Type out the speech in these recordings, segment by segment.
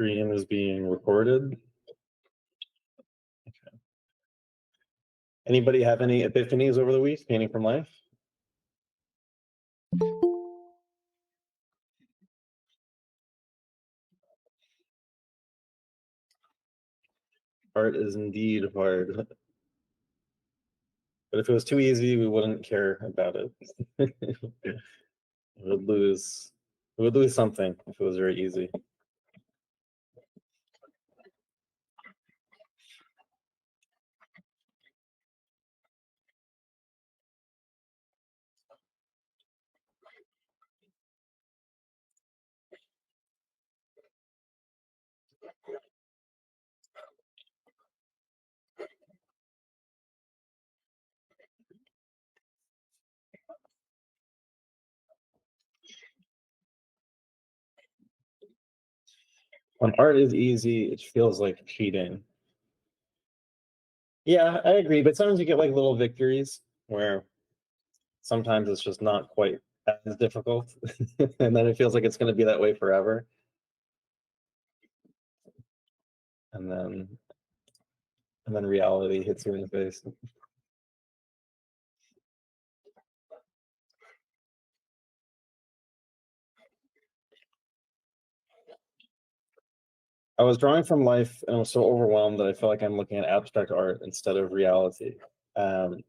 Screen is being recorded. Okay. Anybody have any epiphanies over the week, painting from life? Art is indeed hard. But if it was too easy, we wouldn't care about it. We would lose something if it was very easy. When art is easy, it feels like cheating. Yeah, I agree, but sometimes you get like little victories where sometimes it's just not quite as difficult, and then it feels like it's going to be that way forever, and then reality hits you in the face. I was drawing from life and I was so overwhelmed that I felt like I'm looking at abstract art instead of reality. Um,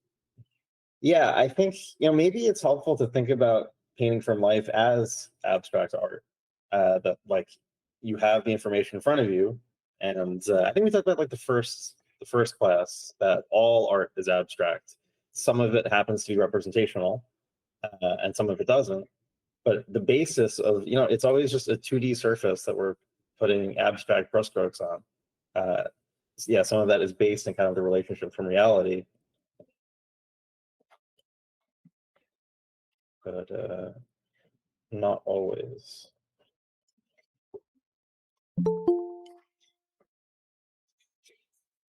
yeah, I think maybe it's helpful to think about painting from life as abstract art. That like you have the information in front of you, and I think we talked about like the first class that all art is abstract. Some of it happens to be representational, and some of it doesn't. But the basis of it's always just a 2D surface that we're putting abstract brushstrokes on. Uh, yeah, some of that is based in kind of the relationship from reality, but not always.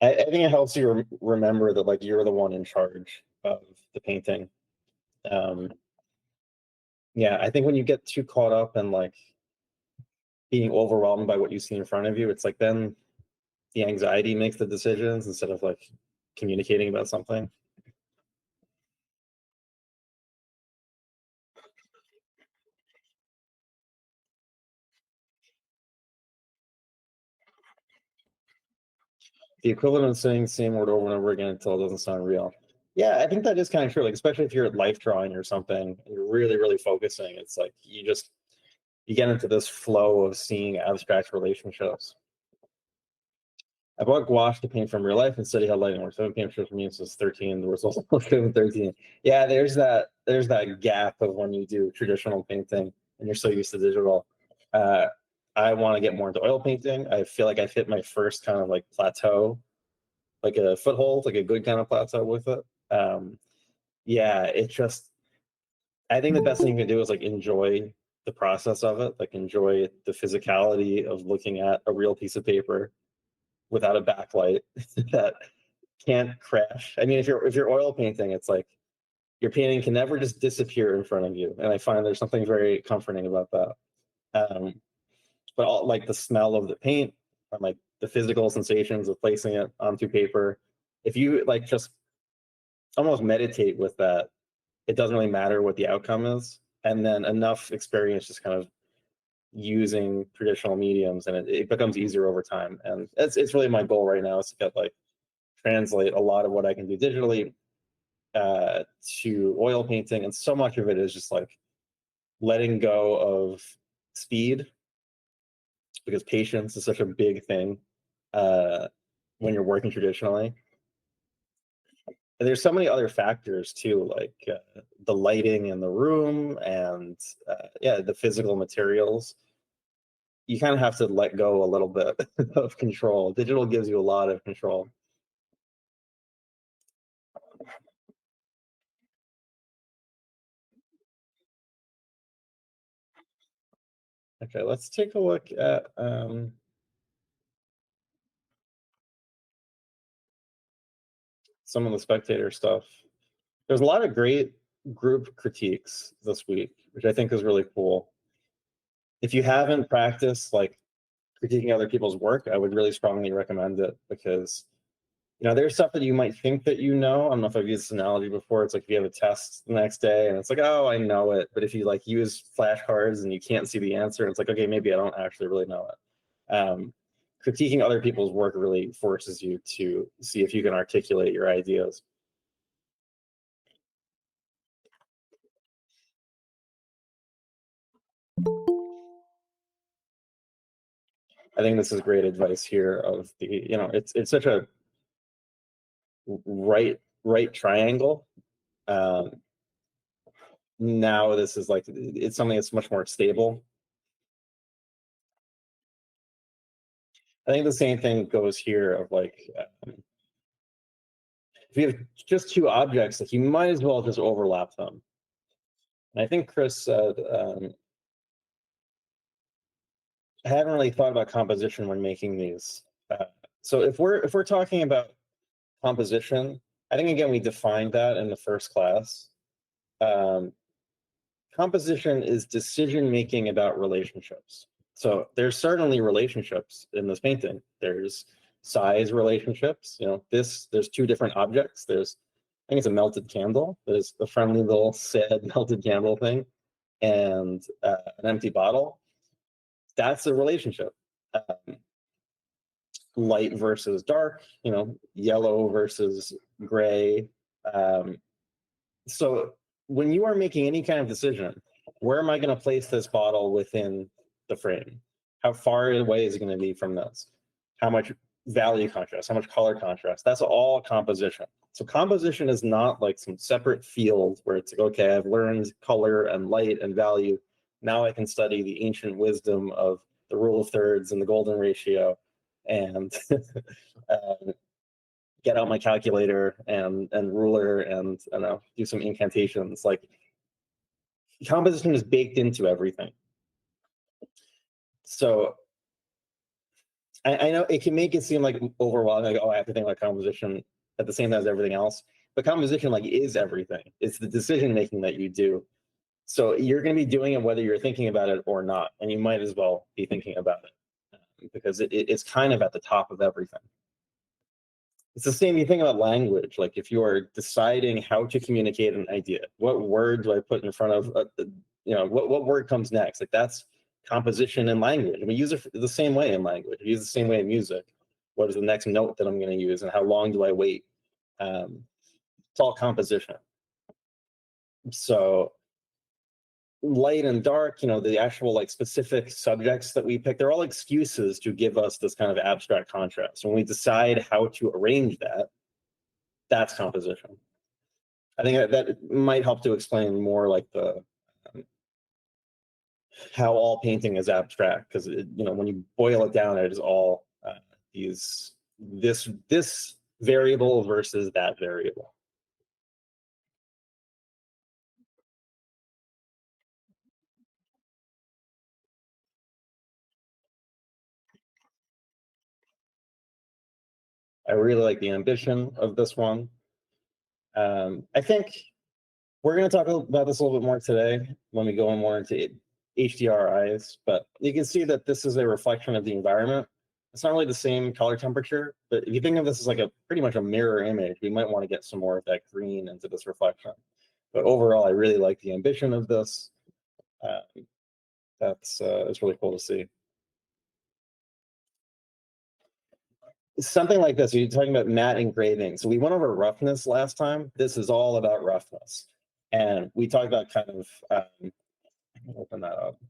I think it helps you remember that like you're the one in charge of the painting. Um, yeah, I think when you get too caught up in like being overwhelmed by what you see in front of you, it's like then the anxiety makes the decisions instead of like communicating about something. The equivalent of saying the same word over and over again until it doesn't sound real. Yeah, I think that is kind of true. Like, especially if you're life drawing or something, and you're really, really focusing. It's like you get into this flow of seeing abstract relationships. I bought gouache to paint from real life and study how lighting works. I've been painting for me since 13. The results look good with 13. Yeah, there's that gap of when you do traditional painting and you're so used to digital. Uh, I want to get more into oil painting. I feel like I've hit my first kind of like plateau, like a foothold, like a good kind of plateau with it. Um, yeah, it just I think the best thing you can do is like enjoy the process of it, like enjoy the physicality of looking at a real piece of paper without a backlight that can't crash. I mean, if you're oil painting, it's like your painting can never just disappear in front of you, and I find there's something very comforting about that. Um, but all, like the smell of the paint and like the physical sensations of placing it onto paper, if you like just almost meditate with that, it doesn't really matter what the outcome is, and then enough experience just kind of using traditional mediums, and it becomes easier over time. And it's really my goal right now is to get like translate a lot of what I can do digitally to oil painting, and so much of it is just like letting go of speed because patience is such a big thing uh, when you're working traditionally. And there's so many other factors too, like the lighting in the room and yeah, the physical materials. You kind of have to let go a little bit of control. Digital gives you a lot of control. Okay, let's take a look at some of the spectator stuff. There's a lot of great group critiques this week, which I think is really cool. If you haven't practiced like critiquing other people's work, I would really strongly recommend it because there's stuff that you might think that I don't know if I've used this analogy before. It's like if you have a test the next day and it's like, oh, I know it. But if you like use flashcards and you can't see the answer, it's like, okay, maybe I don't actually really know it. Critiquing other people's work really forces you to see if you can articulate your ideas. I think this is great advice here of it's such a right triangle. Um, Now this is like it's something that's much more stable. I think the same thing goes here of like if you have just two objects, like you might as well just overlap them. And I think Chris said I haven't really thought about composition when making these. So if we're talking about composition, I think again we defined that in the first class. Um, Composition is decision making about relationships. So there's certainly relationships in this painting. There's size relationships. There's two different objects. I think it's a melted candle. There's a friendly little sad melted candle thing, and an empty bottle. That's a relationship. Light versus dark. Yellow versus gray. So when you are making any kind of decision, where am I going to place this bottle within the frame? How far away is it going to be from this? How much value contrast? How much color contrast? That's all composition. So composition is not like some separate field where it's like, okay, I've learned color and light and value. Now I can study the ancient wisdom of the rule of thirds and the golden ratio and get out my calculator and ruler and I don't know, do some incantations. Like composition is baked into everything. So I know it can make it seem like overwhelming, like, oh, I have to think about composition at the same time as everything else. But composition like is everything. It's the decision making that you do. So you're going to be doing it whether you're thinking about it or not, and you might as well be thinking about it because it's kind of at the top of everything. It's the same you think about language. Like if you are deciding how to communicate an idea, what word do I put in front of, what word comes next? Like that's composition in language. And we use it the same way in language. We use it the same way in music. What is the next note that I'm going to use and how long do I wait? It's all composition. So light and dark, the actual like specific subjects that we pick, they're all excuses to give us this kind of abstract contrast. When we decide how to arrange that, that's composition. I think that might help to explain more like the how all painting is abstract because when you boil it down, it is all this variable versus that variable. I really like the ambition of this one. I think we're going to talk about this a little bit more today when we go more into HDRIs, but you can see that this is a reflection of the environment. It's not really the same color temperature, but if you think of this as like pretty much a mirror image, we might want to get some more of that green into this reflection. But overall, I really like the ambition of this. That's it's really cool to see. Something like this, you're talking about matte engraving. So we went over roughness last time. This is all about roughness. And we talked about kind of, open that up.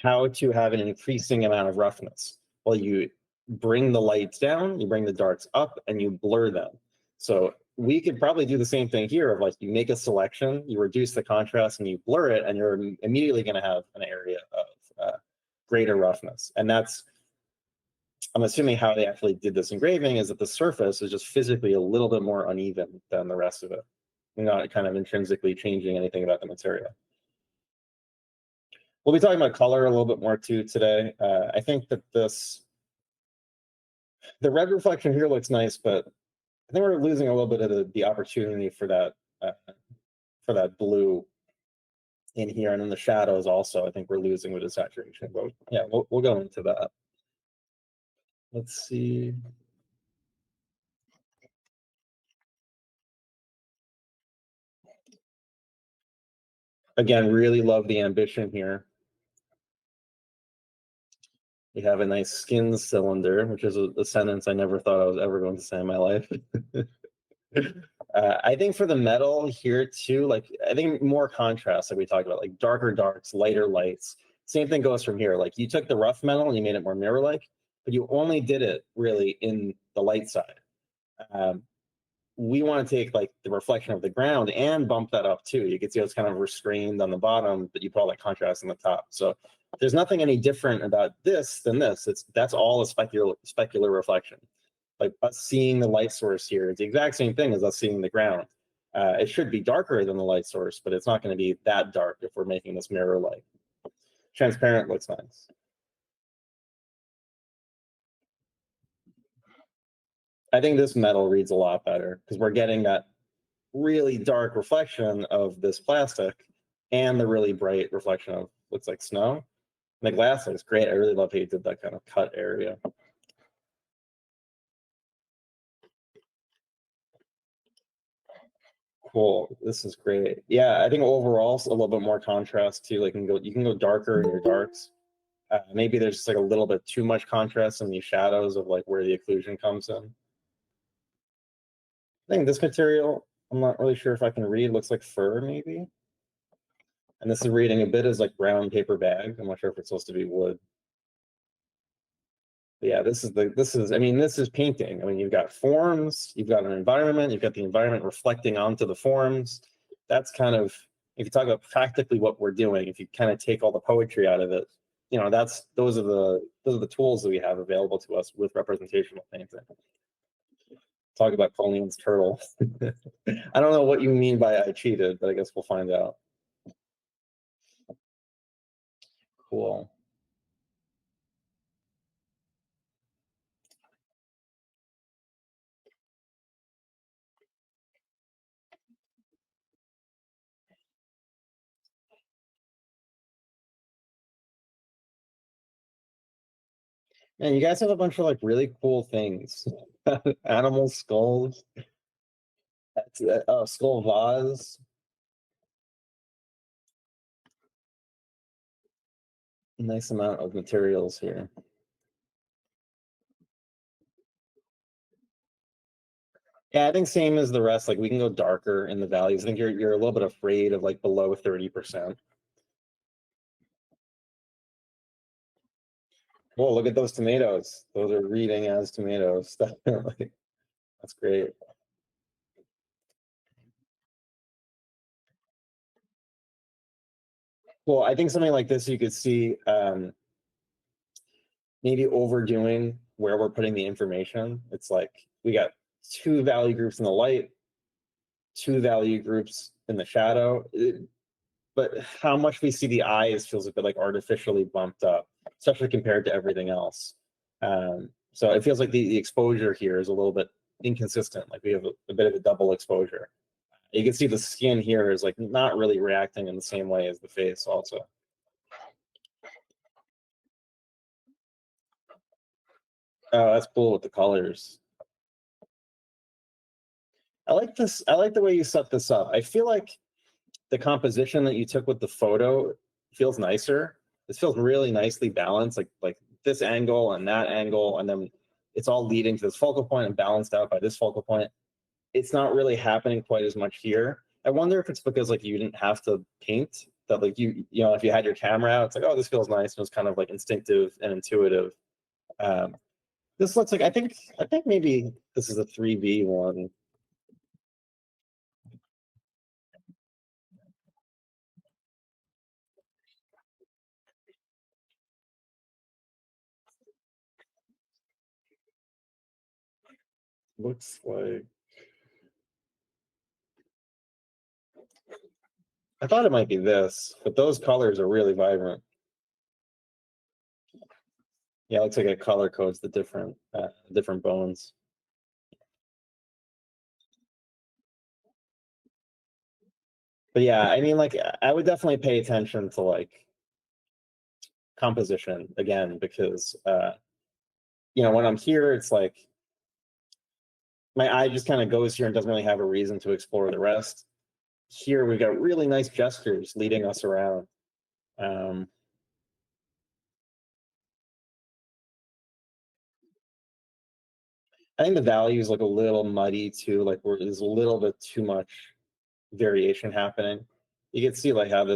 How to have an increasing amount of roughness. Well, you bring the lights down, you bring the darks up, and you blur them. So we could probably do the same thing here of like you make a selection, you reduce the contrast, and you blur it, and you're immediately going to have an area of greater roughness. And that's, I'm assuming how they actually did this engraving is that the surface is just physically a little bit more uneven than the rest of it. You're not kind of intrinsically changing anything about the material. We'll be talking about color a little bit more too today. I think that the red reflection here looks nice, but I think we're losing a little bit of the opportunity for that blue in here, and in the shadows also, I think we're losing with the saturation. But yeah, we'll go into that. Let's see. Again, really love the ambition here. We have a nice skin cylinder, which is a sentence I never thought I was ever going to say in my life. I think for the metal here too, like I think more contrast like we talked about, like darker darks, lighter lights. Same thing goes from here. Like you took the rough metal and you made it more mirror-like, but you only did it really in the light side. We want to take like the reflection of the ground and bump that up too. You can see it's kind of restrained on the bottom, but you put all that contrast on the top. So there's nothing any different about this than this. That's all a specular reflection. Like us seeing the light source here is the exact same thing as us seeing the ground. It should be darker than the light source, but it's not going to be that dark if we're making this mirror light. Transparent looks nice. I think this metal reads a lot better because we're getting that really dark reflection of this plastic and the really bright reflection of looks like snow. And the glass looks great. I really love how you did that kind of cut area. Cool. This is great. Yeah, I think overall a little bit more contrast too. Like you can go darker in your darks. Maybe there's just like a little bit too much contrast in these shadows of like where the occlusion comes in. I think this material, I'm not really sure if I can read. Looks like fur maybe. And this is reading a bit as like brown paper bag. I'm not sure if it's supposed to be wood. But yeah, this is painting. I mean, you've got forms, you've got an environment, you've got the environment reflecting onto the forms. That's kind of, if you talk about practically what we're doing, if you kind of take all the poetry out of it, you know, those are the tools that we have available to us with representational painting. Talk about Colleen's turtle. I don't know what you mean by I cheated, but I guess we'll find out. Cool. And you guys have a bunch of like really cool things. Animal skulls. That's skull vase. Nice amount of materials here. Yeah, I think same as the rest. Like we can go darker in the values. I think you're a little bit afraid of like below 30%. Whoa, look at those tomatoes. Those are reading as tomatoes. Definitely. That's great. Well, I think something like this you could see maybe overdoing where we're putting the information. It's like we got two value groups in the light, two value groups in the shadow. But how much we see the eyes feels a bit like artificially bumped up, especially compared to everything else. So it feels like the exposure here is a little bit inconsistent. Like we have a bit of a double exposure. You can see the skin here is like not really reacting in the same way as the face also. Oh, that's cool with the colors. I like this. I like the way you set this up. I feel like the composition that you took with the photo feels nicer. This feels really nicely balanced, like this angle and that angle, and then it's all leading to this focal point and balanced out by this focal point. It's not really happening quite as much here. I wonder if it's because like you didn't have to paint, that like you know if you had your camera out, it's like, oh, this feels nice. And it was kind of like instinctive and intuitive. This looks like I think maybe this is a 3B one. Looks like, I thought it might be this, but those colors are really vibrant. Yeah, it looks like it color codes the different bones. But yeah, I mean, like, I would definitely pay attention to like composition again, because when I'm here, it's like my eye just kind of goes here and doesn't really have a reason to explore the rest. Here we've got really nice gestures leading us around. Um, I think the values look a little muddy too, like where there's a little bit too much variation happening. You can see like how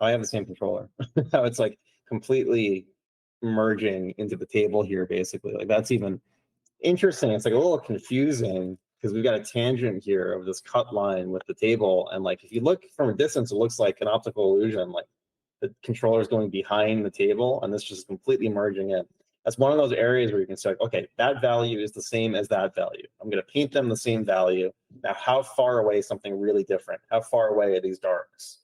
I have the same controller, how it's like completely merging into the table here, basically. Like that's even interesting. It's like a little confusing because we've got a tangent here of this cut line with the table. And like if you look from a distance, it looks like an optical illusion, like the controller is going behind the table and this just completely merging in. That's one of those areas where you can say, okay, that value is the same as that value. I'm going to paint them the same value. Now, how far away is something really different? How far away are these darks?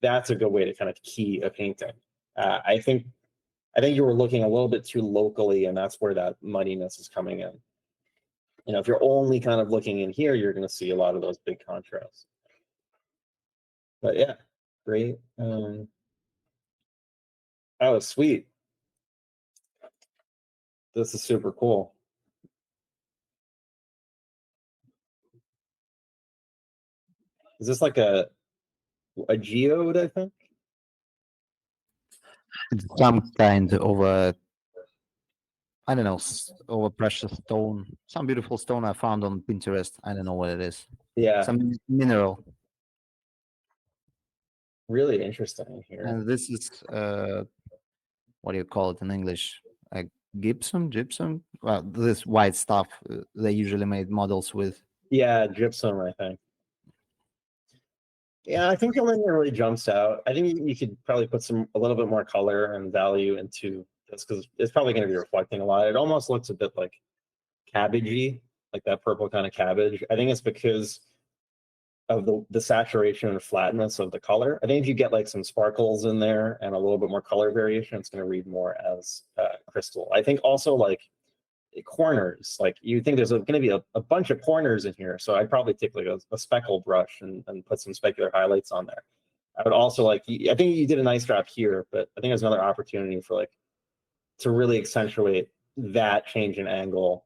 That's a good way to kind of key a painting. I think you were looking a little bit too locally, and that's where that muddiness is coming in. If you're only kind of looking in here, you're going to see a lot of those big contrasts. But yeah, great. Oh, sweet. This is super cool. Is this like a geode, I think? Some kind of a, I don't know, of a precious stone, some beautiful stone I found on Pinterest. I don't know what it is. Yeah, Some mineral. really interesting here. And this is what do you call it in English? Like gypsum. Well, this white stuff they usually made models with. Yeah, gypsum, I think. Yeah, I think the only thing that really jumps out, I think you could probably put a little bit more color and value into this because it's probably going to be reflecting a lot. It almost looks a bit like cabbagey, like that purple kind of cabbage. I think it's because of the saturation and flatness of the color. I think if you get like some sparkles in there and a little bit more color variation, it's going to read more as crystal. I think also like corners, like you think there's going to be a bunch of corners in here. So I'd probably take like a speckle brush and put some specular highlights on there. I would also I think you did a nice job here, but I think there's another opportunity for like to really accentuate that change in angle.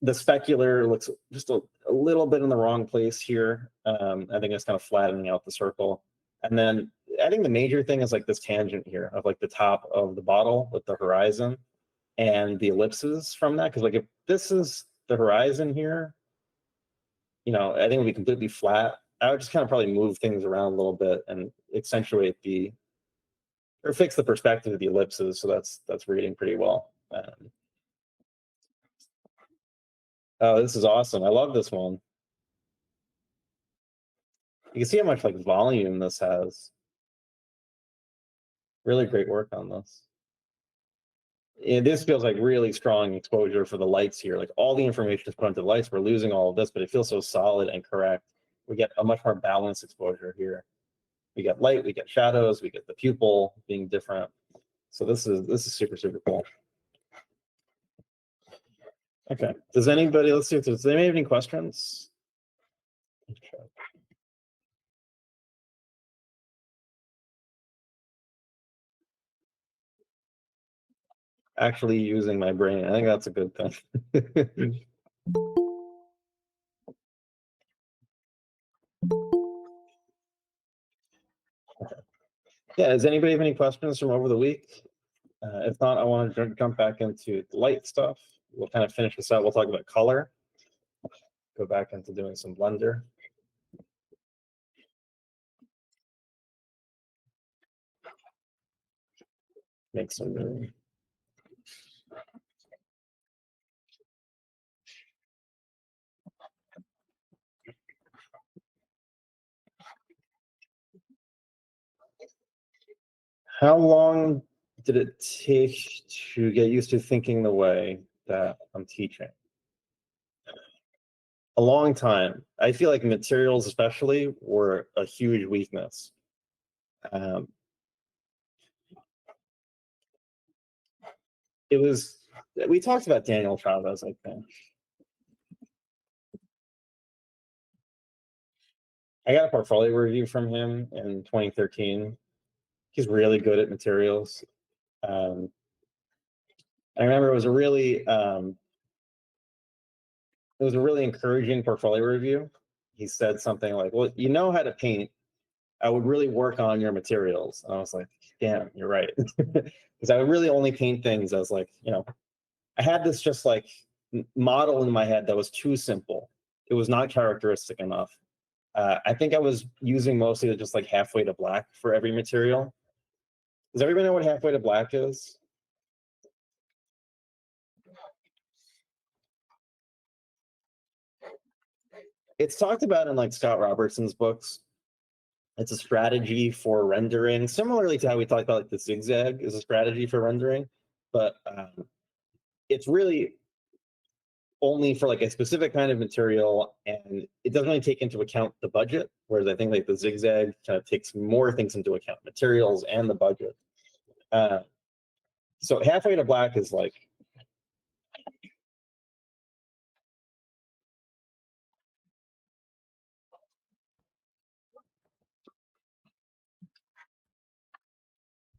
The specular looks just a little bit in the wrong place here. I think it's kind of flattening out the circle. And then I think the major thing is like this tangent here of like the top of the bottle with the horizon and the ellipses from that. Because like if this is the horizon here, I think it would be completely flat. I would just kind of probably move things around a little bit and accentuate or fix the perspective of the ellipses. So that's reading pretty well. Oh, this is awesome. I love this one. You can see how much like volume this has. Really great work on this. And this feels like really strong exposure for the lights here. Like all the information is put into the lights. We're losing all of this, but it feels so solid and correct. We get a much more balanced exposure here. We get light, we get shadows, we get the pupil being different. So this is super, super cool. Okay. Let's see if does anybody have any questions? Actually using my brain. I think that's a good thing. Yeah, does anybody have any questions from over the week? If not, I want to jump back into the light stuff. We'll kind of finish this out. We'll talk about color. Go back into doing some Blender. Make some room. How long did it take to get used to thinking the way that I'm teaching? A long time. I feel like materials especially were a huge weakness. We talked about Daniel Chavez, I think. I got a portfolio review from him in 2013. He's really good at materials. Um, I remember it was a really encouraging portfolio review. He said something like, "Well, you know how to paint. I would really work on your materials." And I was like, "Damn, you're right," because I would really only paint things as like, I had this just like model in my head that was too simple. It was not characteristic enough. I think I was using mostly just like halfway to black for every material. Does everybody know what halfway to black is? It's talked about in like Scott Robertson's books. It's a strategy for rendering, similarly to how we talked about like the zigzag is a strategy for rendering, but it's really only for like a specific kind of material, and it doesn't really take into account the budget. Whereas I think like the zigzag kind of takes more things into account, materials and the budget. Uh, so halfway to black is like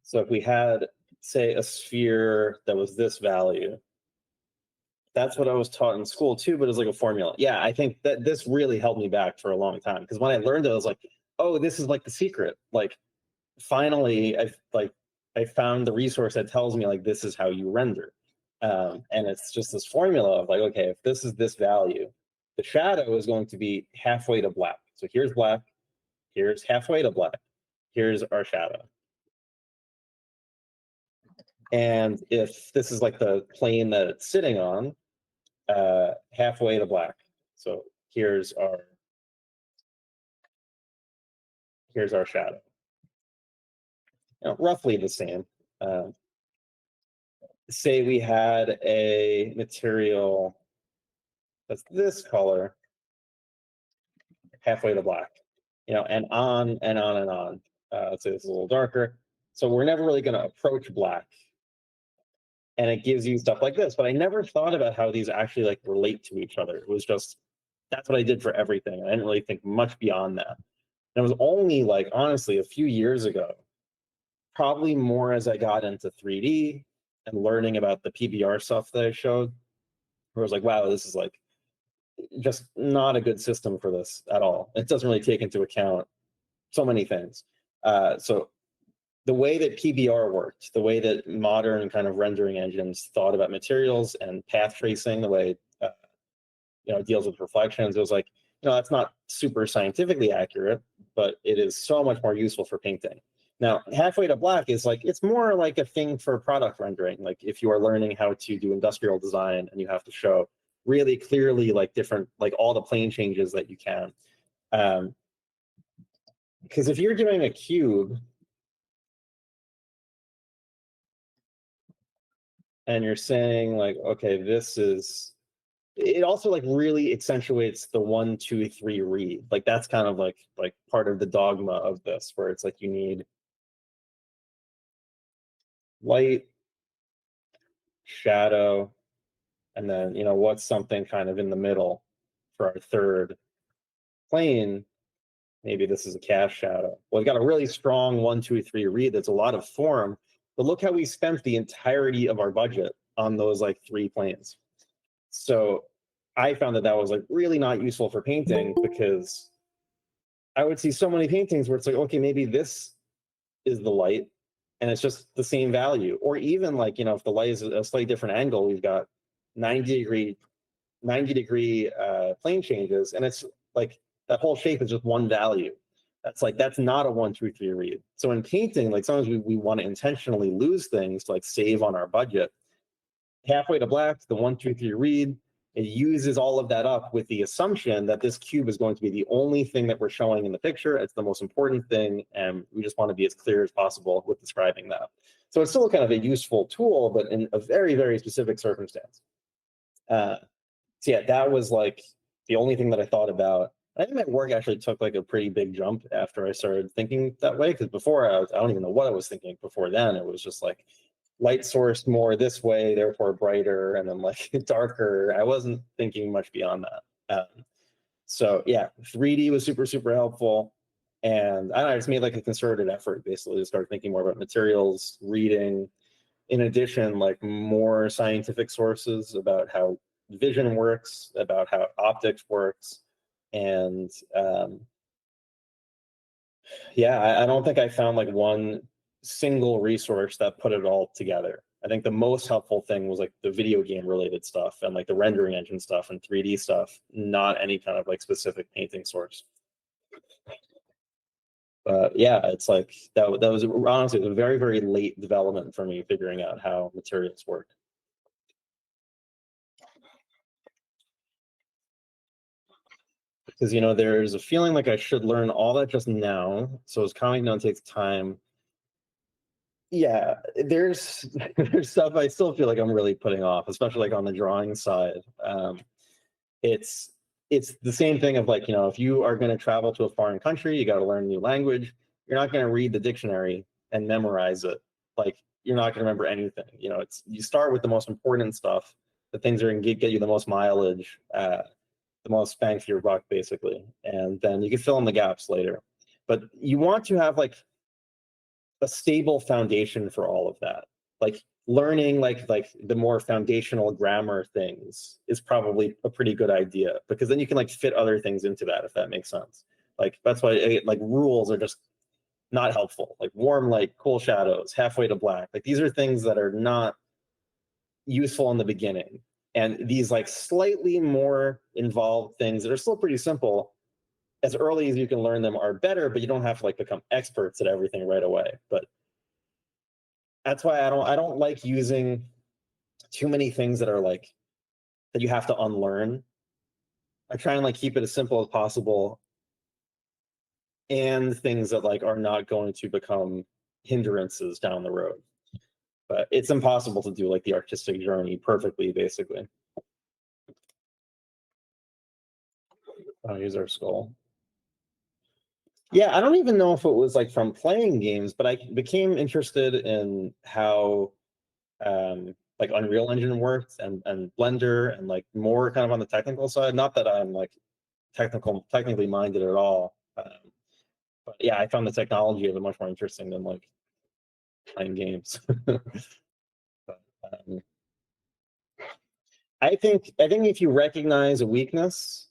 so if we had say a sphere that was this value, that's what I was taught in school too, but it's like a formula. Yeah, I think that this really held me back for a long time because when I learned it, I was like, oh, this is like the secret. Like, finally, I found the resource that tells me like this is how you render, and it's just this formula of like, okay, if this is this value, the shadow is going to be halfway to black. So here's black, here's halfway to black, here's our shadow. And if this is like the plane that it's sitting on, halfway to black. So here's our shadow. Roughly the same. Say we had a material that's this color, halfway to black, and on and on and on. Let's say this is a little darker. So we're never really going to approach black. And it gives you stuff like this. But I never thought about how these actually like relate to each other. It was just, that's what I did for everything. I didn't really think much beyond that. And it was only like, honestly, a few years ago, probably more as I got into 3D and learning about the PBR stuff that I showed, where I was like, wow, this is like just not a good system for this at all. It doesn't really take into account so many things. So the way that PBR worked, the way that modern kind of rendering engines thought about materials and path tracing, the way it deals with reflections, it was like, that's not super scientifically accurate, but it is so much more useful for painting. Now, halfway to black is like, it's more like a thing for product rendering. Like if you are learning how to do industrial design and you have to show really clearly like different, like all the plane changes that you can. Because if you're doing a cube and you're saying like, okay, it also like really accentuates the 1, 2, 3 read. Like that's kind of like part of the dogma of this, where it's like you need light, shadow, and then what's something kind of in the middle for our third plane. Maybe this is a cast shadow. Well, we've got a really strong 1, 2, 3 read that's a lot of form, but look how we spent the entirety of our budget on those like 3 planes. So I found that was like really not useful for painting, because I would see so many paintings where it's like, okay, maybe this is the light and it's just the same value. Or even like, if the light is a slightly different angle, we've got 90 degree plane changes, and it's like that whole shape is just one value. That's not a 1, 2, 3 read. So in painting, like sometimes we want to intentionally lose things to like save on our budget. Halfway to black, the 1, 2, 3 read, it uses all of that up with the assumption that this cube is going to be the only thing that we're showing in the picture. It's the most important thing, and we just want to be as clear as possible with describing that. So it's still kind of a useful tool, but in a very, very specific circumstance. So yeah, that was like the only thing that I thought about. I think my work actually took like a pretty big jump after I started thinking that way, because before I don't even know what I was thinking before then. It was just like light sourced more this way, therefore brighter, and then like darker. I wasn't thinking much beyond that. So yeah, 3D was super helpful. And I don't know, I just made like a concerted effort basically to start thinking more about materials, reading. In addition, like more scientific sources about how vision works, about how optics works. And yeah, I don't think I found like one single resource that put it all together. I think the most helpful thing was like the video game related stuff and like the rendering engine stuff and 3D stuff, not any kind of like specific painting source. But yeah, it's like that was honestly, it was a very late development for me figuring out how materials work. Because there's a feeling like I should learn all that just now. So it's kind of takes time. Yeah, there's there's stuff I still feel like I'm really putting off, especially like on the drawing side. It's it's the same thing of like, if you are going to travel to a foreign country, you got to learn a new language. You're not going to read the dictionary and memorize it. Like you're not going to remember anything. It's you start with the most important stuff, the things that are going to get you the most mileage, the most bang for your buck, basically, and then you can fill in the gaps later. But you want to have like a stable foundation for all of that. Like learning like the more foundational grammar things is probably a pretty good idea because then you can like fit other things into that, if that makes sense. Like that's why like rules are just not helpful. Like warm light, cool shadows, halfway to black. Like these are things that are not useful in the beginning. And these like slightly more involved things that are still pretty simple, as early as you can learn them are better, but you don't have to like become experts at everything right away. But that's why I don't like using too many things that are like that you have to unlearn. I try and like keep it as simple as possible and things that like are not going to become hindrances down the road. But it's impossible to do like the artistic journey perfectly, basically. I'll use our skull. Yeah, I don't even know if it was like from playing games, but I became interested in how like Unreal Engine worked and Blender and like more kind of on the technical side. Not that I'm like technically minded at all. But yeah, I found the technology of it much more interesting than like playing games. But, I think if you recognize a weakness,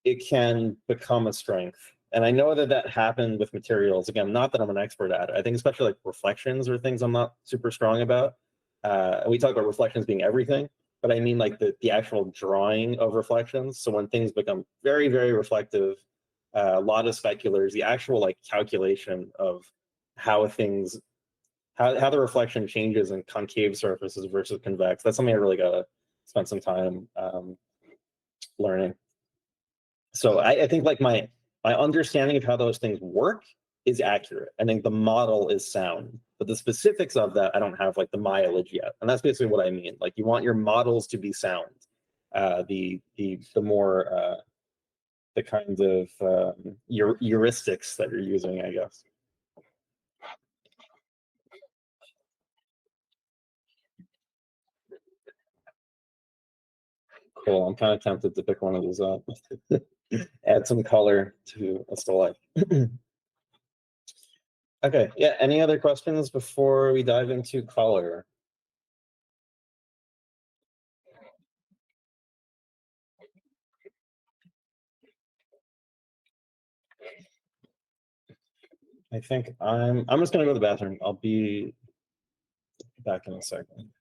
it can become a strength. And I know that happened with materials. Again, not that I'm an expert at it. I think especially like reflections or things I'm not super strong about. And we talk about reflections being everything, but I mean like the actual drawing of reflections. So when things become very reflective, a lot of speculars, the actual like calculation of how things how the reflection changes in concave surfaces versus convex. That's something I really gotta spend some time learning. So I think like my understanding of how those things work is accurate. I think the model is sound, but the specifics of that I don't have like the mileage yet, and that's basically what I mean. Like you want your models to be sound. The more the kind of heuristics that you're using, I guess. Cool. I'm kind of tempted to pick one of these up. Add some color to a still life. Okay. Yeah. Any other questions before we dive into color? I think I'm just gonna go to the bathroom. I'll be back in a second.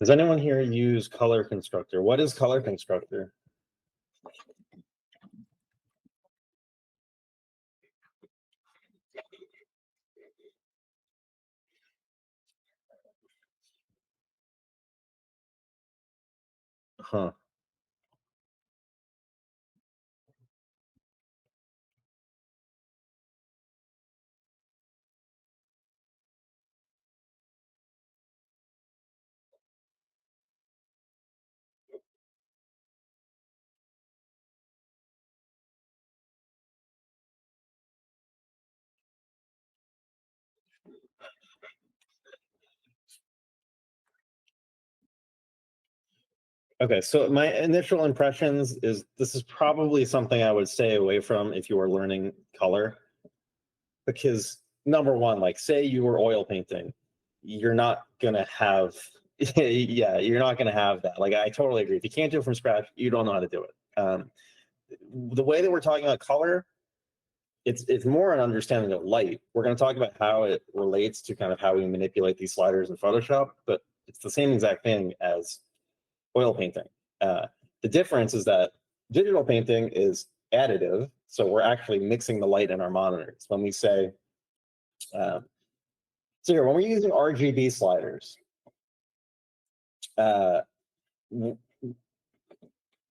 Does anyone here use Color Constructor? What is Color Constructor? Huh. Okay, so my initial impressions is this is probably something I would stay away from if you were learning color. Because number one, like say you were oil painting, you're not gonna have yeah, you're not gonna have that. Like I totally agree. If you can't do it from scratch, you don't know how to do it. The way that we're talking about color, it's more an understanding of light. We're going to talk about how it relates to kind of how we manipulate these sliders in Photoshop, but it's the same exact thing as oil painting. The difference is that digital painting is additive, so we're actually mixing the light in our monitors. When we say, so here, when we're using RGB sliders,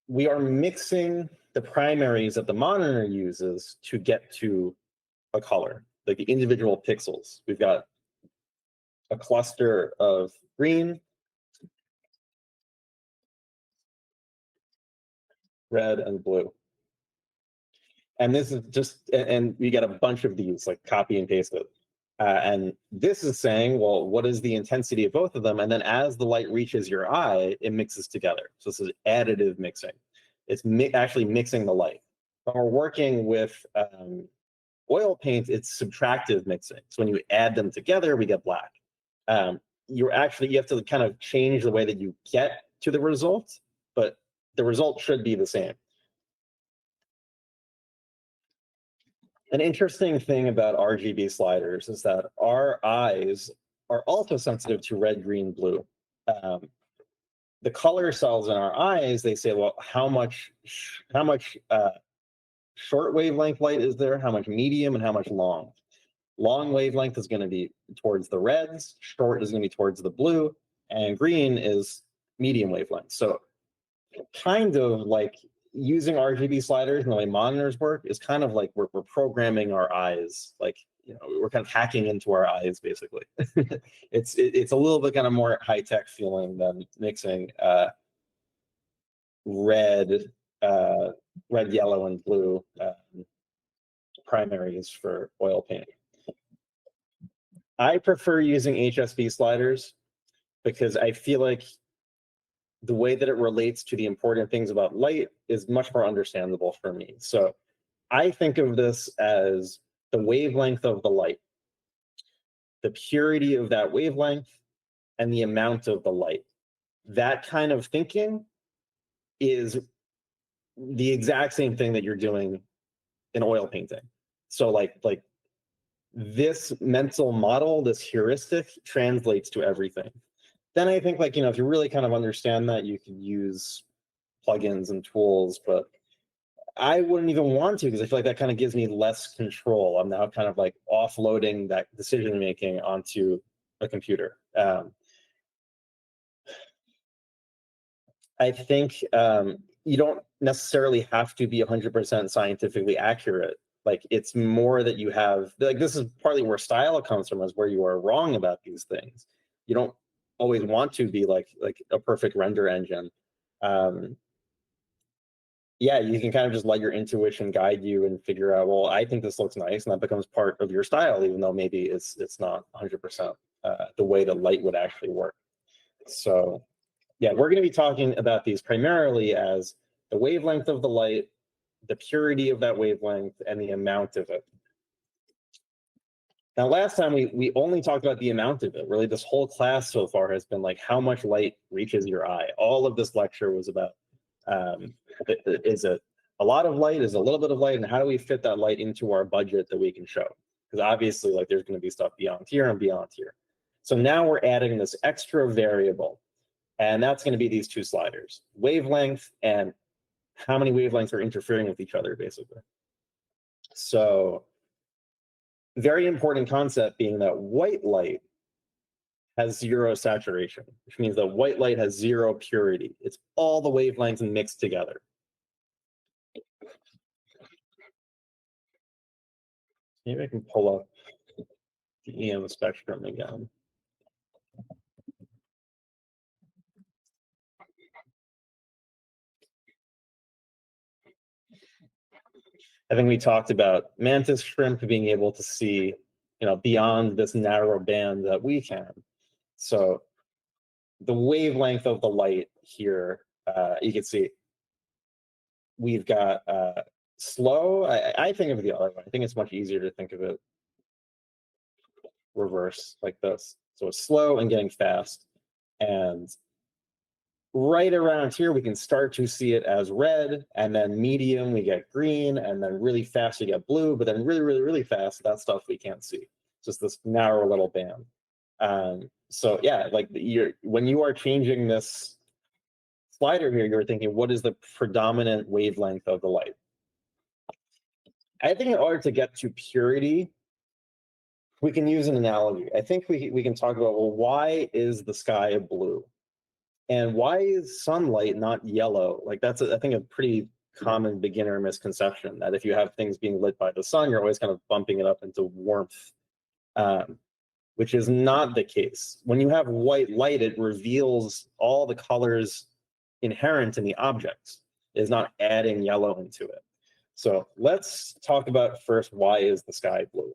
we are mixing the primaries that the monitor uses to get to a color, like the individual pixels. We've got a cluster of green, red, and blue. And this is just, and we get a bunch of these, like copy and paste it. And this is saying, well, what is the intensity of both of them? And then as the light reaches your eye, it mixes together. So this is additive mixing. It's actually mixing the light. When we're working with oil paint, it's subtractive mixing. So when you add them together, we get black. You have to kind of change the way that you get to the result, but the result should be the same. An interesting thing about RGB sliders is that our eyes are also sensitive to red, green, blue. The color cells in our eyes, they say, well, how much short wavelength light is there, how much medium, and how much long. Long wavelength is going to be towards the reds, short is going to be towards the blue, and green is medium wavelength. So kind of like using RGB sliders and the way monitors work is kind of like we're programming our eyes, like, you know, we're kind of hacking into our eyes, basically. It's a little bit kind of more high-tech feeling than mixing red, yellow, and blue primaries for oil painting. I prefer using HSV sliders because I feel like the way that it relates to the important things about light is much more understandable for me. So I think of this as the wavelength of the light, the purity of that wavelength, and the amount of the light. That kind of thinking is the exact same thing that you're doing in oil painting. So like this mental model, this heuristic translates to everything. Then I think, like, you know, if you really kind of understand that, you can use plugins and tools, but I wouldn't even want to because I feel like that kind of gives me less control. I'm now kind of like offloading that decision making onto a computer. I think you don't necessarily have to be 100% scientifically accurate. Like, it's more that you have, like, this is partly where style comes from, is where you are wrong about these things. You don't always want to be like a perfect render engine. Yeah, you can kind of just let your intuition guide you and figure out, well, I think this looks nice, and that becomes part of your style, even though maybe it's not 100% the way the light would actually work. So yeah, we're going to be talking about these primarily as the wavelength of the light, the purity of that wavelength, and the amount of it. Now, last time we only talked about the amount of it. Really, this whole class so far has been like how much light reaches your eye. All of this lecture was about is it a lot of light, is a little bit of light, and how do we fit that light into our budget that we can show? Because obviously, like, there's going to be stuff beyond here and beyond here. So now we're adding this extra variable. And that's going to be these two sliders, wavelength and how many wavelengths are interfering with each other, basically. So very important concept being that white light has zero saturation, which means that white light has zero purity. It's all the wavelengths mixed together. Maybe I can pull up the EM spectrum again. I think we talked about mantis shrimp being able to see, beyond this narrow band that we can. So the wavelength of the light here, you can see we've got slow. I think of it the other way. I think it's much easier to think of it reverse like this. So it's slow and getting fast. And right around here, we can start to see it as red, and then medium, we get green, and then really fast, you get blue, but then really, really, really fast, that stuff we can't see. Just this narrow little band. So yeah, like when you are changing this slider here, you're thinking, what is the predominant wavelength of the light? I think in order to get to purity, we can use an analogy. I think we can talk about, well, why is the sky blue? And why is sunlight not yellow? Like that's, I think, a pretty common beginner misconception that if you have things being lit by the sun, you're always kind of bumping it up into warmth, which is not the case. When you have white light, it reveals all the colors inherent in the objects. It is not adding yellow into it. So let's talk about first, why is the sky blue?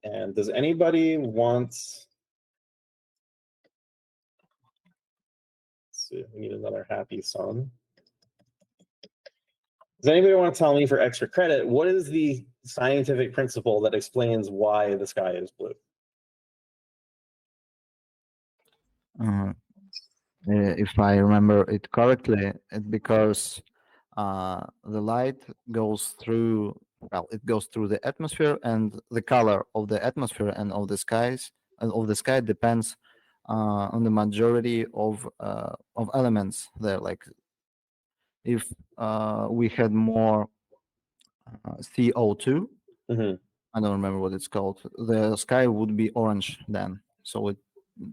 And does anybody want... See, we need another happy sun. Does anybody want to tell me for extra credit, what is the scientific principle that explains why the sky is blue? If I remember it correctly, it's because the light goes through, it goes through the atmosphere, and the color of the atmosphere and of the sky depends on the majority of elements there. Like if we had more CO2, I don't remember what it's called, the sky would be orange then. So it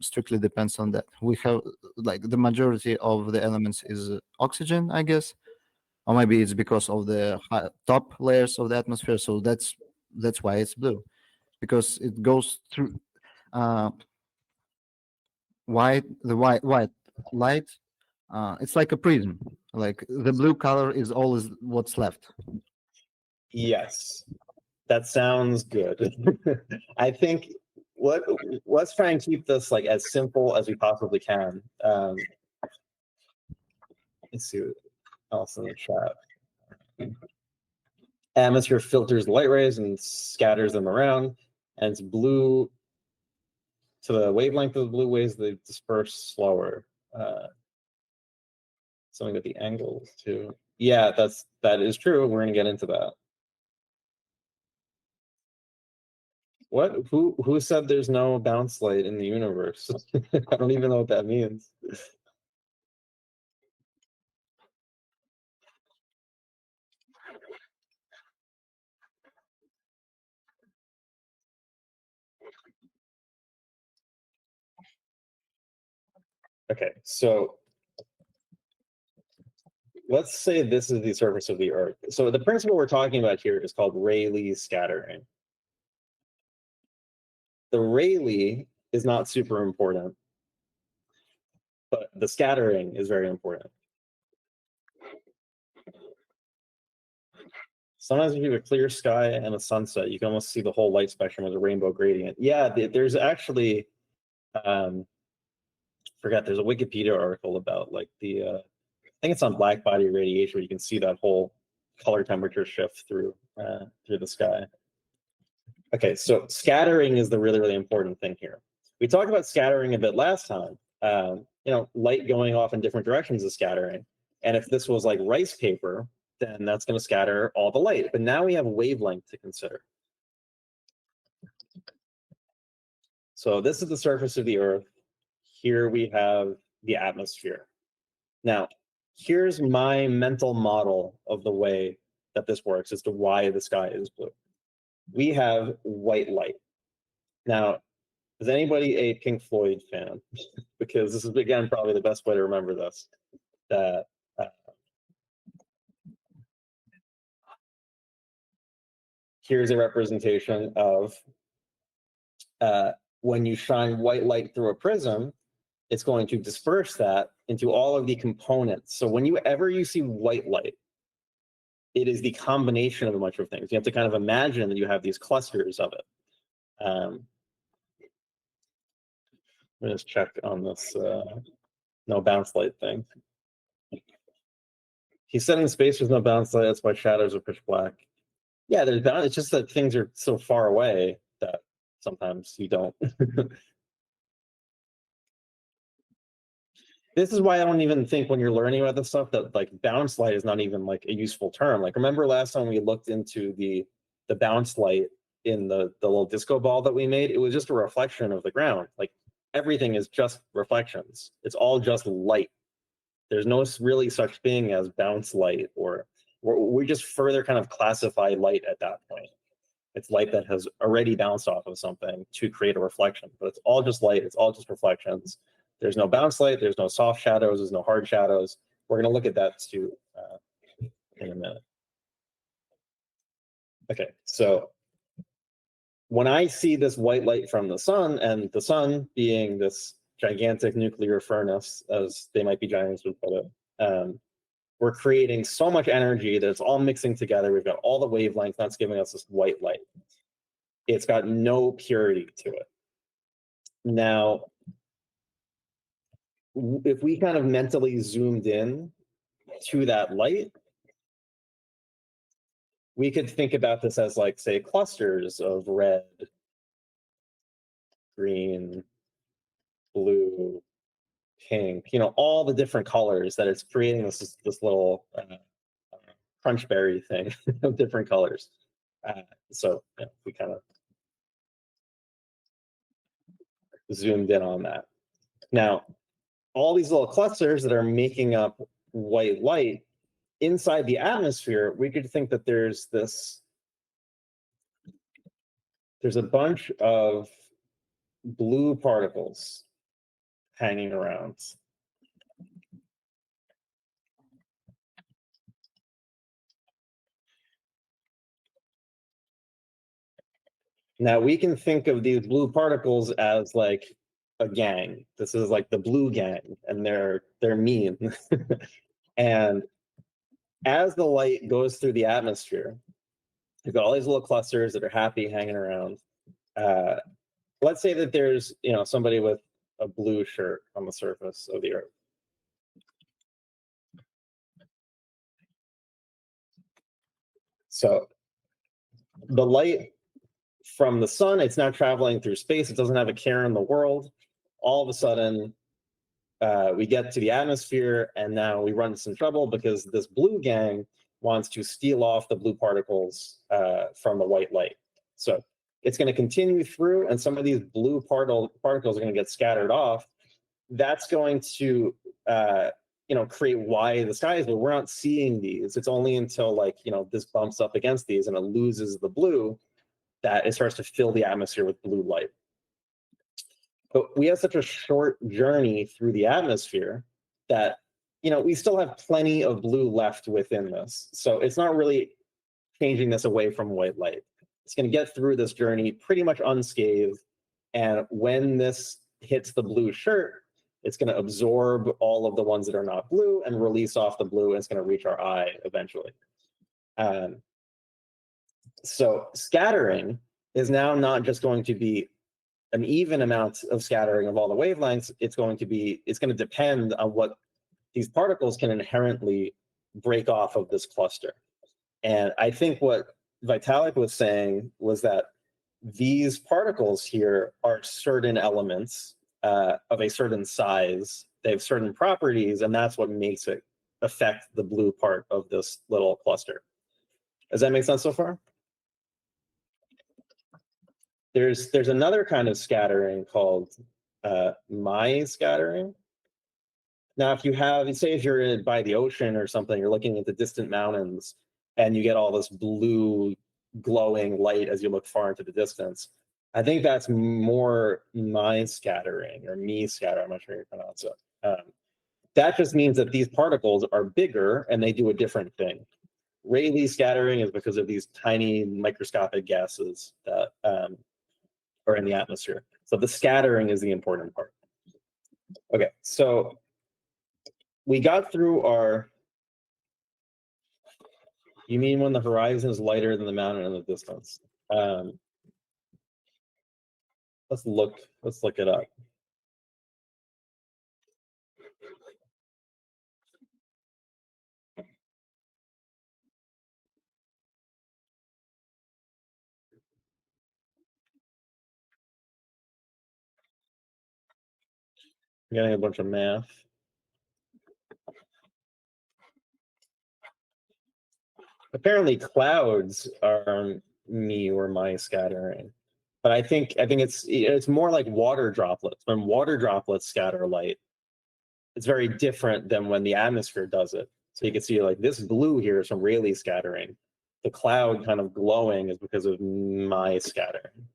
strictly depends on that. We have, like, the majority of the elements is oxygen, I guess, or maybe it's because of the top layers of the atmosphere. So that's why it's blue, because it goes through white light. It's like a prism. Like the blue color is always what's left. Yes, that sounds good. I think let's try and keep this like as simple as we possibly can. Let's see what else in the chat. Atmosphere filters light rays and scatters them around, and it's blue. To the wavelength of the blue waves, they disperse slower. Something with the angles too. Yeah, that is true. We're gonna get into that. What? Who said there's no bounce light in the universe? I don't even know what that means. Okay, so let's say this is the surface of the Earth. So the principle we're talking about here is called Rayleigh scattering. The Rayleigh is not super important, but the scattering is very important. Sometimes if you have a clear sky and a sunset, you can almost see the whole light spectrum as a rainbow gradient. Yeah, there's actually, there's a Wikipedia article about like I think it's on black body radiation, where you can see that whole color temperature shift through the sky. Okay, so scattering is the really, really important thing here. We talked about scattering a bit last time. Light going off in different directions is scattering. And if this was like rice paper, then that's going to scatter all the light. But now we have wavelength to consider. So this is the surface of the Earth. Here we have the atmosphere. Now, here's my mental model of the way that this works as to why the sky is blue. We have white light. Now, is anybody a Pink Floyd fan? Because this is, again, probably the best way to remember this. That here's a representation of when you shine white light through a prism, it's going to disperse that into all of the components. So whenever you see white light, it is the combination of a bunch of things. You have to kind of imagine that you have these clusters of it. Let me just check on this no bounce light thing. He said in space there's no bounce light, that's why shadows are pitch black. Yeah, there's bounce, it's just that things are so far away that sometimes you don't. This is why I don't even think when you're learning about this stuff that like bounce light is not even like a useful term. Like remember last time we looked into the bounce light in the little disco ball that we made? It was just a reflection of the ground. Like everything is just reflections. It's all just light. There's no really such thing as bounce light, or we just further kind of classify light at that point. It's light that has already bounced off of something to create a reflection, but it's all just light. It's all just reflections. There's no bounce light. There's no soft shadows. There's no hard shadows. We're going to look at that too in a minute. Okay, so when I see this white light from the sun, and the sun being this gigantic nuclear furnace, as they might be giants would put it, we're creating so much energy that it's all mixing together. We've got all the wavelengths that's giving us this white light. It's got no purity to it. Now, if we kind of mentally zoomed in to that light, we could think about this as like, say, clusters of red, green, blue, pink, all the different colors that it's creating this little crunch berry thing of different colors. So we kind of zoomed in on that. Now, all these little clusters that are making up white light, inside the atmosphere, we could think that there's a bunch of blue particles hanging around. Now we can think of these blue particles as like a gang. This is like the blue gang, and they're mean. And as the light goes through the atmosphere, you've got all these little clusters that are happy hanging around. Let's say that there's somebody with a blue shirt on the surface of the Earth. So the light from the sun, it's now traveling through space. It doesn't have a care in the world. All of a sudden, we get to the atmosphere, and now we run into some trouble because this blue gang wants to steal off the blue particles from the white light. So it's going to continue through, and some of these blue particles are going to get scattered off. That's going to create why the sky is blue. We're not seeing these. It's only until this bumps up against these and it loses the blue that it starts to fill the atmosphere with blue light. But we have such a short journey through the atmosphere that we still have plenty of blue left within this. So it's not really changing this away from white light. It's going to get through this journey pretty much unscathed. And when this hits the blue shirt, it's going to absorb all of the ones that are not blue and release off the blue, and it's going to reach our eye eventually. So scattering is now not just going to be an even amount of scattering of all the wavelengths. It's going to depend on what these particles can inherently break off of this cluster. And I think what Vitalik was saying was that these particles here are certain elements of a certain size. They have certain properties, and that's what makes it affect the blue part of this little cluster. Does that make sense so far? There's another kind of scattering called Mie scattering. Now, if you have, say, if you're by the ocean or something, you're looking at the distant mountains, and you get all this blue glowing light as you look far into the distance. I think that's more my scattering or me scattering. I'm not sure how you pronounce it. That just means that these particles are bigger and they do a different thing. Rayleigh scattering is because of these tiny microscopic gases that are in the atmosphere. So the scattering is the important part. Okay, so we got through our. You mean when the horizon is lighter than the mountain in the distance? Let's look it up. I'm getting a bunch of math. Apparently clouds are me or my scattering. But I think it's more like water droplets. When water droplets scatter light, it's very different than when the atmosphere does it. So you can see like this blue here is from Rayleigh scattering. The cloud kind of glowing is because of my scattering.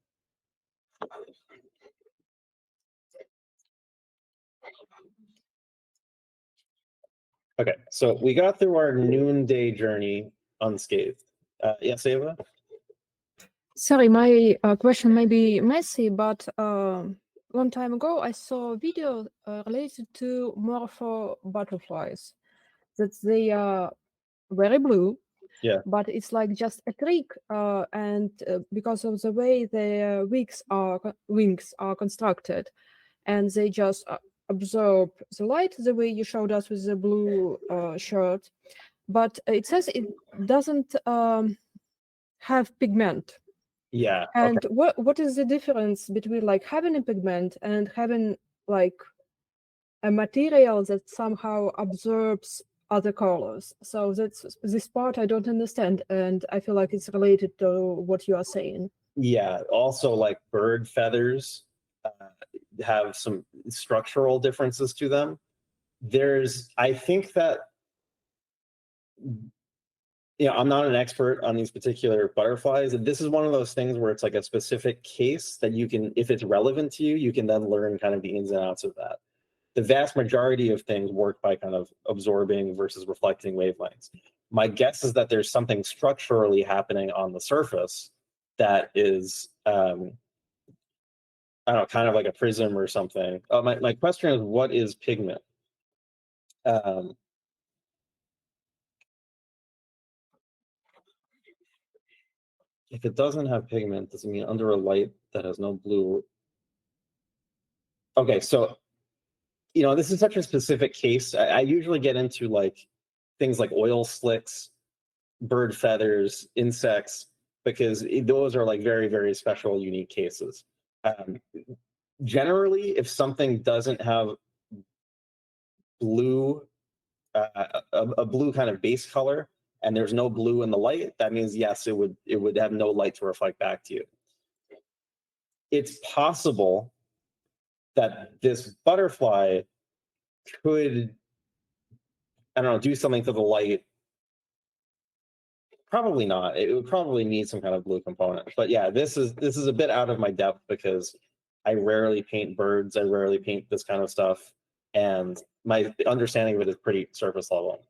Okay, so we got through our noonday journey unscathed. Yes, Ava? Sorry, my question may be messy, but long time ago I saw a video related to morpho butterflies. That they are very blue. Yeah. But it's like just a trick, and because of the way their wings are constructed, and they just absorb the light the way you showed us with the blue shirt. But it says it doesn't have pigment. Yeah. And what is the difference between like having a pigment and having like a material that somehow absorbs other colors? So that's this part I don't understand, and I feel like it's related to what you are saying. Yeah. Also, like bird feathers have some structural differences to them. I think that, I'm not an expert on these particular butterflies. And this is one of those things where it's like a specific case that you can, if it's relevant to you, you can then learn kind of the ins and outs of that. The vast majority of things work by kind of absorbing versus reflecting wavelengths. My guess is that there's something structurally happening on the surface that is, I don't know, kind of like a prism or something. My question is, what is pigment? If it doesn't have pigment, does it mean under a light that has no blue? Okay, so this is such a specific case. I usually get into like things like oil slicks, bird feathers, insects, because those are like very, very special, unique cases. Generally, if something doesn't have blue, a blue kind of base color, and there's no blue in the light, that means yes, it would have no light to reflect back to you. It's possible that this butterfly could, I don't know, do something to the light. Probably not. It would probably need some kind of blue component. But yeah, this is a bit out of my depth because I rarely paint birds. I rarely paint this kind of stuff, and my understanding of it is pretty surface level.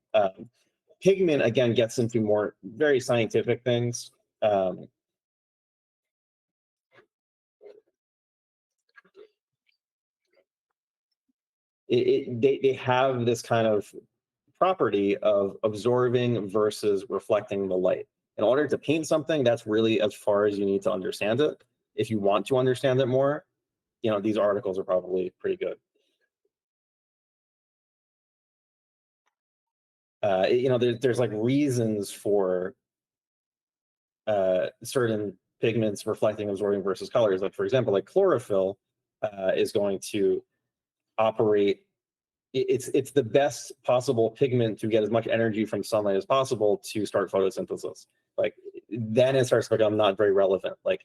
Pigment again gets into more very scientific things. They have this kind of property of absorbing versus reflecting the light. In order to paint something, that's really as far as you need to understand it. If you want to understand it more, these articles are probably pretty good. There's like reasons for certain pigments reflecting, absorbing versus colors. Like for example, like chlorophyll is going to operate. It's the best possible pigment to get as much energy from sunlight as possible to start photosynthesis. Like then it starts to become not very relevant. Like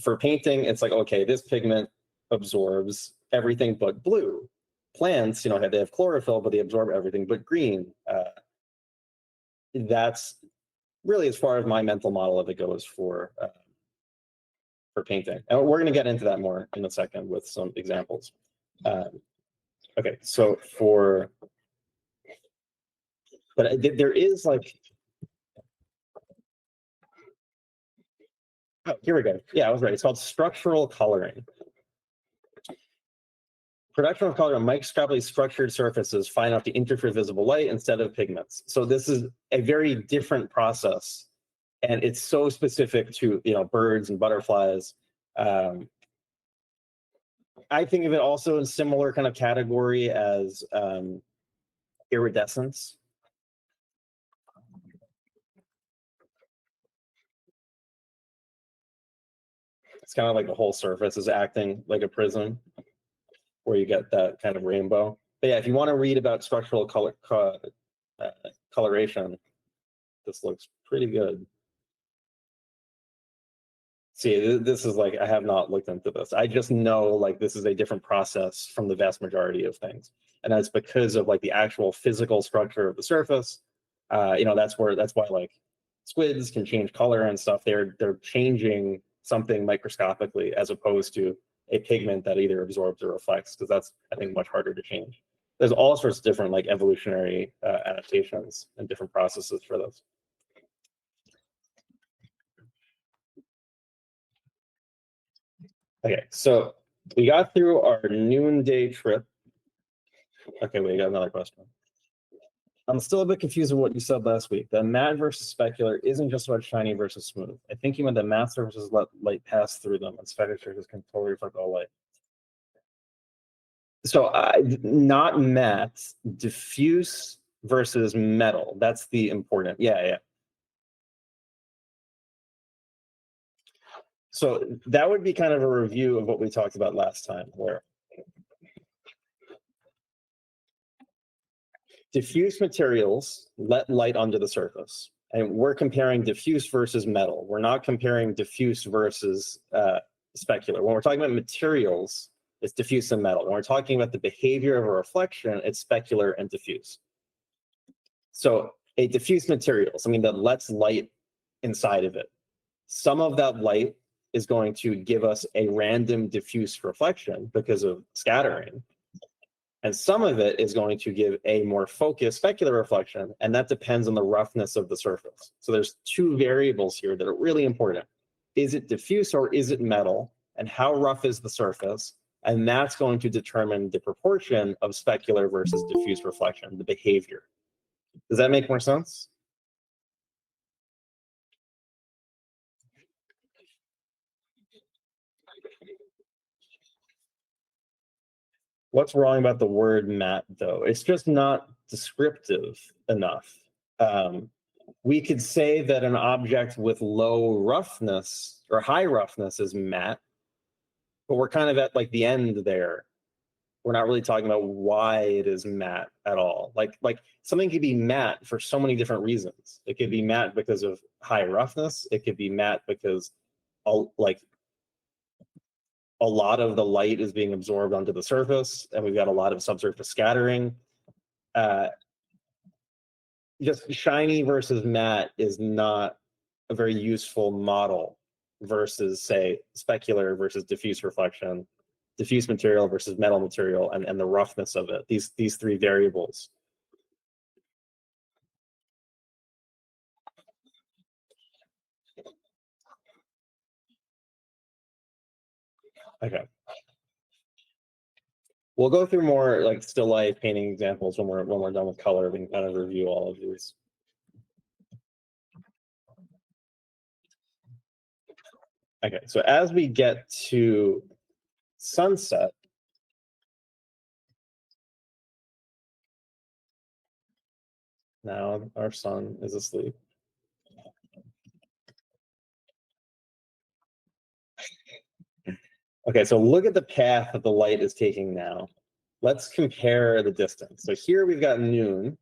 for painting, it's like, okay, this pigment absorbs everything but blue. plants, you know, they have chlorophyll, but they absorb everything but green. That's really as far as my mental model of it goes for painting. And we're going to get into that more in a second with some examples. Okay, so but there is like, oh, here we go. Yeah, I was right. It's called structural coloring. Production of color on microscopically structured surfaces fine enough to interfere visible light instead of pigments. So this is a very different process, and it's so specific to, you know, birds and butterflies. I think of it also in similar kind of category as iridescence. It's kind of like the whole surface is acting like a prism, where you get that kind of rainbow. But yeah, if you want to read about structural coloration, this looks pretty good. See, this is like, I have not looked into this. I just know like this is a different process from the vast majority of things. And that's because of like the actual physical structure of the surface. You know, that's why like squids can change color and stuff. They're changing something microscopically as opposed to a pigment that either absorbs or reflects, because that's, I think, much harder to change. There's all sorts of different like evolutionary adaptations and different processes for those. Okay, so we got through our noonday trip. Okay, we got another question. I'm still a bit confused with what you said last week. The matte versus specular isn't just about shiny versus smooth. I think you meant that matte surfaces let light pass through them, and specular surfaces can totally reflect all light. So not matte, diffuse versus metal. That's the important. Yeah. So that would be kind of a review of what we talked about last time, where diffuse materials let light onto the surface. And we're comparing diffuse versus metal. We're not comparing diffuse versus specular. When we're talking about materials, it's diffuse and metal. When we're talking about the behavior of a reflection, it's specular and diffuse. So a diffuse material, something that lets light inside of it, some of that light is going to give us a random diffuse reflection because of scattering. And some of it is going to give a more focused specular reflection, and that depends on the roughness of the surface. So there's two variables here that are really important. Is it diffuse or is it metal? And how rough is the surface? And that's going to determine the proportion of specular versus diffuse reflection, the behavior. Does that make more sense? What's wrong about the word matte, though? It's just not descriptive enough. We could say that an object with low roughness or high roughness is matte, but we're kind of at like the end there. We're not really talking about why it is matte at all. Like something could be matte for so many different reasons. It could be matte because of high roughness. It could be matte because like a lot of the light is being absorbed onto the surface, and we've got a lot of subsurface scattering. Just shiny versus matte is not a very useful model versus, say, specular versus diffuse reflection, diffuse material versus metal material, and the roughness of it, these three variables. Okay. We'll go through more like still life painting examples when we're done with color. We can kind of review all of these. Okay, so as we get to sunset, now our sun is asleep. Okay, so look at the path that the light is taking now. Let's compare the distance. So here we've got noon, and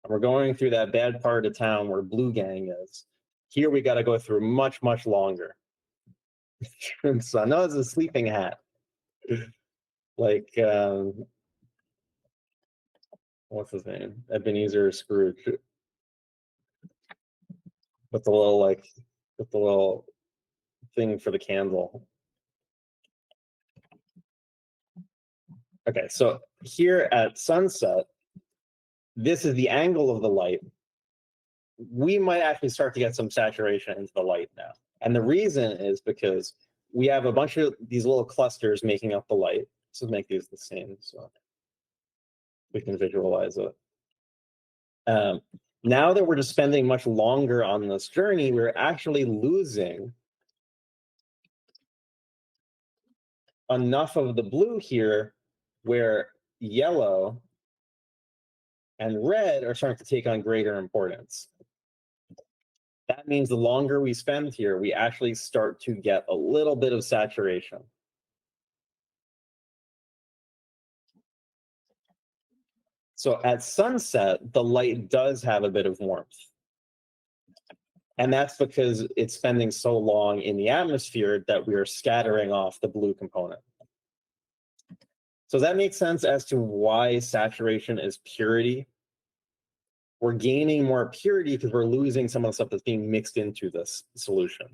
we're going through that bad part of town where Blue Gang is. Here we got to go through much, much longer. Sun, no, it's a sleeping hat. Like, what's his name? Ebenezer Scrooge. With the little thing for the candle. Okay, so here at sunset, this is the angle of the light. We might actually start to get some saturation into the light now. And the reason is because we have a bunch of these little clusters making up the light. So let's make these the same so we can visualize it. Now that we're just spending much longer on this journey, we're actually losing enough of the blue here where yellow and red are starting to take on greater importance. That means the longer we spend here, we actually start to get a little bit of saturation. So at sunset, the light does have a bit of warmth. And that's because it's spending so long in the atmosphere that we are scattering off the blue component. So does that make sense as to why saturation is purity? We're gaining more purity because we're losing some of the stuff that's being mixed into this solution.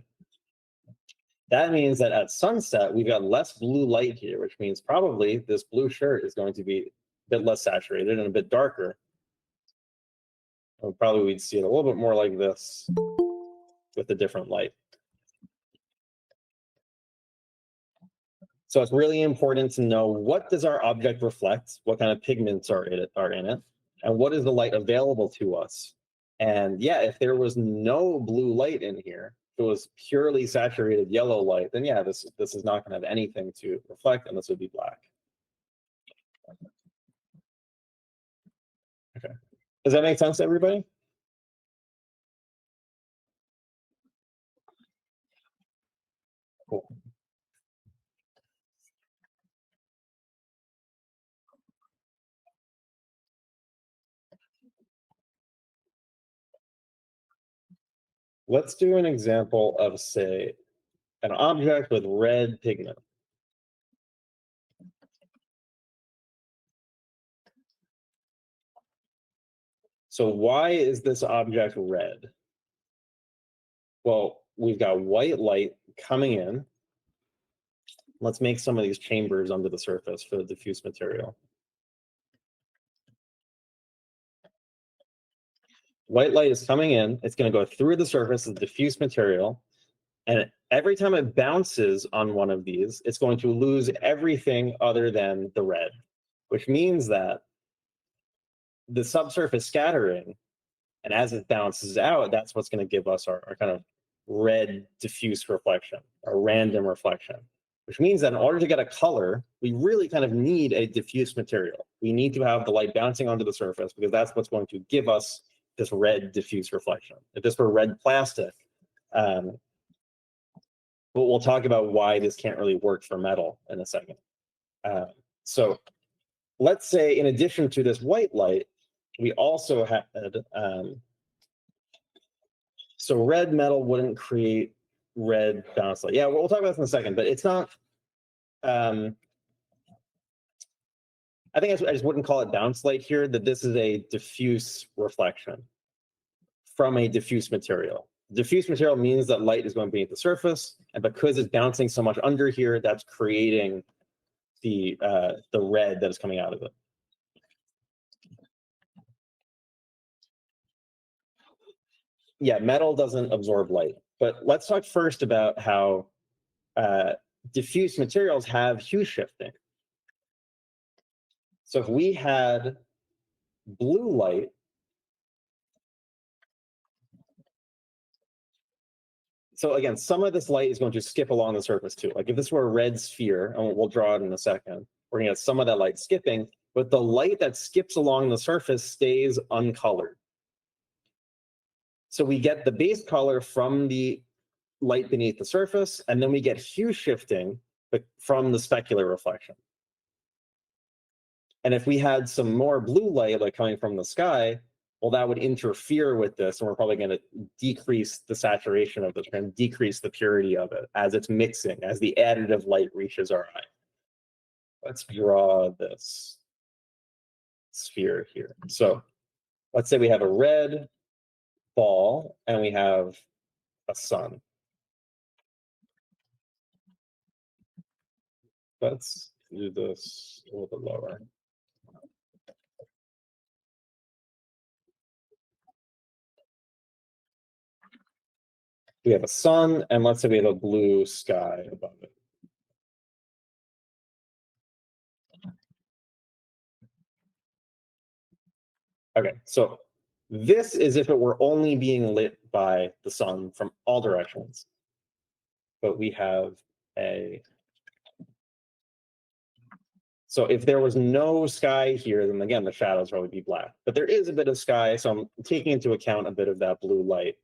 That means that at sunset, we've got less blue light here, which means probably this blue shirt is going to be a bit less saturated and a bit darker. And probably we'd see it a little bit more like this with a different light. So it's really important to know, what does our object reflect? What kind of pigments are in it? And what is the light available to us? And yeah, if there was no blue light in here, if it was purely saturated yellow light, then yeah, this is not going to have anything to reflect, and this would be black. Okay. Does that make sense to everybody? Cool. Let's do an example of, say, an object with red pigment. So why is this object red? Well, we've got white light coming in. Let's make some of these chambers under the surface for the diffuse material. White light is coming in. It's going to go through the surface of the diffuse material. And every time it bounces on one of these, it's going to lose everything other than the red, which means that the subsurface scattering, and as it bounces out, that's what's going to give us our kind of red diffuse reflection, our random reflection, which means that in order to get a color, we really kind of need a diffuse material. We need to have the light bouncing onto the surface because that's what's going to give us this red diffuse reflection. If this were red plastic, but we'll talk about why this can't really work for metal in a second. So let's say in addition to this white light, we also had, so red metal wouldn't create red bounce light. Yeah, we'll talk about this in a second, but it's not, I think I just wouldn't call it bounce light here, that this is a diffuse reflection from a diffuse material. Diffuse material means that light is going beneath the surface, and because it's bouncing so much under here, that's creating the red that is coming out of it. Yeah, metal doesn't absorb light, but let's talk first about how diffuse materials have hue shifting. So if we had blue light, so again, some of this light is going to skip along the surface too. Like if this were a red sphere, and we'll draw it in a second, we're gonna get some of that light skipping, but the light that skips along the surface stays uncolored. So we get the base color from the light beneath the surface, and then we get hue shifting from the specular reflection. And if we had some more blue light like coming from the sky, well, that would interfere with this, and we're probably going to decrease the saturation of this, and decrease the purity of it as it's mixing, as the additive light reaches our eye. Let's draw this. sphere here. So let's say we have a red ball and we have a sun. Let's do this a little bit lower. We have a sun, and let's say we have a blue sky above it. Okay, so this is if it were only being lit by the sun from all directions. But we have a... So if there was no sky here, then again, the shadows probably be black. But there is a bit of sky, so I'm taking into account a bit of that blue light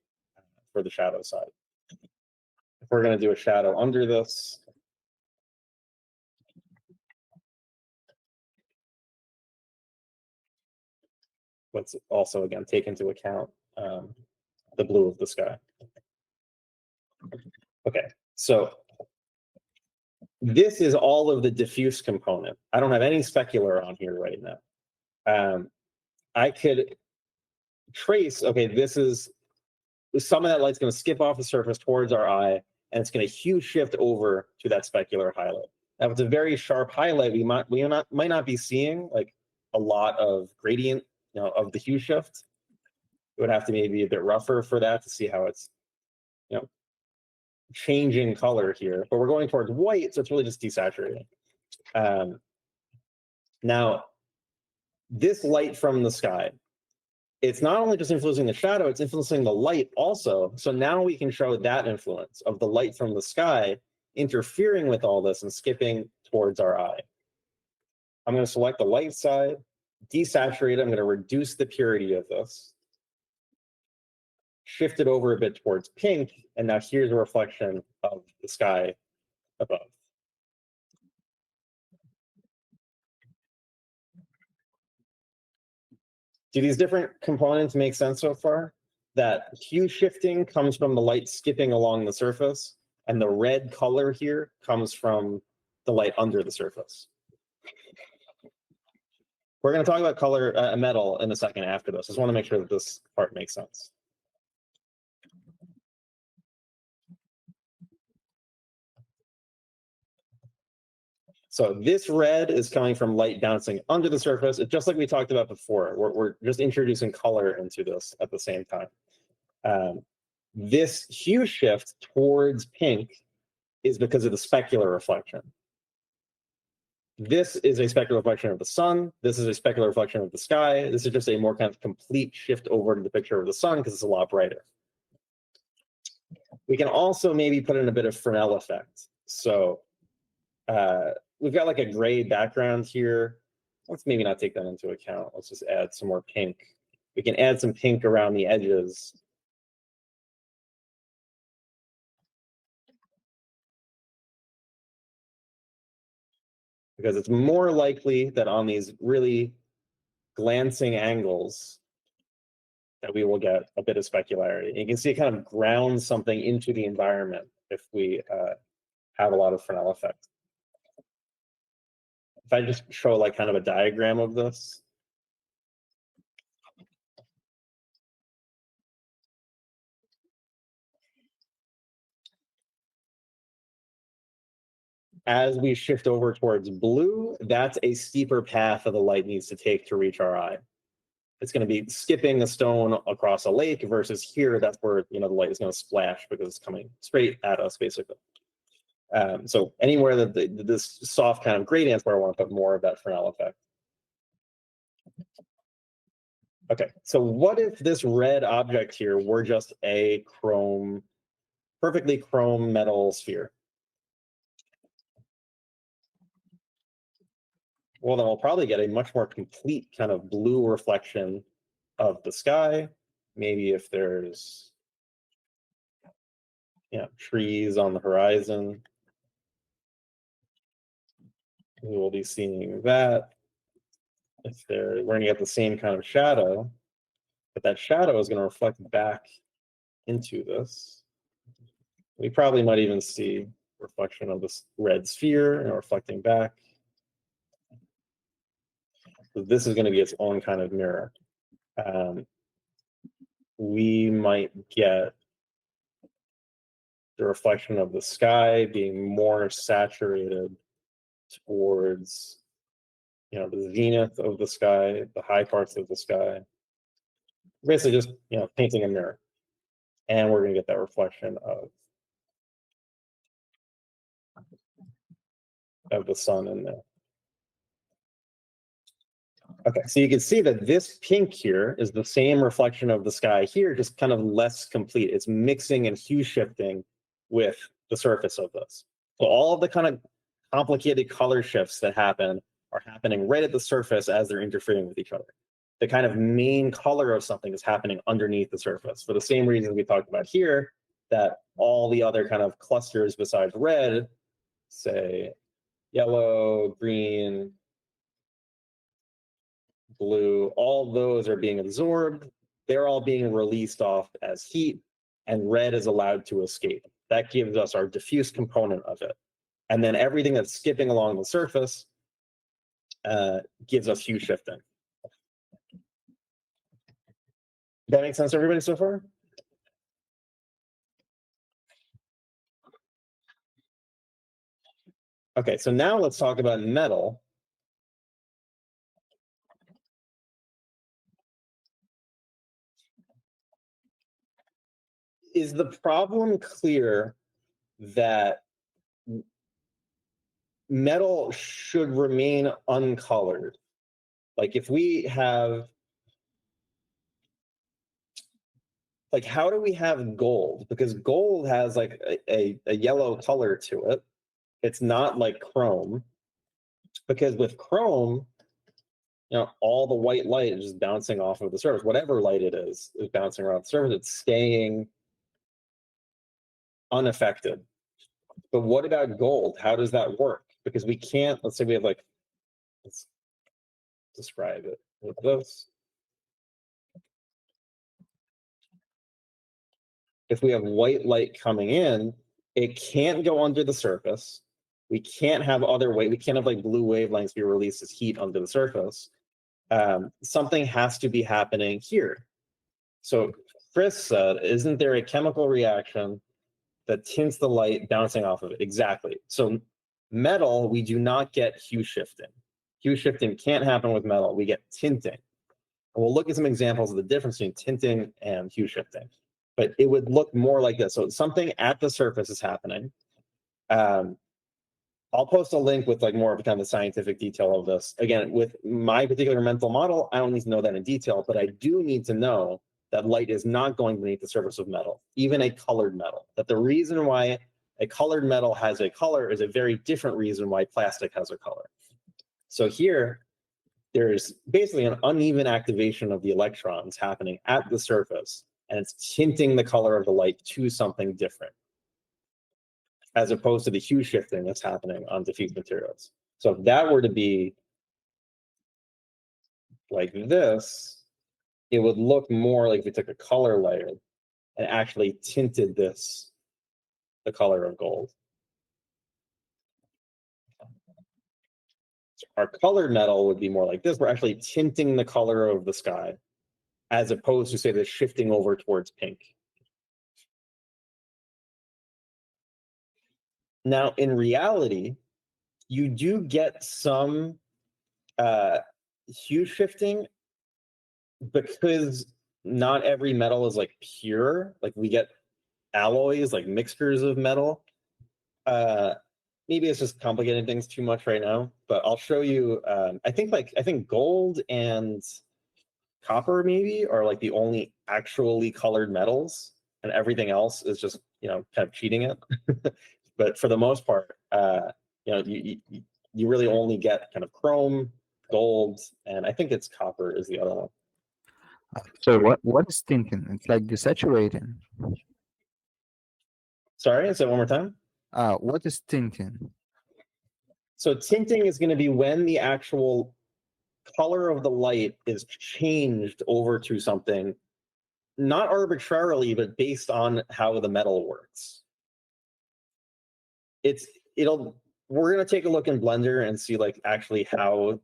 for the shadow side. If we're going to do a shadow under this, let's also, again, take into account the blue of the sky. Okay, so this is all of the diffuse component. I don't have any specular on here right now. I could trace, okay, this is, some of that light's going to skip off the surface towards our eye, and it's going to hue shift over to that specular highlight. Now, if it's a very sharp highlight, we might not be seeing like a lot of gradient, of the hue shift. It would have to maybe be a bit rougher for that to see how it's, changing color here. But we're going towards white, so it's really just desaturating. Now, this light from the sky, it's not only just influencing the shadow, it's influencing the light also. So now we can show that influence of the light from the sky interfering with all this and skipping towards our eye. I'm going to select the light side, desaturate it. I'm going to reduce the purity of this, shift it over a bit towards pink, and now here's a reflection of the sky above. Do these different components make sense so far? That hue shifting comes from the light skipping along the surface, and the red color here comes from the light under the surface. We're going to talk about color metal in a second after this. I just want to make sure that this part makes sense. So this red is coming from light bouncing under the surface. It's just like we talked about before. We're just introducing color into this at the same time. This hue shift towards pink is because of the specular reflection. This is a specular reflection of the sun. This is a specular reflection of the sky. This is just a more kind of complete shift over to the picture of the sun because it's a lot brighter. We can also maybe put in a bit of Fresnel effect. So we've got like a gray background here. Let's maybe not take that into account. Let's just add some more pink. We can add some pink around the edges. Because it's more likely that on these really glancing angles that we will get a bit of specularity. And you can see it kind of grounds something into the environment if we have a lot of Fresnel effect. If I just show like kind of a diagram of this. As we shift over towards blue, that's a steeper path that the light needs to take to reach our eye. It's going to be skipping a stone across a lake versus here, that's where the light is going to splash because it's coming straight at us, basically. So anywhere that this soft kind of gradient where I want to put more of that Fresnel effect. Okay, so what if this red object here were just a perfectly chrome metal sphere? Well, then we'll probably get a much more complete kind of blue reflection of the sky. Maybe if there's trees on the horizon, we will be seeing that. If we're going to get the same kind of shadow, but that shadow is going to reflect back into this. We probably might even see reflection of this red sphere reflecting back. So this is going to be its own kind of mirror. We might get the reflection of the sky being more saturated towards, the zenith of the sky, the high parts of the sky. Basically just, painting a mirror. And we're going to get that reflection of the sun in there. Okay, so you can see that this pink here is the same reflection of the sky here, just kind of less complete. It's mixing and hue shifting with the surface of this. So all of the kind of complicated color shifts that happen are happening right at the surface as they're interfering with each other. The kind of main color of something is happening underneath the surface for the same reasons we talked about here, that all the other kind of clusters besides red, say yellow, green, blue, all those are being absorbed. They're all being released off as heat, and red is allowed to escape. That gives us our diffuse component of it. And then everything that's skipping along the surface gives us hue shifting. That makes sense to everybody so far? Okay, so now let's talk about metal. Is the problem clear that metal should remain uncolored? Like if we have, like how do we have gold? Because gold has like a yellow color to it. It's not like chrome. Because with chrome, all the white light is just bouncing off of the surface. Whatever light it is bouncing around the surface. It's staying unaffected. But what about gold? How does that work? Because we can't, let's say we have like, let's describe it with this. If we have white light coming in, it can't go under the surface. We can't have we can't have like blue wavelengths be released as heat under the surface. Something has to be happening here. So Chris said, isn't there a chemical reaction that tints the light bouncing off of it? Exactly. So metal, we do not get hue shifting. Hue shifting can't happen with metal. We get tinting. And we'll look at some examples of the difference between tinting and hue shifting. But it would look more like this. So something at the surface is happening. I'll post a link with like more of kind of the scientific detail of this. Again, with my particular mental model, I don't need to know that in detail, but I do need to know that light is not going beneath the surface of metal, even a colored metal. That the reason why a colored metal has a color is a very different reason why plastic has a color. So here, there's basically an uneven activation of the electrons happening at the surface, and it's tinting the color of the light to something different, as opposed to the hue shifting that's happening on diffuse materials. So if that were to be like this, it would look more like if we took a color layer and actually tinted this the color of gold. So our colored metal would be more like this. We're actually tinting the color of the sky, as opposed to, say, the shifting over towards pink. Now, in reality, you do get some hue shifting because not every metal is like pure. Like we get alloys, like mixtures of metal. Maybe it's just complicating things too much right now, but I'll show you. I think gold and copper maybe are like the only actually colored metals, and everything else is just kind of cheating it. But for the most part, you really only get kind of chrome, gold, and I think it's copper is the other one. So what is tinting? It's like desaturating. Sorry, say it one more time. What is tinting? So tinting is going to be when the actual color of the light is changed over to something, not arbitrarily, but based on how the metal works. We're going to take a look in Blender and see like actually how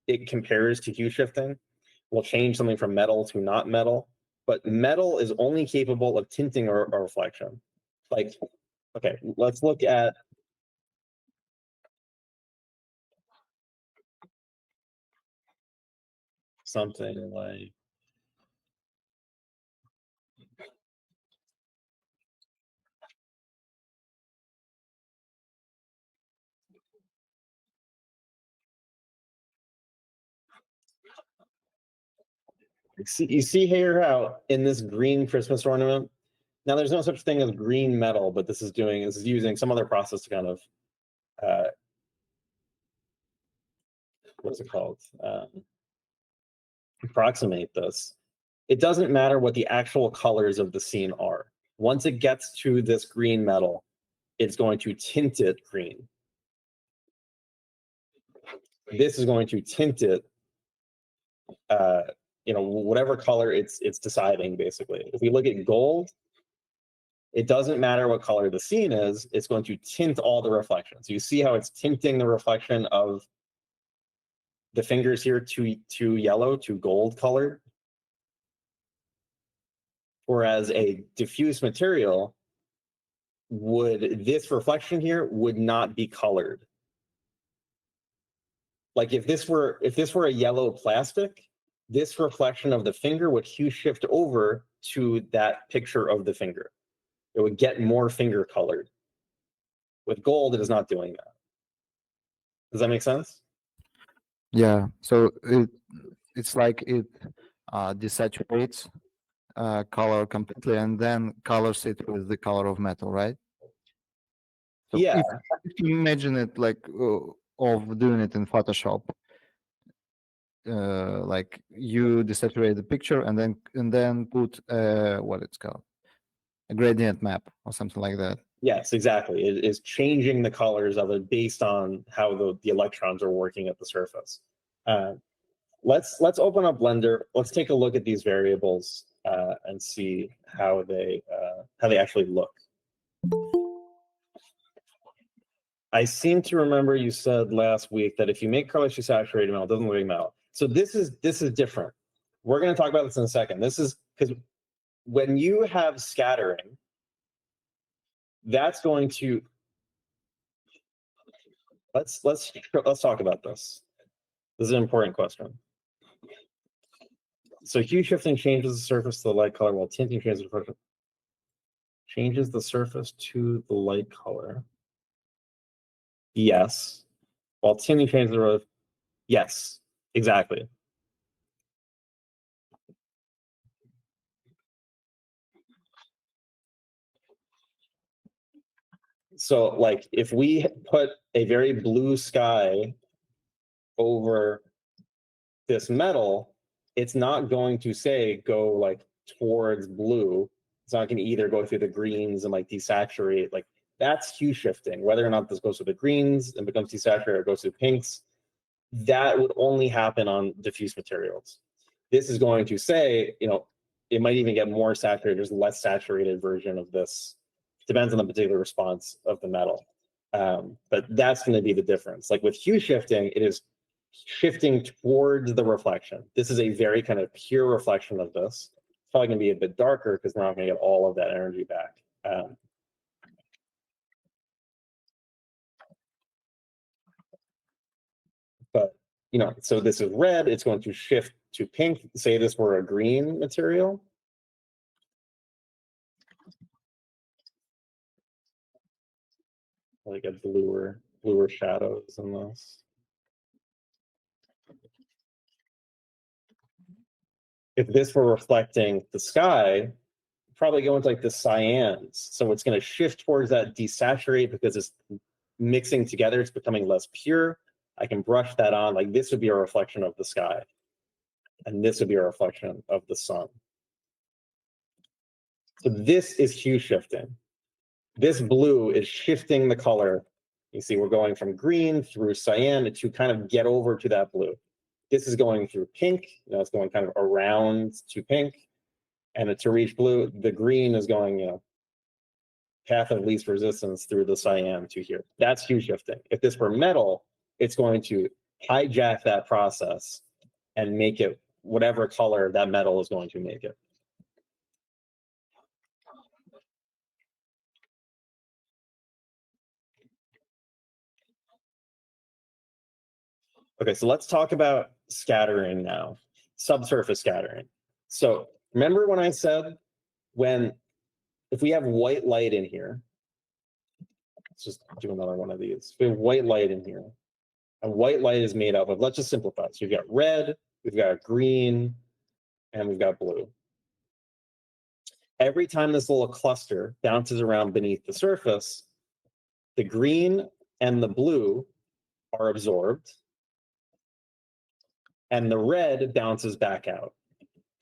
it compares to hue shifting will change something from metal to not metal, but metal is only capable of tinting a reflection. Like, okay, let's look at something like you see here how in this green Christmas ornament, now there's no such thing as green metal, but this is using some other process to kind of what's it called? Approximate this. It doesn't matter what the actual colors of the scene are. Once it gets to this green metal, it's going to tint it green. This is going to tint it, whatever color it's deciding, basically. If we look at gold, it doesn't matter what color the scene is, it's going to tint all the reflections. You see how it's tinting the reflection of the fingers here to yellow, to gold color. Whereas a diffuse material this reflection here would not be colored. Like if this were a yellow plastic, this reflection of the finger would hue shift over to that picture of the finger. It would get more finger colored. With gold, it is not doing that. Does that make sense? Yeah. So it's like it desaturates color completely and then colors it with the color of metal, right? So Yeah. if you imagine it like of doing it in Photoshop, like you desaturate the picture and then put what it's called, a gradient map or something like that. Yes, exactly. It is changing the colors of it based on how the electrons are working at the surface. Let's open up Blender. Let's take a look at these variables and see how they actually look. I seem to remember you said last week that if you make colors to saturated metal, it doesn't look like metal. So this is different. We're going to talk about this in a second. This is because when you have scattering, that's going to let's talk about this. This is an important question. So hue shifting changes the surface to the light color, while tinting changes the surface to the light color. Yes. While tinting changes the road. Yes, exactly. So like if we put a very blue sky over this metal, it's not going to say go like towards blue. It's not going to either go through the greens and like desaturate. Like that's hue shifting. Whether or not this goes through the greens and becomes desaturated or goes through pinks, that would only happen on diffuse materials. This is going to say, it might even get more saturated. There's a less saturated version of this. Depends on the particular response of the metal. But that's going to be the difference. Like with hue shifting, it is shifting towards the reflection. This is a very kind of pure reflection of this. It's probably going to be a bit darker because we're not going to get all of that energy back. But, so this is red, it's going to shift to pink. Say this were a green material. Like a bluer shadows in this. If this were reflecting the sky, probably go into like the cyans. So it's going to shift towards that desaturate because it's mixing together. It's becoming less pure. I can brush that on. Like this would be a reflection of the sky. And this would be a reflection of the sun. So this is hue shifting. This blue is shifting the color. You see, we're going from green through cyan to kind of get over to that blue. This is going through pink. It's going kind of around to pink. And to reach blue, the green is going, path of least resistance through the cyan to here. That's hue shifting. If this were metal, it's going to hijack that process and make it whatever color that metal is going to make it. Okay, so let's talk about scattering now, subsurface scattering. So remember when I said if we have white light in here, let's just do another one of these. We have white light in here. And white light is made up of, let's just simplify. So we've got red, we've got green, and we've got blue. Every time this little cluster bounces around beneath the surface, the green and the blue are absorbed, and the red bounces back out.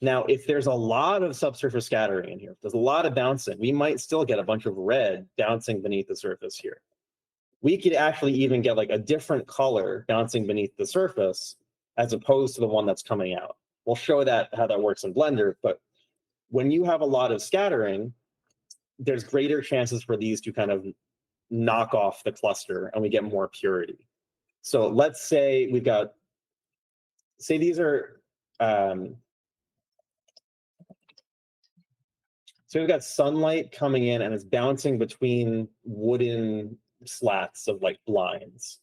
Now, if there's a lot of subsurface scattering in here, if there's a lot of bouncing, we might still get a bunch of red bouncing beneath the surface here. We could actually even get like a different color bouncing beneath the surface as opposed to the one that's coming out. We'll show that how that works in Blender, but when you have a lot of scattering, there's greater chances for these to kind of knock off the cluster and we get more purity. So let's say we've got, say these are, so we've got sunlight coming in and it's bouncing between wooden slats of like blinds.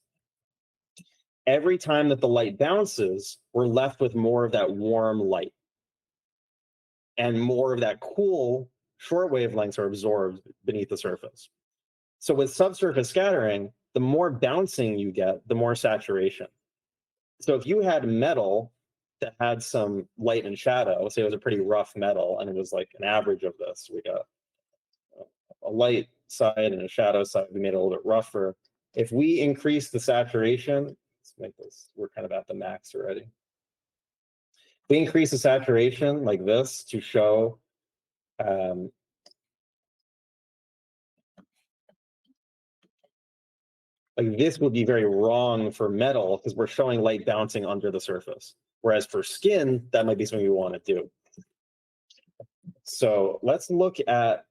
Every time that the light bounces, we're left with more of that warm light. And more of that cool short wavelengths are absorbed beneath the surface. So with subsurface scattering, the more bouncing you get, the more saturation. So if you had metal that had some light and shadow, say it was a pretty rough metal and it was like an average of this, we got a light side and a shadow side, we made it a little bit rougher. If we increase the saturation, let's make this, we're kind of at the max already. If we increase the saturation like this to show like this would be very wrong for metal because we're showing light bouncing under the surface. Whereas for skin, that might be something we want to do. So let's look at,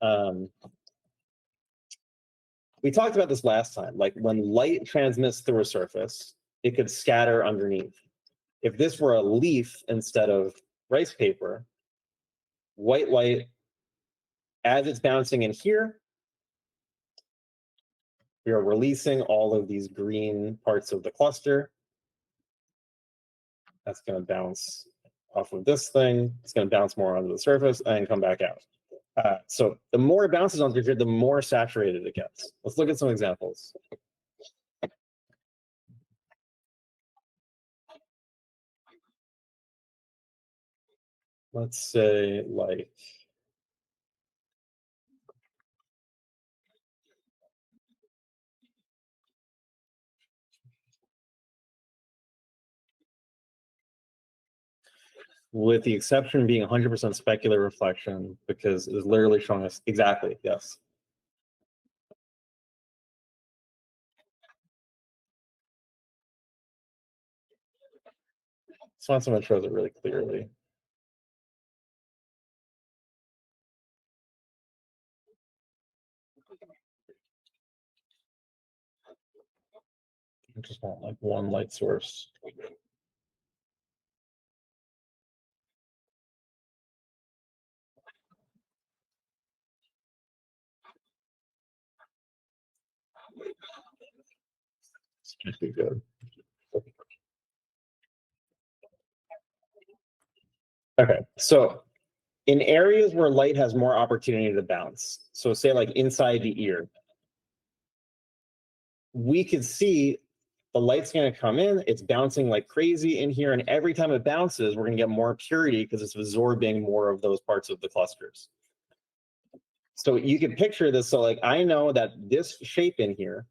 we talked about this last time, like when light transmits through a surface, it could scatter underneath. If this were a leaf instead of rice paper, white light, as it's bouncing in here, we are releasing all of these green parts of the cluster. That's going to bounce off of this thing. It's going to bounce more onto the surface and come back out. So the more it bounces onto here, the more saturated it gets. Let's look at some examples. Let's say like, with the exception being 100% specular reflection, because it's literally showing us exactly, yes. So someone shows it really clearly. I just want like one light source. This can't be good. Okay, so in areas where light has more opportunity to bounce, so say like inside the ear, we could see the light's going to come in, it's bouncing like crazy in here, and every time it bounces, we're going to get more purity because it's absorbing more of those parts of the clusters. So you can picture this, so like I know that this shape in here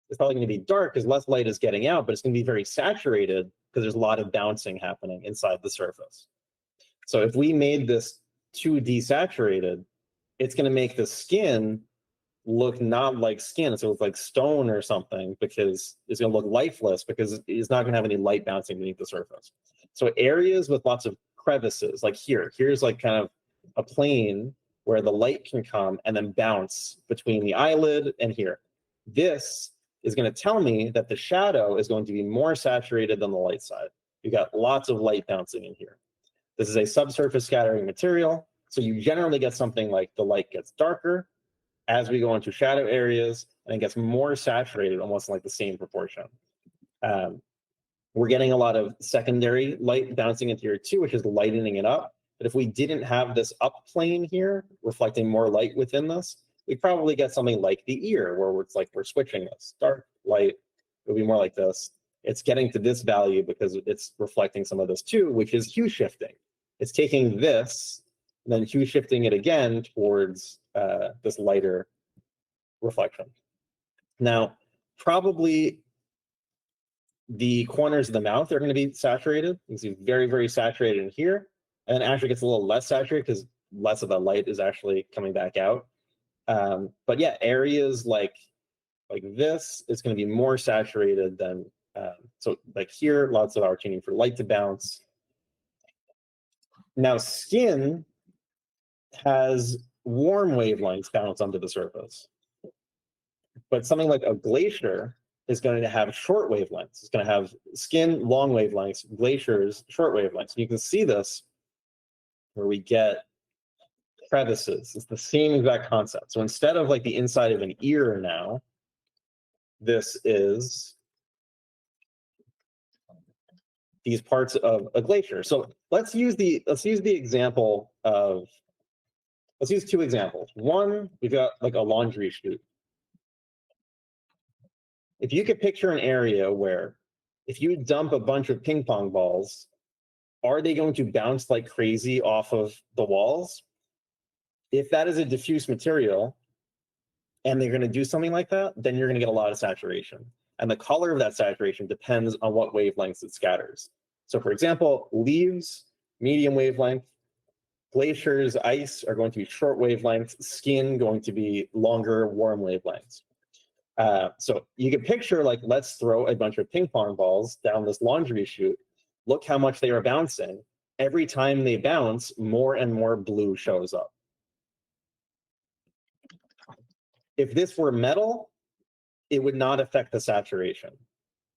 is probably going to be dark because less light is getting out, but it's going to be very saturated because there's a lot of bouncing happening inside the surface. So if we made this too desaturated, it's going to make the skin look not like skin. It's going to look like stone or something because it's going to look lifeless because it's not going to have any light bouncing beneath the surface. So areas with lots of crevices, like here's like kind of a plane where the light can come and then bounce between the eyelid and here. This is going to tell me that the shadow is going to be more saturated than the light side. You've got lots of light bouncing in here. This is a subsurface scattering material, so you generally get something like the light gets darker as we go into shadow areas, and it gets more saturated, almost like the same proportion. We're getting a lot of secondary light bouncing into here too, which is lightening it up. But if we didn't have this up plane here, reflecting more light within this, we'd probably get something like the ear, where it's like we're switching this. Dark light would be more like this. It's getting to this value because it's reflecting some of this too, which is hue shifting. It's taking this, and then hue shifting it again towards this lighter reflection. Now, probably the corners of the mouth are going to be saturated. You can see very, very saturated in here. And it actually gets a little less saturated because less of the light is actually coming back out. But yeah, areas like this, it's going to be more saturated than, so like here, lots of opportunity for light to bounce. Now, skin has warm wavelengths bounce onto the surface. But something like a glacier is going to have short wavelengths. It's going to have skin long wavelengths, glaciers short wavelengths. And you can see this where we get crevices. It's the same exact concept. So instead of like the inside of an ear now, this is these parts of a glacier. So let's use two examples. One, we've got like a laundry chute. If you could picture an area where if you dump a bunch of ping pong balls, are they going to bounce like crazy off of the walls? If that is a diffuse material and they're going to do something like that, then you're going to get a lot of saturation. And the color of that saturation depends on what wavelengths it scatters. So for example, leaves, medium wavelength, glaciers, ice are going to be short wavelengths, skin going to be longer, warm wavelengths. So you can picture like, let's throw a bunch of ping pong balls down this laundry chute. Look how much they are bouncing. Every time they bounce, more and more blue shows up. If this were metal, it would not affect the saturation.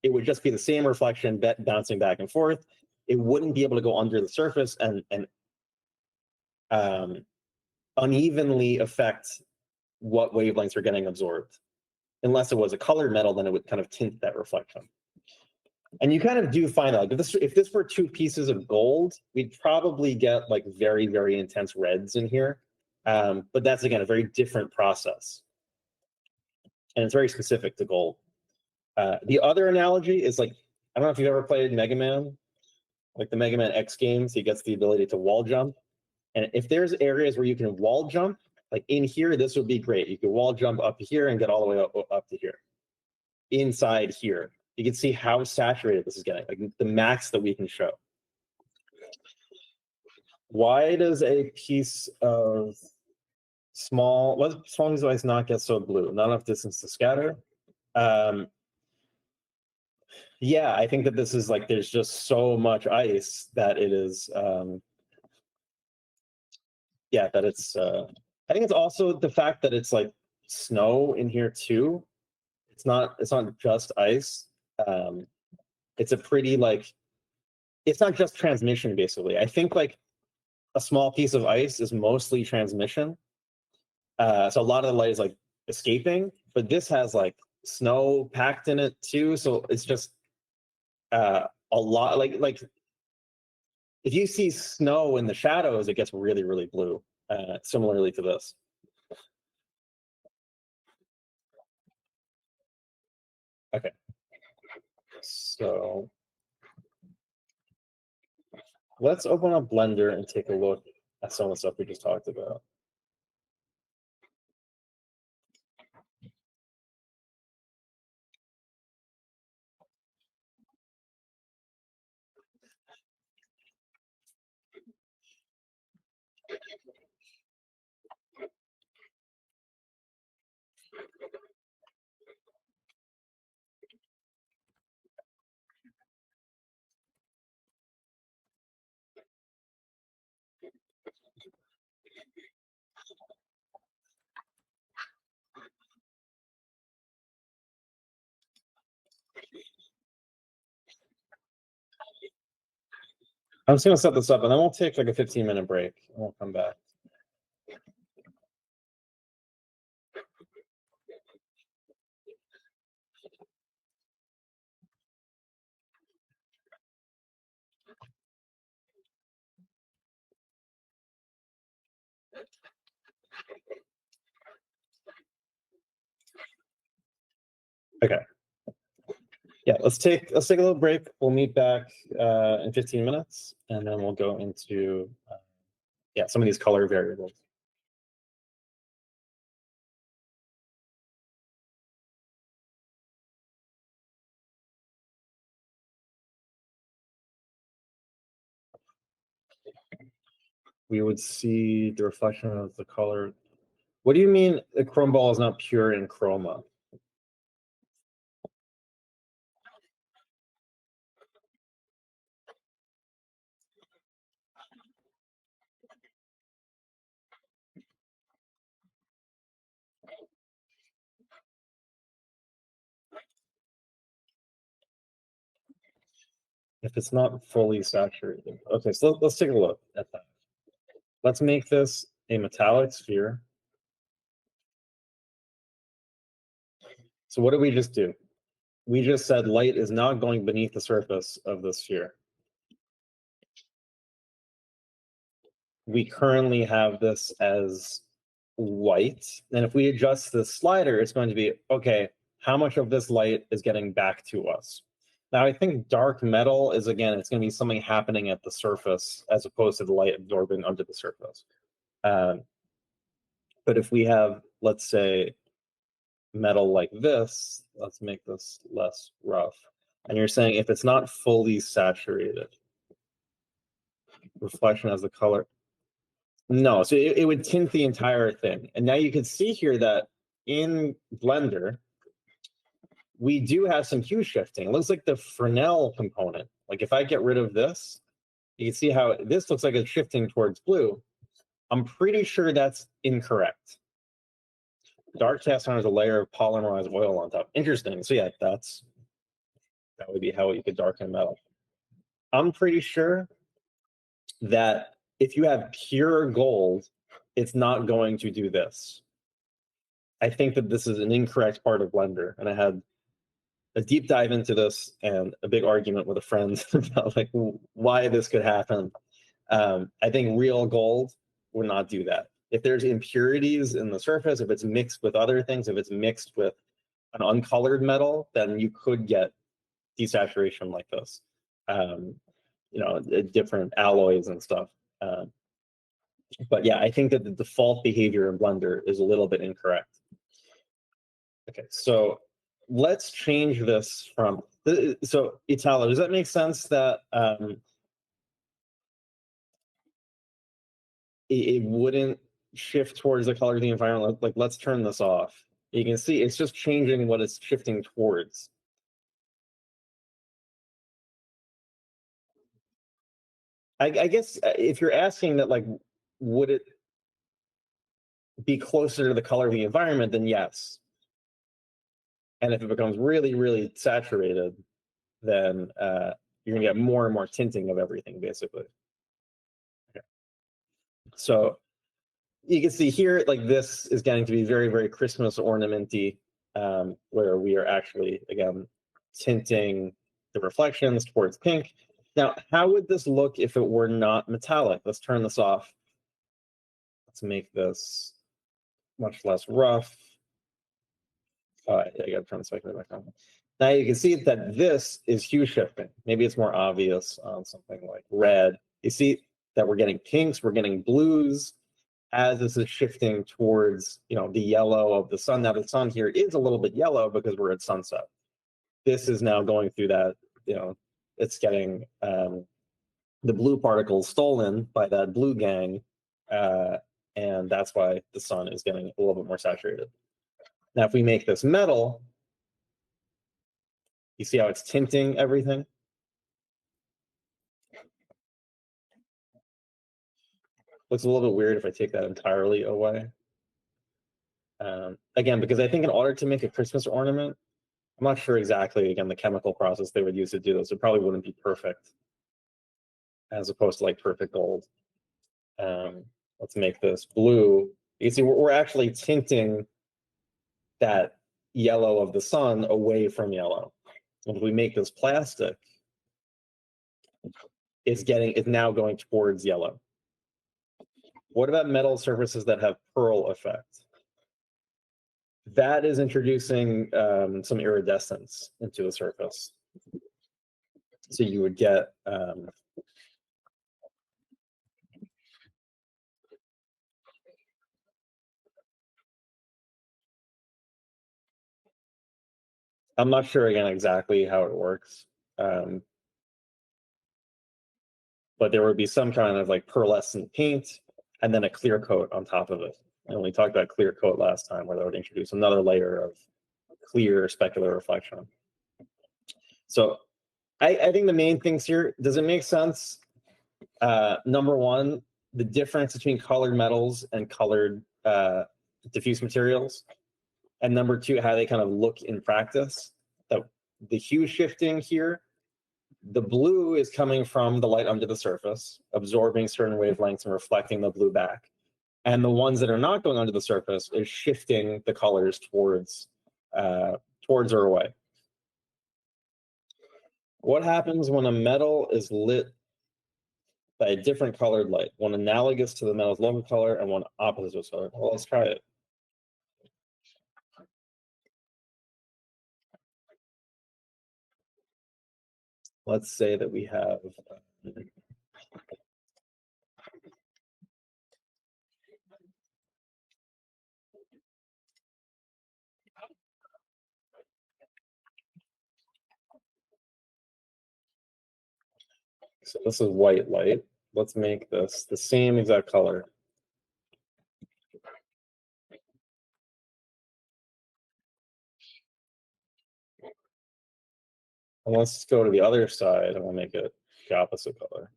It would just be the same reflection bouncing back and forth. It wouldn't be able to go under the surface and unevenly affect what wavelengths are getting absorbed. Unless it was a colored metal, then it would kind of tint that reflection. And you kind of do find out, like, if this were two pieces of gold, we'd probably get like very, very intense reds in here. But that's, again, a very different process. And it's very specific to gold. The other analogy is like, I don't know if you've ever played Mega Man, like the Mega Man X games, he gets the ability to wall jump. And if there's areas where you can wall jump, like in here, this would be great. You could wall jump up here and get all the way up to here. Inside here, you can see how saturated this is getting, like the max that we can show. Why does a piece of small device not get so blue? Not enough distance to scatter. Yeah, I think that this is like, there's just so much ice that it is, yeah, that it's, I think it's also the fact that it's like snow in here too. It's not just ice. It's a pretty like, it's not just transmission basically. I think like a small piece of ice is mostly transmission. So a lot of the light is like escaping, but this has like snow packed in it too. So it's just a lot like if you see snow in the shadows, it gets really, really blue, similarly to this. Okay. So let's open up Blender and take a look at some of the stuff we just talked about. I'm just gonna set this up and then we'll take like a 15-minute break and we'll come back. Okay. Yeah, let's take a little break. We'll meet back in 15 minutes, and then we'll go into some of these color variables. We would see the reflection of the color. What do you mean a chrome ball is not pure in chroma? If it's not fully saturated. Okay, so let's take a look at that. Let's make this a metallic sphere. So what did we just do? We just said light is not going beneath the surface of the sphere. We currently have this as white. And if we adjust the slider, it's going to be, okay, how much of this light is getting back to us? Now, I think dark metal is, again, it's going to be something happening at the surface as opposed to the light absorbing under the surface. But if we have, let's say, metal like this, let's make this less rough. And you're saying if it's not fully saturated, reflection as the color. No, so it would tint the entire thing. And now you can see here that in Blender, we do have some hue shifting. It looks like the Fresnel component. Like if I get rid of this, you can see how this looks like it's shifting towards blue. I'm pretty sure that's incorrect. Dark cast iron is a layer of polymerized oil on top. Interesting. So yeah, that would be how you could darken metal. I'm pretty sure that if you have pure gold, it's not going to do this. I think that this is an incorrect part of Blender, and I had a deep dive into this and a big argument with a friend about like why this could happen. I think real gold would not do that. If there's impurities in the surface, if it's mixed with other things, if it's mixed with an uncolored metal, then you could get desaturation like this. Different alloys and stuff. But yeah, I think that the default behavior in Blender is a little bit incorrect. Okay, so let's change this from, so Italo, does that make sense that it wouldn't shift towards the color of the environment? Like, let's turn this off. You can see it's just changing what it's shifting towards. I guess if you're asking that, like, would it be closer to the color of the environment, then yes. And if it becomes really, really saturated, then you're gonna get more and more tinting of everything, basically. Okay. So you can see here, like this is getting to be very, very Christmas ornamenty, where we are actually, again, tinting the reflections towards pink. Now, how would this look if it were not metallic? Let's turn this off. Let's make this much less rough. I gotta turn this back on. Now you can see that this is hue shifting. Maybe it's more obvious on something like red. You see that we're getting pinks, we're getting blues as this is shifting towards, the yellow of the sun. Now the sun here is a little bit yellow because we're at sunset. This is now going through that, it's getting the blue particles stolen by that blue gang, and that's why the sun is getting a little bit more saturated. Now, if we make this metal, you see how it's tinting everything? Looks a little bit weird if I take that entirely away. Again, because I think in order to make a Christmas ornament, I'm not sure exactly, again, the chemical process they would use to do this. It probably wouldn't be perfect. as opposed to like perfect gold. Let's make this blue. You see, we're actually tinting that yellow of the sun away from yellow. And if we make this plastic, it's now going towards yellow. What about metal surfaces that have pearl effect? That is introducing some iridescence into the surface. So you would get I'm not sure again exactly how it works, but there would be some kind of like pearlescent paint and then a clear coat on top of it. And we talked about clear coat last time, where that would introduce another layer of clear specular reflection. So I think the main things here, does it make sense? Number one, the difference between colored metals and colored diffuse materials. And number two, how they kind of look in practice. The hue shifting here, the blue is coming from the light under the surface, absorbing certain wavelengths and reflecting the blue back. And the ones that are not going under the surface is shifting the colors towards or away. What happens when a metal is lit by a different colored light, one analogous to the metal's local color and one opposite to its color? Well, let's try it. Let's say that we have so this is white light. Let's make this the same exact color. And let's go to the other side and we'll make it the opposite color.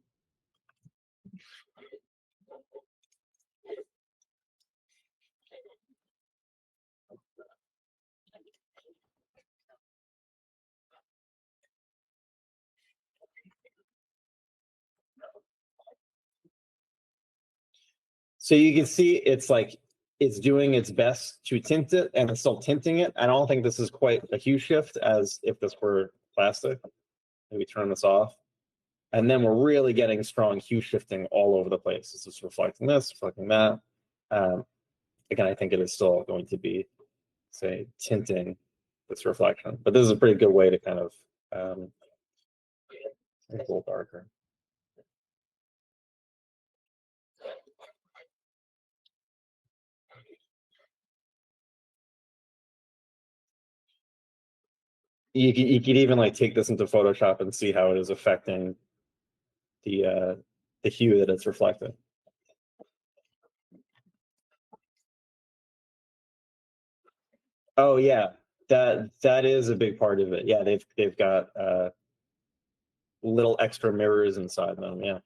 So you can see it's like it's doing its best to tint it and it's still tinting it. I don't think this is quite a hue shift as if this were plastic. Maybe turn this off. And then we're really getting strong hue shifting all over the place. This is reflecting this, reflecting that. Again, I think it is still going to be, say, tinting this reflection. But this is a pretty good way to kind of make it a little darker. You could even like take this into Photoshop and see how it is affecting the hue that it's reflecting. Oh yeah, that is a big part of it. Yeah, they've got little extra mirrors inside them. Yeah,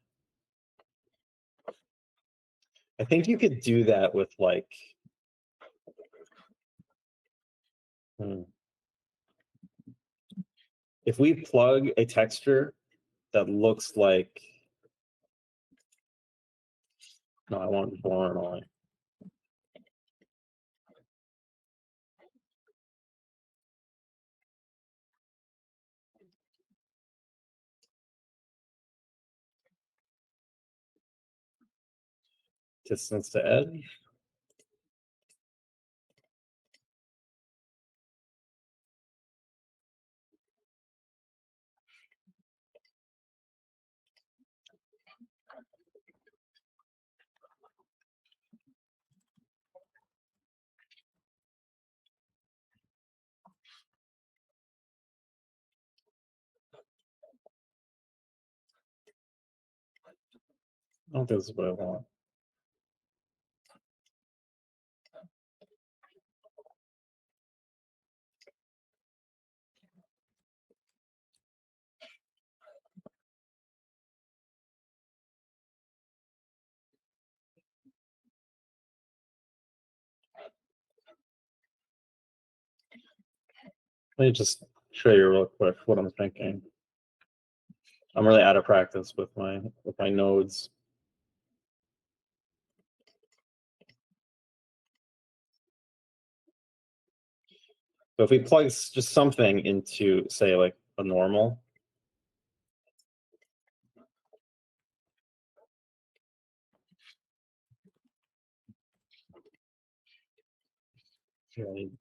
I think you could do that with like. If we plug a texture that looks like, no, I want Voronoi. Distance to edge. I don't think this is what I want. Let me just show you real quick what I'm thinking. I'm really out of practice with my nodes. So if we plug just something into, say, like a normal,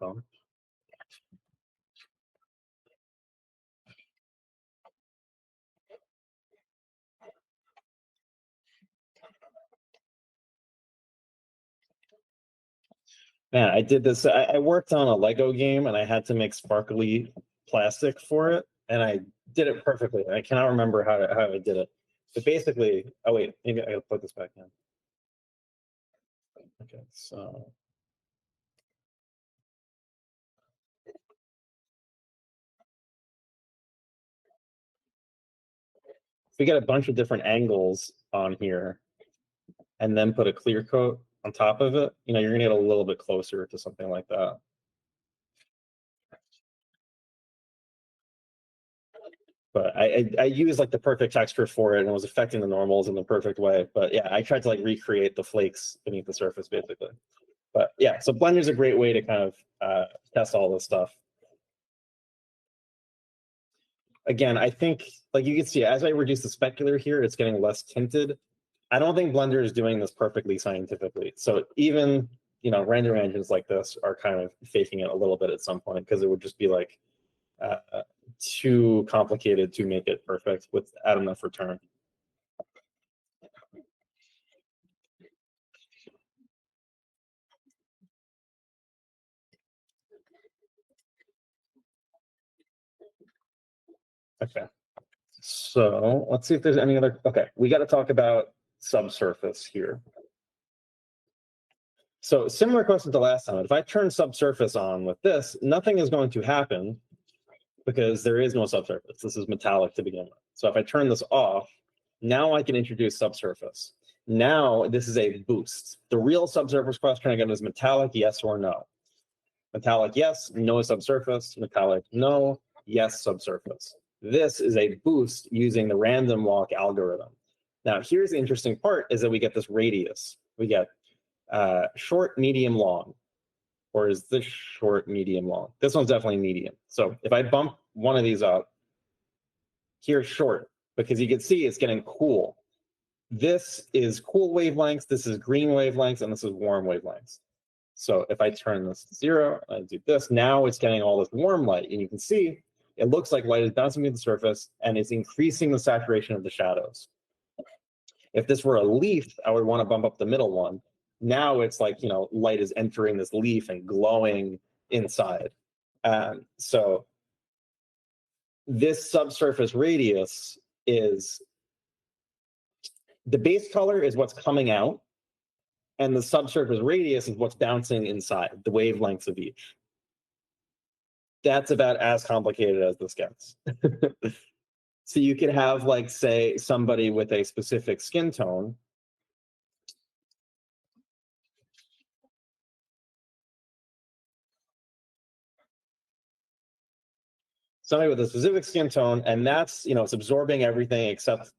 bump. Man, I did this. I worked on a Lego game and I had to make sparkly plastic for it, and I did it perfectly. I cannot remember how I did it, but basically, oh wait, maybe I gotta plug this back in. Okay, so if we get a bunch of different angles on here, and then put a clear coat on top of it, you're gonna get a little bit closer to something like that. But I used like the perfect texture for it, and it was affecting the normals in the perfect way. But yeah, I tried to like recreate the flakes beneath the surface basically. But yeah, so Blender is a great way to kind of test all this stuff. Again, I think like you can see as I reduce the specular here, it's getting less tinted. I don't think Blender is doing this perfectly scientifically. So even render engines like this are kind of faking it a little bit at some point because it would just be like too complicated to make it perfect without enough return. Okay. So let's see if there's any other. Okay, we got to talk about subsurface here. So similar question to last time. If I turn subsurface on with this, nothing is going to happen because there is no subsurface. This is metallic to begin with. So if I turn this off, now I can introduce subsurface. Now this is a boost. The real subsurface question again is metallic, yes or no. Metallic, yes, no subsurface. Metallic, no, yes, subsurface. This is a boost using the random walk algorithm. Now, here's the interesting part is that we get this radius. We get short, medium, long. Or is this short, medium, long? This one's definitely medium. So if I bump one of these up, here's short, because you can see it's getting cool. This is cool wavelengths, this is green wavelengths, and this is warm wavelengths. So if I turn this to 0, I do this, now it's getting all this warm light, and you can see it looks like light is bouncing to the surface, and it's increasing the saturation of the shadows. If this were a leaf, I would want to bump up the middle one. Now it's like, light is entering this leaf and glowing inside. So this subsurface radius is, the base color is what's coming out, and the subsurface radius is what's bouncing inside, the wavelengths of each. That's about as complicated as this gets. So you could have, like, say, somebody with a specific skin tone. Somebody with a specific skin tone, and that's, it's absorbing everything except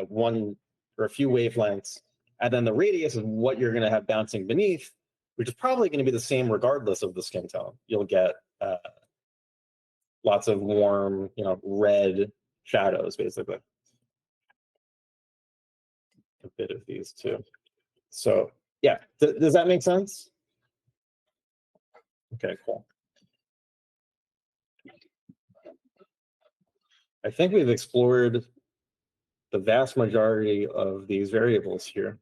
one or a few wavelengths. And then the radius is what you're going to have bouncing beneath, which is probably going to be the same regardless of the skin tone. You'll get lots of warm, red shadows, basically. A bit of these too. So yeah, does that make sense? Okay, cool. I think we've explored the vast majority of these variables here.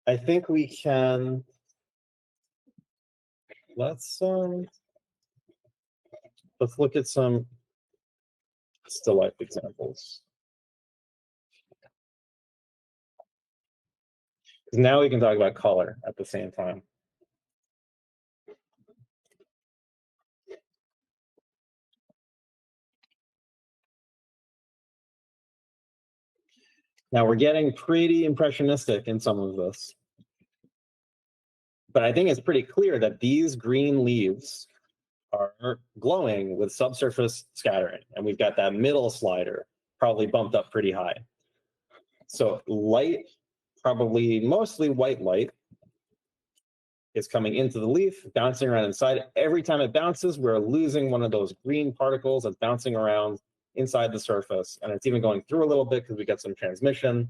I think we can, let's look at some still life examples. Because now we can talk about color at the same time. Now we're getting pretty impressionistic in some of this. But I think it's pretty clear that these green leaves are glowing with subsurface scattering. And we've got that middle slider probably bumped up pretty high. So light, probably mostly white light, is coming into the leaf, bouncing around inside. Every time it bounces, we're losing one of those green particles that's bouncing around inside the surface. And it's even going through a little bit because we got some transmission.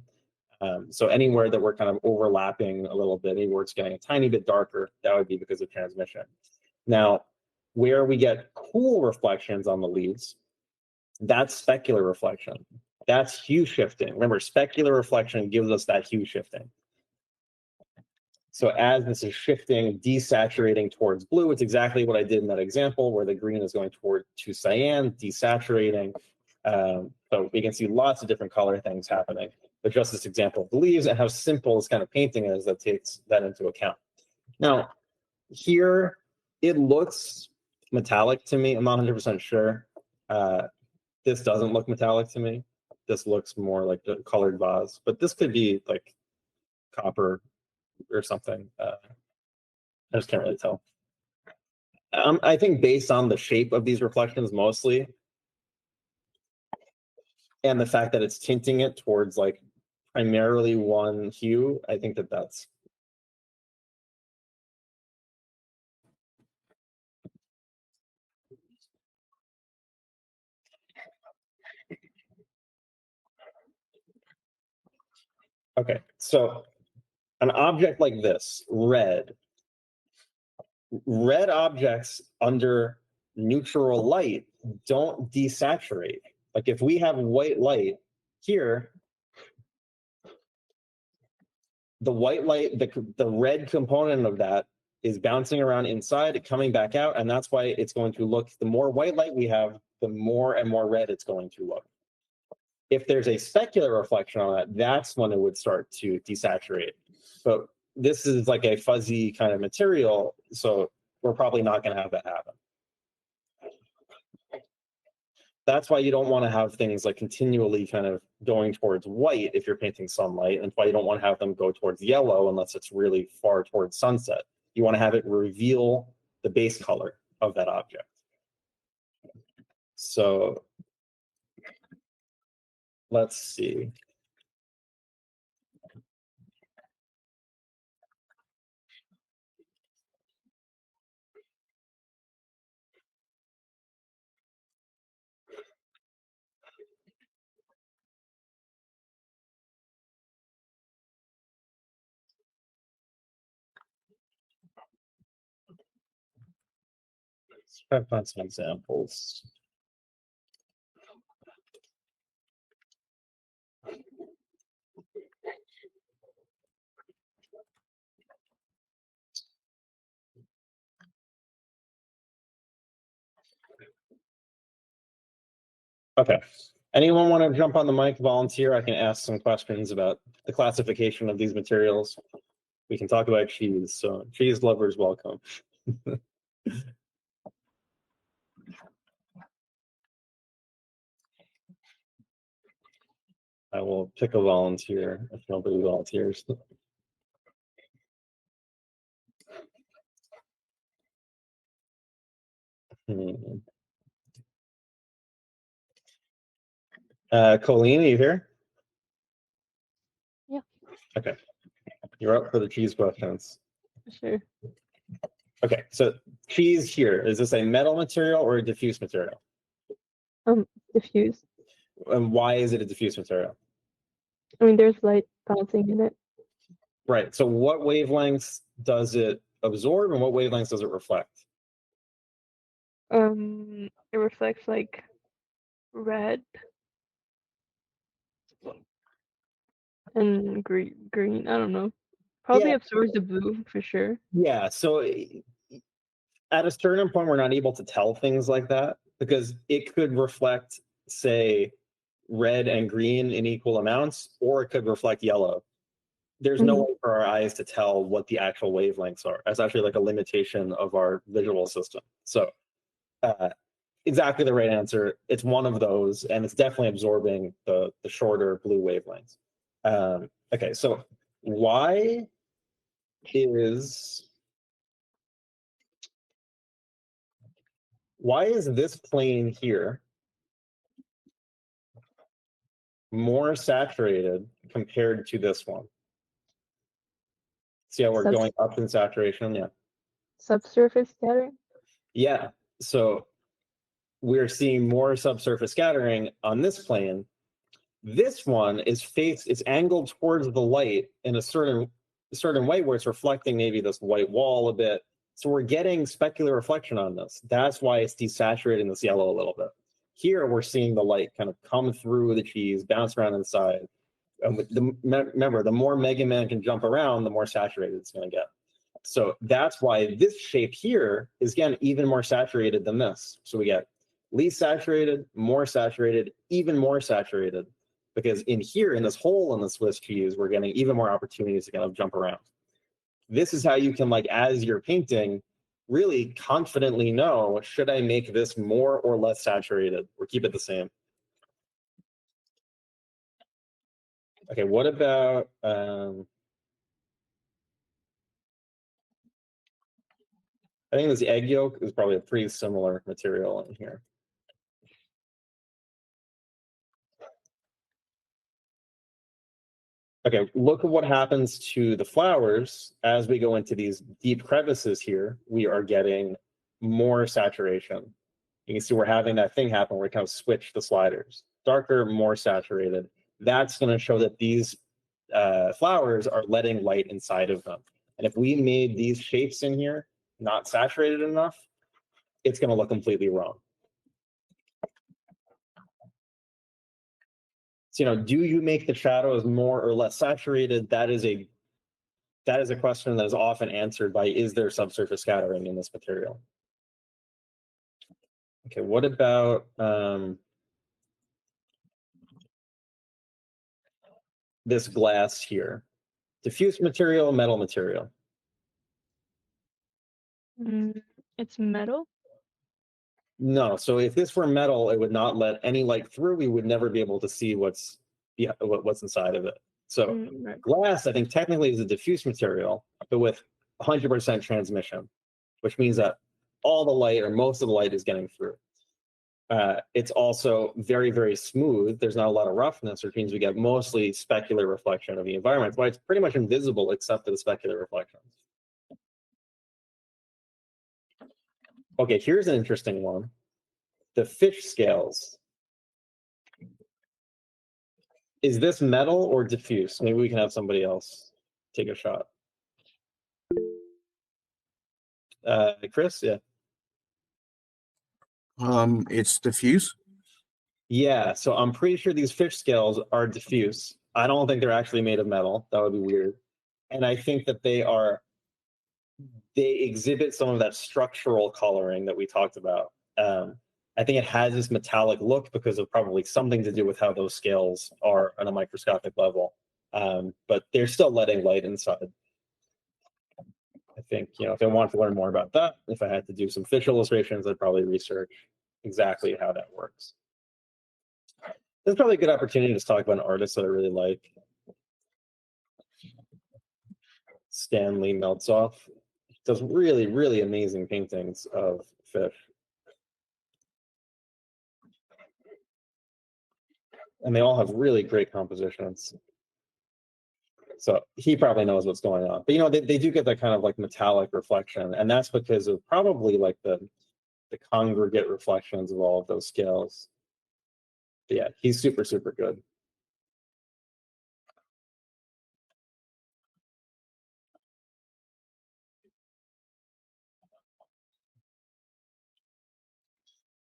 So anywhere that we're kind of overlapping a little bit, anywhere it's getting a tiny bit darker, that would be because of transmission. Now, where we get cool reflections on the leaves, that's specular reflection. That's hue shifting. Remember, specular reflection gives us that hue shifting. So as this is shifting, desaturating towards blue, it's exactly what I did in that example where the green is going to cyan, desaturating. So we can see lots of different color things happening. But just this example of the leaves and how simple this kind of painting is that takes that into account. Now, here it looks metallic to me. I'm not 100% sure. This doesn't look metallic to me. This looks more like a colored vase, but this could be like copper or something. I just can't really tell. I think based on the shape of these reflections mostly, and the fact that it's tinting it towards like primarily one hue, I think that that's okay. So an object like this, red objects under neutral light don't desaturate. Like if we have white light here, the white light, the red component of that is bouncing around inside, coming back out, and that's why it's going to look, the more white light we have, the more and more red it's going to look. If there's a specular reflection on that, that's when it would start to desaturate. But this is like a fuzzy kind of material, so we're probably not going to have that happen. That's why you don't want to have things like continually kind of going towards white if you're painting sunlight, and why you don't want to have them go towards yellow unless it's really far towards sunset. You want to have it reveal the base color of that object. So let's see. Let's try to find some examples. Okay. Anyone want to jump on the mic, volunteer? I can ask some questions about the classification of these materials. We can talk about cheese. So cheese lovers, welcome. I will pick a volunteer if nobody volunteers. Colleen, are you here? Yeah. Okay. You're up for the cheese questions. Sure. Okay, so cheese here, is this a metal material or a diffuse material? Diffuse. And why is it a diffuse material? I mean, there's light bouncing in it. Right, so what wavelengths does it absorb and what wavelengths does it reflect? It reflects like red and green. I don't know. Probably Yeah. absorbs the blue for sure. Yeah, so at a certain point, we're not able to tell things like that because it could reflect, say, red and green in equal amounts, or it could reflect yellow. There's no way for our eyes to tell what the actual wavelengths are. That's actually like a limitation of our visual system. So exactly the right answer. It's one of those, and it's definitely absorbing the shorter blue wavelengths. Okay, so why is why is this plane here more saturated compared to this one? See how we're going up in saturation? Yeah. Subsurface scattering? Yeah. So we're seeing more subsurface scattering on this plane. This one is it's angled towards the light in a certain way where it's reflecting maybe this white wall a bit. So we're getting specular reflection on this. That's why it's desaturating this yellow a little bit. Here we're seeing the light kind of come through the cheese, bounce around inside. And remember, the more Mega Man can jump around, the more saturated it's going to get. So that's why this shape here is, again, even more saturated than this. So we get least saturated, more saturated, even more saturated. Because in here, in this hole in the Swiss cheese, we're getting even more opportunities to kind of jump around. This is how you can, like, as you're painting, really confidently know, should I make this more or less saturated or keep it the same? Okay, what about I think this egg yolk is probably a pretty similar material in here. Okay, look at what happens to the flowers as we go into these deep crevices here. We are getting more saturation. You can see we're having that thing happen where we kind of switch the sliders. Darker, more saturated. That's going to show that these flowers are letting light inside of them. And if we made these shapes in here not saturated enough, it's going to look completely wrong. So, do you make the shadows more or less saturated? That is a question that is often answered by, is there subsurface scattering in this material? Okay, what about this glass here? Diffuse material, metal material? It's metal? No, so if this were metal, it would not let any light through. We would never be able to see what's inside of it. So Right. glass, I think, technically is a diffuse material, but with 100% transmission, which means that all the light or most of the light is getting through. It's also very, very smooth. There's not a lot of roughness, which means we get mostly specular reflection of the environment. But it's pretty much invisible except for the specular reflections. Okay, here's an interesting one. The fish scales. Is this metal or diffuse? Maybe we can have somebody else take a shot. Chris, yeah. It's diffuse. Yeah, so I'm pretty sure these fish scales are diffuse. I don't think they're actually made of metal. That would be weird. And I think that they exhibit some of that structural coloring that we talked about. I think it has this metallic look because of probably something to do with how those scales are on a microscopic level. But they're still letting light inside. I think, if I wanted to learn more about that, if I had to do some fish illustrations, I'd probably research exactly how that works. There's probably a good opportunity to talk about an artist that I really like. Stanley Meltzoff. He does really, really amazing paintings of fish. And they all have really great compositions. So he probably knows what's going on. But they do get that kind of like metallic reflection, and that's because of probably like the congregate reflections of all of those scales. But yeah, he's super, super good.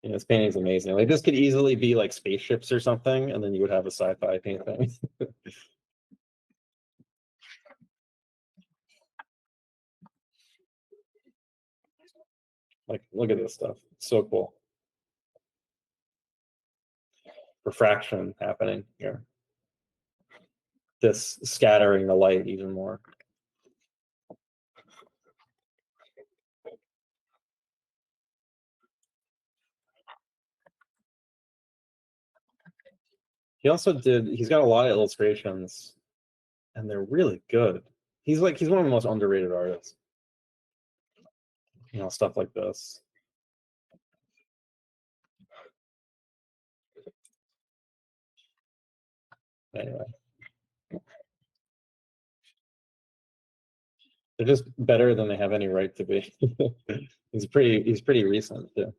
This painting is amazing. Like, this could easily be like spaceships or something, and then you would have a sci-fi painting. Like, look at this stuff. It's so cool. Refraction happening here. This scattering the light even more. He's got a lot of illustrations, and they're really good. He's one of the most underrated artists. Stuff like this. Anyway. They're just better than they have any right to be. he's pretty recent too.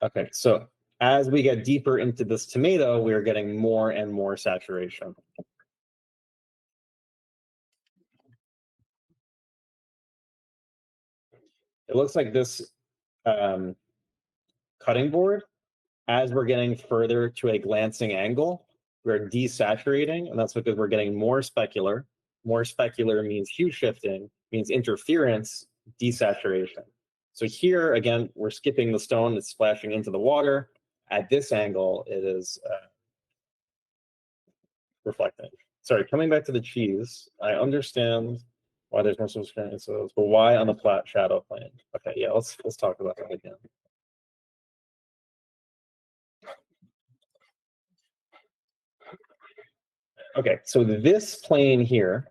Okay, so as we get deeper into this tomato, we are getting more and more saturation. It looks like this cutting board, as we're getting further to a glancing angle, we're desaturating, and that's because we're getting more specular. More specular means hue shifting, means interference, desaturation. So here, again, we're skipping the stone that's splashing into the water. At this angle, it is reflecting. Sorry, coming back to the cheese, I understand why there's more subscriptions, but why on the flat shadow plane? Okay, yeah, let's talk about that again. Okay, so this plane here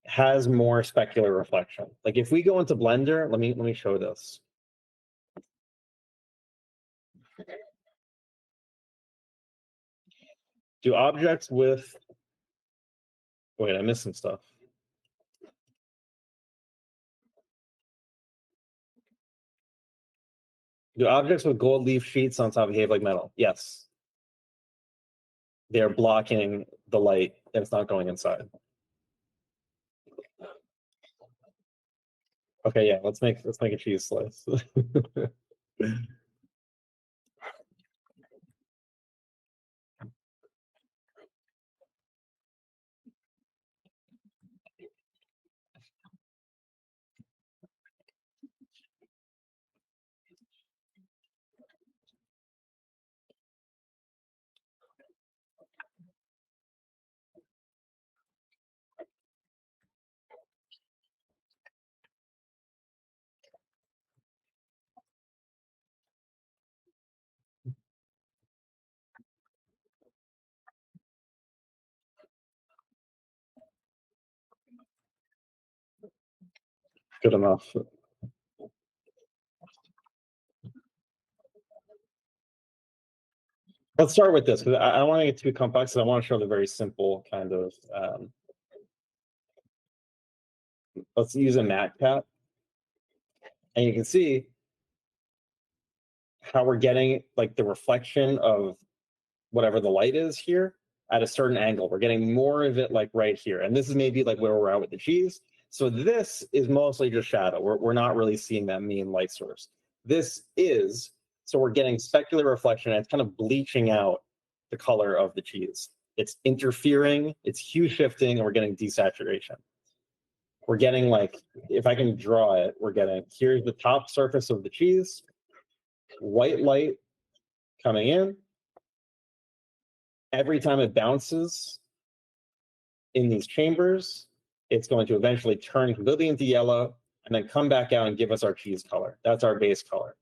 has more specular reflection. Like if we go into Blender, let me show this. Do objects with, wait, I missed some stuff. Do objects with gold leaf sheets on top behave like metal? Yes. They're blocking the light and it's not going inside. Okay, yeah, let's make a cheese slice. Good enough. Let's start with this because I don't want to get too complex. I want to show the very simple kind of. Let's use a matcap, and you can see how we're getting like the reflection of whatever the light is here at a certain angle. We're getting more of it like right here, and this is maybe like where we're at with the cheese. So this is mostly just shadow. We're not really seeing that main light source. This is, so we're getting specular reflection, and it's kind of bleaching out the color of the cheese. It's interfering, it's hue shifting, and we're getting desaturation. We're getting like, if I can draw it, we're getting, here's the top surface of the cheese, white light coming in. Every time it bounces in these chambers, it's going to eventually turn completely into yellow and then come back out and give us our cheese color. That's our base color.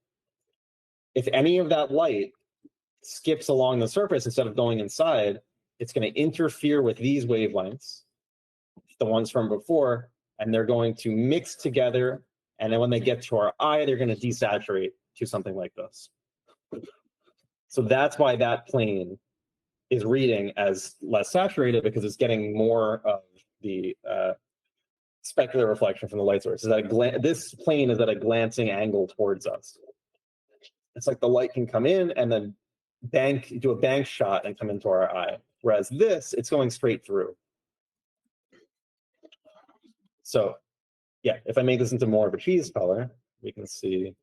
If any of that light skips along the surface instead of going inside, it's going to interfere with these wavelengths, the ones from before, and they're going to mix together. And then when they get to our eye, they're going to desaturate to something like this. So that's why that plane is reading as less saturated, because it's getting more of the specular reflection from the light source. Is that this plane is at a glancing angle towards us. It's like the light can come in and then do a bank shot and come into our eye. Whereas this, it's going straight through. So yeah, if I make this into more of a cheese color, we can see.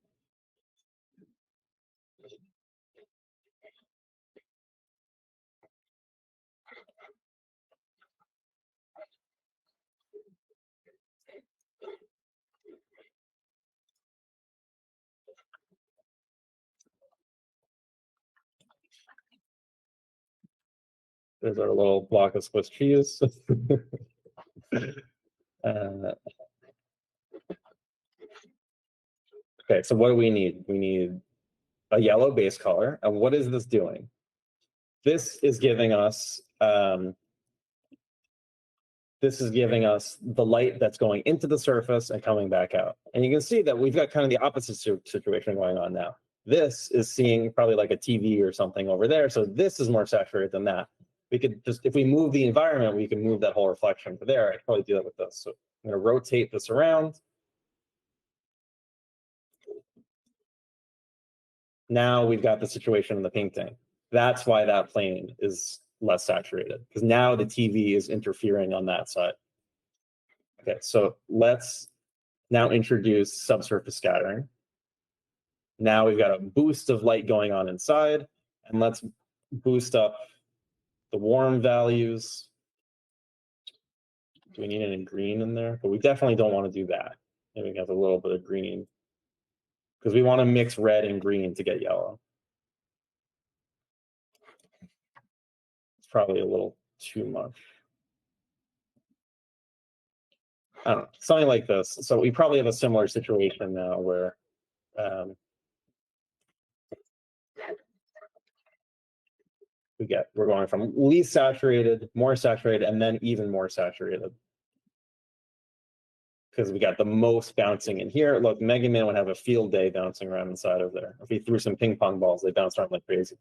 There's our little block of Swiss cheese. Okay, so what do we need? We need a yellow base color. And what is this doing? This is giving us This is giving us the light that's going into the surface and coming back out. And you can see that we've got kind of the opposite situation going on now. This is seeing probably like a TV or something over there. So this is more saturated than that. We could just, if we move the environment, we can move that whole reflection to there. I'd probably do that with this. So I'm going to rotate this around. Now we've got the situation in the painting. That's why that plane is less saturated, because now the TV is interfering on that side. Okay, so let's now introduce subsurface scattering. Now we've got a boost of light going on inside, and let's boost up the warm values. Do we need any green in there? But we definitely don't want to do that. Maybe we have a little bit of green, because we want to mix red and green to get yellow. It's probably a little too much. I don't know, something like this. So we probably have a similar situation now where we're going from least saturated, more saturated, and then even more saturated. Because we got the most bouncing in here. Look, Mega Man would have a field day bouncing around inside of there. If he threw some ping pong balls, they bounce around like crazy.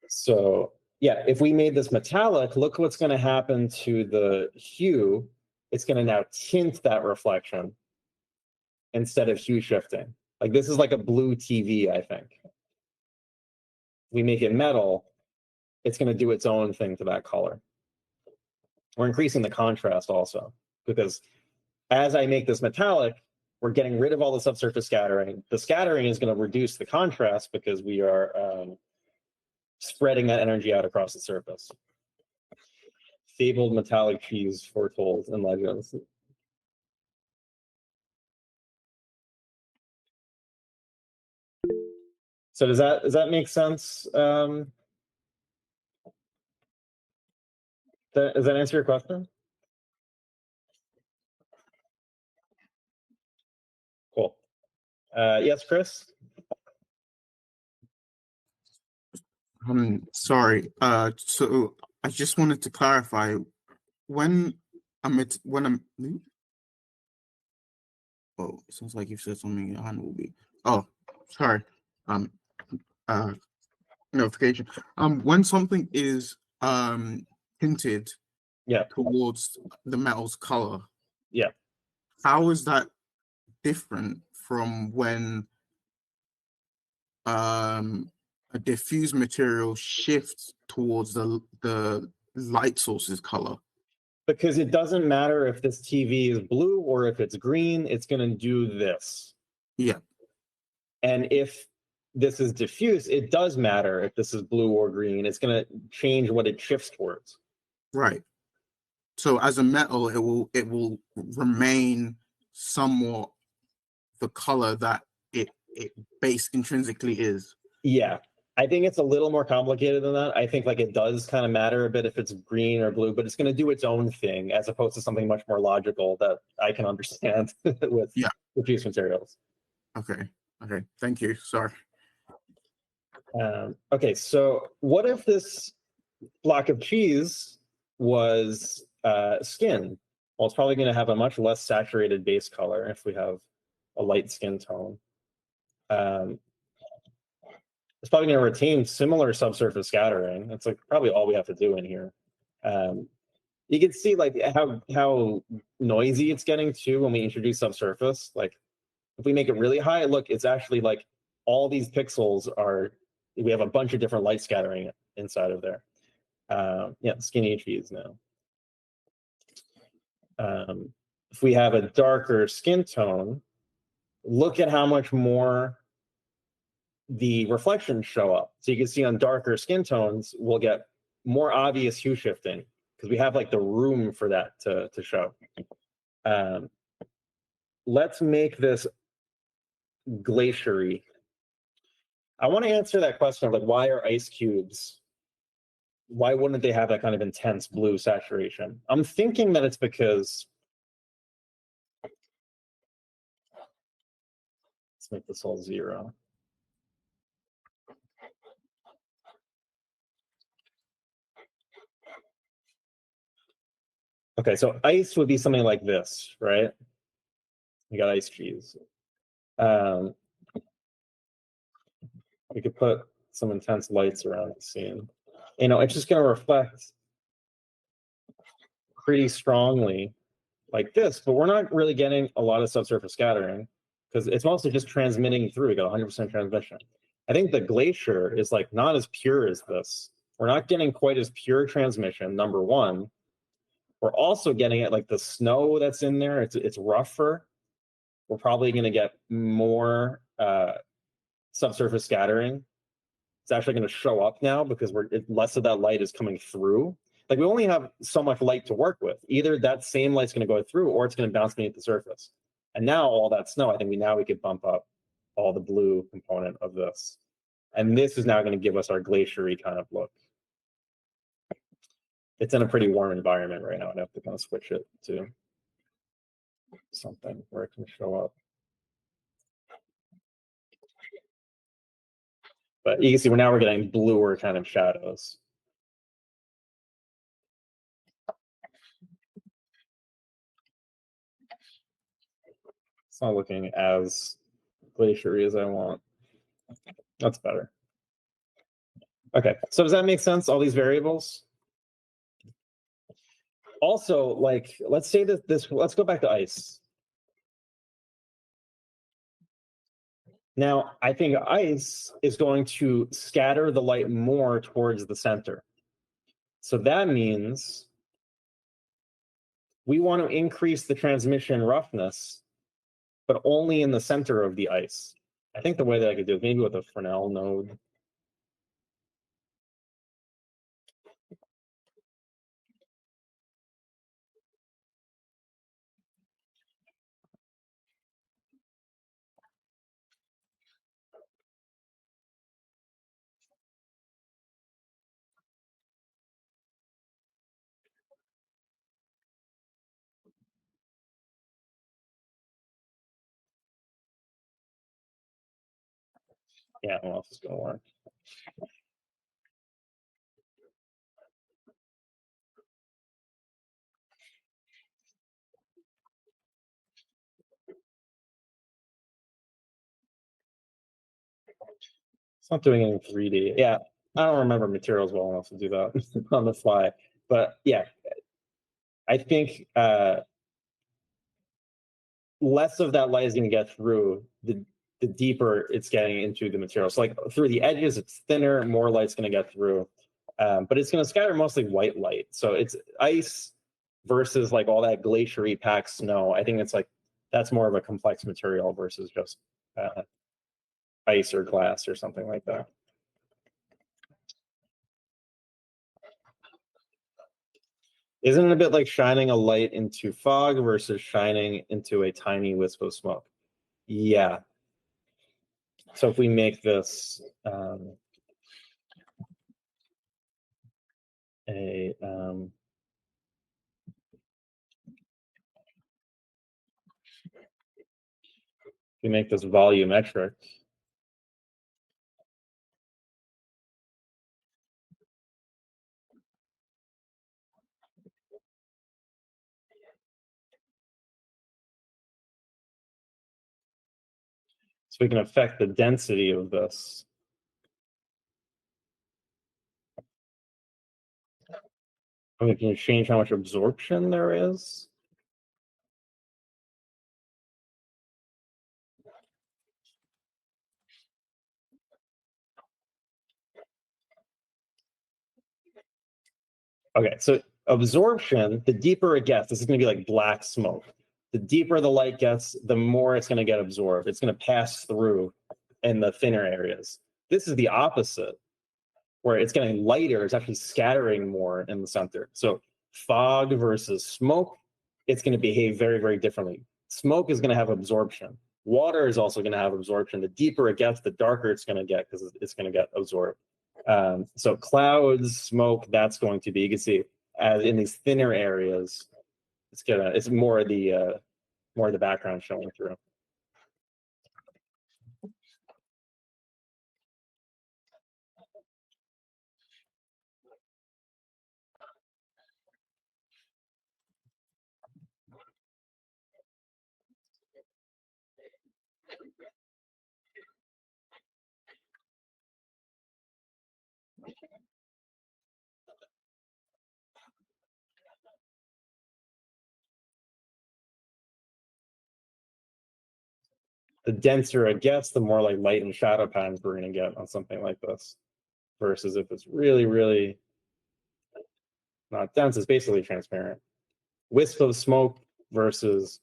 So yeah, if we made this metallic, look what's going to happen to the hue. It's going to now tint that reflection instead of hue shifting. Like this is like a blue TV, I think. We make it metal, it's going to do its own thing to that color. We're increasing the contrast also, because as I make this metallic, we're getting rid of all the subsurface scattering. The scattering is going to reduce the contrast because we are spreading that energy out across the surface. Fabled metallic cheese foretold in legends. So does that make sense? Does that answer your question? Cool. Yes, Chris? Sorry. So I just wanted to clarify when I'm. Oh, it sounds like you said something. Your hand will be. Oh, sorry. Notification. When something is tinted, Yeah. towards the metal's color. Yeah. How is that different from when a diffuse material shifts towards the light source's color? Because it doesn't matter if this TV is blue or if it's green, it's going to do this. Yeah. And if this is diffuse, it does matter if this is blue or green. It's going to change what it shifts towards. Right. So as a metal, it will remain somewhat the color that it base intrinsically is. Yeah. I think it's a little more complicated than that. I think like it does kind of matter a bit if it's green or blue, but it's going to do its own thing as opposed to something much more logical that I can understand with diffuse materials. Okay. Thank you. Sorry. Okay, so what if this block of cheese was skin? Well, it's probably going to have a much less saturated base color if we have a light skin tone. It's probably going to retain similar subsurface scattering. That's like probably all we have to do in here. You can see like how noisy it's getting too when we introduce subsurface. Like if we make it really high, look, it's actually like all these pixels are, we have a bunch of different light scattering inside of there. Yeah, skinny cheese now. If we have a darker skin tone, look at how much more the reflections show up. So you can see on darker skin tones, we'll get more obvious hue shifting because we have like the room for that to show. Let's make this glaciery. I want to answer that question of like, why are ice cubes, why wouldn't they have that kind of intense blue saturation? I'm thinking that it's because, let's make this all 0. Okay, so ice would be something like this, right? You got ice cheese. We could put some intense lights around the scene. You know, it's just going to reflect pretty strongly like this, but we're not really getting a lot of subsurface scattering because it's mostly just transmitting through. We got 100% transmission. I think the glacier is like not as pure as this. We're not getting quite as pure transmission, number one. We're also getting it like the snow that's in there, it's rougher. We're probably going to get more subsurface scattering. It's actually going to show up now because less of that light is coming through. Like we only have so much light to work with. Either that same light's going to go through or it's going to bounce beneath the surface. And now all that snow, I think we could bump up all the blue component of this. And this is now going to give us our glaciery kind of look. It's in a pretty warm environment right now. I'd have to kind of switch it to something where it can show up. But you can see we're getting bluer kind of shadows. It's not looking as glaciery as I want. That's better. Okay, so does that make sense, all these variables? Also, like, let's say that let's go back to ice. Now, I think ice is going to scatter the light more towards the center. So that means we want to increase the transmission roughness, but only in the center of the ice. I think the way that I could do it, maybe with a Fresnel node. Yeah, I don't know if it's going to work. It's not doing it in 3D. Yeah, I don't remember materials well enough to do that on the fly. But yeah, I think less of that light is going to get through the deeper it's getting into the material. So like through the edges, it's thinner, more light's going to get through. But it's going to scatter mostly white light. So it's ice versus like all that glaciery packed snow. I think it's like that's more of a complex material versus just ice or glass or something like that. Isn't it a bit like shining a light into fog versus shining into a tiny wisp of smoke? Yeah. So if we make this we make this volumetric. So we can affect the density of this. And we can change how much absorption there is. Okay, so absorption, the deeper it gets, this is going to be like black smoke. The deeper the light gets, the more it's going to get absorbed. It's going to pass through in the thinner areas. This is the opposite, where it's getting lighter, it's actually scattering more in the center. So fog versus smoke, it's going to behave very, very differently. Smoke is going to have absorption. Water is also going to have absorption. The deeper it gets, the darker it's going to get because it's going to get absorbed. So clouds, smoke, that's going to be, you can see as in these thinner areas, it's more of the background showing through. the denser it gets, the more like light and shadow patterns we're going to get on something like this. Versus if it's really, really not dense, it's basically transparent. Wisp of smoke versus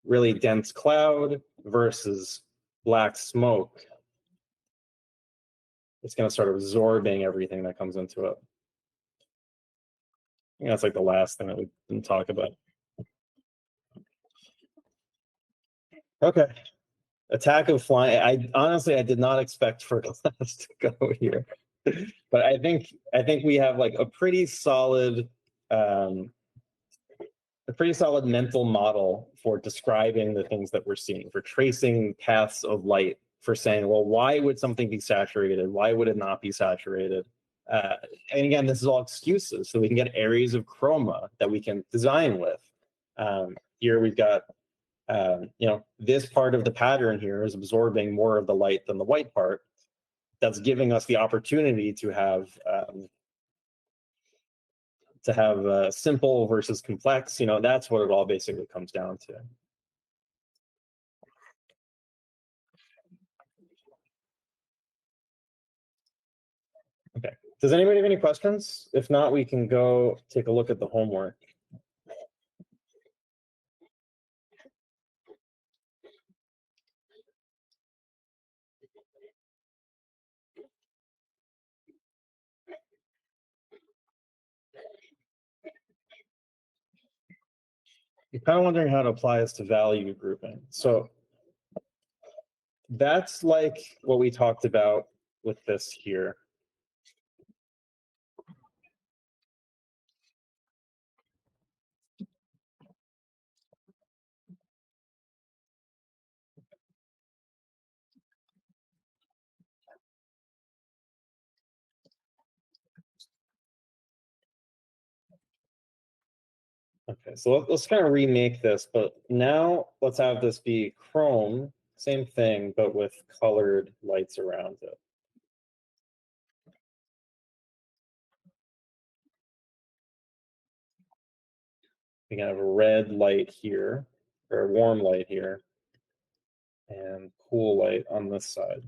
really dense cloud versus black smoke. It's going to start absorbing everything that comes into it. I think that's like the last thing that we didn't talk about. Okay. Attack of flying. I honestly I did not expect for class to go here. But I think we have like a pretty solid mental model for describing the things that we're seeing, for tracing paths of light, for saying, well, why would something be saturated? Why would it not be saturated? And again, this is all excuses. So we can get areas of chroma that we can design with. Here we've got, this part of the pattern here is absorbing more of the light than the white part. That's giving us the opportunity to have simple versus complex. That's what it all basically comes down to. Okay. Does anybody have any questions? If not, we can go take a look at the homework. You're kind of wondering how to apply this to value grouping. So that's like what we talked about with this here. Okay, so let's kind of remake this, but now let's have this be chrome, same thing, but with colored lights around it. We can have a red light here, or a warm light here, and cool light on this side.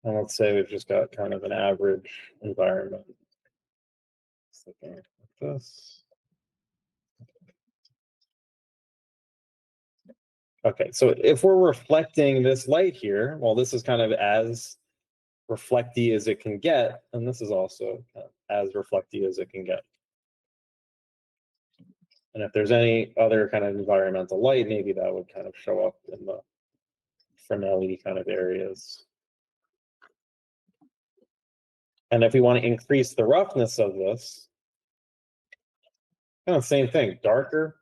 And let's say we've just got kind of an average environment. Just looking like this. Okay, so if we're reflecting this light here, well, this is kind of as reflecty as it can get, and this is also as reflecty as it can get. And if there's any other kind of environmental light, maybe that would kind of show up in the Fresnel-y kind of areas. And if we want to increase the roughness of this, kind of same thing, darker.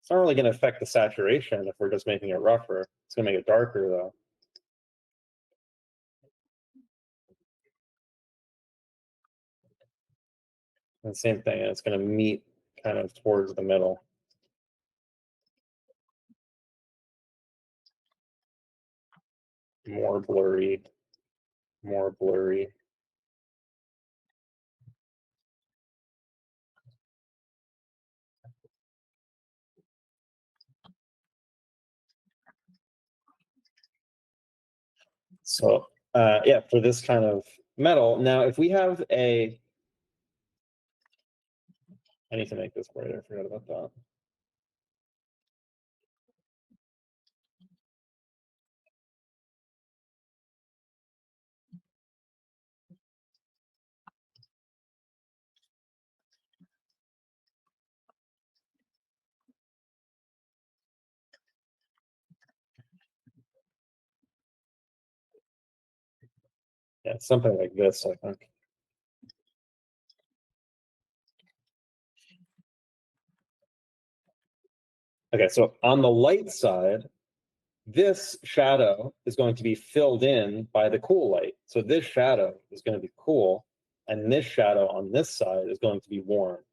It's not really going to affect the saturation if we're just making it rougher. It's going to make it darker though. And same thing, it's going to meet kind of towards the middle. More blurry, more blurry. So yeah, for this kind of metal. Now, if we have I need to make this brighter, I forgot about that. Yeah, something like this, I think. Okay, so on the light side, this shadow is going to be filled in by the cool light. So this shadow is going to be cool, and this shadow on this side is going to be warm.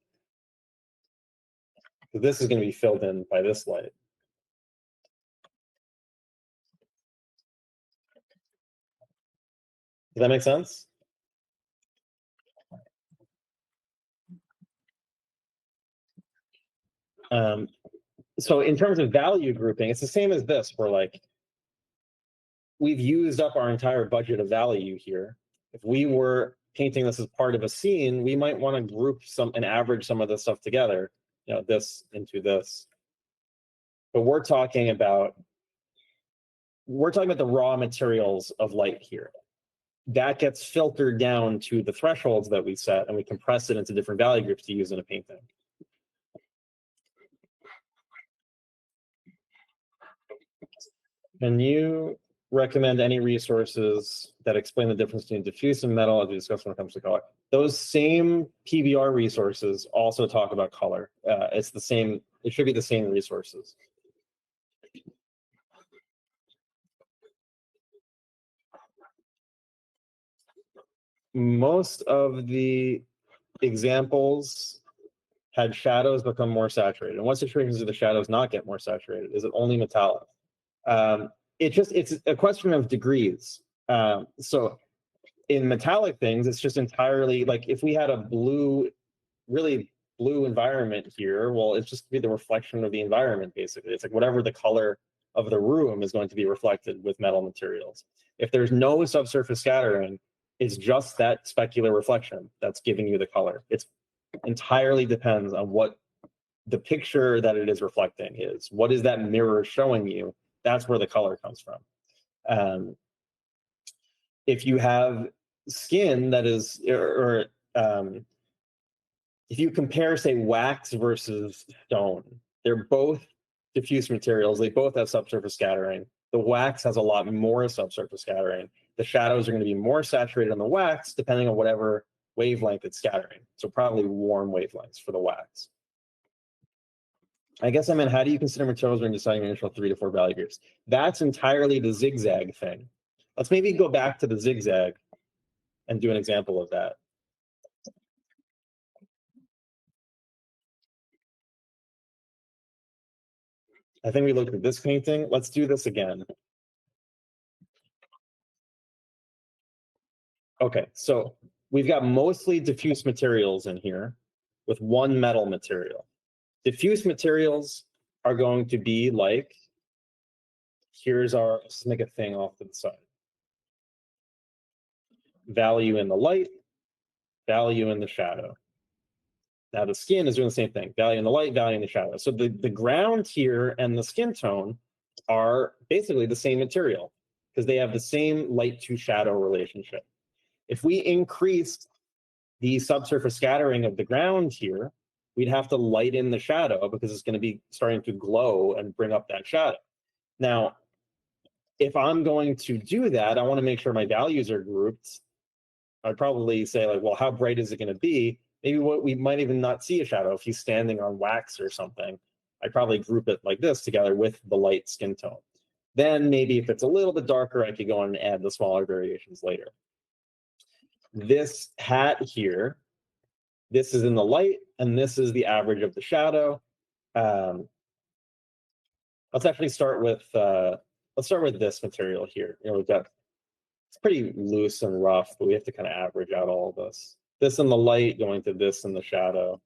So this is going to be filled in by this light. Does that make sense? So in terms of value grouping, it's the same as this, where like we've used up our entire budget of value here. If we were painting this as part of a scene, we might want to group and average some of this stuff together, you know, this into this. But we're talking about the raw materials of light here. That gets filtered down to the thresholds that we set, and we compress it into different value groups to use in a painting. Can you recommend any resources that explain the difference between diffuse and metal as we discussed when it comes to color? Those same PBR resources also talk about color. It's the same, it should be the same resources. Most of the examples had shadows become more saturated. And what situations do the shadows not get more saturated? Is it only metallic? It's a question of degrees. So in metallic things, it's just entirely like if we had a really blue environment here, well, it's just be the reflection of the environment, basically. It's like whatever the color of the room is going to be reflected with metal materials. If there's no subsurface scattering, it's just that specular reflection that's giving you the color. It's entirely depends on what the picture that it is reflecting is. What is that mirror showing you? That's where the color comes from. If you have skin that is, if you compare, say, wax versus stone, they're both diffuse materials. They both have subsurface scattering. The wax has a lot more subsurface scattering. The shadows are going to be more saturated on the wax, depending on whatever wavelength it's scattering. So probably warm wavelengths for the wax. I guess I meant, how do you consider materials when deciding your initial 3 to 4 value groups? That's entirely the zigzag thing. Let's maybe go back to the zigzag and do an example of that. I think we looked at this painting. Let's do this again. Okay, so we've got mostly diffuse materials in here with one metal material. Diffuse materials are going to be like, let's make a thing off to the side. Value in the light, value in the shadow. Now the skin is doing the same thing, value in the light, value in the shadow. So the ground here and the skin tone are basically the same material because they have the same light to shadow relationship. If we increased the subsurface scattering of the ground here, we'd have to light in the shadow because it's going to be starting to glow and bring up that shadow. Now, if I'm going to do that, I want to make sure my values are grouped. I'd probably say, like, well, how bright is it going to be? Maybe we might even not see a shadow if he's standing on wax or something. I'd probably group it like this together with the light skin tone. Then maybe if it's a little bit darker, I could go on and add the smaller variations later. This hat here, this is in the light, and this is the average of the shadow. Let's actually start with this material here. You know, it's pretty loose and rough, but we have to kind of average out all of this. This in the light going to this in the shadow.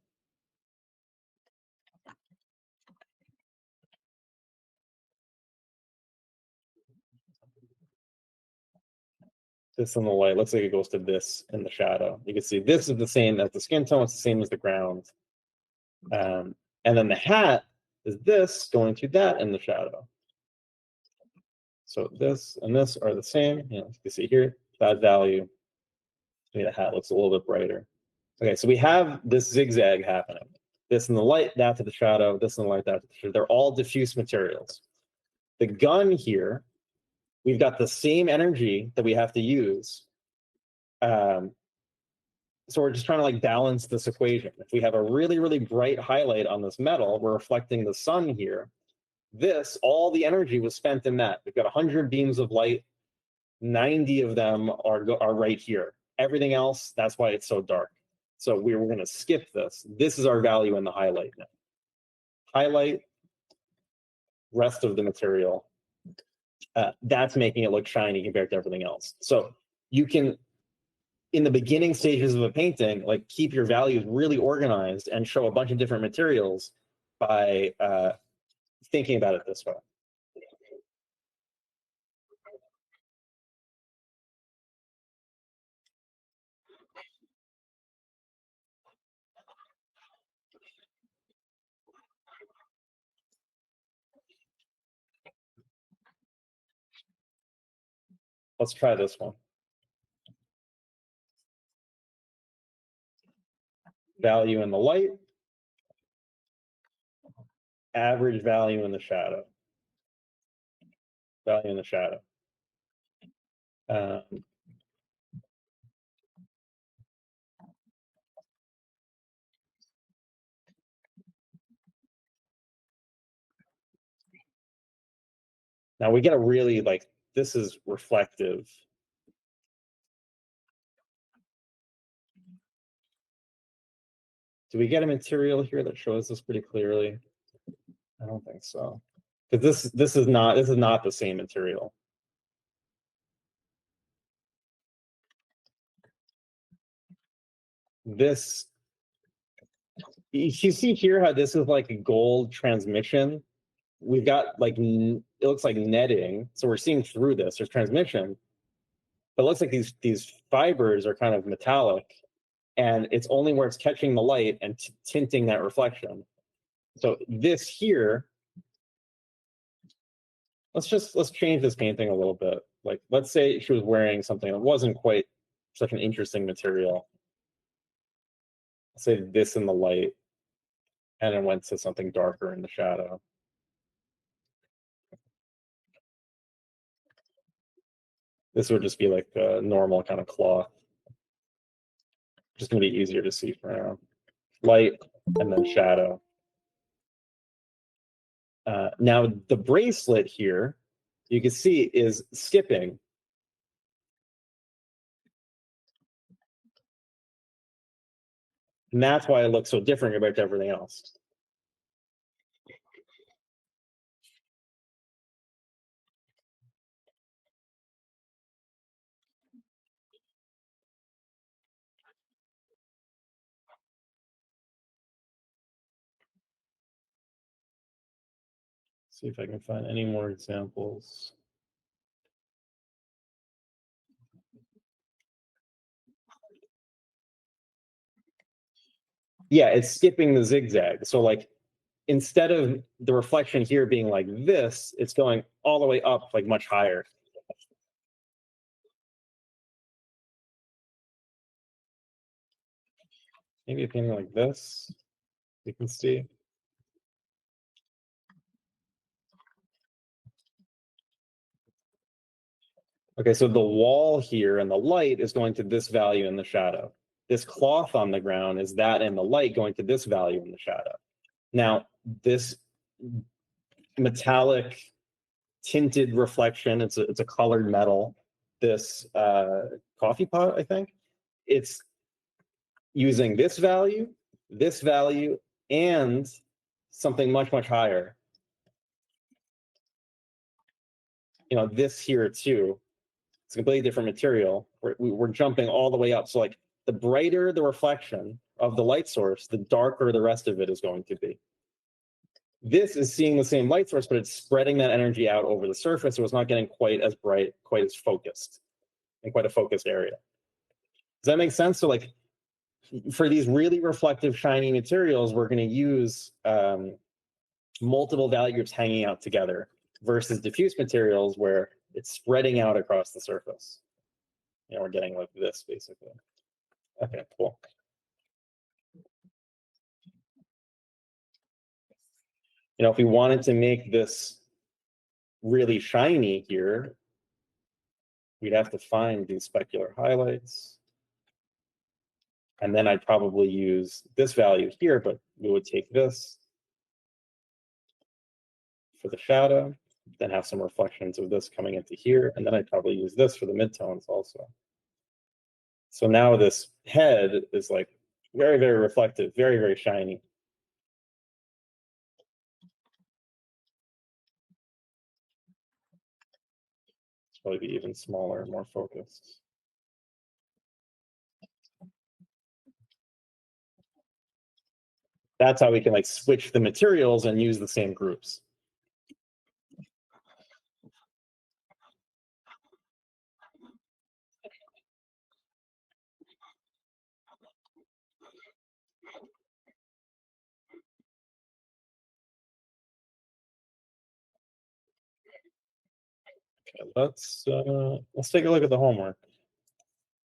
This in the light looks like it goes to this in the shadow. You can see this is the same as the skin tone. It's the same as the ground. And then the hat is this going to that in the shadow. So this and this are the same. You know, you can see here, that value. Maybe the hat looks a little bit brighter. Okay, so we have this zigzag happening. This in the light, that to the shadow, this in the light, that to the shadow. They're all diffuse materials. The gun here, we've got the same energy that we have to use. So we're just trying to like balance this equation. If we have a really, really bright highlight on this metal, we're reflecting the sun here. All the energy was spent in that. We've got 100 beams of light, 90 of them are right here. Everything else, that's why it's so dark. So we're going to skip this. This is our value in the highlight now. Highlight, rest of the material. That's making it look shiny compared to everything else. So you can, in the beginning stages of a painting, like keep your values really organized and show a bunch of different materials. by thinking about it this way. Let's try this one. Value in the light, average value in the shadow. Value in the shadow. Now we get a really like, this is reflective. Do we get a material here that shows this pretty clearly? I don't think so. Because this is not the same material. This, you see here how this is like a gold transmission. We've got like, it looks like netting. So we're seeing through this, there's transmission. But it looks like these fibers are kind of metallic. And it's only where it's catching the light and tinting that reflection. So this here, let's change this painting a little bit. Like, let's say she was wearing something that wasn't quite such an interesting material. Let's say this in the light, and it went to something darker in the shadow. This would just be like a normal kind of cloth. Just gonna be easier to see for now. Light and then shadow. Now the bracelet here, you can see is skipping. And that's why it looks so different compared to everything else. See if I can find any more examples. Yeah, it's skipping the zigzag. So like, instead of the reflection here being like this, it's going all the way up, like much higher. Maybe a painting like this, you can see. Okay, so the wall here and the light is going to this value in the shadow. This cloth on the ground is that in the light going to this value in the shadow. Now, this metallic tinted reflection, it's a colored metal. This coffee pot, I think, it's using this value, and something much, much higher. You know, this here too. It's a completely different material. We're jumping all the way up. So like, the brighter the reflection of the light source, the darker the rest of it is going to be. This is seeing the same light source, but it's spreading that energy out over the surface, so it's not getting quite as bright, quite as focused, in quite a focused area. Does that make sense? So like, for these really reflective, shiny materials, we're going to use multiple value groups hanging out together versus diffuse materials where it's spreading out across the surface. You know, we're getting like this basically. Okay, cool. You know, if we wanted to make this really shiny here, we'd have to find these specular highlights. And then I'd probably use this value here, but we would take this for the shadow, then have some reflections of this coming into here, and then I'd probably use this for the midtones also. So now this head is like very, very reflective, very, very shiny. It's probably be even smaller and more focused. That's how we can like switch the materials and use the same groups. Okay, let's take a look at the homework.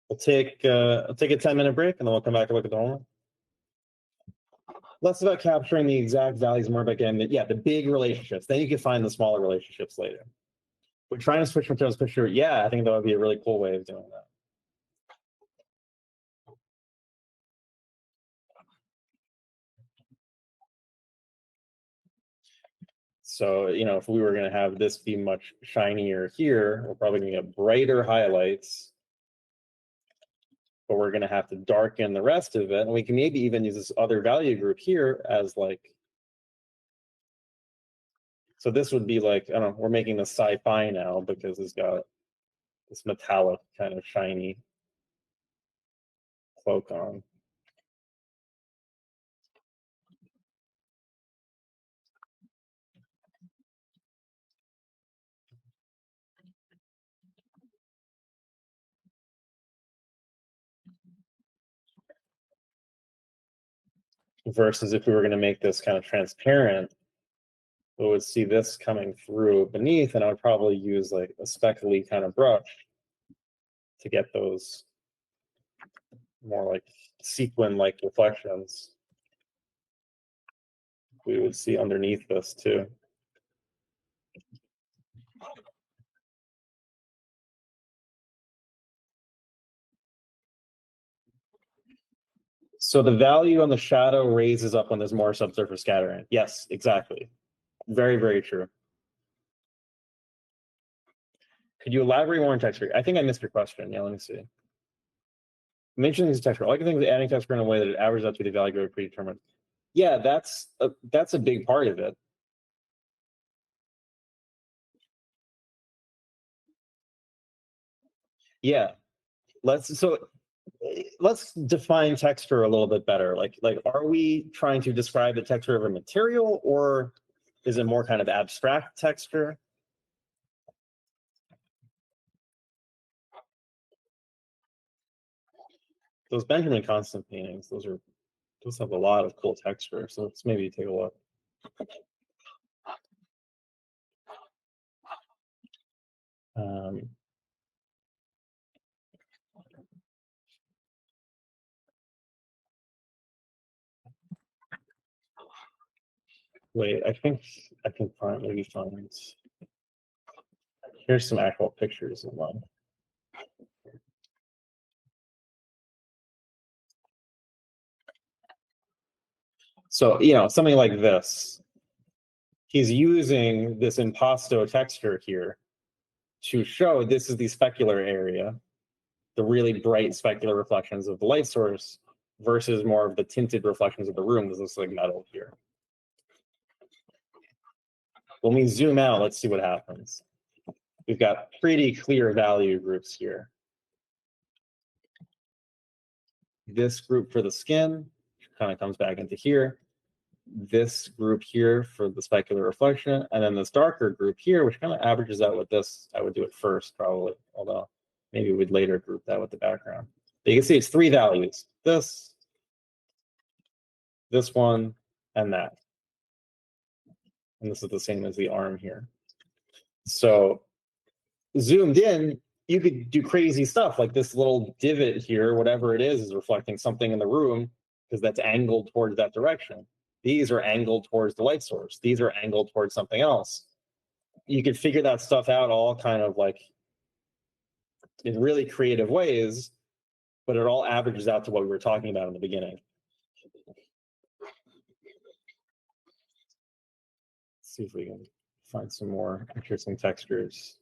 I'll take a 10-minute break and then we'll come back and look at the homework. Less about capturing the exact values, more about getting the big relationships. Then you can find the smaller relationships later. We're trying to switch materials picture. Yeah, I think that would be a really cool way of doing that. So, if we were going to have this be much shinier here, we're probably going to get brighter highlights, but we're going to have to darken the rest of it. And we can maybe even use this other value group here as like, so this would be like, I don't know, we're making this sci-fi now because it's got this metallic kind of shiny cloak on. Versus if we were going to make this kind of transparent, we would see this coming through beneath, and I would probably use like a speckly kind of brush to get those more like sequin-like reflections. We would see underneath this too. So the value on the shadow raises up when there's more subsurface scattering. Yes, exactly. Very, very true. Could you elaborate more on texture? I think I missed your question. Yeah, let me see. Mentioning this texture. All I can think is adding texture in a way that it averages out to the value of predetermined. Yeah, that's a big part of it. Yeah. Let's define texture a little bit better. Like are we trying to describe the texture of a material, or is it more kind of abstract texture? Those Benjamin Constant paintings, those have a lot of cool texture. So let's maybe take a look. Wait, I think I can maybe find. Here's some actual pictures of one. So, something like this. He's using this impasto texture here to show this is the specular area, the really bright specular reflections of the light source versus more of the tinted reflections of the room. This looks like metal here. When we zoom out, let's see what happens. We've got pretty clear value groups here. This group for the skin kind of comes back into here. This group here for the specular reflection, and then this darker group here, which kind of averages out with this. I would do it first, probably, although maybe we'd later group that with the background. But you can see it's three values: this one, and that. And this is the same as the arm here. So zoomed in, you could do crazy stuff like this little divot here, whatever it is reflecting something in the room because that's angled towards that direction. These are angled towards the light source. These are angled towards something else. You could figure that stuff out all kind of like in really creative ways, but it all averages out to what we were talking about in the beginning. Let's see if we can find some more interesting textures.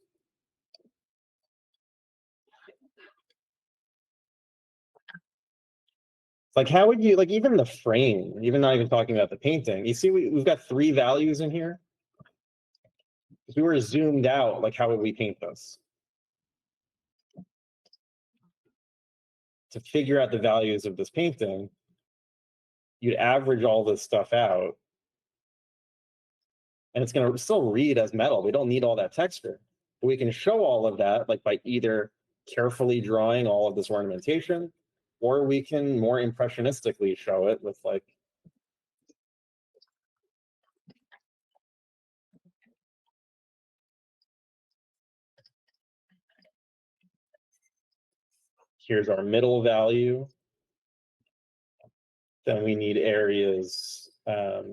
Like, how would you, like, even the frame, even not even talking about the painting, you see we've got three values in here. If we were zoomed out, like, how would we paint this? To figure out the values of this painting, you'd average all this stuff out, and it's going to still read as metal. We don't need all that texture. But we can show all of that like by either carefully drawing all of this ornamentation, or we can more impressionistically show it with like here's our middle value. Then we need areas that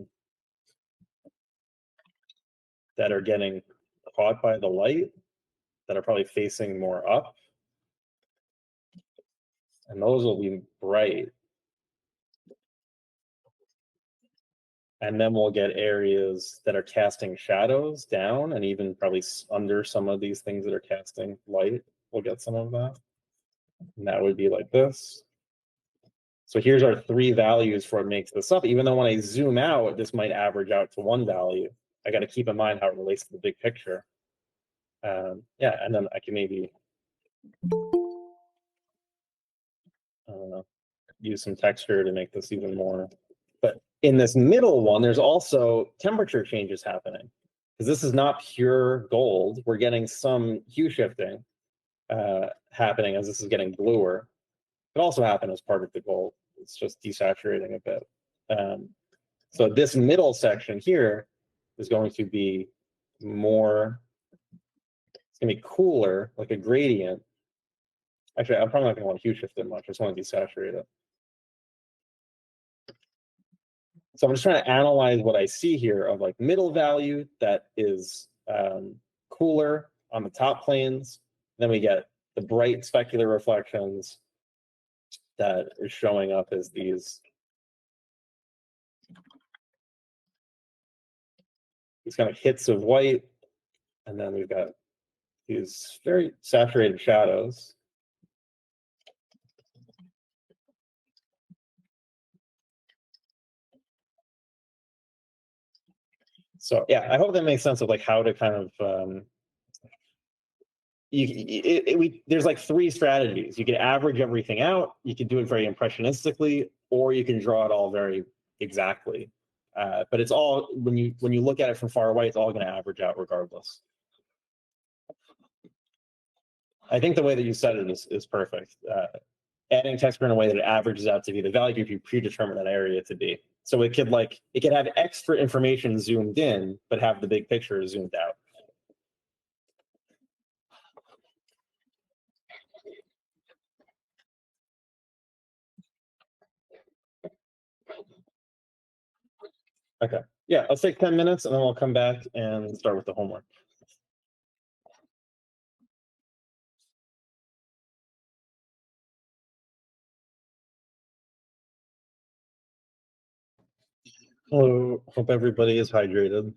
are getting caught by the light, that are probably facing more up. And those will be bright. And then we'll get areas that are casting shadows down, and even probably under some of these things that are casting light, we'll get some of that. And that would be like this. So here's our 3 values for what makes this up. Even though when I zoom out, this might average out to 1 value. I got to keep in mind how it relates to the big picture. Yeah, and then I can maybe use some texture to make this even more. But in this middle one, there's also temperature changes happening, because this is not pure gold. We're getting some hue shifting happening as this is getting bluer. It also happened as part of the gold. It's just desaturating a bit. So this middle section here is going to be more, it's going to be cooler, like a gradient. Actually, I'm probably not going to want to hue shift it much. I just want to desaturate it. So I'm just trying to analyze what I see here of like middle value that is cooler on the top planes. Then we get the bright specular reflections that is showing up as these kind of hits of white. And then we've got these very saturated shadows. So yeah, I hope that makes sense of like how to kind of there's like 3 strategies. You can average everything out, you can do it very impressionistically, or you can draw it all very exactly. But it's all, when you look at it from far away, it's all going to average out regardless. I think the way that you said it is perfect. Adding texture in a way that it averages out to be the value you predetermine that area to be. So it could have extra information zoomed in, but have the big picture zoomed out. Okay. Yeah, let's take 10 minutes and then we'll come back and start with the homework. Hello, hope everybody is hydrated.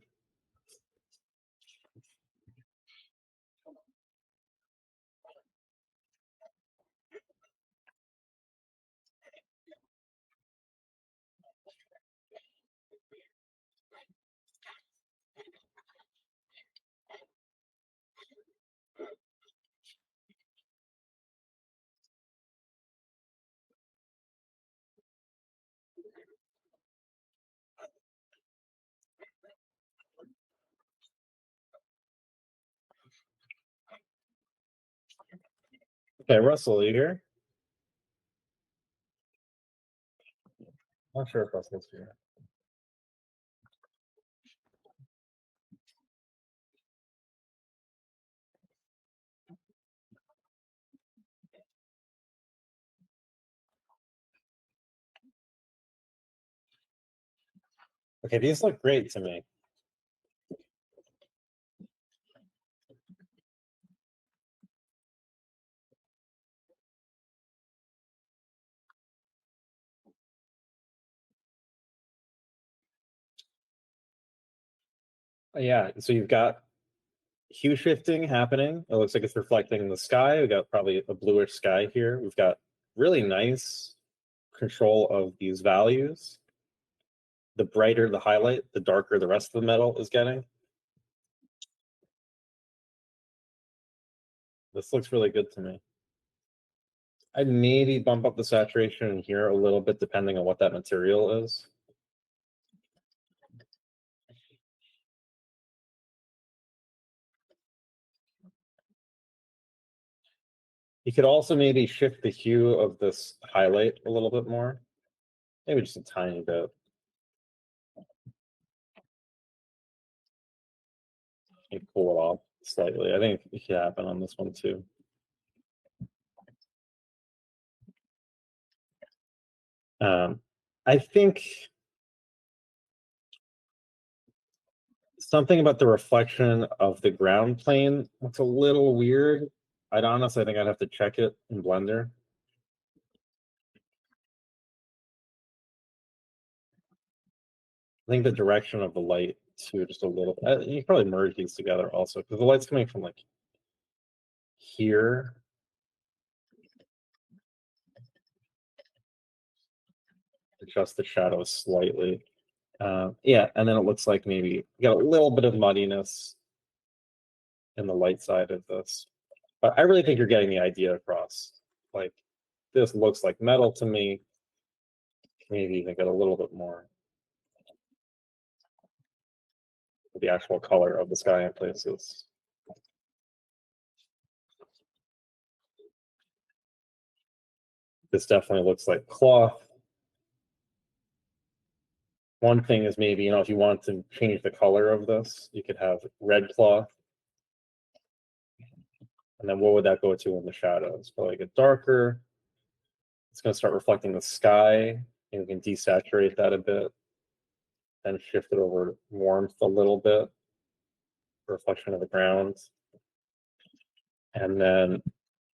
Okay, Russell, are you here? Not sure if Russell's here. Okay, these look great to me. Yeah, so you've got hue shifting happening. It looks like it's reflecting in the sky. We've got probably a bluish sky here. We've got really nice control of these values. The brighter the highlight, the darker the rest of the metal is getting. This looks really good to me. I'd maybe bump up the saturation in here a little bit depending on what that material is. You could also maybe shift the hue of this highlight a little bit more. Maybe just a tiny bit. Maybe pull it off slightly. I think it could happen on this one too. I think something about the reflection of the ground plane looks a little weird. I think I'd have to check it in Blender. I think the direction of the light too, just a little. You can probably merge these together also because the light's coming from like here. Adjust the shadows slightly. Yeah, and then it looks like maybe you got a little bit of muddiness in the light side of this. But I really think you're getting the idea across. Like, this looks like metal to me. Maybe even get a little bit more of the actual color of the sky in places. This definitely looks like cloth. One thing is maybe, if you want to change the color of this, you could have red cloth. And then what would that go to in the shadows? Probably get darker. It's going to start reflecting the sky, and we can desaturate that a bit. Then shift it over to warmth a little bit. Reflection of the ground. And then,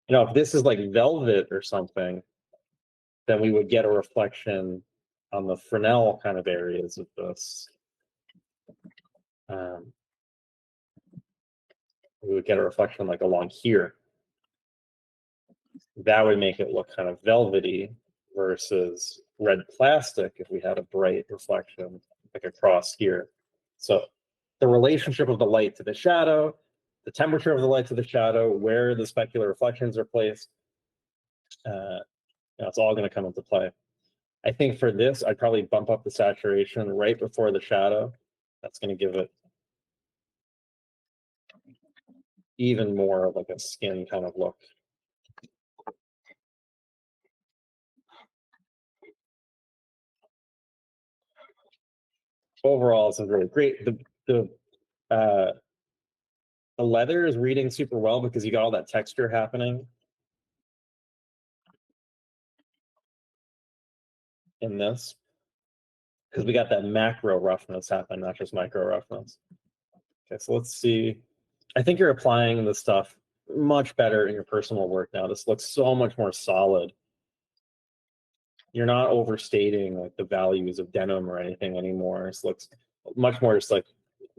if this is like velvet or something, then we would get a reflection on the Fresnel kind of areas of this. We would get a reflection like along here. That would make it look kind of velvety versus red plastic if we had a bright reflection like across here. So the relationship of the light to the shadow, the temperature of the light to the shadow, where the specular reflections are placed, it's all going to come into play. I think for this, I'd probably bump up the saturation right before the shadow. That's going to give it even more of like a skin kind of look. Overall, it's really great. The leather is reading super well because you got all that texture happening in this, because we got that macro roughness happening, not just micro roughness. Okay, so let's see. I think you're applying this stuff much better in your personal work now. This looks so much more solid. You're not overstating like the values of denim or anything anymore. This looks much more just like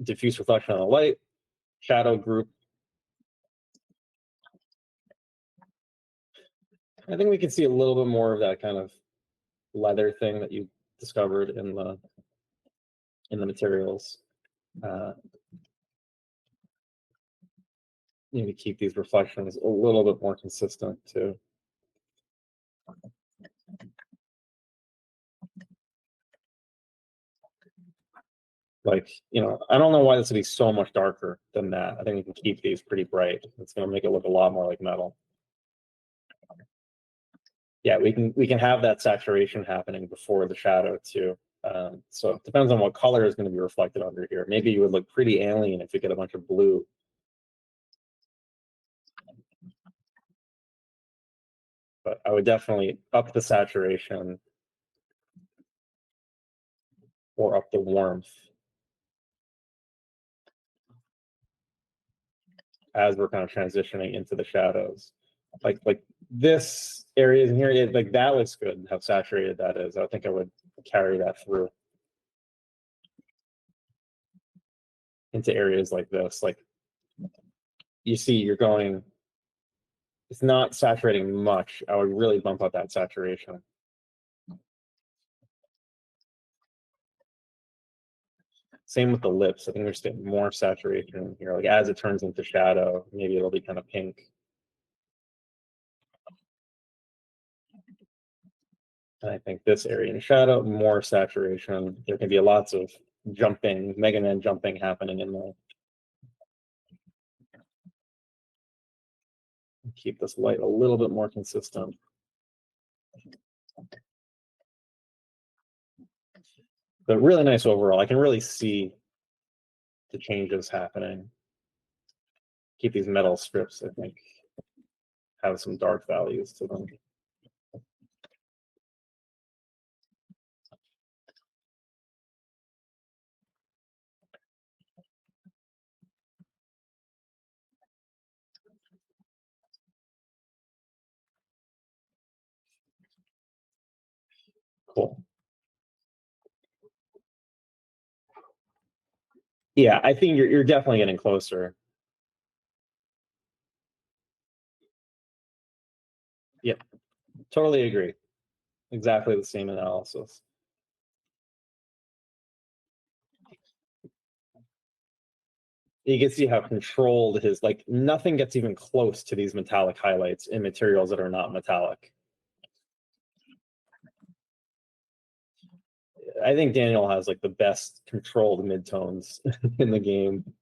diffuse reflection on the light, shadow group. I think we can see a little bit more of that kind of leather thing that you discovered in the materials. Need to keep these reflections a little bit more consistent too. Like, I don't know why this would be so much darker than that. I think we can keep these pretty bright. It's going to make it look a lot more like metal. Yeah, we can have that saturation happening before the shadow too. So it depends on what color is going to be reflected under here. Maybe you would look pretty alien if you get a bunch of blue. But I would definitely up the saturation or up the warmth as we're kind of transitioning into the shadows. Like this area in here, like that looks good, how saturated that is. I think I would carry that through into areas like this. Like you see, you're going, it's not saturating much. I would really bump up that saturation. Same with the lips. I think there's getting more saturation here. Like as it turns into shadow, maybe it'll be kind of pink. And I think this area in shadow, more saturation. There can be lots of jumping, Mega Man jumping happening in there. Keep this light a little bit more consistent. But really nice overall. I can really see the changes happening. Keep these metal strips, I think, have some dark values to them. Cool. Yeah, I think you're definitely getting closer. Yep, totally agree. Exactly the same analysis. You can see how controlled his, like, nothing gets even close to these metallic highlights in materials that are not metallic. I think Daniel has like the best controlled midtones in the game.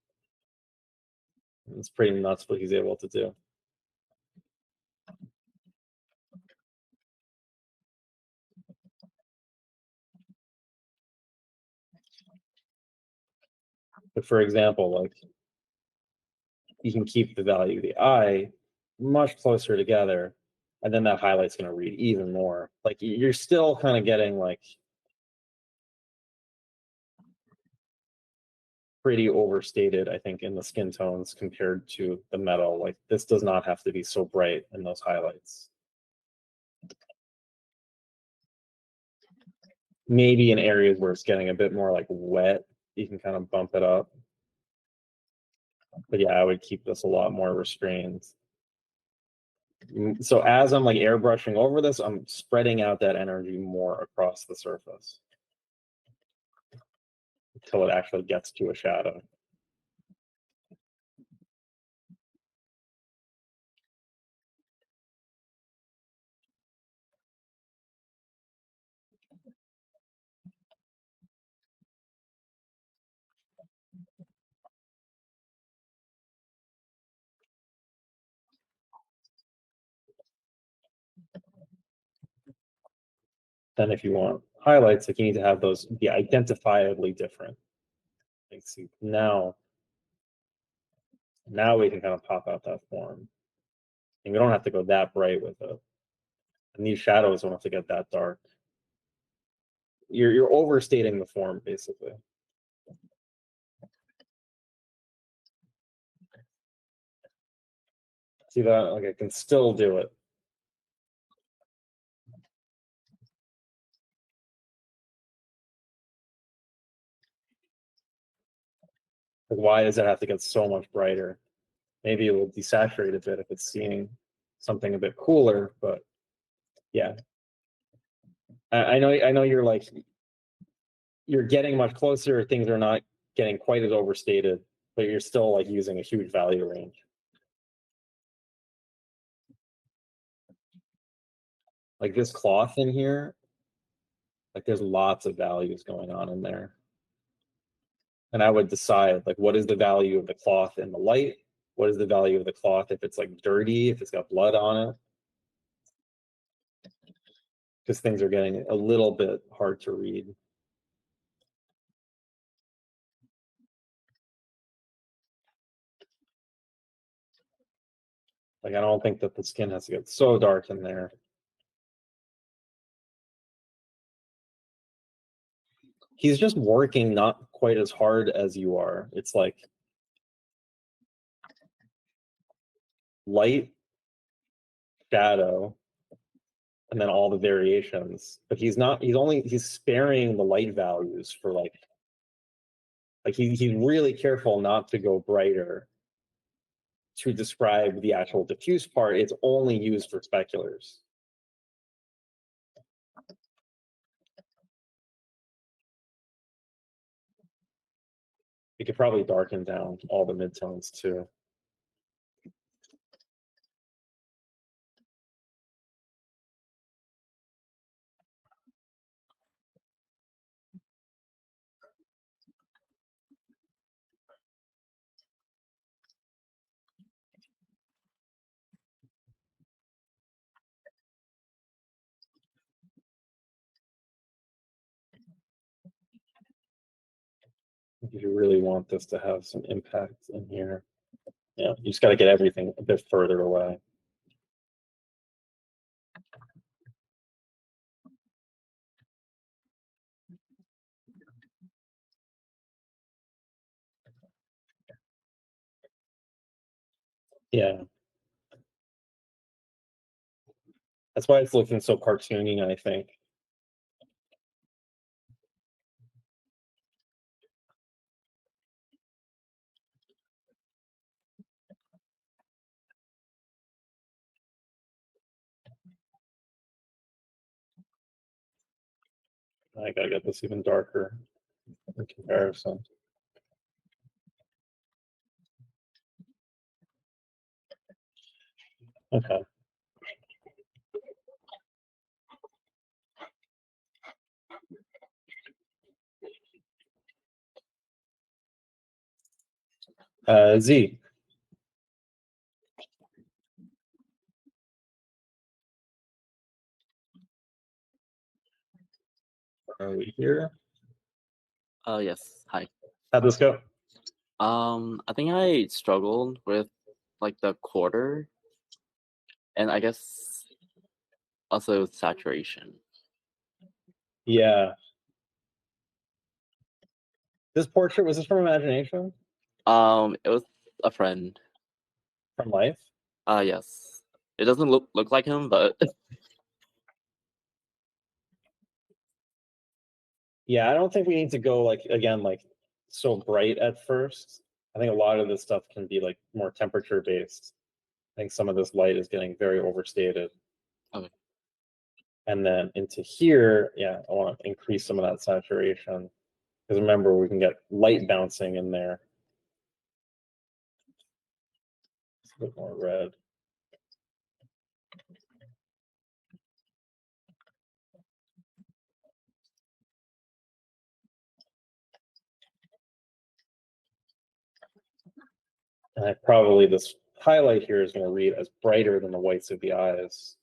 It's pretty nuts what he's able to do. But for example, like, you can keep the value of the eye much closer together, and then that highlight's going to read even more. Like, you're still kind of getting like pretty overstated, I think, in the skin tones compared to the metal. Like, this does not have to be so bright in those highlights. Maybe in areas where it's getting a bit more like wet, you can kind of bump it up. But yeah, I would keep this a lot more restrained. So as I'm like airbrushing over this, I'm spreading out that energy more across the surface until it actually gets to a shadow. Then if you want highlights, like, you need to have those be identifiably different. Like, see, now we can kind of pop out that form. And we don't have to go that bright with it. And these shadows don't have to get that dark. You're overstating the form, basically. See that? Like, I can still do it. Like, why does it have to get so much brighter? Maybe it will desaturate a bit if it's seeing something a bit cooler, but yeah. I know you're like, you're getting much closer, things are not getting quite as overstated, but you're still like using a huge value range. Like this cloth in here, like there's lots of values going on in there. And I would decide, like, what is the value of the cloth in the light? What is the value of the cloth if it's like dirty, if it's got blood on it? Because things are getting a little bit hard to read. Like, I don't think that the skin has to get so dark in there. He's just working not quite as hard as you are. It's like light, shadow, and then all the variations. But he's sparing the light values for like he's really careful not to go brighter to describe the actual diffuse part. It's only used for speculars. You could probably darken down all the midtones too. If you really want this to have some impact in here, you just got to get everything a bit further away. Yeah. That's why it's looking so cartoony, I think. I gotta get this even darker in comparison. Okay. Z. Are we here? Yes. Hi. How'd this go? I think I struggled with like the quarter, and I guess also saturation. Yeah. This portrait, was this from imagination? It was a friend. From life? Yes. It doesn't look like him, but Yeah, I don't think we need to go like again like so bright at first. I think a lot of this stuff can be like more temperature based. I think some of this light is getting very overstated. Okay. And then into here, yeah, I want to increase some of that saturation. Because remember, we can get light bouncing in there. It's a bit more red. And probably this highlight here is going to read as brighter than the whites of the eyes.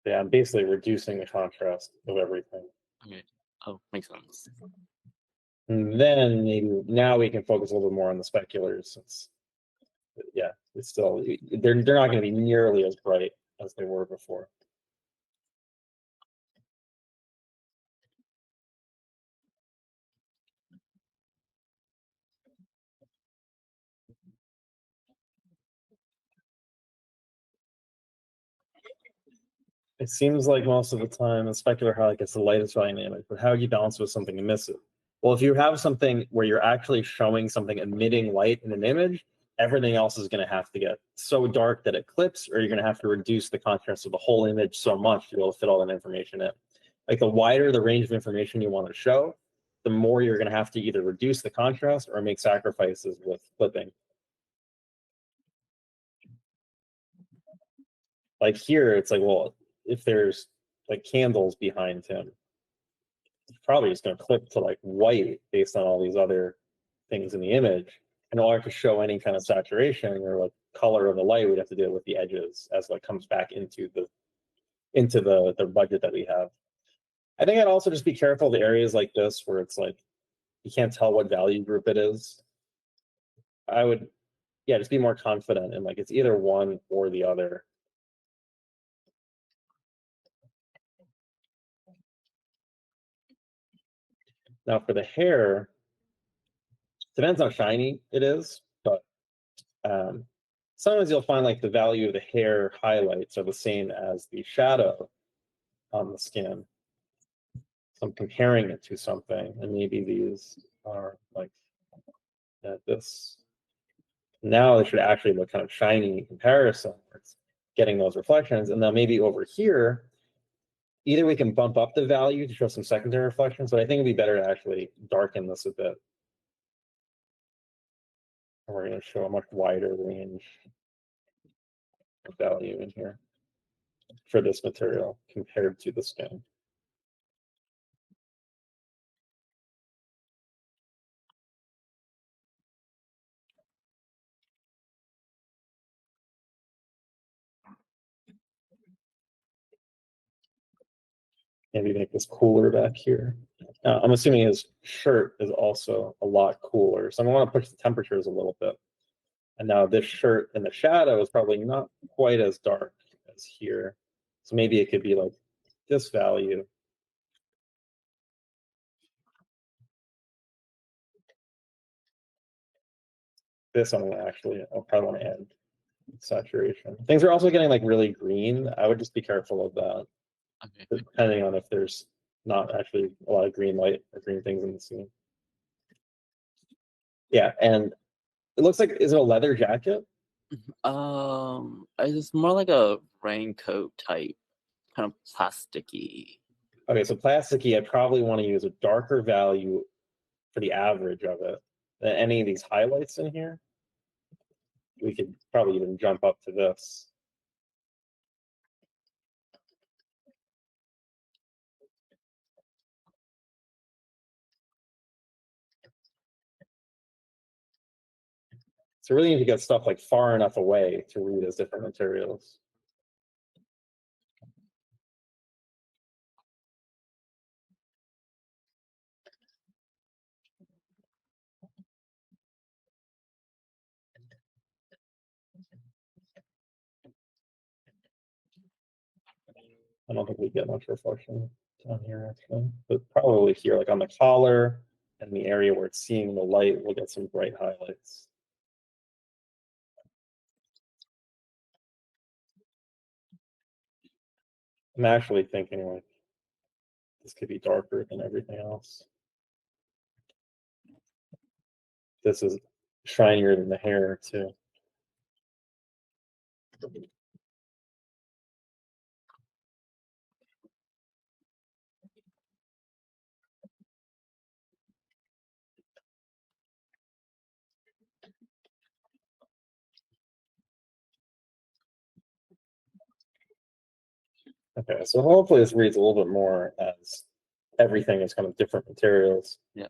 Yeah, I'm basically reducing the contrast of everything. okay. Oh, makes sense. And then maybe now we can focus a little bit more on the speculars. Since, yeah, it's still they're not going to be nearly as bright as they were before. It seems like most of the time the specular highlight gets the lightest value in the image, but how do you balance with something to miss it? Well, if you have something where you're actually showing something emitting light in an image, everything else is going to have to get so dark that it clips, or you're going to have to reduce the contrast of the whole image so much to be able to fit all that information in. Like the wider the range of information you want to show, the more you're going to have to either reduce the contrast or make sacrifices with clipping. Like here, it's like, well, if there's like candles behind him, it's probably just going to clip to like white based on all these other things in the image. In order to show any kind of saturation or like color of the light, we'd have to do it with the edges as like comes back into the budget that we have. I think I'd also just be careful of the areas like this where it's like you can't tell what value group it is. I would, yeah, just be more confident in like it's either one or the other. Now for the hair, depends how shiny it is, but sometimes you'll find like the value of the hair highlights are the same as the shadow on the skin. So I'm comparing it to something, and maybe these are like this. Now they should actually look kind of shiny in comparison. It's getting those reflections, and then maybe over here, either we can bump up the value to show some secondary reflections, but I think it'd be better to actually darken this a bit. And we're going to show a much wider range of value in here for this material compared to the skin. Maybe make this cooler back here. I'm assuming his shirt is also a lot cooler. So I want to push the temperatures a little bit. And now this shirt in the shadow is probably not quite as dark as here. So maybe it could be like this value. This I'm gonna actually, I'll probably want to add saturation. Things are also getting like really green. I would just be careful of that, Okay. depending on if there's not actually a lot of green light or green things in the scene. Yeah, and it looks like, is it a leather jacket? It's more like a raincoat type, kind of plasticky. Okay, so plasticky, I probably want to use a darker value for the average of it than any of these highlights in here. We could probably even jump up to this. So really need to get stuff like far enough away to read as different materials. I don't think we get much reflection down here actually, but probably here, like on the collar and the area where it's seeing the light, we'll get some bright highlights. I'm actually thinking like this could be darker than everything else. This is shinier than the hair too. Okay, so hopefully this reads a little bit more as everything is kind of different materials. Yeah.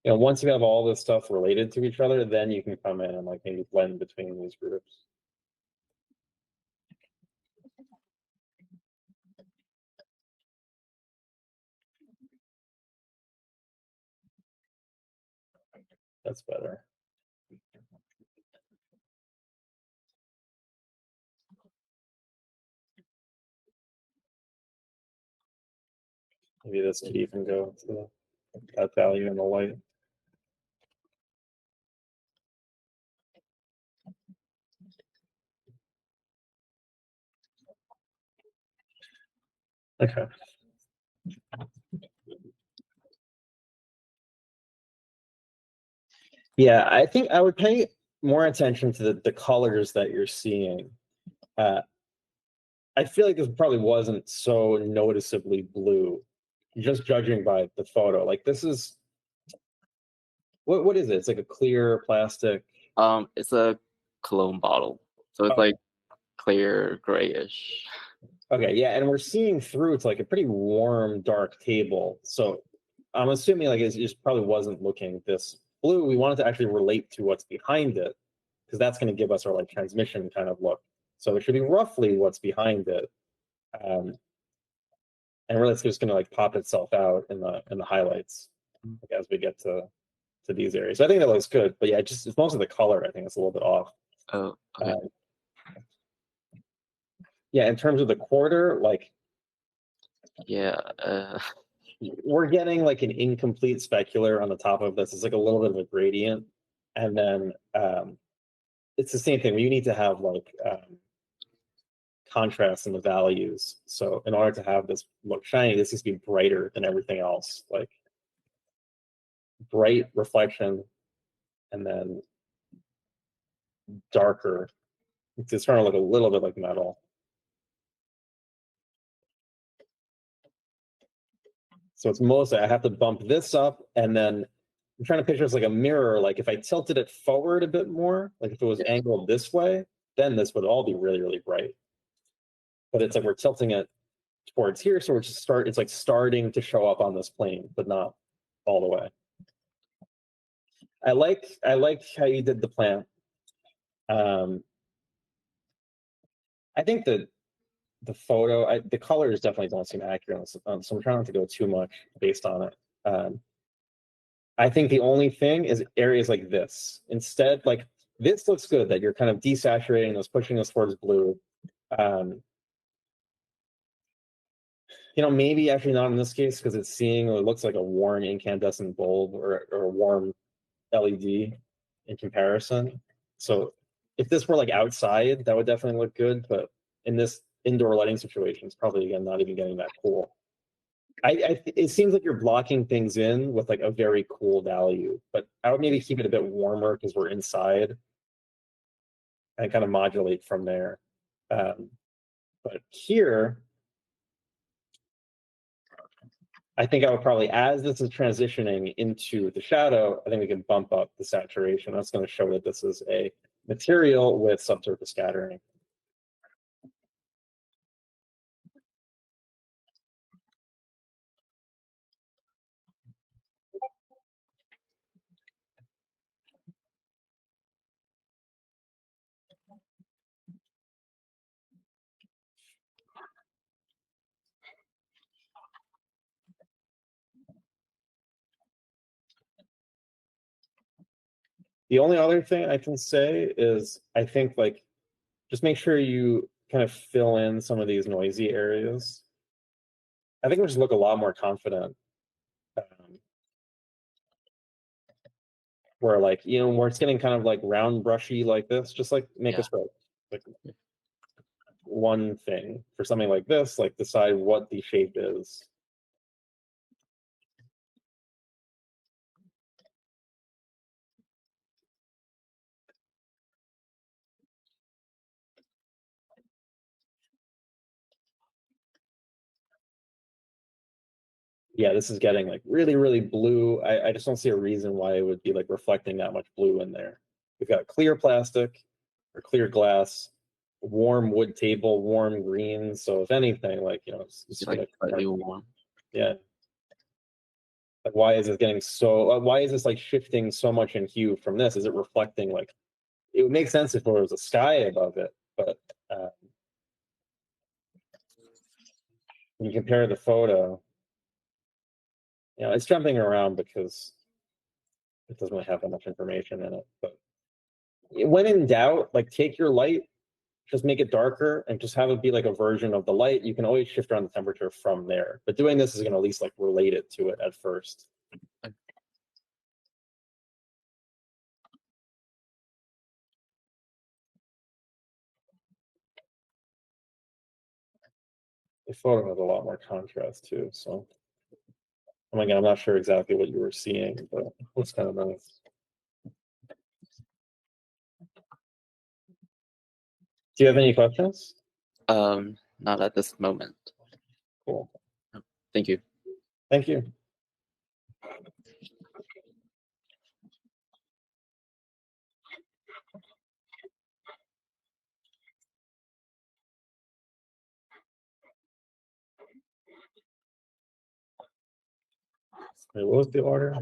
You know, once you have all this stuff related to each other, then you can come in and like maybe blend between these groups. That's better. Maybe this could even go to that value in the light. Okay. Yeah, I think I would pay more attention to the colors that you're seeing. I feel like this probably wasn't so noticeably blue, just judging by the photo. Like this is, what is it? It's like a clear plastic. It's a cologne bottle, so it's Oh. like clear grayish. Okay, yeah, and we're seeing through to like a pretty warm, dark table. So I'm assuming like it just probably wasn't looking this blue. We wanted to actually relate to what's behind it, because that's going to give us our like transmission kind of look. So it should be roughly what's behind it. And really it's just going to like pop itself out in the highlights like, as we get to these areas. So I think that looks good, but yeah, it's mostly the color. I think it's a little bit off. Oh, okay. Yeah, in terms of the quarter, like Yeah. we're getting like an incomplete specular on the top of this. It's like a little bit of a gradient, and then it's the same thing. You need to have like contrast in the values. So in order to have this look shiny, this needs to be brighter than everything else. Like bright reflection, and then darker. It's starting to look a little bit like metal. So it's mostly, I have to bump this up, and then I'm trying to picture it's like a mirror. Like if I tilted it forward a bit more, like if it was angled this way, then this would all be really, really bright. But it's like we're tilting it towards here, so it's like starting to show up on this plane, but not all the way. I like how you did the plant. I think that the photo, the colors definitely don't seem accurate, so I'm trying not to go too much based on it. I think the only thing is areas like this. Instead, like this looks good that you're kind of desaturating this, pushing us towards blue. You know, maybe actually not in this case because it's seeing or it looks like a warm incandescent bulb or a warm LED in comparison. So if this were like outside, that would definitely look good. But in this indoor lighting situation, it's probably again not even getting that cool. It seems like you're blocking things in with like a very cool value, but I would maybe keep it a bit warmer because we're inside and kind of modulate from there. But here, I think I would probably, as this is transitioning into the shadow, I think we can bump up the saturation. That's going to show that this is a material with subsurface scattering. The only other thing I can say is I think like just make sure you kind of fill in some of these noisy areas. I think we just look a lot more confident. Where like, you know, where it's getting kind of like round brushy like this, just like make a stroke. Like one thing for something like this, like decide what the shape is. Yeah, this is getting like really, really blue. I just don't see a reason why it would be like reflecting that much blue in there. We've got clear plastic or clear glass, warm wood table, warm green. So if anything, like, you know, It's like slightly warm. Yeah. Like, why is it getting so, why is this like shifting so much in hue from this? Is it reflecting like, it would make sense if there was a sky above it, but when you compare the photo, you know, it's jumping around because it doesn't really have that much information in it. But when in doubt, like take your light, just make it darker and just have it be like a version of the light. You can always shift around the temperature from there. But doing this is going to at least like relate it to it at first. The photo has a lot more contrast too. So, again, I'm not sure exactly what you were seeing, but it's kind of nice. Do you have any questions? Not at this moment. Cool. Thank you. Thank you. Wait, what was the order?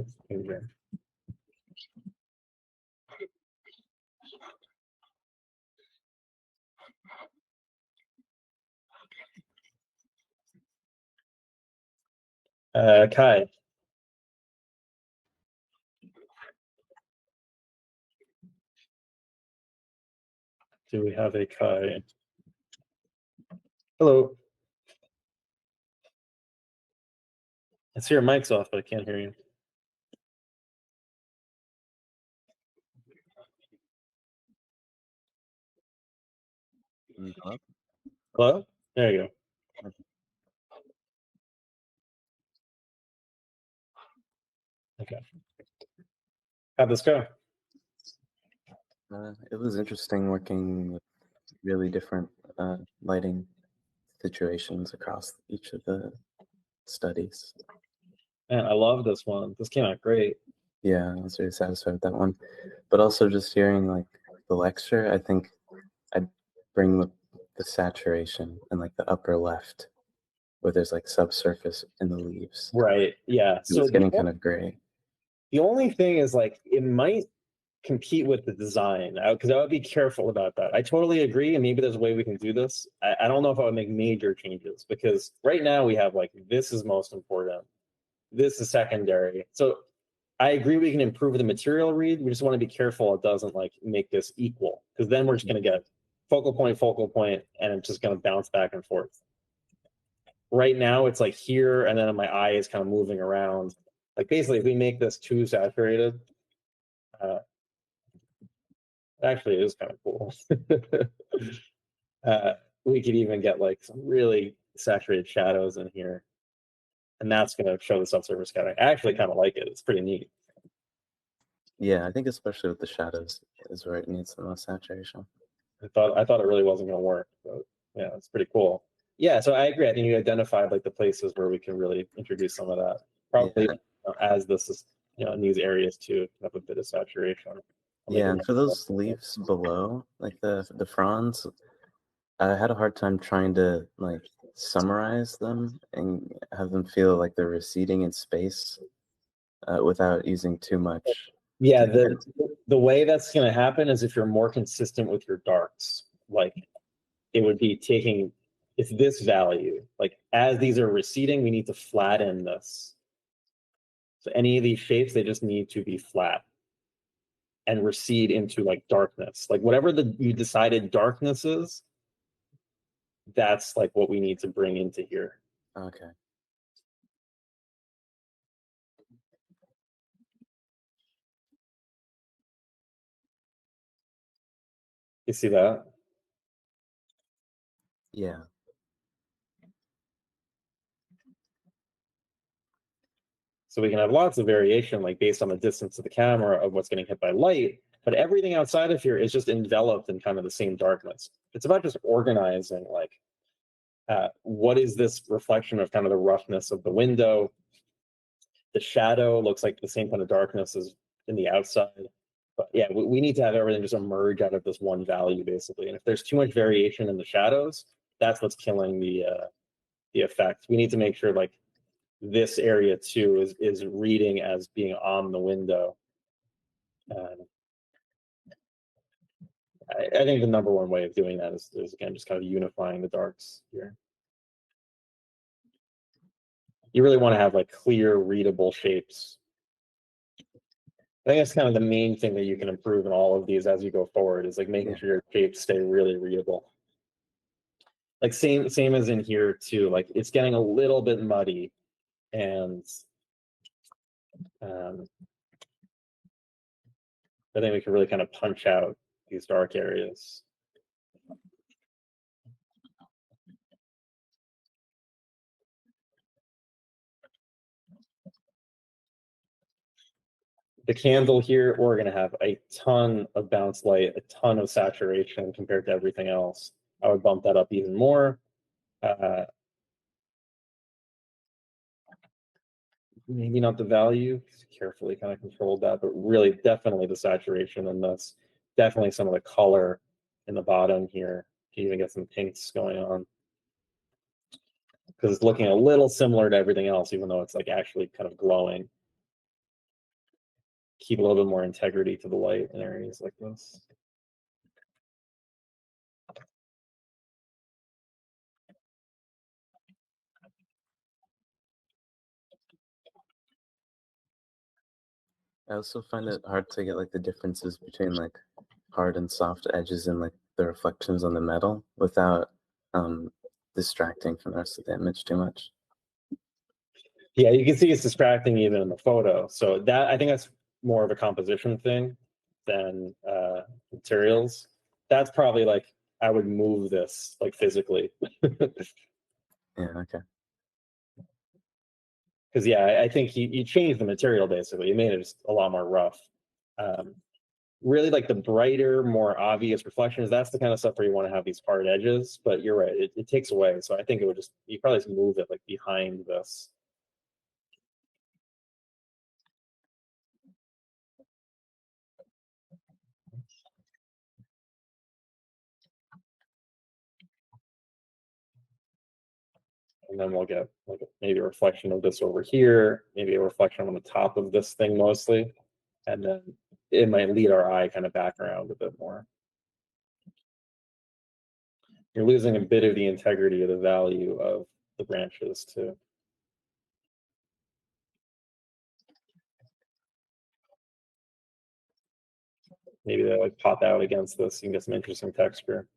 Kai. Do we have a Kai? Hello. I see your mic's off, but I can't hear you. Hello? Hello? There you go. Okay. How'd this go? It was interesting working with really different lighting situations across each of the studies. Man, I love this one. This came out great. Yeah, I was really satisfied with that one. But also just hearing like the lecture, I think I'd bring the saturation in like the upper left where there's like subsurface in the leaves. Right. Yeah. So it's getting kind of gray. The only thing is like it might compete with the design, because I would be careful about that. I totally agree, and maybe there's a way we can do this. I don't know if I would make major changes, because right now we have like, this is most important, this is secondary. So I agree we can improve the material read. We just want to be careful it doesn't like make this equal, because then we're just going to get focal point, and it's just going to bounce back and forth. Right now it's like here, and then my eye is kind of moving around. Like basically, if we make this too saturated, actually it is kind of cool. We could even get like some really saturated shadows in here, and that's going to show the subsurface scattering. I actually kind of like it. It's pretty neat. Yeah, I think especially with the shadows is where it needs the most saturation. I thought it really wasn't going to work, but yeah, it's pretty cool. Yeah, so I agree. I think you identified like the places where we can really introduce some of that. Probably as this is, in these areas too, have a bit of saturation. Yeah, and for those leaves below, like the fronds, I had a hard time trying to like summarize them and have them feel like they're receding in space without using too much. Yeah, the way that's going to happen is if you're more consistent with your darks. Like it would be taking, it's this value. Like as these are receding, we need to flatten this. So any of these shapes, they just need to be flat and recede into like darkness. Like whatever you decided darkness is, that's like what we need to bring into here. Okay. You see that? Yeah. So we can have lots of variation, like based on the distance of the camera of what's getting hit by light, but everything outside of here is just enveloped in kind of the same darkness. It's about just organizing, like, what is this reflection of kind of the roughness of the window? The shadow looks like the same kind of darkness as in the outside. But yeah, we need to have everything just emerge out of this one value, basically. And if there's too much variation in the shadows, that's what's killing the effect. We need to make sure like this area too is reading as being on the window. I think the number one way of doing that is again just kind of unifying the darks here. You really want to have like clear, readable shapes. I think that's kind of the main thing that you can improve in all of these as you go forward, is like making sure your shapes stay really readable. Like same as in here too. Like it's getting a little bit muddy, and I think we can really kind of punch out these dark areas. The candle here, we're going to have a ton of bounce light, a ton of saturation compared to everything else. I would bump that up even more. Maybe not the value, carefully kind of controlled that, but really definitely the saturation in this. Definitely some of the color in the bottom here. You even get some pinks going on, because it's looking a little similar to everything else, even though it's like actually kind of glowing. Keep a little bit more integrity to the light in areas like this. I also find it hard to get like the differences between like hard and soft edges and like the reflections on the metal without distracting from the rest of the image too much. Yeah, you can see it's distracting even in the photo. So that, I think that's more of a composition thing than materials. That's probably like, I would move this like physically. Yeah, okay. Because yeah, I think you changed the material basically. You made it just a lot more rough. Really like the brighter, more obvious reflections, that's the kind of stuff where you want to have these hard edges, but you're right, it takes away. So I think it would just, you probably just move it like behind this. And then we'll get like maybe a reflection of this over here, maybe a reflection on the top of this thing mostly. And then it might lead our eye kind of back around a bit more. You're losing a bit of the integrity of the value of the branches too. Maybe they like pop out against this. You can get some interesting texture.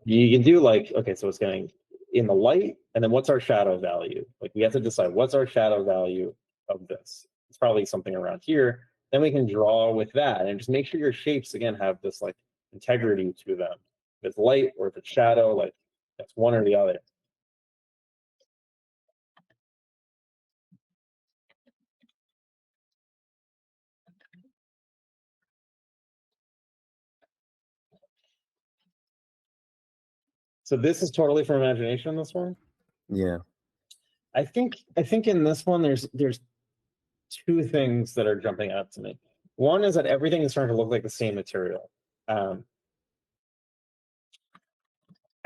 You can do like, okay, so it's getting in the light, and then what's our shadow value? Like we have to decide what's our shadow value of this. It's probably something around here. Then we can draw with that and just make sure your shapes again have this like integrity to them. If it's light or if it's shadow, like that's one or the other. So this is totally from imagination, this one? Yeah. I think in this one there's two things that are jumping out to me. One is that everything is starting to look like the same material. I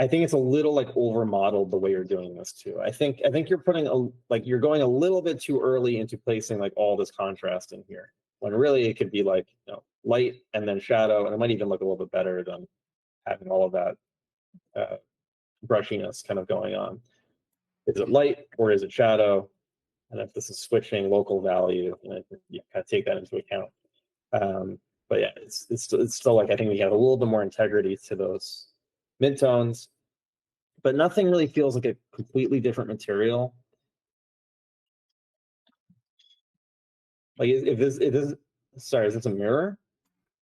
think it's a little like over modeled the way you're doing this too. I think you're putting you're going a little bit too early into placing like all this contrast in here, when really it could be like, you know, light and then shadow, and it might even look a little bit better than having all of that brushiness kind of going on. Is it light or is it shadow? And if this is switching local value, you kind of take that into account. But yeah, it's still like, I think we have a little bit more integrity to those midtones, but nothing really feels like a completely different material. Like if this, sorry, is this a mirror?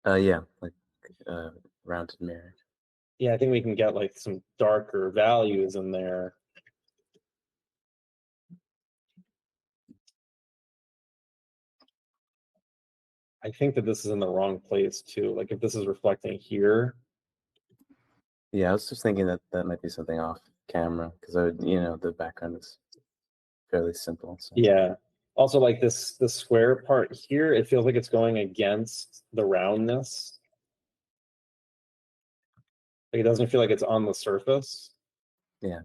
Yeah, like rounded mirror. Yeah, I think we can get like some darker values in there. I think that this is in the wrong place too. Like if this is reflecting here. Yeah, I was just thinking that that might be something off camera because the background is fairly simple. So. Yeah. Also, like this square part here, it feels like it's going against the roundness. Like it doesn't feel like it's on the surface. Yeah.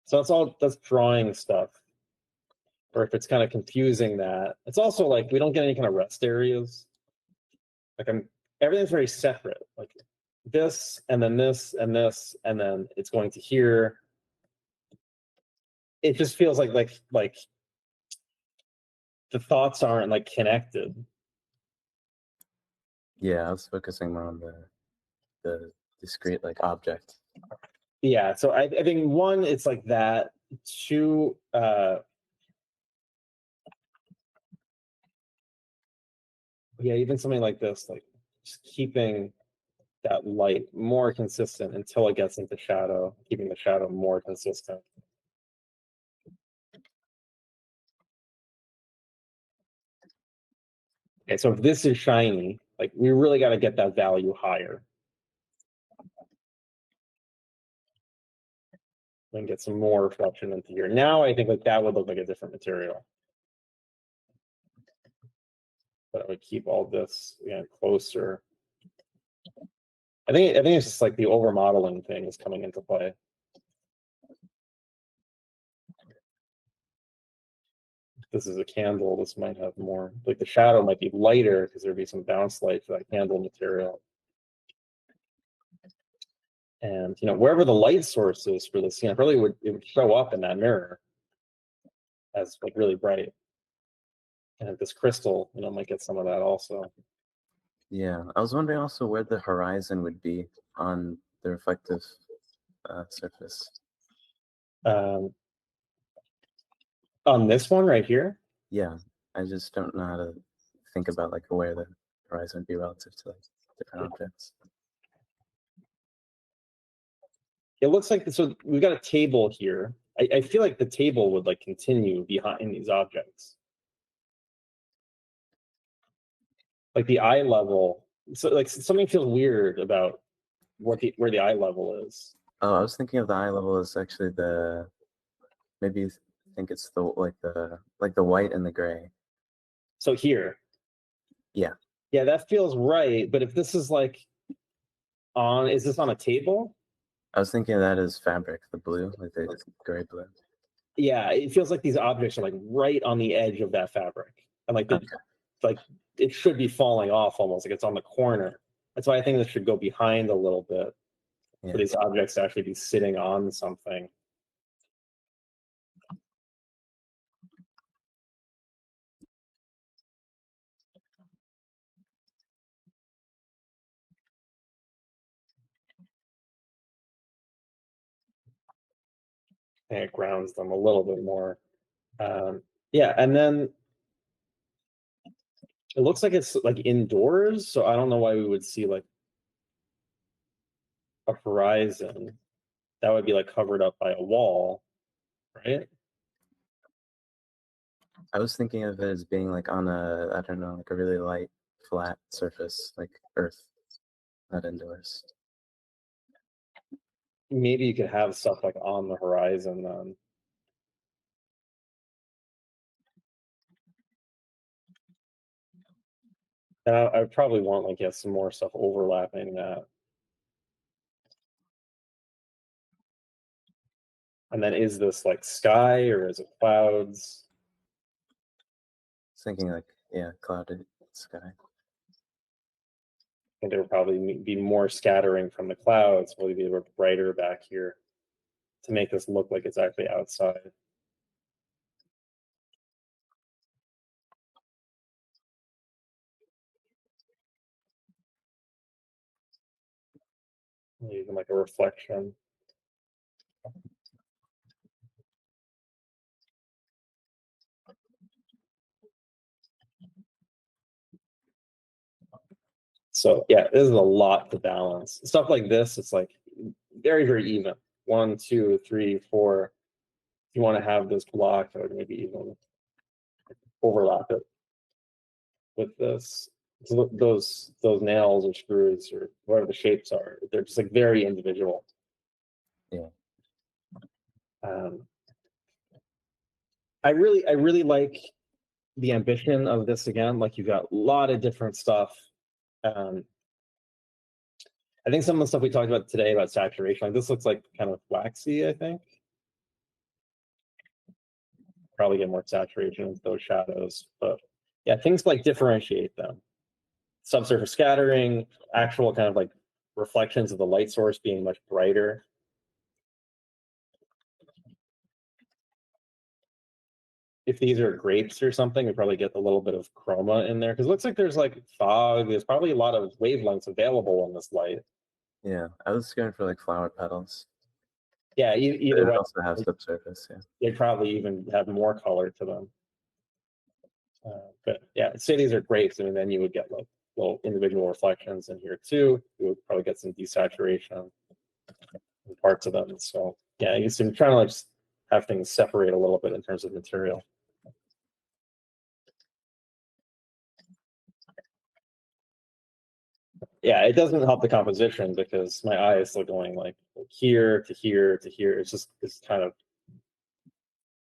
So that's drawing stuff. Or if it's kind of confusing that. It's also like we don't get any kind of rest areas. Like everything's very separate. Like this and then this and this, and then it's going to here. It just feels like the thoughts aren't like connected. Yeah, I was focusing more on the discrete like object. Yeah, so I think one, it's like that. Two, yeah, even something like this, like just keeping that light more consistent until it gets into shadow, keeping the shadow more consistent. Okay, so if this is shiny, like we really got to get that value higher. And get some more reflection into here. Now I think like that would look like a different material. But I would keep all this again closer. I think it's just like the over modeling thing is coming into play. If this is a candle, this might have more, like the shadow might be lighter because there'd be some bounce light for that candle material. And wherever the light source is for this, probably it would show up in that mirror as like really bright. And this crystal, might get some of that also. Yeah, I was wondering also where the horizon would be on the reflective surface. On this one right here? Yeah, I just don't know how to think about like where the horizon would be relative to like different objects. It looks like, so we've got a table here. I feel like the table would like continue behind these objects. Like the eye level, so like something feels weird about where the eye level is. Oh, I was thinking of the eye level as actually maybe think it's the white and the gray. So here. Yeah. Yeah, that feels right. But if this is like is this on a table? I was thinking of that as fabric, the blue, like the gray blue. Yeah, it feels like these objects are like right on the edge of that fabric, and like Okay. like it should be falling off almost, like it's on the corner. That's why I think this should go behind a little bit Yeah. for these objects to actually be sitting on something. And it grounds them a little bit more. Yeah, and then it looks like it's like indoors, so I don't know why we would see like a horizon that would be like covered up by a wall, right? I was thinking of it as being like on a, I don't know, like a really light, flat surface, like Earth, not indoors. Maybe you could have stuff like on the horizon then. And I would probably want like, yeah, some more stuff overlapping that. And then is this like sky or is it clouds? I was thinking like, yeah, clouded sky. I think there would probably be more scattering from the clouds, probably be a bit brighter back here to make this look like it's actually outside. Even like a reflection. So yeah, this is a lot to balance. Stuff like this, it's like very, very even. 1, 2, 3, 4. If you want to have this block, I would maybe even overlap it with this. So those nails or screws or whatever the shapes are, they're just like very individual. Yeah. I really like the ambition of this again. Like you've got a lot of different stuff. I think some of the stuff we talked about today about saturation, like this looks like kind of waxy, I think. Probably get more saturation with those shadows, but yeah, things like differentiate them. Subsurface scattering, actual kind of like reflections of the light source being much brighter. If these are grapes or something, we probably get a little bit of chroma in there because it looks like there's like fog. There's probably a lot of wavelengths available in this light. Yeah, I was going for like flower petals. Yeah, But either it way, also have subsurface, yeah. they probably even have more color to them. But yeah, say these are grapes, I mean, then you would get like little individual reflections in here too. You would probably get some desaturation in parts of them. So yeah, you see, I'm trying to like just have things separate a little bit in terms of material. Yeah, it doesn't help the composition because my eye is still going like here to here to here. It's kind of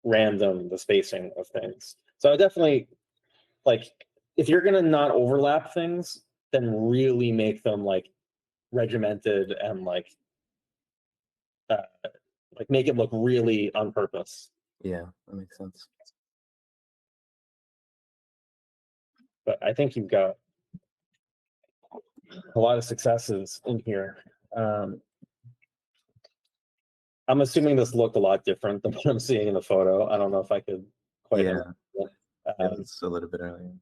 random, the spacing of things. So I definitely like if you're gonna not overlap things, then really make them like regimented and like make it look really on purpose. Yeah, that makes sense. But I think you've got a lot of successes in here. I'm assuming this looked a lot different than what I'm seeing in the photo. I don't know if I could quite. Yeah, Um, it's a little bit earlier.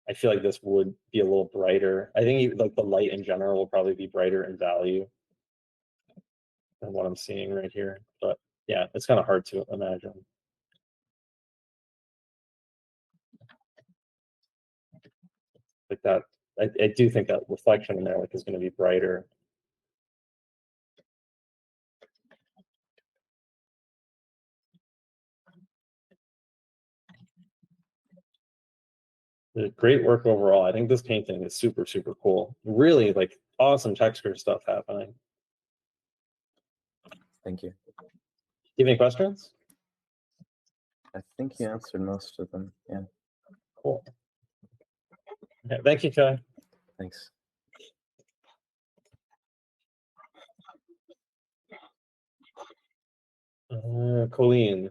I feel like this would be a little brighter. I think like the light in general will probably be brighter in value than what I'm seeing right here. But yeah, it's kind of hard to imagine. Like that, I do think that reflection in there like is going to be brighter. Great work overall. I think this painting is super, super cool. Really like awesome texture stuff happening. Thank you. Do you have any questions? I think you answered most of them. Yeah, Cool. Yeah, thank you, Kai. thanks. Colleen.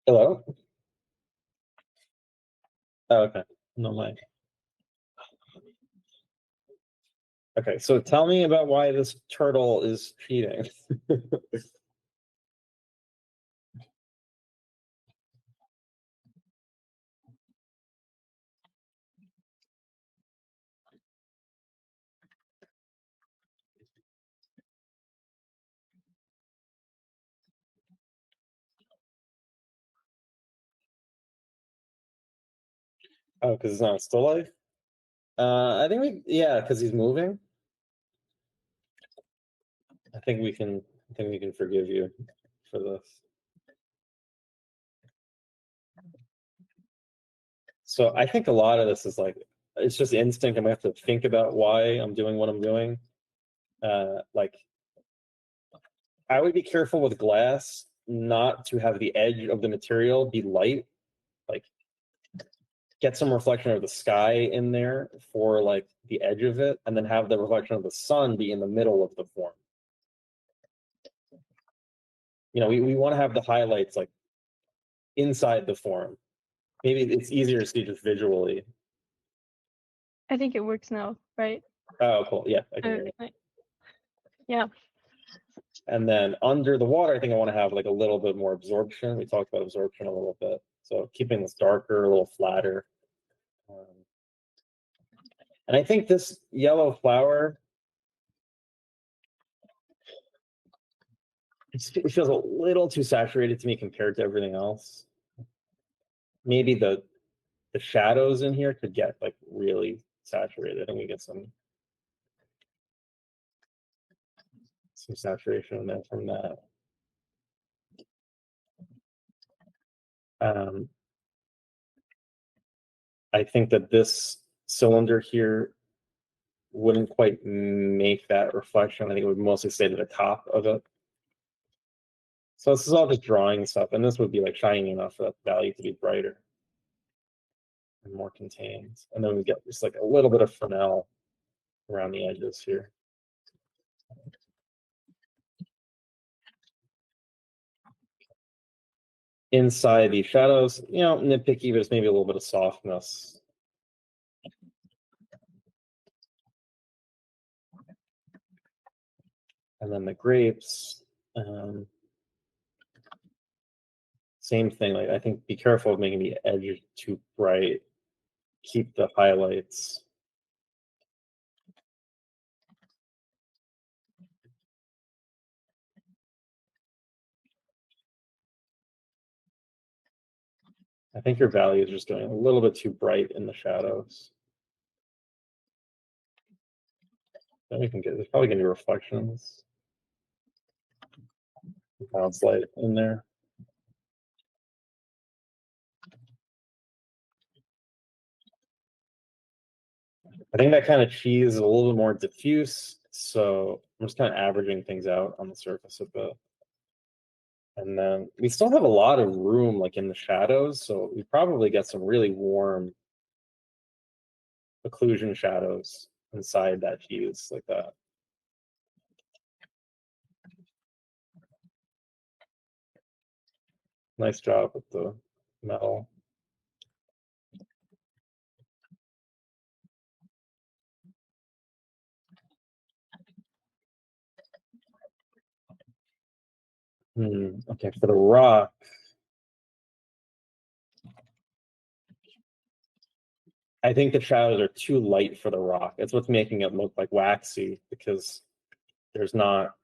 Hello? Oh, okay. No mic. Okay, so tell me about why this turtle is cheating. Oh, because it's not still life? I think yeah, because he's moving. I think we can forgive you for this. So I think a lot of this is like, it's just instinct. I'm gonna have to think about why I'm doing what I'm doing. Like, I would be careful with glass not to have the edge of the material be light. Like, get some reflection of the sky in there for like the edge of it, and then have the reflection of the sun be in the middle of the form. You know, we want to have the highlights like inside the form. Maybe it's easier to see just visually. I think it works now, right? Oh, cool. Yeah, I can hear you. Like, yeah. And then under the water, I think I want to have like a little bit more absorption. We talked about absorption a little bit. So keeping this darker, a little flatter. And I think this yellow flower, it feels a little too saturated to me compared to everything else. Maybe the shadows in here could get like really saturated, and we get some saturation in there from that. I think that this cylinder here wouldn't quite make that reflection. I think it would mostly stay to the top of it. So this is all just drawing stuff, and this would be like shiny enough for that value to be brighter and more contained. And then we get just like a little bit of Fresnel around the edges here. Inside these shadows, you know, nitpicky, but it's maybe a little bit of softness. And then the grapes, same thing. Like, I think be careful of making the edge too bright. Keep the highlights. I think your value is just going a little bit too bright in the shadows. Then we can get, there's probably gonna be reflections. Bounce light in there. I think that kind of cheese is a little bit more diffuse, so I'm just kind of averaging things out on the surface a bit. And then we still have a lot of room like in the shadows, so we probably get some really warm occlusion shadows inside that cheese like that. Nice job with the metal. Okay, for the rock, I think the shadows are too light for the rock. It's what's making it look like waxy, because there's not,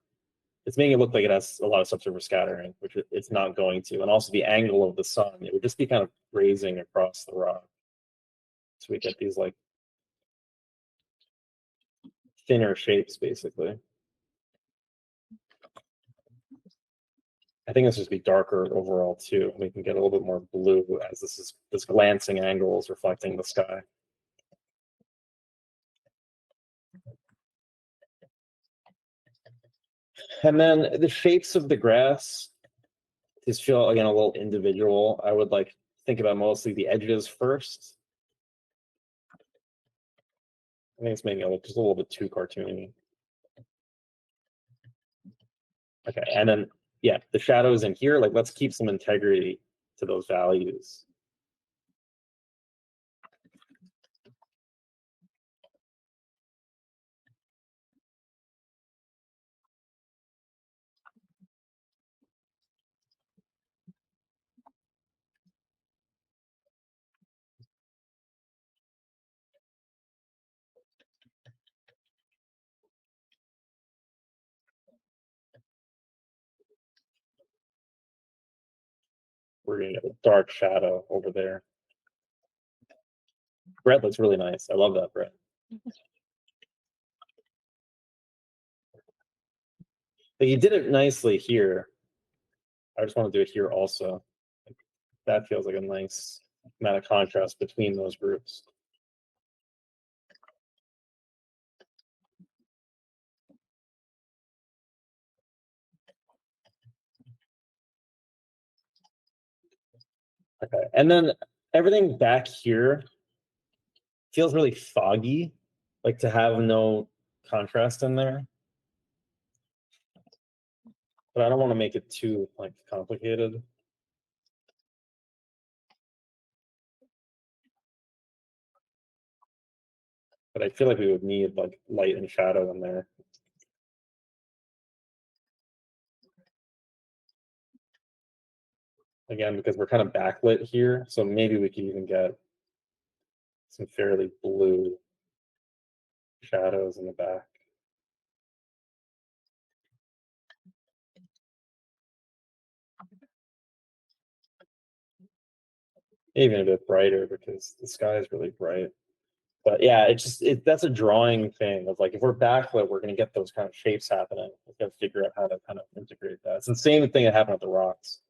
it's making it look like it has a lot of subsurface scattering, which it's not going to. And also the angle of the sun, it would just be kind of grazing across the rock. So we get these like thinner shapes, basically. I think this just be darker overall too. We can get a little bit more blue as this glancing angle is reflecting the sky. And then the shapes of the grass, these feel again a little individual. I would like think about mostly the edges first. I think it's making it look just a little bit too cartoony. Okay, and then yeah, the shadows in here, like let's keep some integrity to those values. We're gonna get a dark shadow over there. Brett looks really nice. I love that, Brett. But you did it nicely here. I just want to do it here also. That feels like a nice amount of contrast between those groups. Okay, and then everything back here feels really foggy, like to have no contrast in there. But I don't want to make it too like complicated. But I feel like we would need like light and shadow in there. Again, because we're kind of backlit here, so maybe we could even get some fairly blue shadows in the back. Even a bit brighter because the sky is really bright. But yeah, that's a drawing thing of like if we're backlit, we're gonna get those kind of shapes happening. We've got to figure out how to kind of integrate that. It's the same thing that happened with the rocks.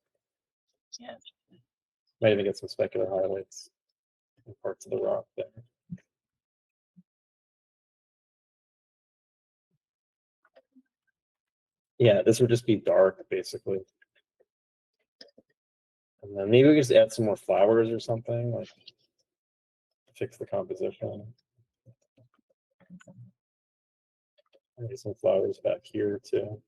Yeah. Might even get some specular highlights in parts of the rock there. Yeah, this would just be dark basically. And then maybe we just add some more flowers or something, like fix the composition. Maybe some flowers back here too.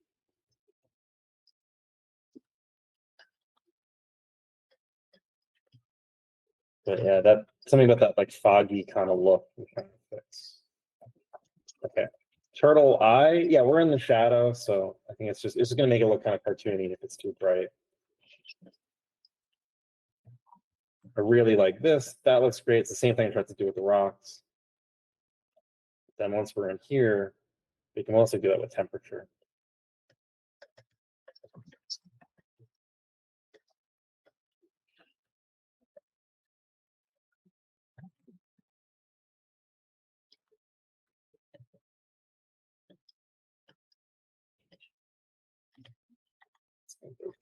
But yeah, that something about that like foggy kind of look we kind of fix. Okay. Turtle eye, yeah, we're in the shadow, so I think it's just gonna make it look kind of cartoony if it's too bright. I really like this. That looks great. It's the same thing I tried to do with the rocks. Then once we're in here, we can also do that with temperature.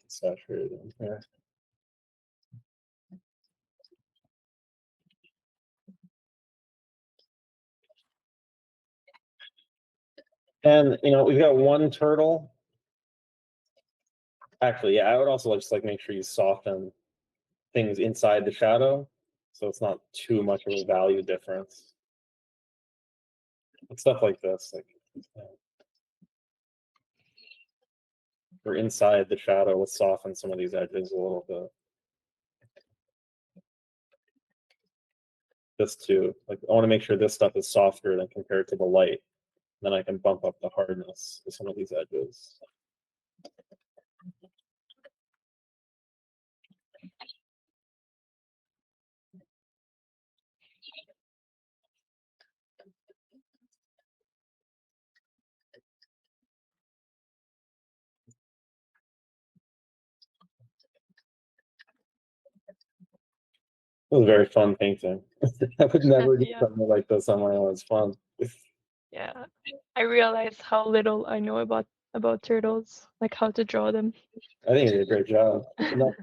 Saturated in here. And you know, we've got one turtle. Actually, yeah, I would also just like make sure you soften things inside the shadow, so it's not too much of a value difference. And stuff like this, like we're inside the shadow, let's soften some of these edges a little bit. This too, like I want to make sure this stuff is softer than compared to the light. Then I can bump up the hardness of some of these edges. It was a very fun painting. I would never do Yeah. something like this on my own. It's fun. Yeah. I realized how little I know about turtles, like how to draw them. I think you did a great job.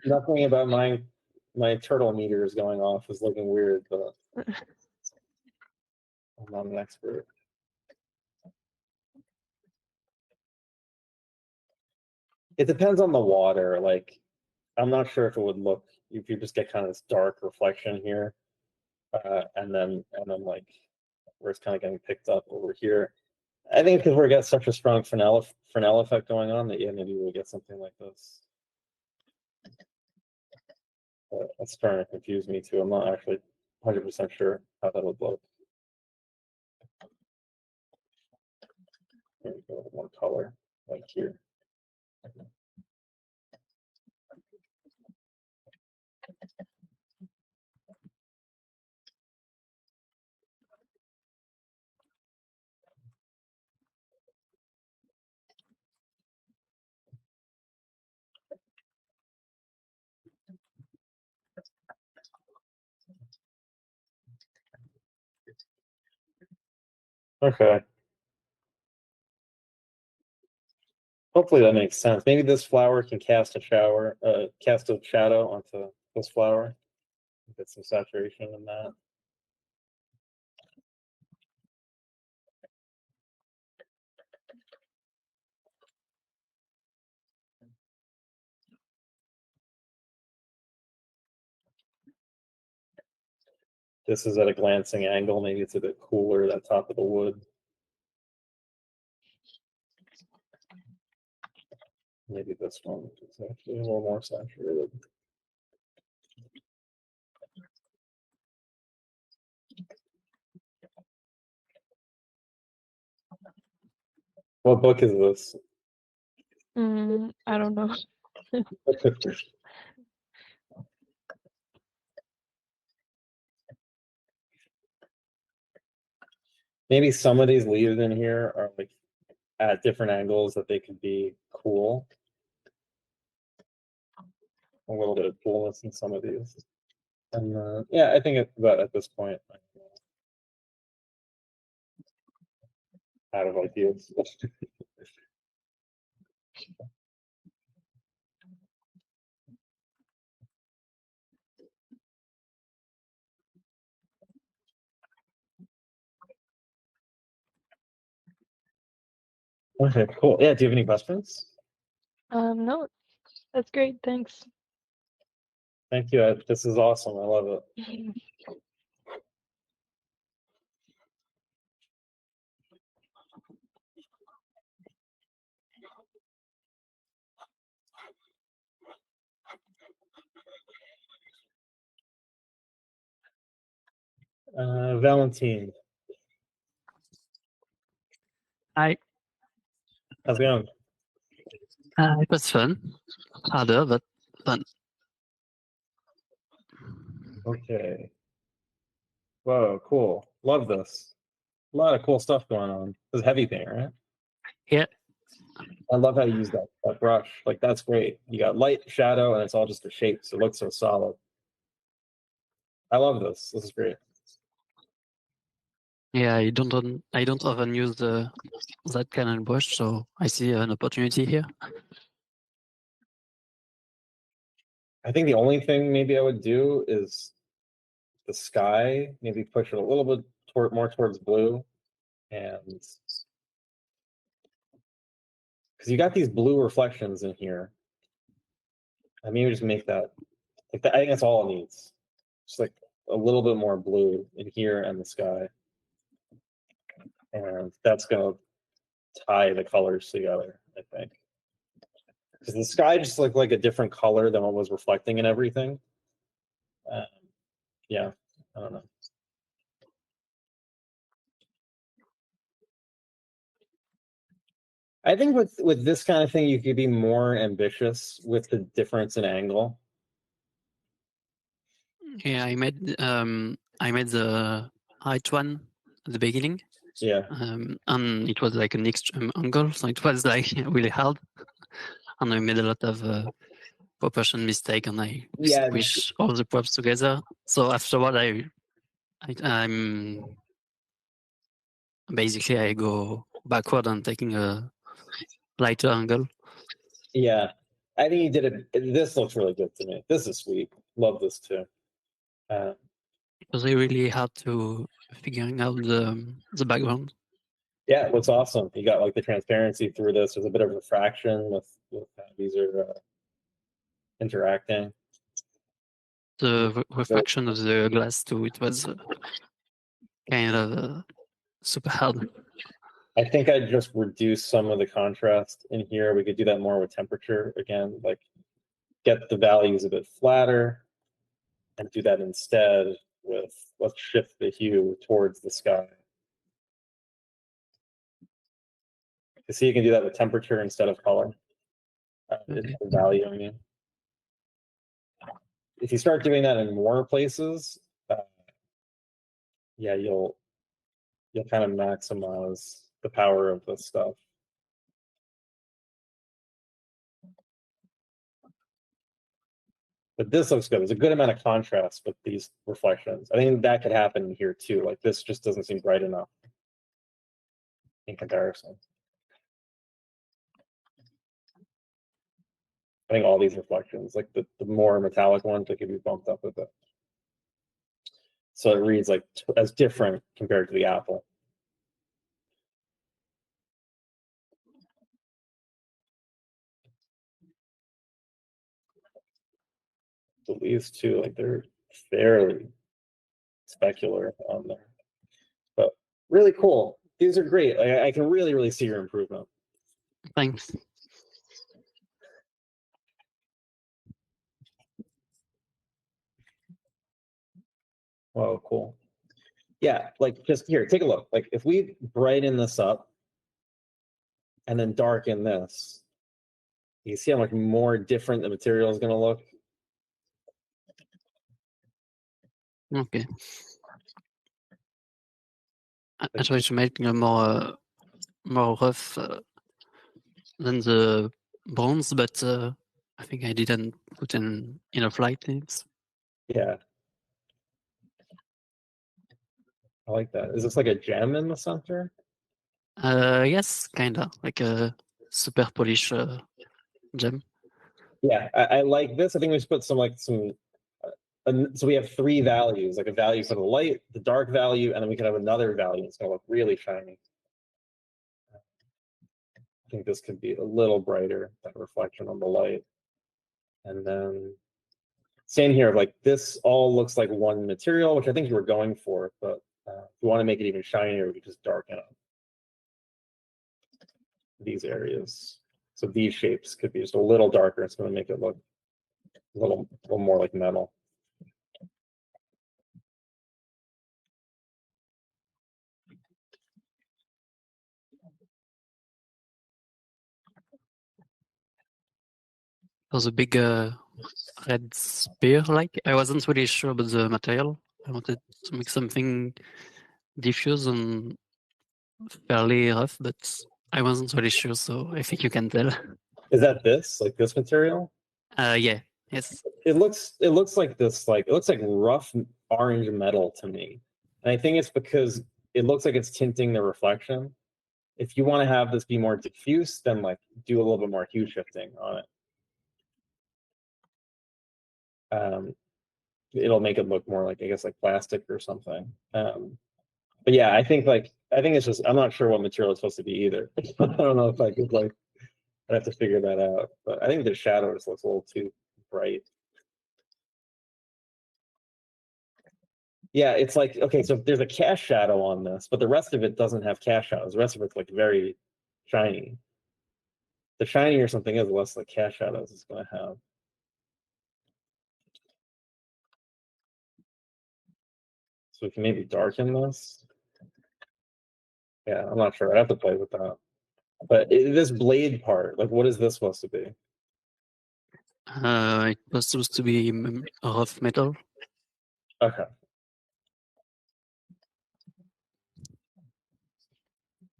Nothing about my turtle meter is going off is looking weird, but I'm not an expert. It depends on the water. Like I'm not sure if it would look if you just get kind of this dark reflection here, and then like where it's kind of getting picked up over here. I think because we're getting such a strong Fresnel effect going on that yeah, maybe we'll get something like this. But that's starting to confuse me too. I'm not actually 100% sure how that would look. Maybe go with more color, like here. Okay. Hopefully that makes sense. Maybe this flower can cast a shadow onto this flower. Get some saturation in that. This is at a glancing angle. Maybe it's a bit cooler, that top of the wood. Maybe this one is actually a little more saturated. What book is this? I don't know. Maybe some of these leaves in here are like at different angles that they could be cool. A little bit of coolness in some of these. And yeah, I think at this point, out of ideas. Okay, cool. Yeah, do you have any questions? No, that's great. Thanks. Thank you. This is awesome. I love it. Valentine, Hi. how's it going? It was fun. Harder, but fun. Okay. Whoa, cool. Love this. A lot of cool stuff going on. This is heavy paint, right? Yeah. I love how you use that brush. Like that's great. You got light, shadow, and it's all just a shape, so it looks so solid. I love this. This is great. Yeah, I don't often use that kind of brush, so I see an opportunity here. I think the only thing maybe I would do is the sky, maybe push it a little bit more towards blue, and because you got these blue reflections in here, I maybe just make that like that. I think that's all it needs. Just like a little bit more blue in here and the sky, and that's gonna tie the colors together, I think. Because the sky just looked like a different color than what was reflecting in everything. Yeah, I don't know. I think with this kind of thing, you could be more ambitious with the difference in angle. Yeah, I made the right one at the beginning. Yeah. And it was like an extreme angle, so it was like really hard. And I made a lot of proportion mistake, and I squish all the props together. So afterward, I'm basically I go backward and taking a lighter angle. Yeah, I think you did it. This looks really good to me. This is sweet. Love this too. It was really hard to figuring out the background. Yeah, it looks awesome. You got like the transparency through this. There's a bit of refraction with these are interacting. The reflection of the glass too, it was kind of super hard. I think I'd just reduce some of the contrast in here. We could do that more with temperature again, like get the values a bit flatter and do that instead with, let's shift the hue towards the sky. You see, you can do that with temperature instead of color. Okay. Value, I mean. If you start doing that in more places, yeah, you'll kind of maximize the power of this stuff. But this looks good. There's a good amount of contrast with these reflections. I think that could happen here too. Like this just doesn't seem bright enough in comparison. I think all these reflections, like the more metallic ones, they could be bumped up a bit. So it reads like as different compared to the apple. So these two, like they're fairly specular on there, but really cool. These are great. I can really see your improvement. Thanks. Oh, cool. Yeah, like just here, take a look. Like if we brighten this up and then darken this, you see how much more different the material is going to look. Okay. I tried to make a more rough than the bronze, but I think I didn't put in enough light in it. Yeah. I like that. Is this like a gem in the center? Yes, kinda like a super polish gem. Yeah, I like this. I think we should put some so we have three values, like a value for the light, the dark value, and then we could have another value. It's gonna look really shiny. I think this could be a little brighter, that reflection on the light. And then same here, like this all looks like one material, which I think you were going for, but if you want to make it even shinier, we could just darken up these areas. So these shapes could be just a little darker. It's going to make it look a little more like metal. There's a big red spear, like I wasn't really sure about the material. I wanted to make something diffuse and fairly rough, but I wasn't really sure, so I think you can tell. Is that this, like this material? Yeah, yes. It looks like this, like it looks like rough orange metal to me. And I think it's because it looks like it's tinting the reflection. If you want to have this be more diffuse, then like do a little bit more hue shifting on it. It'll make it look more like, I guess, like plastic or something. But yeah, I think it's just, I'm not sure what material it's supposed to be either. I don't know if I could like, I'd have to figure that out. But I think the shadow just looks a little too bright. Yeah, it's like, okay, so there's a cast shadow on this, but the rest of it doesn't have cast shadows. The rest of it's like very shiny. The shinier something is, the less like cast shadows it's going to have. So we can maybe darken this. Yeah, I'm not sure. I have to play with that. But this blade part, like, what is this supposed to be? It was supposed to be rough metal. Okay.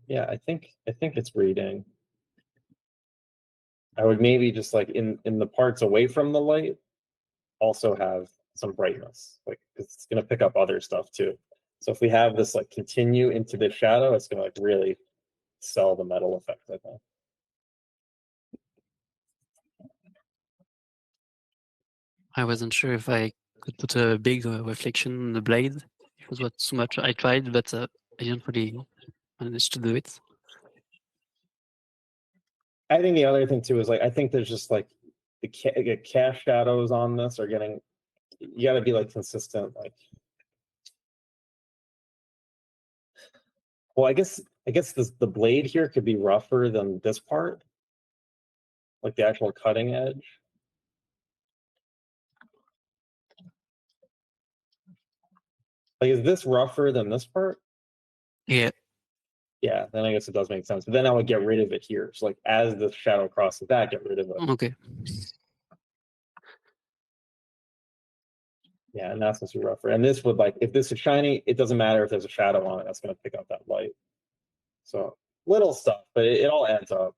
Yeah, I think it's reading. I would maybe just like in the parts away from the light, also have some brightness, like it's gonna pick up other stuff too. So if we have this like continue into the shadow, it's gonna like really sell the metal effect, I think. I wasn't sure if I could put a big reflection on the blade. It was what too much. I tried, but I didn't really manage to do it. I think the other thing too is like I think there's just like the cast shadows on this are getting, you got to be like consistent. Like, well, I guess the blade here could be rougher than this part, like the actual cutting edge. Like, is this rougher than this part? Yeah. Yeah, then I guess it does make sense. But then I would get rid of it here. So like as the shadow crosses that, get rid of it. Okay. Yeah, and that's supposed to be rougher. And this would, like, if this is shiny, it doesn't matter if there's a shadow on it. That's going to pick up that light. So little stuff, but it all adds up.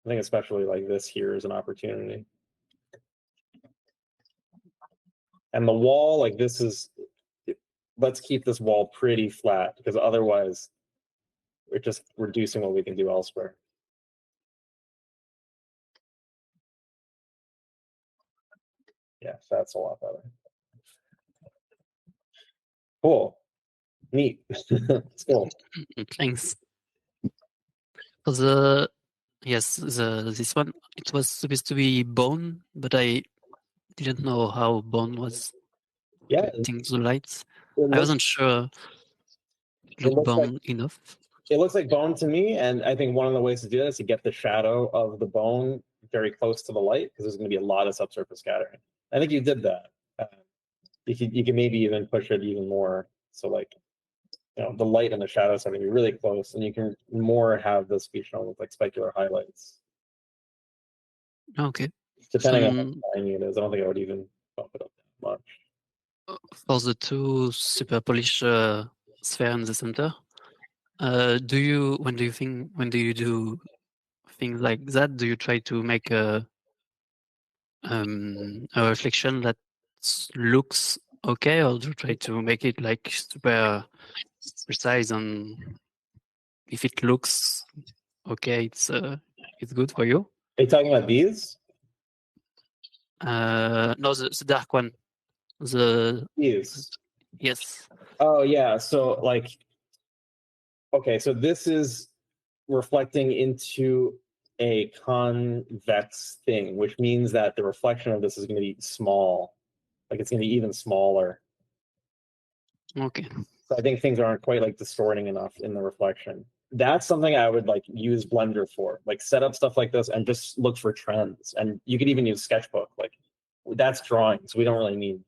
I think especially like this here is an opportunity. And the wall, like this is, let's keep this wall pretty flat because otherwise we're just reducing what we can do elsewhere. Yeah, that's a lot better. Cool. Neat. It's cool. Thanks. For the yes, this one it was supposed to be bone, but I didn't know how bone was Yeah, affecting the lights. it I looks, wasn't sure it looked looks like bone enough. it looks like bone to me, and I think one of the ways to do that is to get the shadow of the bone very close to the light because there's going to be a lot of subsurface scattering. I think you did that. You can maybe even push it even more. So like, you know, the light and the shadows are going to be really close, and you can more have this be shown with like specular highlights. Okay. Depending on how Some, tiny it is, I don't think I would even bump it up that much. for the two super polished sphere in the center, when do you do things like that? Do you try to make a reflection that looks okay, or do you try to make it like super precise, and if it looks okay, it's good for you? Are you talking about these? No, the dark one. These. Yes. Oh yeah. So like, okay, so this is reflecting into a convex thing, which means that the reflection of this is going to be small. Like it's going to be even smaller. Okay. So I think things aren't quite like distorting enough in the reflection. That's something I would like use Blender for, like set up stuff like this and just look for trends. And you could even use Sketchbook. Like that's drawing, so we don't really need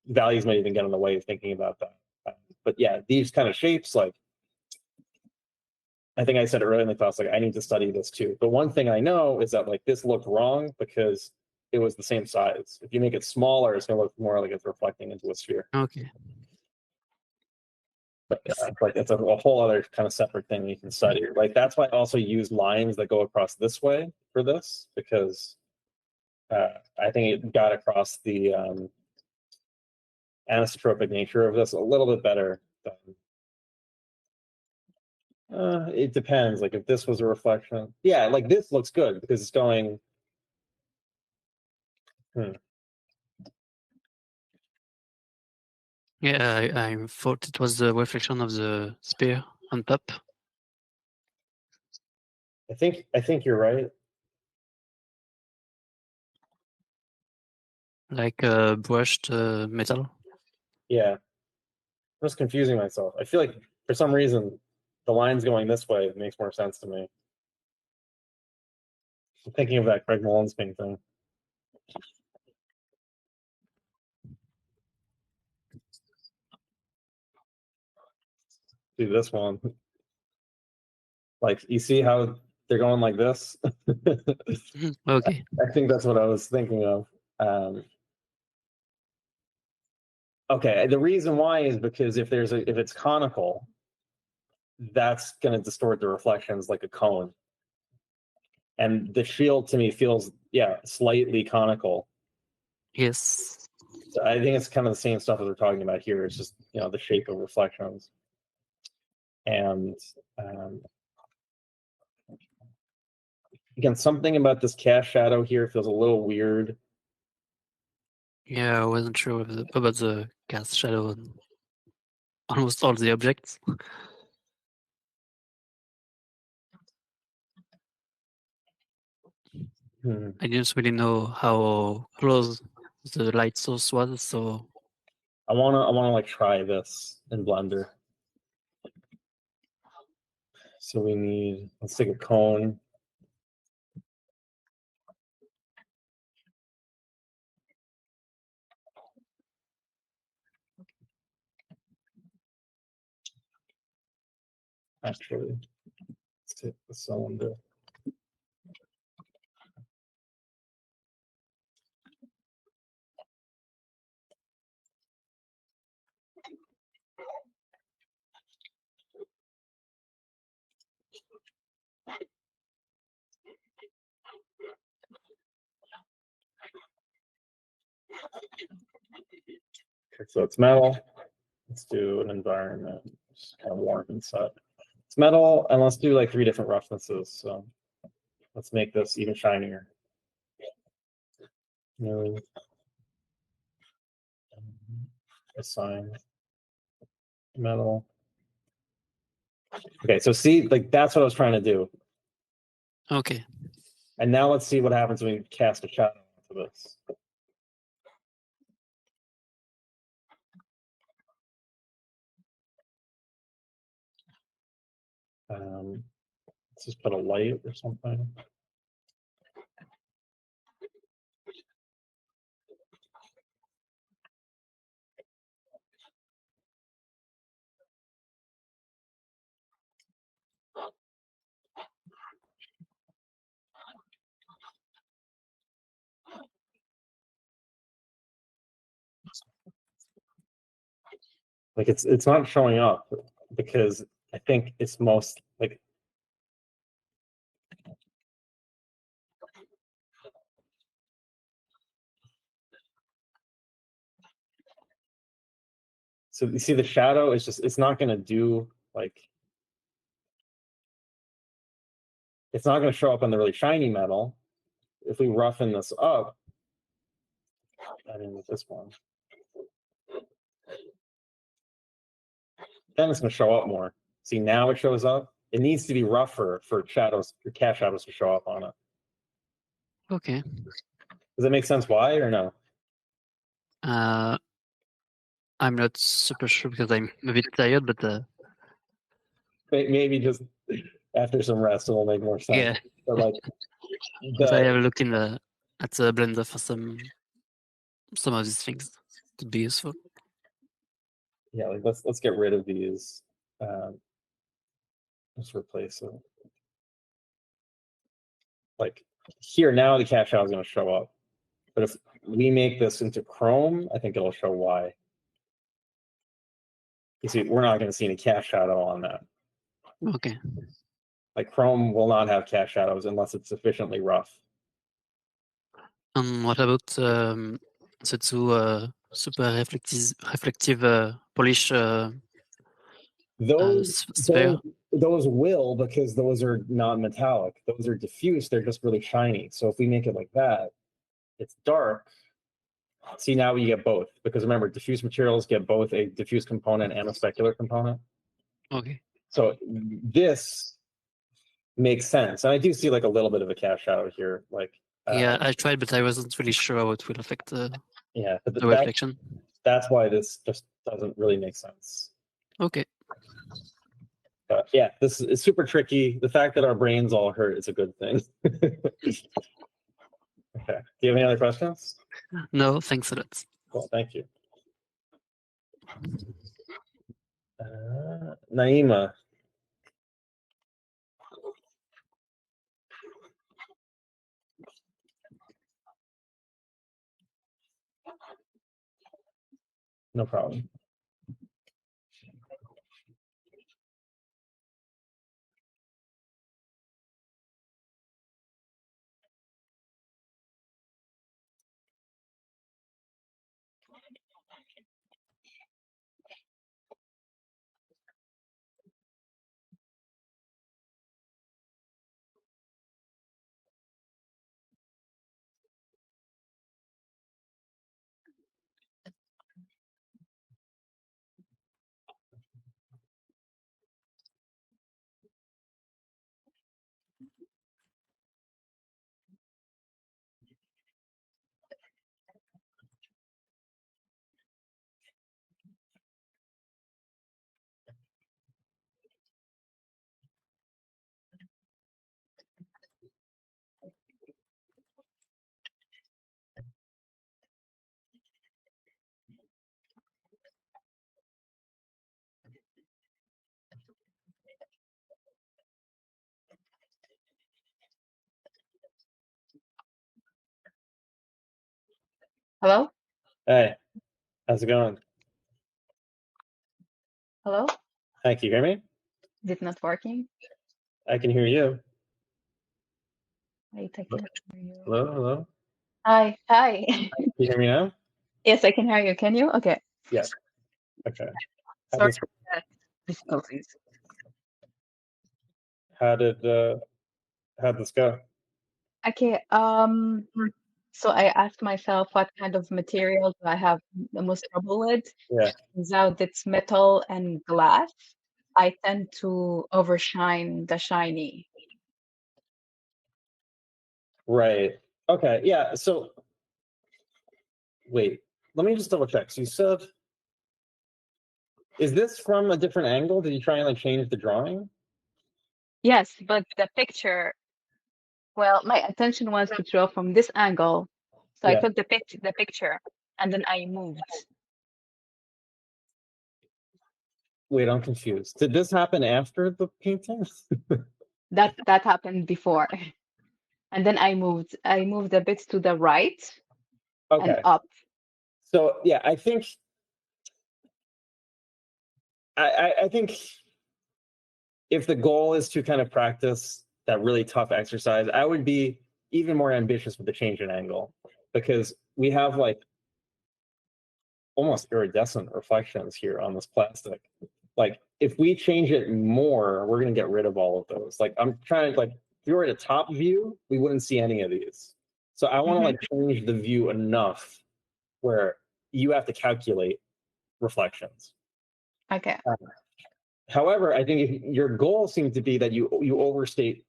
values might even get in the way of thinking about that. But yeah, these kind of shapes, like I think I said earlier in the class, like I need to study this too. But one thing I know is that like this looked wrong because it was the same size. If you make it smaller, it's going to look more like it's reflecting into a sphere. Okay. But like it's a whole other kind of separate thing you can study. Like that's why I also use lines that go across this way for this, because I think it got across the anisotropic nature of this a little bit better than it depends. Like if this was a reflection, yeah, like this looks good because it's going. Yeah, I thought it was the reflection of the spear on top. I think you're right. Like brushed metal. Yeah, I'm just confusing myself. I feel like for some reason the line's going this way. It makes more sense to me. I'm thinking of that Craig Mullins painting. Do this one. Like you see how they're going like this? Okay. I think that's what I was thinking of. Okay, the reason why is because if it's conical, that's going to distort the reflections like a cone. And the shield to me feels, yeah, slightly conical. Yes. So I think it's kind of the same stuff as we're talking about here. It's just, you know, the shape of reflections. And again, something about this cast shadow here feels a little weird. Yeah, I wasn't sure about the cast shadow on almost all the objects. Hmm. I didn't really know how close the light source was, so I wanna like try this in Blender. So we need, let's take a cone. Actually, let's take the cylinder. Okay, so it's metal. Let's do an environment. Just kind of warm inside. It's metal, and let's do like 3 different roughnesses. So let's make this even shinier. No. Assign metal. Okay, so see, like that's what I was trying to do. okay. And now let's see what happens when we cast a shadow onto this. Let's just put a light or something. Like it's not showing up because I think it's most like so you see the shadow is just it's not gonna do like it's not gonna show up on the really shiny metal. If we roughen this up, I mean with this one, then it's gonna show up more. See now it shows up. It needs to be rougher for shadows, for cast shadows to show up on it. Okay. Does that make sense why or no? I'm not super sure because I'm a bit tired, but Maybe just after some rest it'll make more sense. yeah. But like But I the, have looked in the at the Blender for some of these things to be useful. yeah, like let's get rid of these. Let's replace it. Like here now the cast shadow is going to show up, but if we make this into Chrome, I think it'll show why. You see, we're not going to see any cast shadow on that. Okay. Like Chrome will not have cast shadows unless it's sufficiently rough. And what about the two super reflective polish sphere? Those will because those are non-metallic. Those are diffuse. They're just really shiny. So if we make it like that, it's dark. See, now we get both because remember, diffuse materials get both a diffuse component and a specular component. Okay. So this makes sense, and I do see like a little bit of a cast shadow here. Like Yeah, I tried, but I wasn't really sure how it will affect yeah, but the reflection. that's why this just doesn't really make sense. Okay. But yeah, this is super tricky. The fact that our brains all hurt is a good thing. Okay. Do you have any other questions? No, thanks a lot. Well, thank you. Naima. No problem. Hello? Hey, how's it going? Hello? Hi, can you hear me? Is it not working? I can hear you. Wait, I can't hear you. Hello, hello. Hi, hi. Can you hear me now? Yes, I can hear you. Can you? Okay. Yes. Okay. How Sorry this- for that difficulties. how'd this go? Okay. So I asked myself what kind of material do I have the most trouble with? Yeah. Turns out it's metal and glass. I tend to overshine the shiny. Right. Okay. Yeah. So wait, let me just double check. So you said, is this from a different angle? Did you try and like change the drawing? Yes, but the picture, well, my attention was to draw from this angle. So I Yeah. took the picture and then I moved. Wait, I'm confused. Did this happen after the painting? That happened before. And then I moved a bit to the right and Okay. up. So yeah, I think I think if the goal is to kind of practice that really tough exercise, I would be even more ambitious with the change in angle, because we have like almost iridescent reflections here on this plastic. Like if we change it more, we're gonna get rid of all of those. Like I'm trying to, like, if you were at a top view, we wouldn't see any of these. So I want to like change the view enough where you have to calculate reflections. Okay. However, I think if your goal seems to be that you overstate.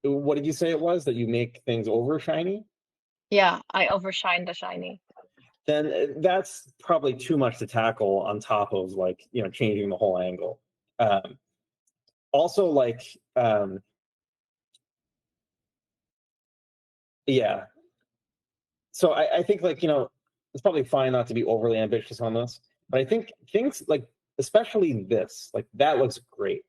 What did you say it was, that you make things over shiny? Yeah, I overshine the shiny. Then that's probably too much to tackle on top of, like, you know, changing the whole angle. Also, like, yeah. So I think, like, you know, it's probably fine not to be overly ambitious on this, but I think things like, especially this, like, that looks great.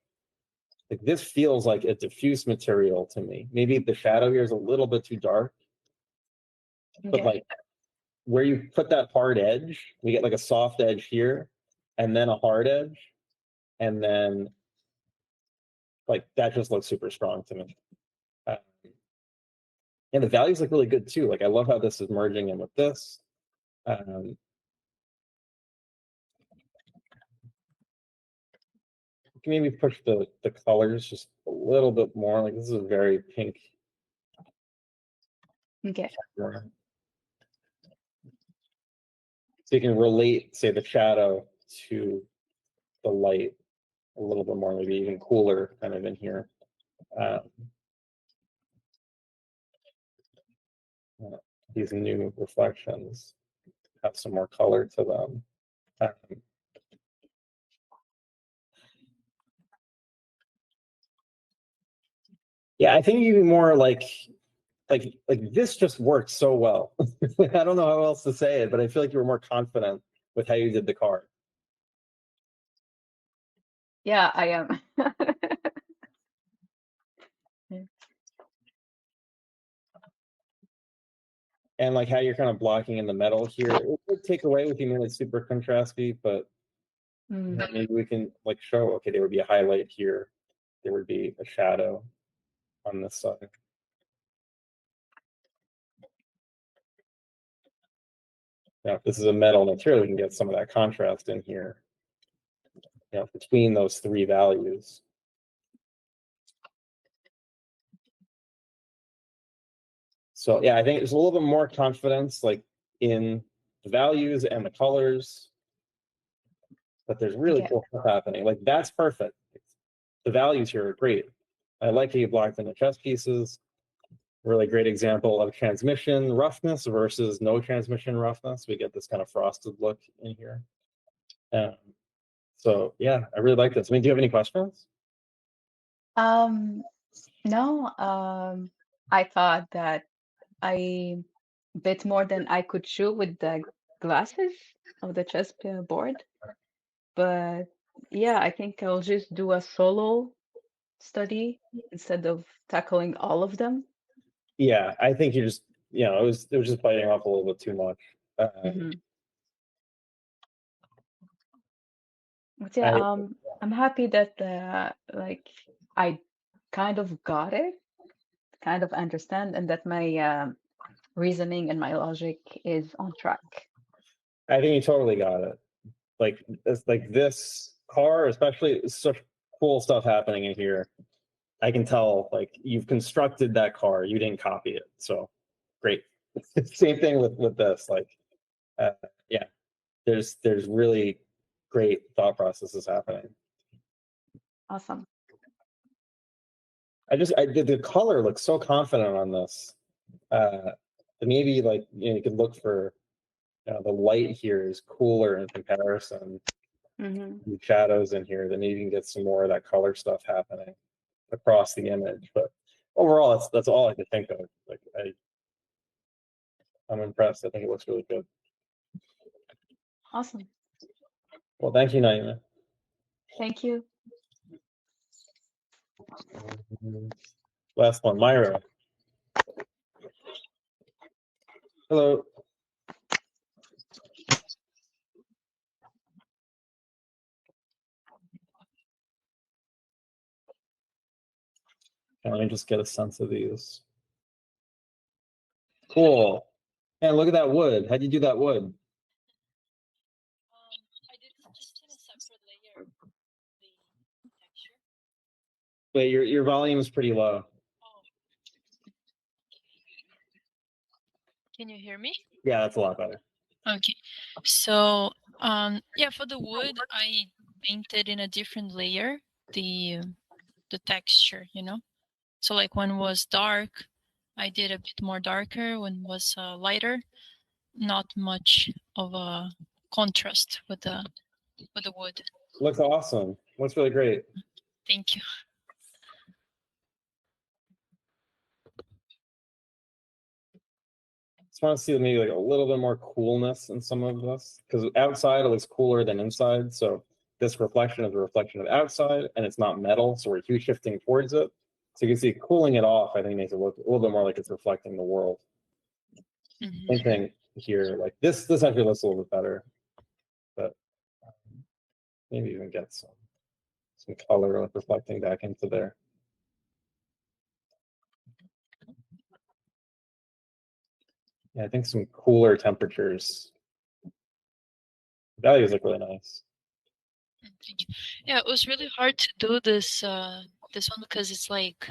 Like this feels like a diffuse material to me. Maybe the shadow here is a little bit too dark, but Okay. like where you put that hard edge, we get like a soft edge here, and then a hard edge, and then like that just looks super strong to me. And the values look really good too. Like I love how this is merging in with this. You can maybe push the colors just a little bit more. Like this is a very pink. Okay. Camera. So you can relate, say, the shadow to the light a little bit more, maybe even cooler kind of in here. These new reflections have some more color to them. Yeah, I think you'd be more like this just worked so well. I don't know how else to say it, but I feel like you were more confident with how you did the card. Yeah, I am. And like how you're kind of blocking in the metal here, it would take away with you made it super contrasty, but maybe we can like show, okay, there would be a highlight here, there would be a shadow on this side. Now, if this is a metal material, we can get some of that contrast in here, you know, between those three values. So yeah, I think there's a little bit more confidence like in the values and the colors, but there's really Okay. cool stuff happening. Like that's perfect. The values here are great. I like how you blocked in the chess pieces. Really great example of transmission roughness versus no transmission roughness. We get this kind of frosted look in here. So yeah, I really like this. I mean, do you have any questions? No, I thought that I bit more than I could chew with the glasses of the chess board. But yeah, I think I'll just do a solo study instead of tackling all of them. Yeah, I think you just, you know, it was just biting off a little bit too much. Mhm. But yeah, I- I'm happy that like I kind of got it, kind of understand, and that my reasoning and my logic is on track. I think you totally got it. Like it's like this car, especially such cool stuff happening in here. I can tell like you've constructed that car, you didn't copy it. So great. Same thing with this. Like yeah, there's really great thought processes happening. Awesome. The color looks so confident on this. Maybe like you could look for the light here is cooler in comparison. Hmm. The shadows in here, then maybe you can get some more of that color stuff happening across the image. But overall, that's all I could think of. Like I'm impressed. I think it looks really good. Awesome. Well, thank you, Naima. Thank you. Last one, Myra. Hello. Let me just get a sense of these. Cool. And look at that wood. How'd you do that wood? I did it just in a separate layer. The texture. Wait, your volume is pretty low. Oh. Can you hear me? Yeah, that's a lot better. Okay. So, yeah, for the wood, I painted in a different layer the texture, you know. So like when it was dark, I did a bit more darker. When it was lighter, not much of a contrast with the wood. Looks awesome. Looks really great. Thank you. Just want to see maybe like a little bit more coolness in some of this because outside it looks cooler than inside. So this reflection is a reflection of outside and it's not metal. So we're hue shifting towards it. So you can see cooling it off, I think makes it look a little bit more like it's reflecting the world. Mhm. Same thing here. Like this actually looks a little bit better, but maybe even get some color like reflecting back into there. Yeah, I think some cooler temperatures. Values look really nice. Thank you. Yeah, it was really hard to do this this one because it's like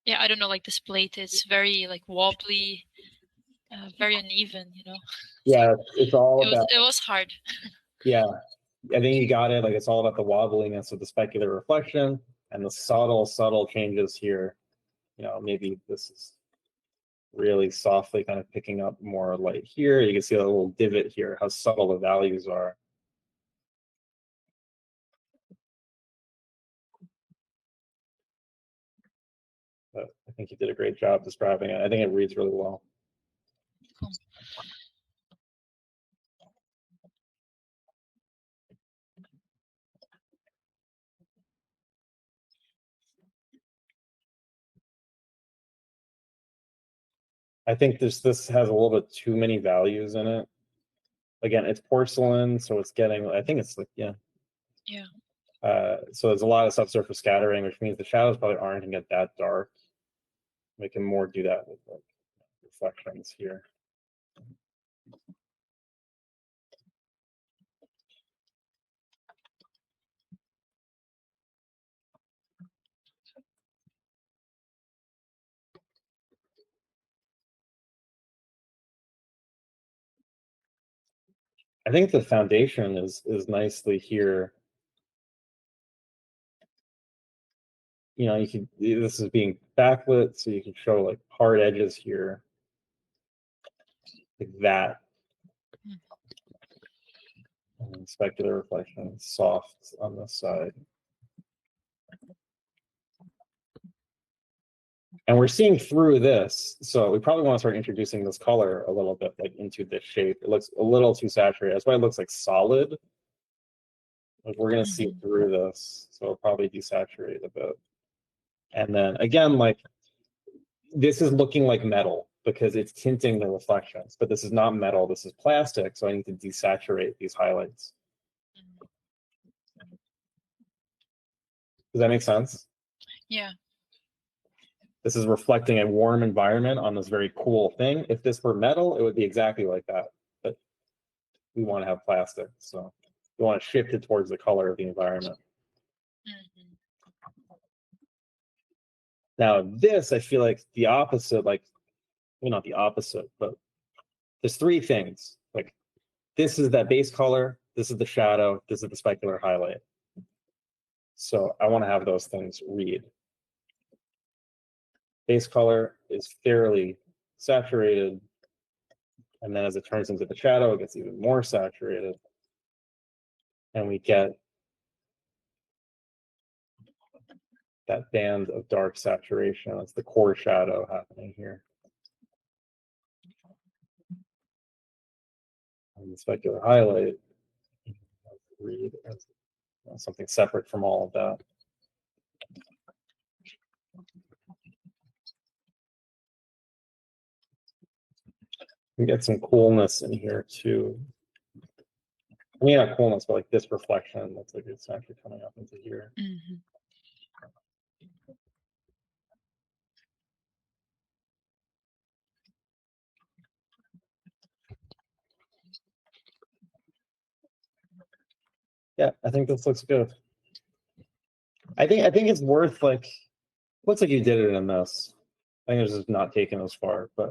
yeah, I don't know, like this plate is very like wobbly, very uneven, you know. Yeah, it's all about. It was hard. Yeah, I think you got it. Like it's all about the wobbliness of the specular reflection and the subtle changes here. You know, maybe this is really softly kind of picking up more light here. You can see a little divot here, how subtle the values are. But I think you did a great job describing it. I think it reads really well. Cool. I think this has a little bit too many values in it. Again, it's porcelain, so it's getting. I think it's like Yeah. So there's a lot of subsurface scattering, which means the shadows probably aren't going to get that dark. We can more do that with like reflections here. I think the foundation is nicely here. You know, you could, this is being backlit, so you can show like hard edges here, like that. And specular reflection, soft on this side. And we're seeing through this, so we probably want to start introducing this color a little bit like into this shape. It looks a little too saturated. That's why it looks like solid. Like we're gonna see through this, so it'll probably desaturate a bit. And then again, like this is looking like metal, because it's tinting the reflections. But this is not metal, this is plastic, so I need to desaturate these highlights. Does that make sense? Yeah. This is reflecting a warm environment on this very cool thing. If this were metal, it would be exactly like that. But we want to have plastic, so we want to shift it towards the color of the environment. Now this, I feel like the opposite, like, well, not the opposite, but there's three things. Like, this is that base color, this is the shadow, this is the specular highlight. So I want to have those things read. Base color is fairly saturated, and then as it turns into the shadow, it gets even more saturated. And we get that band of dark saturation. That's the core shadow happening here. And the specular highlight, read as something separate from all of that. We get some coolness in here too. I mean, not coolness, but like this reflection looks like it's actually coming up into here. Yeah, I think this looks good. I think it's worth, like, looks like you did it in this. I think it's just not taken as far, but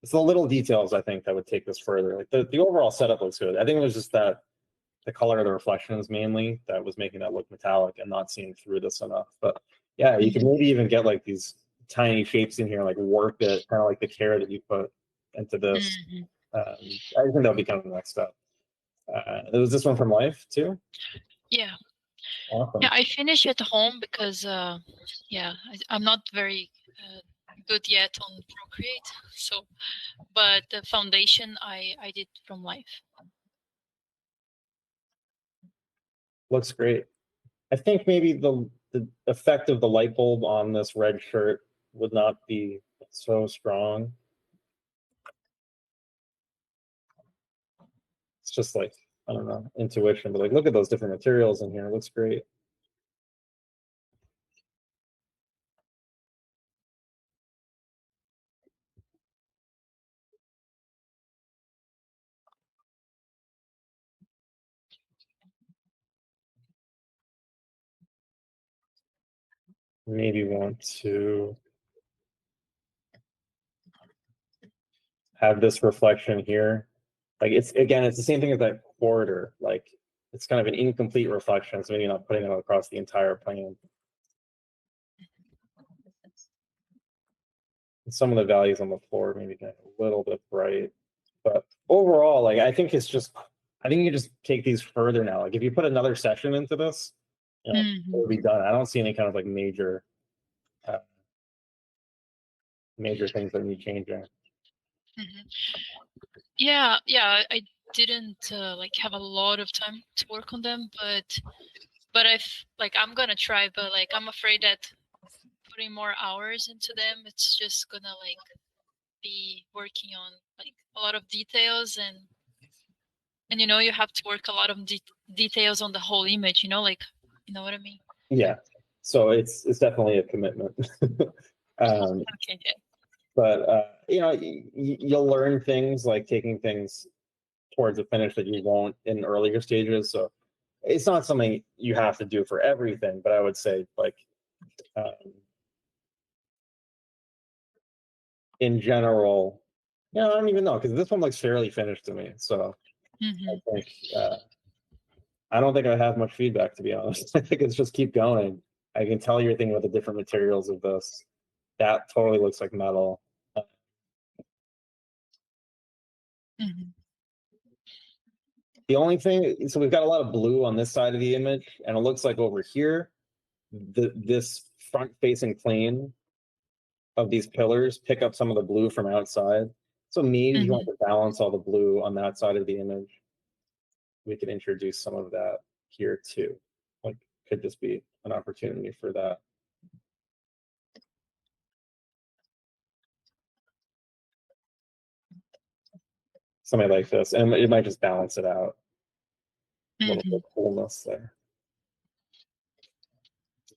it's the little details I think that would take this further. Like the overall setup looks good. I think it was just that the color of the reflections mainly that was making that look metallic and not seeing through this enough. But yeah, you can maybe even get like these tiny shapes in here, like warp it, kind of like the care that you put into this. I think that'll be kind of the next step. Was this one from Life too? Yeah. Awesome. Yeah, I finished at home because I'm not very good yet on Procreate. So, but the foundation I did from Life. Looks great. I think maybe the effect of the light bulb on this red shirt would not be so strong. It's just like, I don't know, intuition, but like, look at those different materials in here. It looks great. Maybe want to have this reflection here. Like, it's, again, it's the same thing as that quarter. Like, it's kind of an incomplete reflection, so maybe not putting it across the entire plane. And some of the values on the floor maybe get a little bit bright, but overall, like, I think you can just take these further now. Like, if you put another session into this, you know, it'll be done. I don't see any kind of like major things that need changing. Yeah, I didn't like have a lot of time to work on them, but I'm gonna try, but like I'm afraid that putting more hours into them, it's just gonna like be working on like a lot of details and you know you have to work a lot of details on the whole image, you know, like, you know what I mean? Yeah, so it's definitely a commitment. Okay, yeah. But you know, you'll learn things like taking things towards a finish that you won't in earlier stages. So it's not something you have to do for everything, but I would say, like, in general, yeah, I don't even know, because this one looks fairly finished to me. So I think I don't think I have much feedback, to be honest. I think it's just keep going. I can tell you're thinking about the different materials of this. That totally looks like metal. The only thing, so we've got a lot of blue on this side of the image, and it looks like over here, this front-facing plane of these pillars pick up some of the blue from outside. So maybe you want to balance all the blue on that side of the image. We could introduce some of that here too. Like, could this be an opportunity for that? something like this, and it might just balance it out. A little bit of coolness there.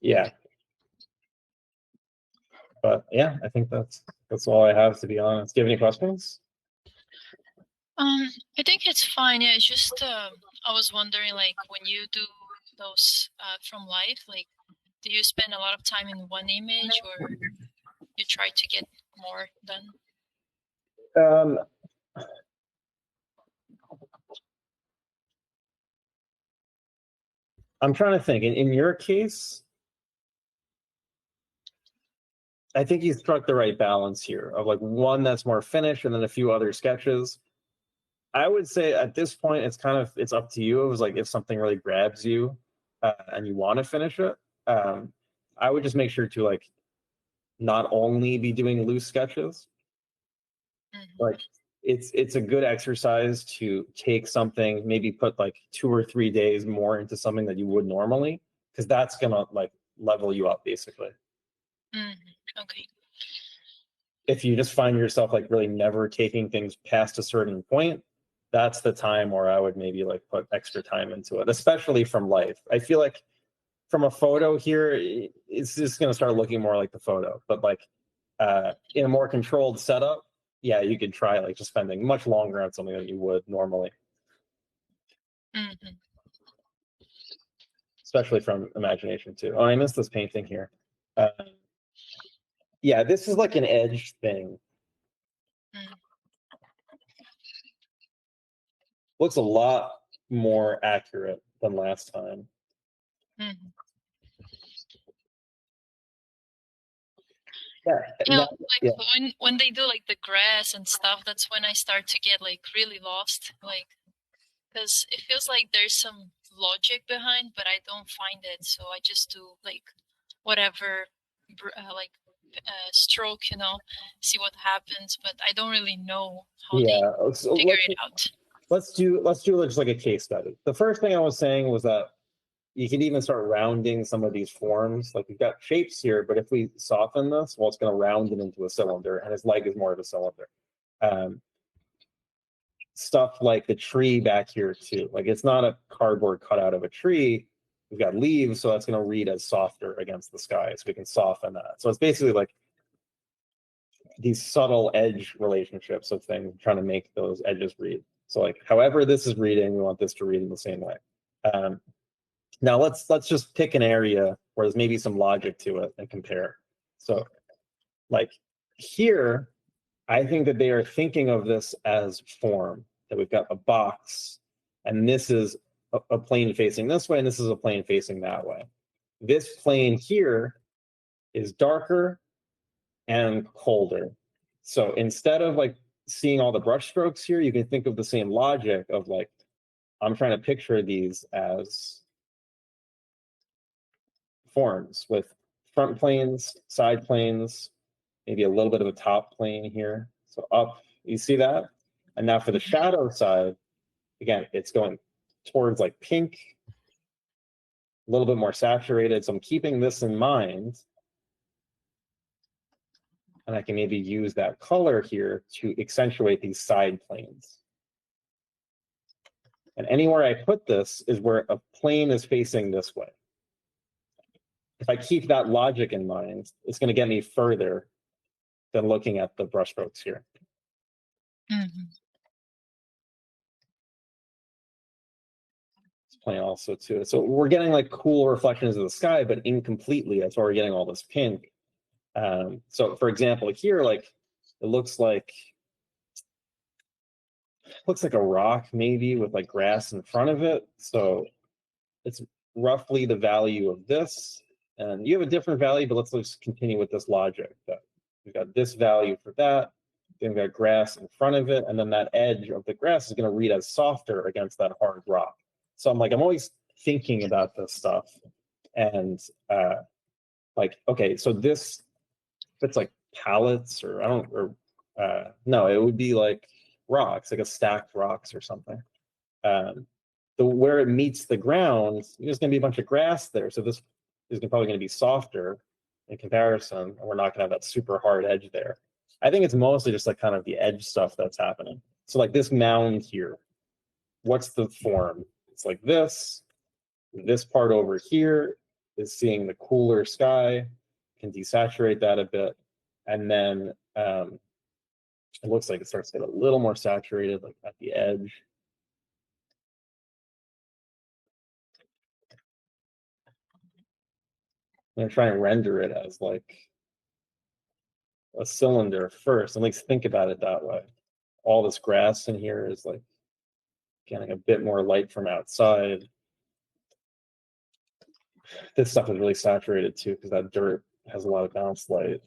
Yeah. But yeah, I think that's all I have, to be honest. Do you have any questions? I think it's fine. Yeah, it's just I was wondering, like, when you do those from life, like, do you spend a lot of time in one image, or you try to get more done? I'm trying to think. In your case, I think you struck the right balance here of like one that's more finished and then a few other sketches. I would say at this point, it's up to you. It was like if something really grabs you and you want to finish it, I would just make sure to like not only be doing loose sketches. Like it's a good exercise to take something, maybe put like 2 or 3 days more into something that you would normally, because that's gonna like level you up basically. Okay. If you just find yourself like really never taking things past a certain point, that's the time where I would maybe like put extra time into it, especially from life. I feel like from a photo here, it's just going to start looking more like the photo, but like in a more controlled setup, yeah, you could try like just spending much longer on something than you would normally. Especially from imagination too. Oh, I missed this painting here. Yeah, this is like an edge thing. Looks a lot more accurate than last time. Yeah, when they do like the grass and stuff, that's when I start to get like really lost, like, because it feels like there's some logic behind, but I don't find it, so I just do like whatever, like stroke, see what happens, but I don't really know how they figure it out. Let's do just like a case study. The first thing I was saying was that you can even start rounding some of these forms. Like we've got shapes here, but if we soften this, well, it's going to round it into a cylinder, and his leg is more of a cylinder. Stuff like the tree back here too. Like it's not a cardboard cutout of a tree. We've got leaves, so that's going to read as softer against the sky, so we can soften that. So it's basically like these subtle edge relationships of things, trying to make those edges read. So like however this is reading, we want this to read in the same way. Now let's just pick an area where there's maybe some logic to it and compare. So like here, I think that they are thinking of this as form, that we've got a box, and this is a plane facing this way, and this is a plane facing that way. This plane here is darker and colder. So instead of like seeing all the brush strokes here, you can think of the same logic of like, I'm trying to picture these as forms with front planes, side planes, maybe a little bit of a top plane here. So up, you see that? And now for the shadow side, again, it's going towards like pink, a little bit more saturated. So I'm keeping this in mind. And I can maybe use that color here to accentuate these side planes. And anywhere I put this is where a plane is facing this way. If I keep that logic in mind, it's going to get me further than looking at the brushstrokes here. It's playing also too. So we're getting like cool reflections of the sky, but incompletely. That's why we're getting all this pink. So for example, here, like it looks like a rock maybe with like grass in front of it. So it's roughly the value of this. And you have a different value, but let's just continue with this logic. That we've got this value for that. Then we've got grass in front of it. And then that edge of the grass is going to read as softer against that hard rock. So I'm always thinking about this stuff. And like, okay, so this, if it's like pallets or no, it would be like rocks, like a stacked rocks or something. Where it meets the ground, there's going to be a bunch of grass there. So this is probably going to be softer in comparison, and we're not going to have that super hard edge there. I think it's mostly just like kind of the edge stuff that's happening. So like this mound here, what's the form? It's like this. This part over here is seeing the cooler sky, can desaturate that a bit. And then it looks like it starts to get a little more saturated, like at the edge. I'm gonna try and render it as like a cylinder first. At least think about it that way. All this grass in here is like getting a bit more light from outside. This stuff is really saturated too because that dirt has a lot of bounce light.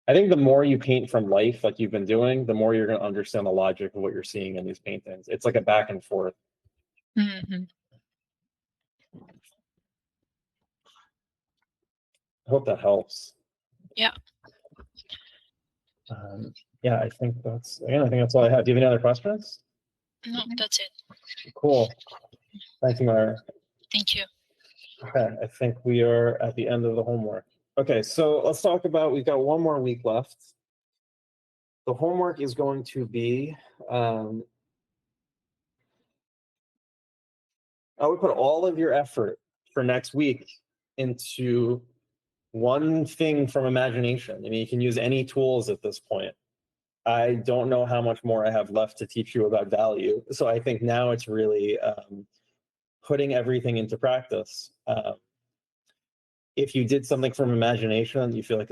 I think the more you paint from life, like you've been doing, the more you're going to understand the logic of what you're seeing in these paintings. It's like a back and forth. Hmm. I hope that helps. Yeah. Yeah, I think that's all I have. Do you have any other questions? No, that's it. Cool. Thank you, Myra. Thank you. Okay, I think we are at the end of the homework. Okay, so let's talk about, we've got one more week left. The homework is going to be, I would put all of your effort for next week into one thing from imagination. I mean, you can use any tools at this point. I don't know how much more I have left to teach you about value. So I think now it's really putting everything into practice. If you did something from imagination that you feel like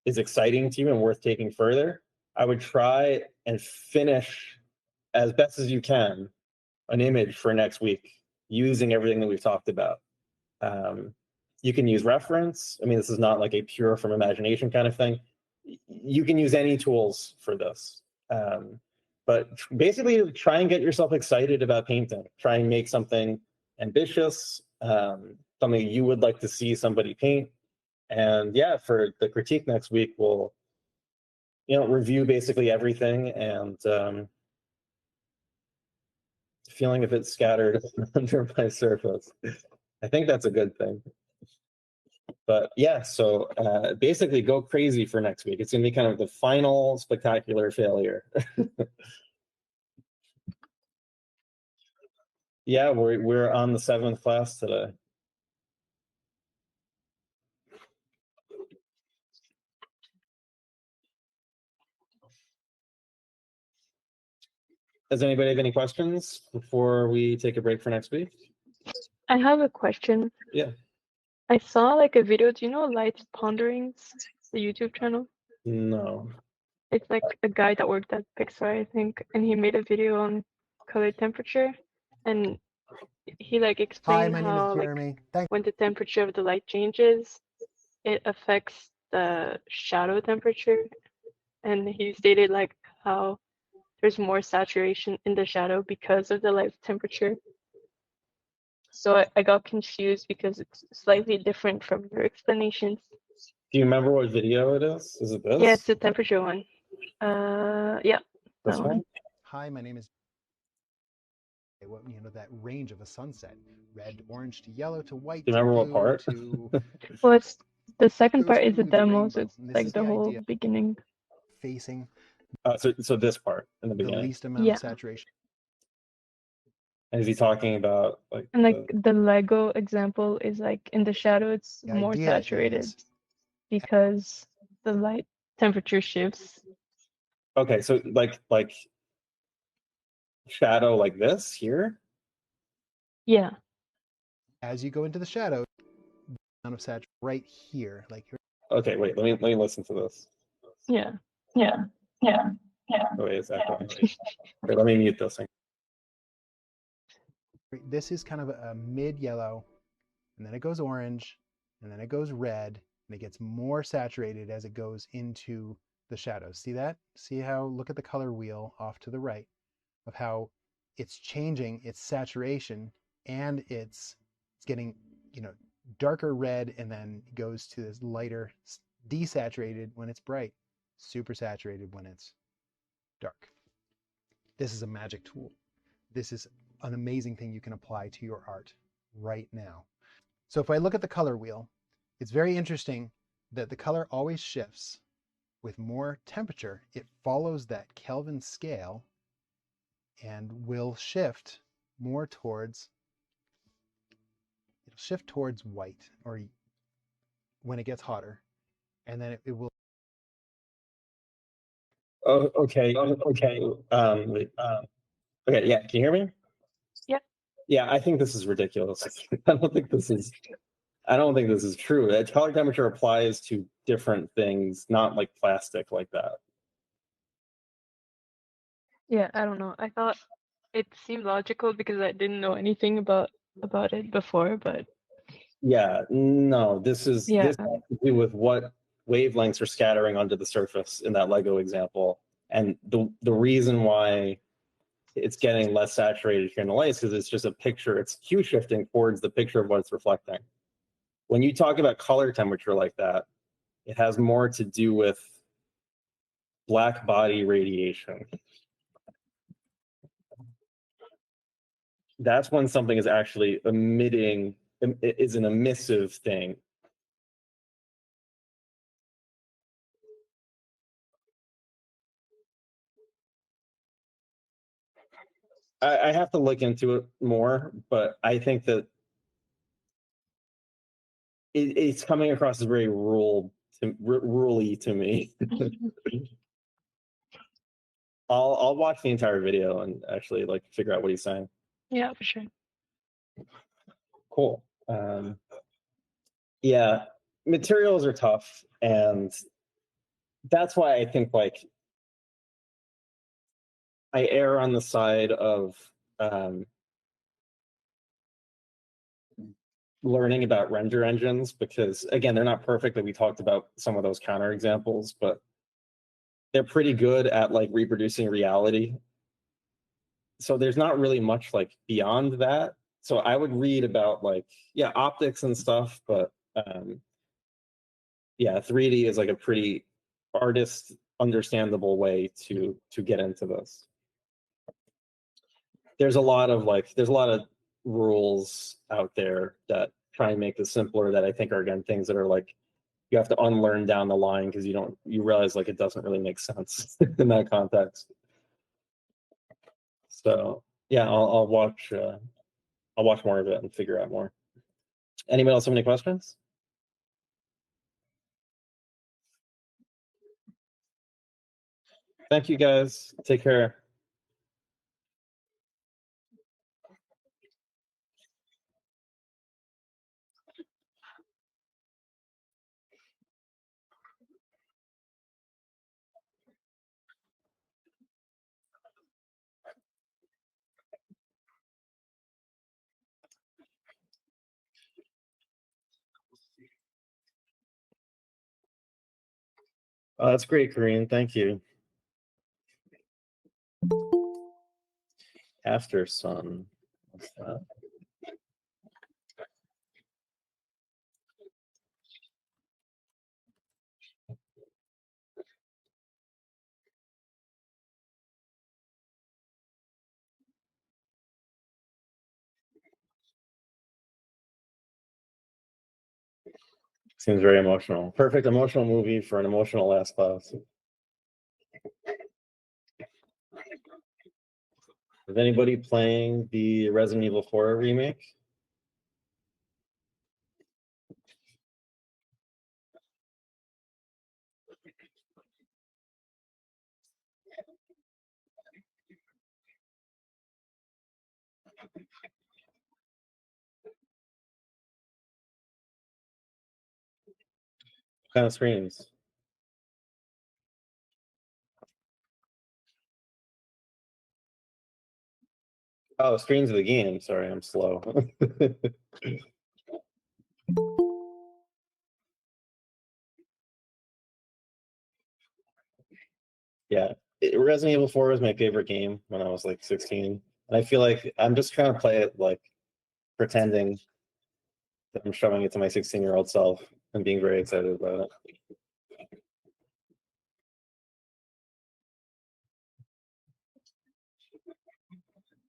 is exciting to you and worth taking further, I would try and finish as best as you can an image for next week using everything that we've talked about. You can use reference. I mean, this is not like a pure from imagination kind of thing. You can use any tools for this. But basically try and get yourself excited about painting. Try and make something ambitious, something you would like to see somebody paint. And yeah, for the critique next week, we'll review basically everything and feeling a bit scattered under my surface. I think that's a good thing. But yeah, so basically go crazy for next week. It's going to be kind of the final spectacular failure. Yeah, we're on the 7th class today. Does anybody have any questions before we take a break for next week? I have a question. Yeah. I saw like a video. Do you know Light Ponderings, the YouTube channel? No. It's like a guy that worked at Pixar, I think, and he made a video on color temperature, and he like explained how like when the temperature of the light changes, it affects the shadow temperature, and he stated like how there's more saturation in the shadow because of the light temperature. So I got confused because it's slightly different from your explanations. Do you remember what video it is? Is it this? Yeah, it's the temperature one. Yeah. This one? Hi, my name is. That range of a sunset, red, orange to yellow to white. Do you remember what part? Well, it's the second part is the through the demo, rainbow, so it's and this like is the the whole idea. beginning. Facing So this part in the the beginning. least amount Yeah. of saturation. And is he talking about like And like the Lego example is like in the shadow, it's The more idea saturated is- because the light temperature shifts. Okay, so like shadow like this here? Yeah. As you go into the shadow, the amount of saturation right here, like you're Okay, wait, let me listen to this. Yeah. Oh, wait, it's echoing. Wait, let me mute this thing. this is kind of a mid yellow, and then it goes orange, and then it goes red, and it gets more saturated as it goes into the shadows. See that? See how, look at the color wheel off to the right of how it's changing its saturation, and it's getting, darker red, and then goes to this lighter desaturated when it's bright, super saturated when it's dark. This is a magic tool. This is an amazing thing you can apply to your art right now. So if I look at the color wheel, it's very interesting that the color always shifts with more temperature. It follows that Kelvin scale and will shift more towards, it'll shift towards white, or when it gets hotter, and then it will. Oh, okay. Wait, okay, yeah, can you hear me? Yep. Yeah, I think this is ridiculous. I don't think this is true. That color temperature applies to different things, not like plastic like that. Yeah, I don't know. I thought it seemed logical because I didn't know anything about it before, but Yeah, no, this has yeah. to do with what wavelengths are scattering onto the surface in that Lego example. And the reason why it's getting less saturated here in the light is because it's just a picture, it's hue shifting towards the picture of what it's reflecting. When you talk about color temperature like that, it has more to do with black body radiation. That's when something is actually emitting, is an emissive thing. I have to look into it more, but I think that it's coming across as very rural-y to me. I'll watch the entire video and actually like figure out what he's saying. Yeah, for sure. Cool. Yeah, materials are tough, and that's why I think like I err on the side of learning about render engines, because again, they're not perfect, but we talked about some of those counter examples, but they're pretty good at like reproducing reality. So there's not really much like beyond that. So I would read about like, yeah, optics and stuff, but yeah, 3D is like a pretty artist understandable way to get into this. There's a lot of rules out there that try and make this simpler, that I think are, again, things that are like you have to unlearn down the line because you realize like it doesn't really make sense in that context. So yeah, I'll watch more of it and figure out more. Anybody else have any questions? Thank you guys. Take care. Oh, that's great, Corinne. Thank you. After Sun. What's that? Seems very emotional. Perfect emotional movie for an emotional last class. Is anybody playing the Resident Evil 4 remake? What kind of screams? Oh, screens of the game. Sorry, I'm slow. Yeah, Resident Evil 4 was my favorite game when I was like 16. And I feel like I'm just trying to play it like pretending that I'm showing it to my 16-year-old self and being very excited about it.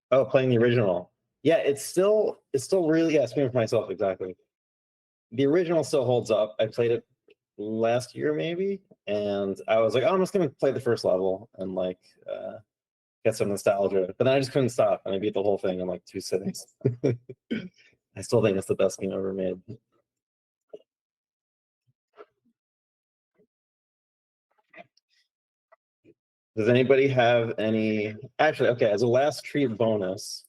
Oh, playing the original. Yeah, it's still really, yeah, speaking for myself, exactly. The original still holds up. I played it last year maybe, and I was like, oh, I'm just gonna play the first level and like get some nostalgia. But then I just couldn't stop, and I beat the whole thing in like 2 sittings. I still think it's the best game ever made. Does anybody have any? Actually, okay. As a last treat bonus,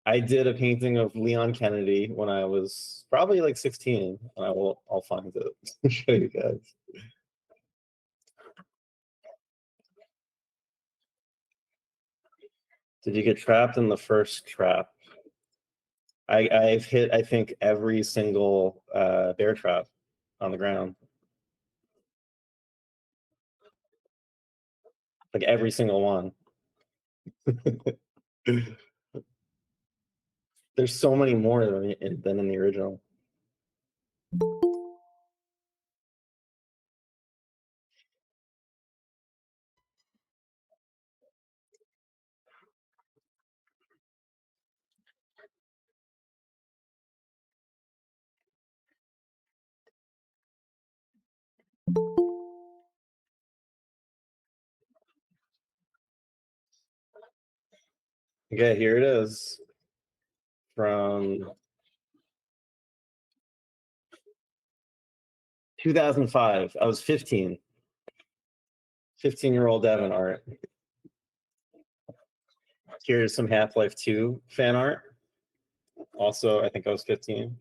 I did a painting of Leon Kennedy when I was probably like 16, and I'll find it to show you guys. Did you get trapped in the first trap? I've hit, I think, every single bear trap on the ground. Like every single one. There's so many more than in the original. Okay, here it is. From 2005. I was 15. 15-year-old Devin art. Here's some Half-Life 2 fan art. Also, I think I was 15.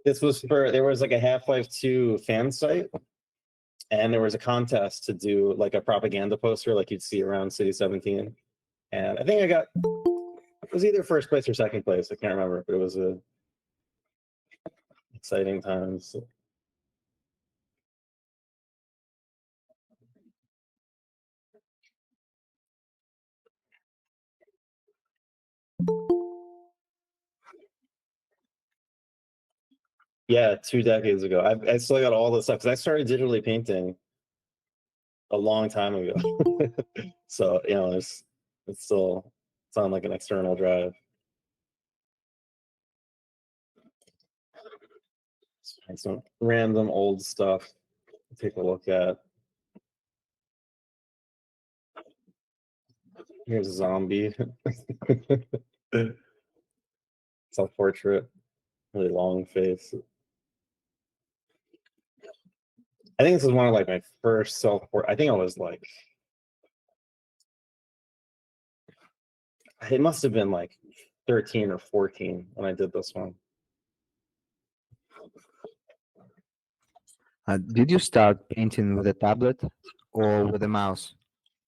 This was for, there was like a Half-Life 2 fan site, and there was a contest to do like a propaganda poster like you'd see around City 17. And I think I got, it was either first place or second place. I can't remember, but it was a exciting times. Yeah, 2 decades ago. I still got all this stuff because I started digitally painting a long time ago. So, you know, it's still, it's on like an external drive. And some random old stuff to take a look at. Here's a zombie. Self-portrait. Really long face. I think this is one of like my first self-portrait. I think I was like, it must have been like 13 or 14 when I did this one. Did you start painting with a tablet or with a mouse?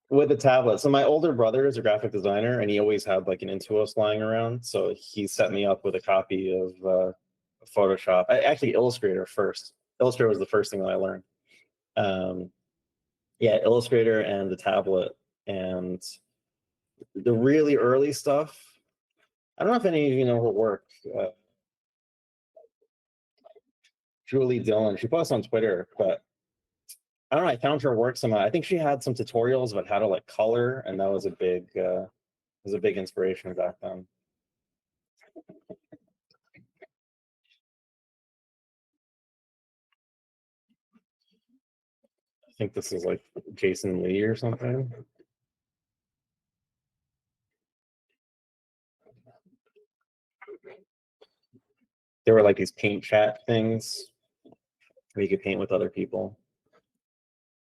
With a tablet. So my older brother is a graphic designer, and he always had like an Intuos lying around. So he set me up with a copy of Photoshop. Actually, Illustrator first. Illustrator was the first thing that I learned. Yeah, Illustrator and the tablet. And the really early stuff, I don't know if any of you know her work. Julie Dillon, she posts on Twitter, but I don't know, I found her work somehow. I think she had some tutorials about how to like color, and that was a big inspiration back then. I think this is like Jason Lee or something. There were like these paint chat things where you could paint with other people.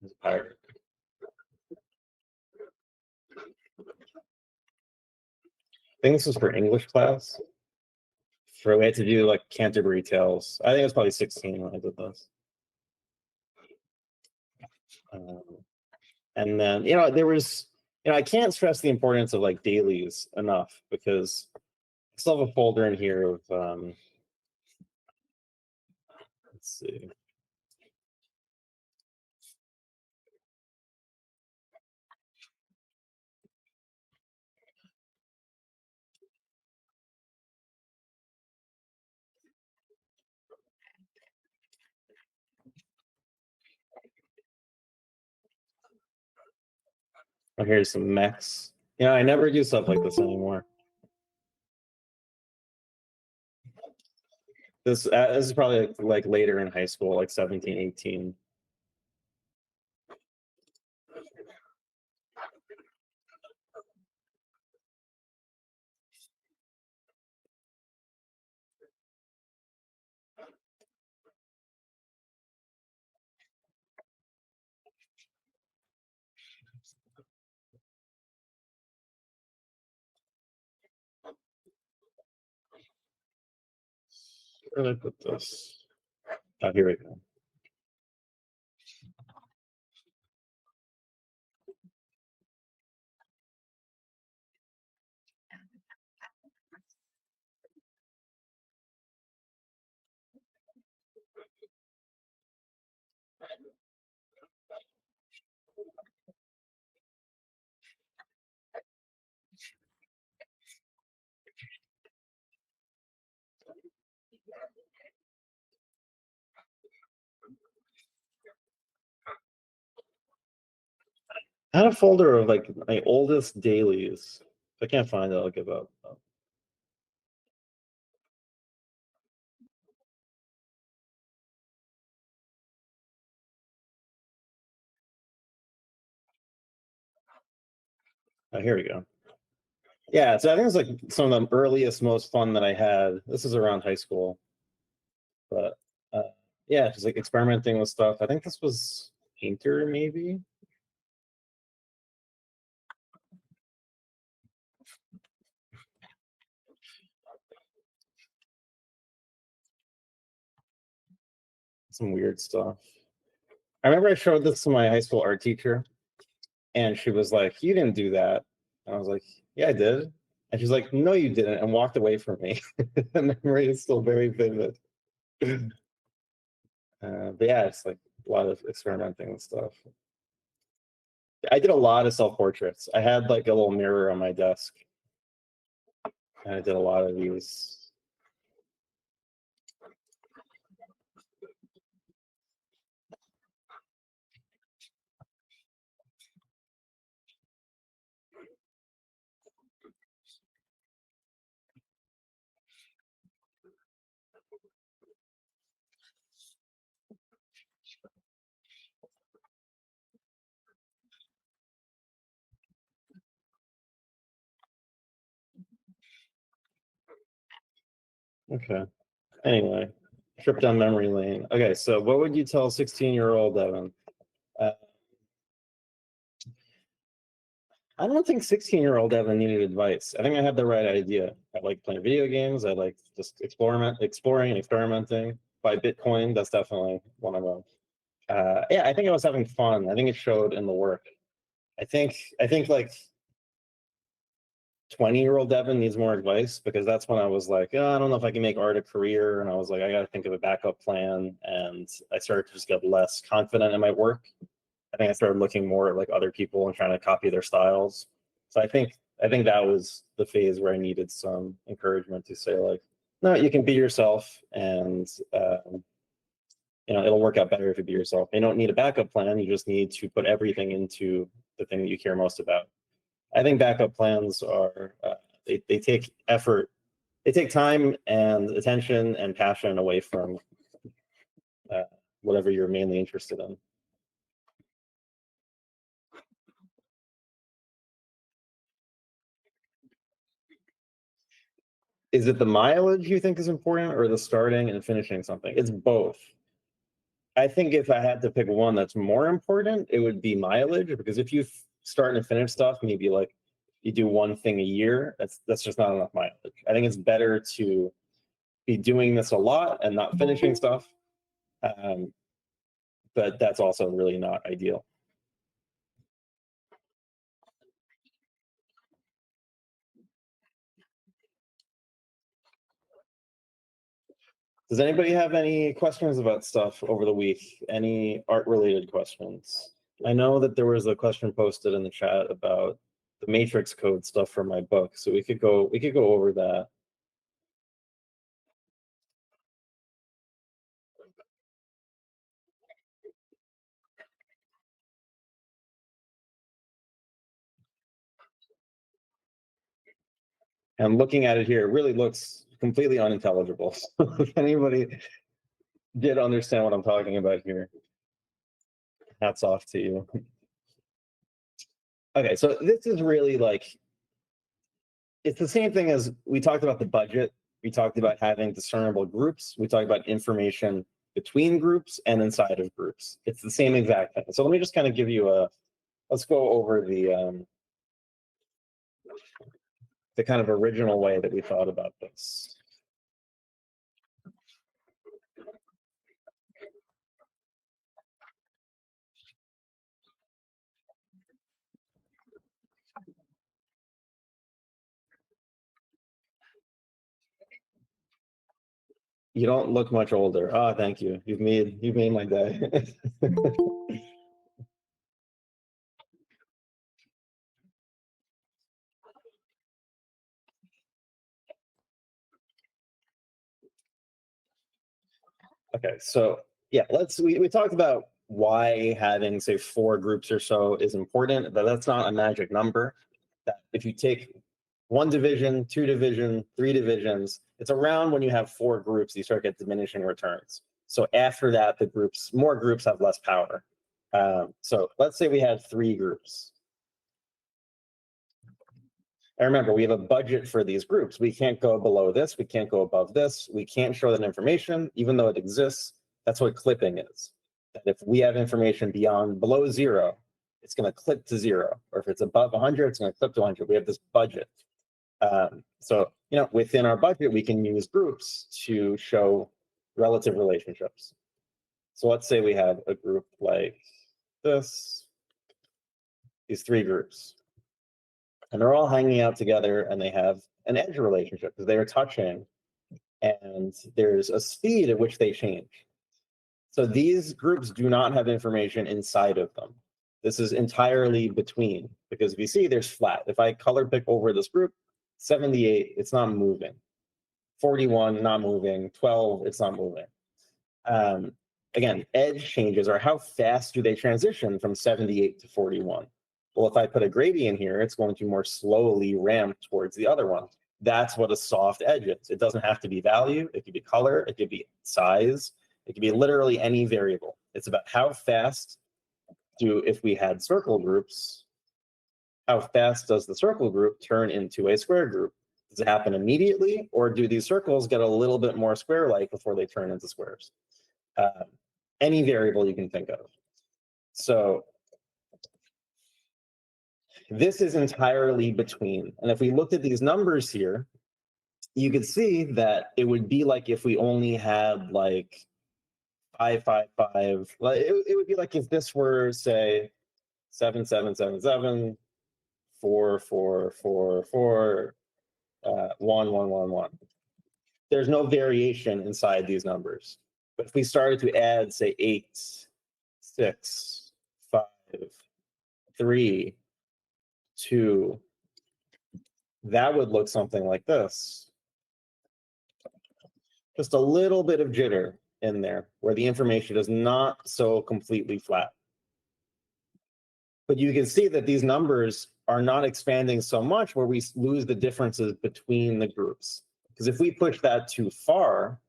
As a pirate. I think this was for English class. We had to do like Canterbury Tales. I think I was probably 16 when I did this. And then, you know, there was, you know, I can't stress the importance of like dailies enough, because I still have a folder in here of, let's see. Oh, here's some mechs. You know, I never do stuff like this anymore. This is probably like later in high school, like 17, 18. Where did I put this? Oh, here we go. I had a folder of like my oldest dailies. If I can't find it, I'll give up. Oh, here we go. Yeah, so I think it was like some of the earliest, most fun that I had. This is around high school, but yeah, just like experimenting with stuff. I think this was Painter, maybe. Some weird stuff. I remember I showed this to my high school art teacher, and she was like, "You didn't do that." And I was like, "Yeah, I did." And she's like, "No, you didn't," and walked away from me. The memory is still very vivid. But yeah, it's like a lot of experimenting and stuff. I did a lot of self-portraits. I had like a little mirror on my desk. And I did a lot of these. Okay. Anyway, trip down memory lane. Okay, so what would you tell 16-year-old Evan? I don't think 16-year-old Evan needed advice. I think I had the right idea. I like playing video games. I like just exploring and experimenting. Buy Bitcoin, that's definitely one of them. Yeah, I think I was having fun. I think it showed in the work. I think like 20-year-old Devin needs more advice, because that's when I was like, oh, I don't know if I can make art a career. And I was like, I got to think of a backup plan. And I started to just get less confident in my work. I think I started looking more at like other people and trying to copy their styles. So I think that was the phase where I needed some encouragement to say like, no, you can be yourself, and it'll work out better if you be yourself. You don't need a backup plan. You just need to put everything into the thing that you care most about. I think backup plans are they take effort, they take time and attention and passion away from whatever you're mainly interested in. Is it the mileage you think is important, or the starting and finishing something? It's both. I think if I had to pick one that's more important, it would be mileage, because if you start and finish stuff, maybe like you do one thing a year, that's just not enough mileage. I think it's better to be doing this a lot and not finishing stuff. But that's also really not ideal. Does anybody have any questions about stuff over the week? Any art-related questions? I know that there was a question posted in the chat about the matrix code stuff for my book, so we could go over that. And looking at it here, it really looks completely unintelligible. If anybody did understand what I'm talking about here, hats off to you. Okay, so this is really like, it's the same thing as we talked about the budget. We talked about having discernible groups. We talked about information between groups and inside of groups. It's the same exact thing. So let me just kind of give you let's go over the kind of original way that we thought about this. You don't look much older. Oh, thank you. You've made my day. Okay, so yeah, we talked about why having, say, 4 groups or so is important, but that's not a magic number. That if you take 1 division, 2 division, 3 divisions, it's around when you have 4 groups, you start get diminishing returns. So after that, more groups have less power. So let's say we had 3 groups. And remember, we have a budget for these groups. We can't go below this. We can't go above this. We can't show that information, even though it exists. That's what clipping is. That if we have information below 0, it's going to clip to 0. Or if it's above 100, it's going to clip to 100. We have this budget. So, within our budget, we can use groups to show relative relationships. So let's say we have a group like this, these 3 groups. And they're all hanging out together and they have an edge relationship because they are touching and there's a speed at which they change. So these groups do not have information inside of them. This is entirely between, because if you see, there's flat. If I color pick over this group, 78, it's not moving. 41, not moving. 12, it's not moving. Again, edge changes are how fast do they transition from 78 to 41? Well, if I put a gradient here, it's going to more slowly ramp towards the other one. That's what a soft edge is. It doesn't have to be value. It could be color. It could be size. It could be literally any variable. It's about how fast if we had circle groups, how fast does the circle group turn into a square group? Does it happen immediately, or do these circles get a little bit more square-like before they turn into squares? Any variable you can think of. So this is entirely between. And if we looked at these numbers here, you could see that it would be like if we only had like 5, 5, 5. Like it would be like if this were, say, 7, 7, 7, 7, 4, 4, 4, 4, 1, 1, 1, 1. There's no variation inside these numbers. But if we started to add, say, 8, 6, 5, 3, 2, that would look something like this. Just a little bit of jitter in there where the information is not so completely flat. But you can see that these numbers are not expanding so much where we lose the differences between the groups. Because if we push that too far,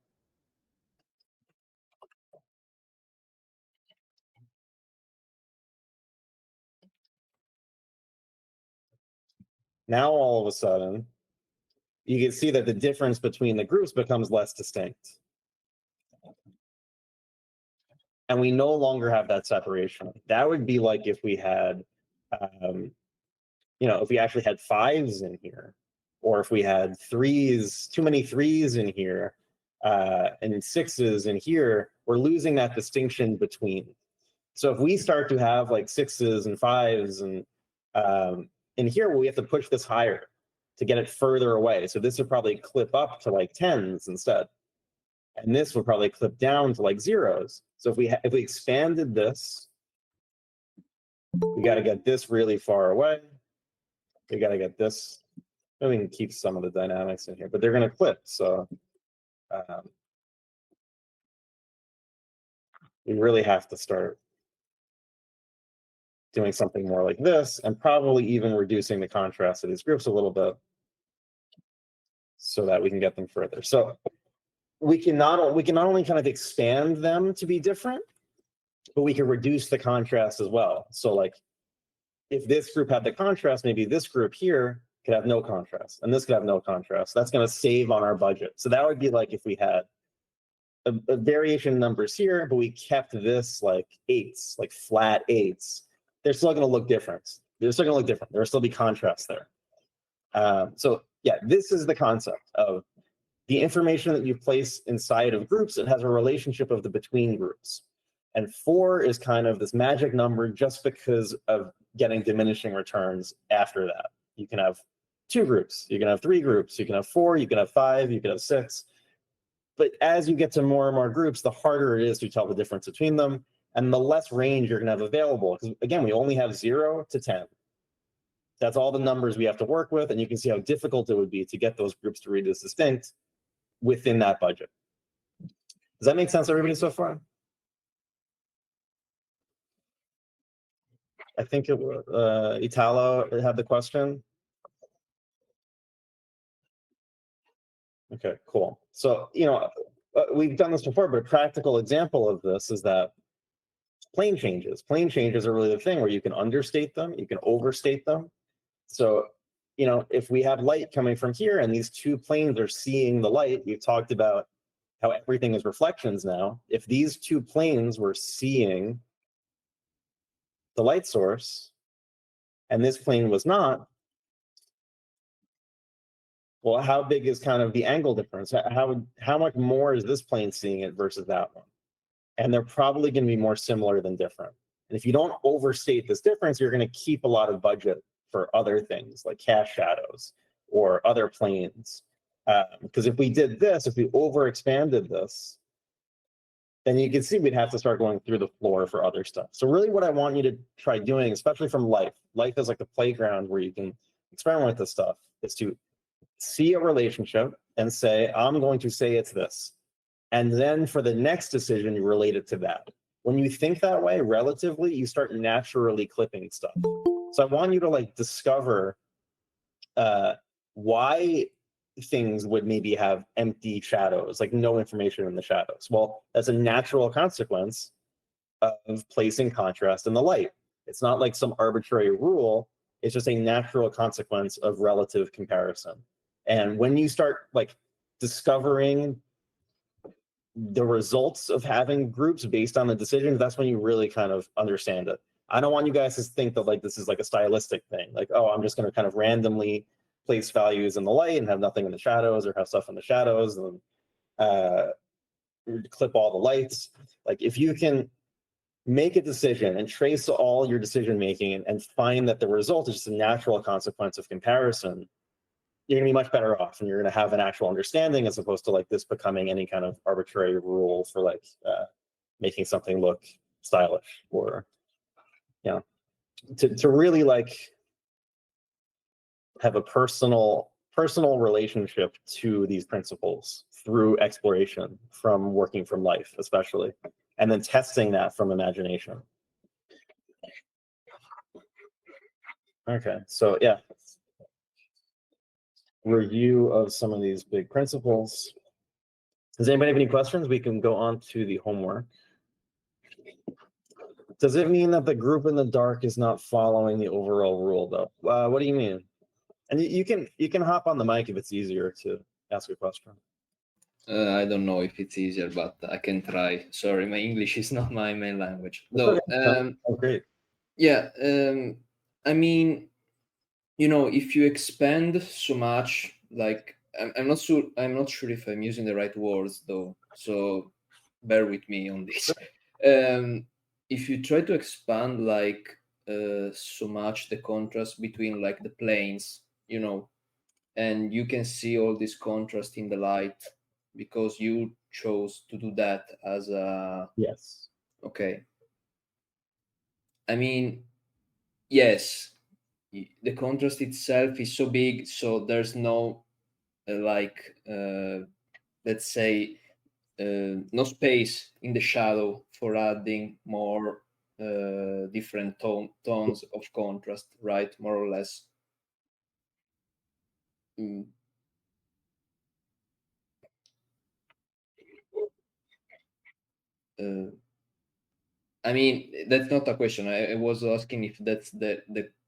now all of a sudden, you can see that the difference between the groups becomes less distinct. And we no longer have that separation. That would be like if we had, if we actually had 5s in here, or if we had 3s, too many 3s in here, and 6s in here, we're losing that distinction between. So if we start to have like 6s and 5s and in here, we have to push this higher to get it further away. So this would probably clip up to like 10s instead. And this would probably clip down to like 0s. So if we expanded this, we got to get this really far away. We got to get this. We can keep some of the dynamics in here, but they're going to clip. So we really have to start doing something more like this, and probably even reducing the contrast of these groups a little bit. so that we can get them further. So we can not only kind of expand them to be different, but we can reduce the contrast as well. So like if this group had the contrast, maybe this group here could have no contrast and this could have no contrast. That's going to save on our budget. So that would be like if we had a variation in numbers here, but we kept this like 8s, like flat 8s. They're still going to look different. They're still going to look different. There will still be contrast there. So yeah, this is the concept of the information that you place inside of groups. It has a relationship of the between groups. And 4 is kind of this magic number just because of getting diminishing returns after that. You can have 2 groups, you can have 3 groups, you can have 4, you can have 5, you can have 6. But as you get to more and more groups, the harder it is to tell the difference between them and the less range you're going to have available. Because again, we only have 0 to 10. That's all the numbers we have to work with. And you can see how difficult it would be to get those groups to read as distinct within that budget. Does that make sense to everybody so far? I think it was Italo had the question. Okay, cool. So, we've done this before, but a practical example of this is that plane changes. Plane changes are really the thing where you can understate them, you can overstate them. So, if we have light coming from here and these 2 planes are seeing the light, we've talked about how everything is reflections now. If these 2 planes were seeing the light source and this plane was not, well, how big is kind of the angle difference? How much more is this plane seeing it versus that one? And they're probably going to be more similar than different. And if you don't overstate this difference, you're going to keep a lot of budget for other things like cast shadows or other planes. Because if we did this, if we overexpanded this, then you can see we'd have to start going through the floor for other stuff. So really what I want you to try doing, especially from life is like the playground where you can experiment with this stuff, is to see a relationship and say, I'm going to say it's this. And then for the next decision, you relate it to that. When you think that way, relatively, you start naturally clipping stuff. So I want you to like discover why things would maybe have empty shadows, like no information in the shadows. Well, that's a natural consequence of placing contrast in the light. It's not like some arbitrary rule. It's just a natural consequence of relative comparison. And when you start like discovering the results of having groups based on the decisions, that's when you really kind of understand it. I don't want you guys to think that like this is like a stylistic thing. Like, oh, I'm just going to kind of randomly place values in the light and have nothing in the shadows, or have stuff in the shadows and clip all the lights. Like if you can make a decision and trace all your decision making and find that the result is just a natural consequence of comparison, you're gonna be much better off, and you're gonna have an actual understanding as opposed to like this becoming any kind of arbitrary rule for like making something look stylish, or to really like have a personal relationship to these principles through exploration from working from life, especially, and then testing that from imagination. Okay, so yeah, review of some of these big principles. Does anybody have any questions? We can go on to the homework. Does it mean that the group in the dark is not following the overall rule, though? What do you mean? And you can hop on the mic if it's easier to ask a question. I don't know if it's easier, but I can try. Sorry, my English is not my main language. Though, oh, great. Yeah, I mean, if you expand so much, like I'm not sure if I'm using the right words though, so bear with me on this. If you try to expand like so much the contrast between like the planes, and you can see all this contrast in the light because you chose to do that as a yes. Okay. I mean, yes, the contrast itself is so big, so there's no let's say no space in the shadow for adding more different tones of contrast, right? More or less. I mean, that's not a question. I was asking if that's the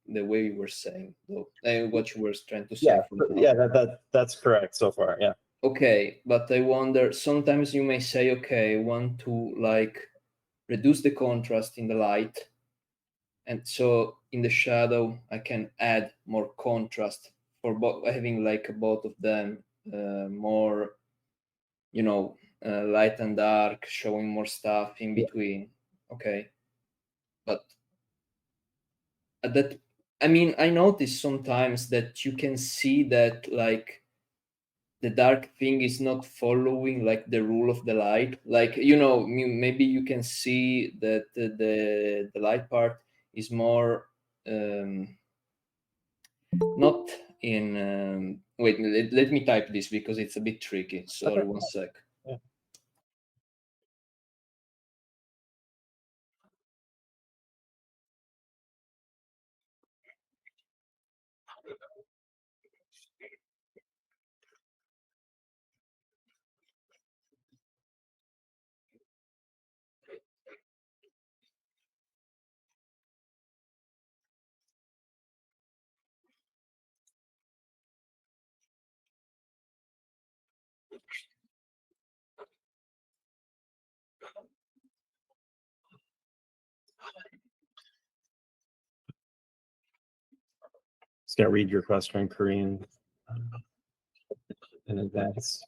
way you were saying, though, what you were trying to say. Yeah, yeah, that's correct so far. Yeah. Okay, but I wonder. Sometimes you may say, okay, I want to like reduce the contrast in the light, and so in the shadow I can add more contrast for having like both of them more, you know, light and dark, showing more stuff in between. Okay, but that, I mean, I notice sometimes that you can see that like the dark thing is not following like the rule of the light. Like, you know, maybe you can see that the light part is more not in wait, let me type this because it's a bit tricky. Sorry, Okay. 1 sec. Yeah. Just gotta read your question in Korean in advance.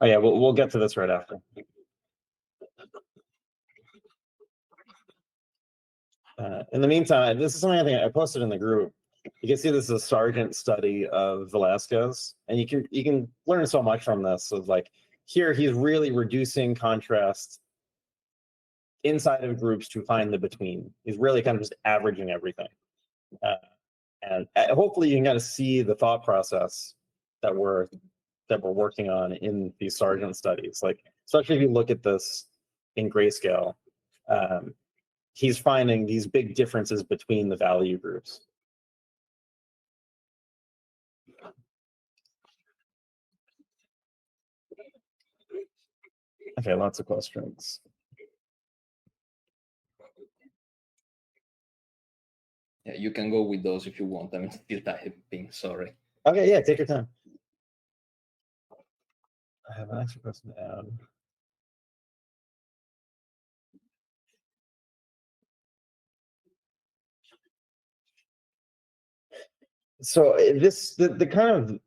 Oh yeah, we'll get to this right after. In the meantime, this is something I think I posted in the group. You can see this is a Sargent study of Velasquez, and you can learn so much from this. Of like here, he's really reducing contrast inside of groups to find the between. He's really kind of just averaging everything, and hopefully you can kind of see the thought process that we're working on in these Sargent studies. Like especially if you look at this in grayscale. He's finding these big differences between the value groups. Okay, lots of questions. Yeah, you can go with those if you want. I'm still typing, sorry. Okay, yeah, take your time. I have an extra question to add. So the kind of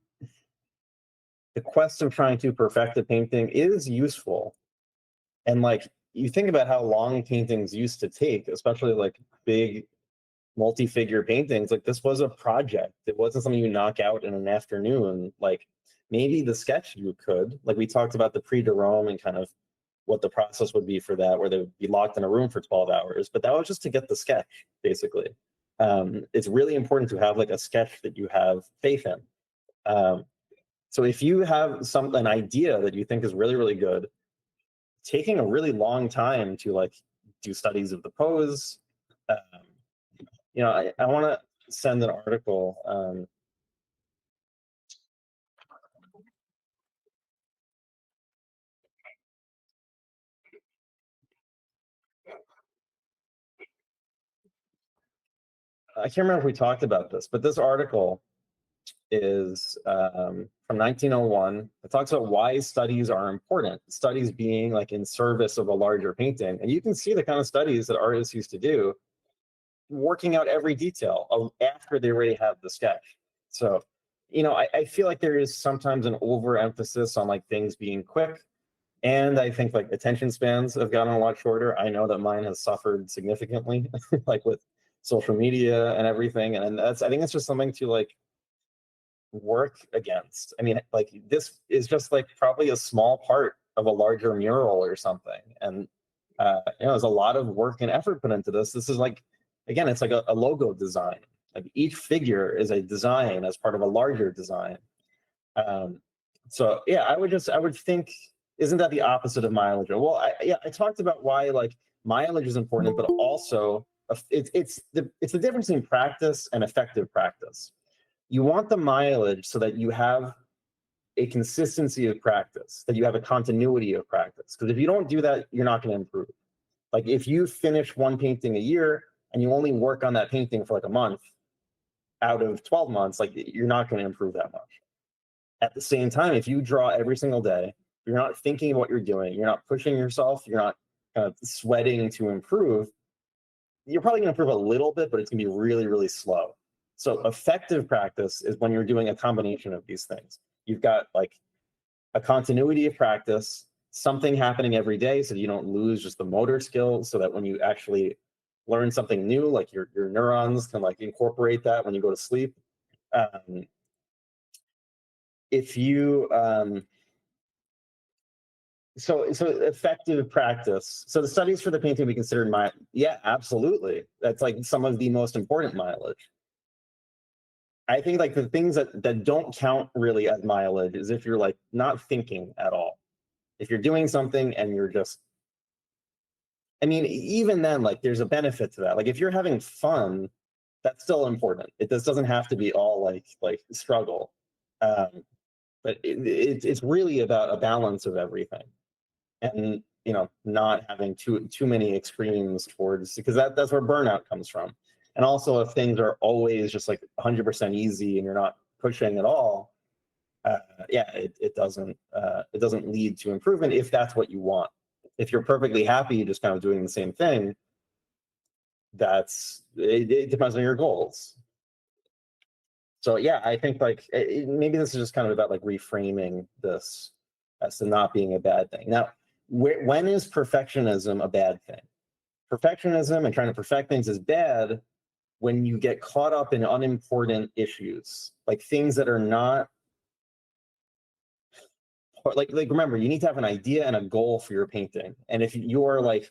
the quest of trying to perfect a painting is useful. And like you think about how long paintings used to take, especially like big multi-figure paintings, like this was a project. It wasn't something you knock out in an afternoon. Like maybe the sketch you could, like we talked about the Prix de Rome and kind of what the process would be for that, where they would be locked in a room for 12 hours, but that was just to get the sketch, basically. It's really important to have like a sketch that you have faith in. So if you have an idea that you think is really, really good, taking a really long time to like do studies of the pose, you know, I want to send an article. I can't remember if we talked about this, but this article is from 1901. It talks about why studies are important, studies being like in service of a larger painting. And you can see the kind of studies that artists used to do, working out every detail after they already have the sketch. So, you know, I feel like there is sometimes an overemphasis on like things being quick. And I think like attention spans have gotten a lot shorter. I know that mine has suffered significantly, like with social media and everything. And I think it's just something to like work against. I mean, like this is just like probably a small part of a larger mural or something. And you know, there's a lot of work and effort put into this. This is like, again, it's like a logo design. Like each figure is a design as part of a larger design. So yeah, I would think, isn't that the opposite of mileage? Well, I talked about why like mileage is important, but also it's the difference between practice and effective practice. You want the mileage so that you have a consistency of practice, that you have a continuity of practice. Because if you don't do that, you're not going to improve. Like if you finish one painting a year and you only work on that painting for like a month out of 12 months, like you're not going to improve that much. At the same time, if you draw every single day, you're not thinking of what you're doing, you're not pushing yourself, you're not kind of sweating to improve, you're probably going to improve a little bit, but it's going to be really, really slow. So effective practice is when you're doing a combination of these things. You've got like a continuity of practice, something happening every day so that you don't lose just the motor skills, so that when you actually learn something new, like your neurons can like incorporate that when you go to sleep. If you so effective practice. So the studies for the painting we considered yeah, absolutely. That's like some of the most important mileage. I think like the things that don't count really as mileage is if you're like not thinking at all. If you're doing something and you're just, I mean, even then, like there's a benefit to that. Like if you're having fun, that's still important. This doesn't have to be all like struggle. But it's really about a balance of everything, and you know, not having too many extremes towards, because that's where burnout comes from. And also, if things are always just like 100% easy and you're not pushing at all, yeah, it doesn't lead to improvement if that's what you want. If you're perfectly happy just kind of doing the same thing, it depends on your goals. So yeah, I think like maybe this is just kind of about like reframing this as to not being a bad thing. Now, when is perfectionism a bad thing? Perfectionism and trying to perfect things is bad when you get caught up in unimportant issues, like things that are not like remember, you need to have an idea and a goal for your painting. And if you're like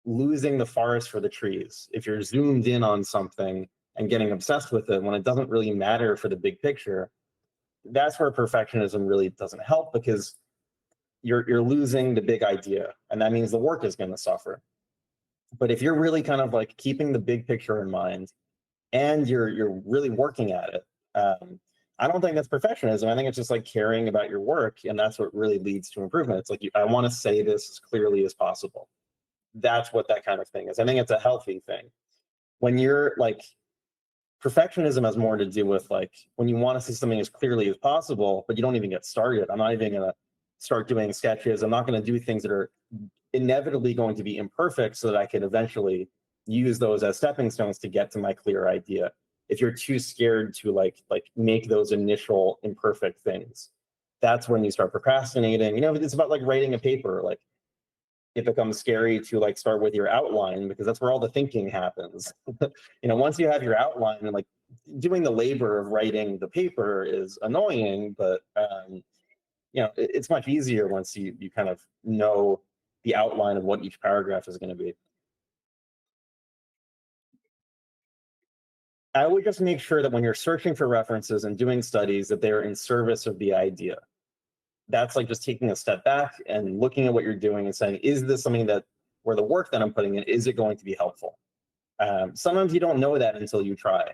losing the forest for the trees, if you're zoomed in on something and getting obsessed with it when it doesn't really matter for the big picture, that's where perfectionism really doesn't help, because you're losing the big idea, and that means the work is going to suffer. But if you're really kind of like keeping the big picture in mind and you're really working at it, I don't think that's perfectionism. I think it's just like caring about your work, and that's what really leads to improvement. It's like I want to say this as clearly as possible. That's what that kind of thing is. I think it's a healthy thing. When you're like, perfectionism has more to do with like when you want to see something as clearly as possible, but you don't even get started. I'm not even going to start doing sketches. I'm not going to do things that are inevitably going to be imperfect so that I can eventually use those as stepping stones to get to my clear idea. If you're too scared to like make those initial imperfect things, that's when you start procrastinating. You know, it's about like writing a paper. Like it becomes scary to like start with your outline, because that's where all the thinking happens. You know, once you have your outline, and like doing the labor of writing the paper is annoying, but you know, it's much easier once you kind of know the outline of what each paragraph is going to be. I would just make sure that when you're searching for references and doing studies, that they're in service of the idea. That's like just taking a step back and looking at what you're doing and saying, is this something that, where the work that I'm putting in, is it going to be helpful? Sometimes you don't know that until you try,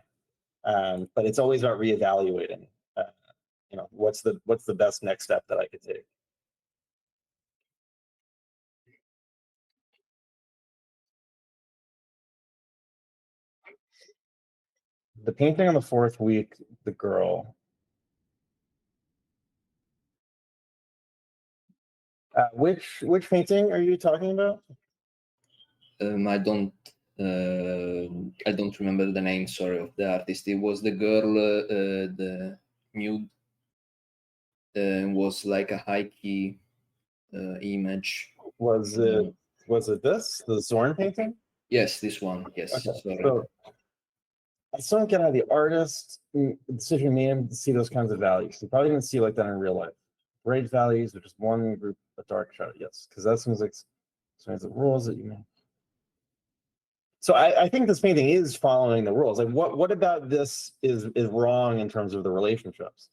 but it's always about reevaluating. You know, what's the best next step that I could take? The painting on the 4th week, the girl. Which painting are you talking about? I don't remember the name, sorry, of the artist. It was the girl, the nude, was like a high key image. Was it this, the Zorn painting? Yes, this one. Yes. Okay. Sorry. So I still don't get how the artist decision made him to see those kinds of values. You probably didn't see like that in real life. Bright values are just one group of dark shadow. Yes, because that seems like the rules that you make. So I think this painting is following the rules. Like what about this is wrong in terms of the relationships?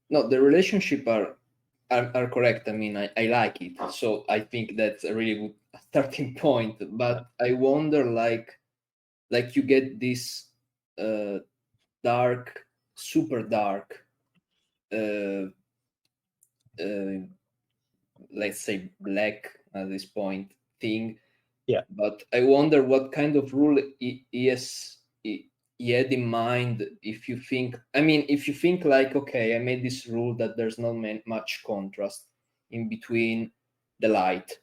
No, the relationship are correct. I mean, I like it. So I think that's a really good starting point. But I wonder, like, like you get this dark, super dark, let's say black at this point thing. Yeah. But I wonder what kind of rule he had in mind. If you think, I mean, if you think like, okay, I made this rule that there's not much contrast in between the light.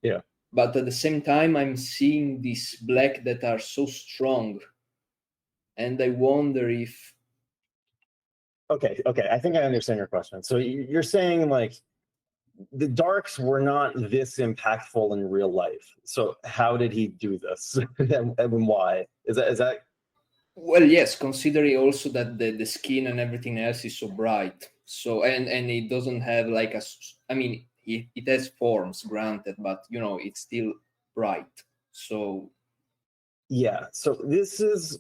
Yeah. But at the same time, I'm seeing these black that are so strong. And I wonder if... Okay, I think I understand your question. So you're saying like the darks were not this impactful in real life. So how did he do this? and why? Is that? Well, yes, considering also that the skin and everything else is so bright. So and it doesn't have like I mean, it has forms, granted, but you know, it's still bright. So Yeah, so this is...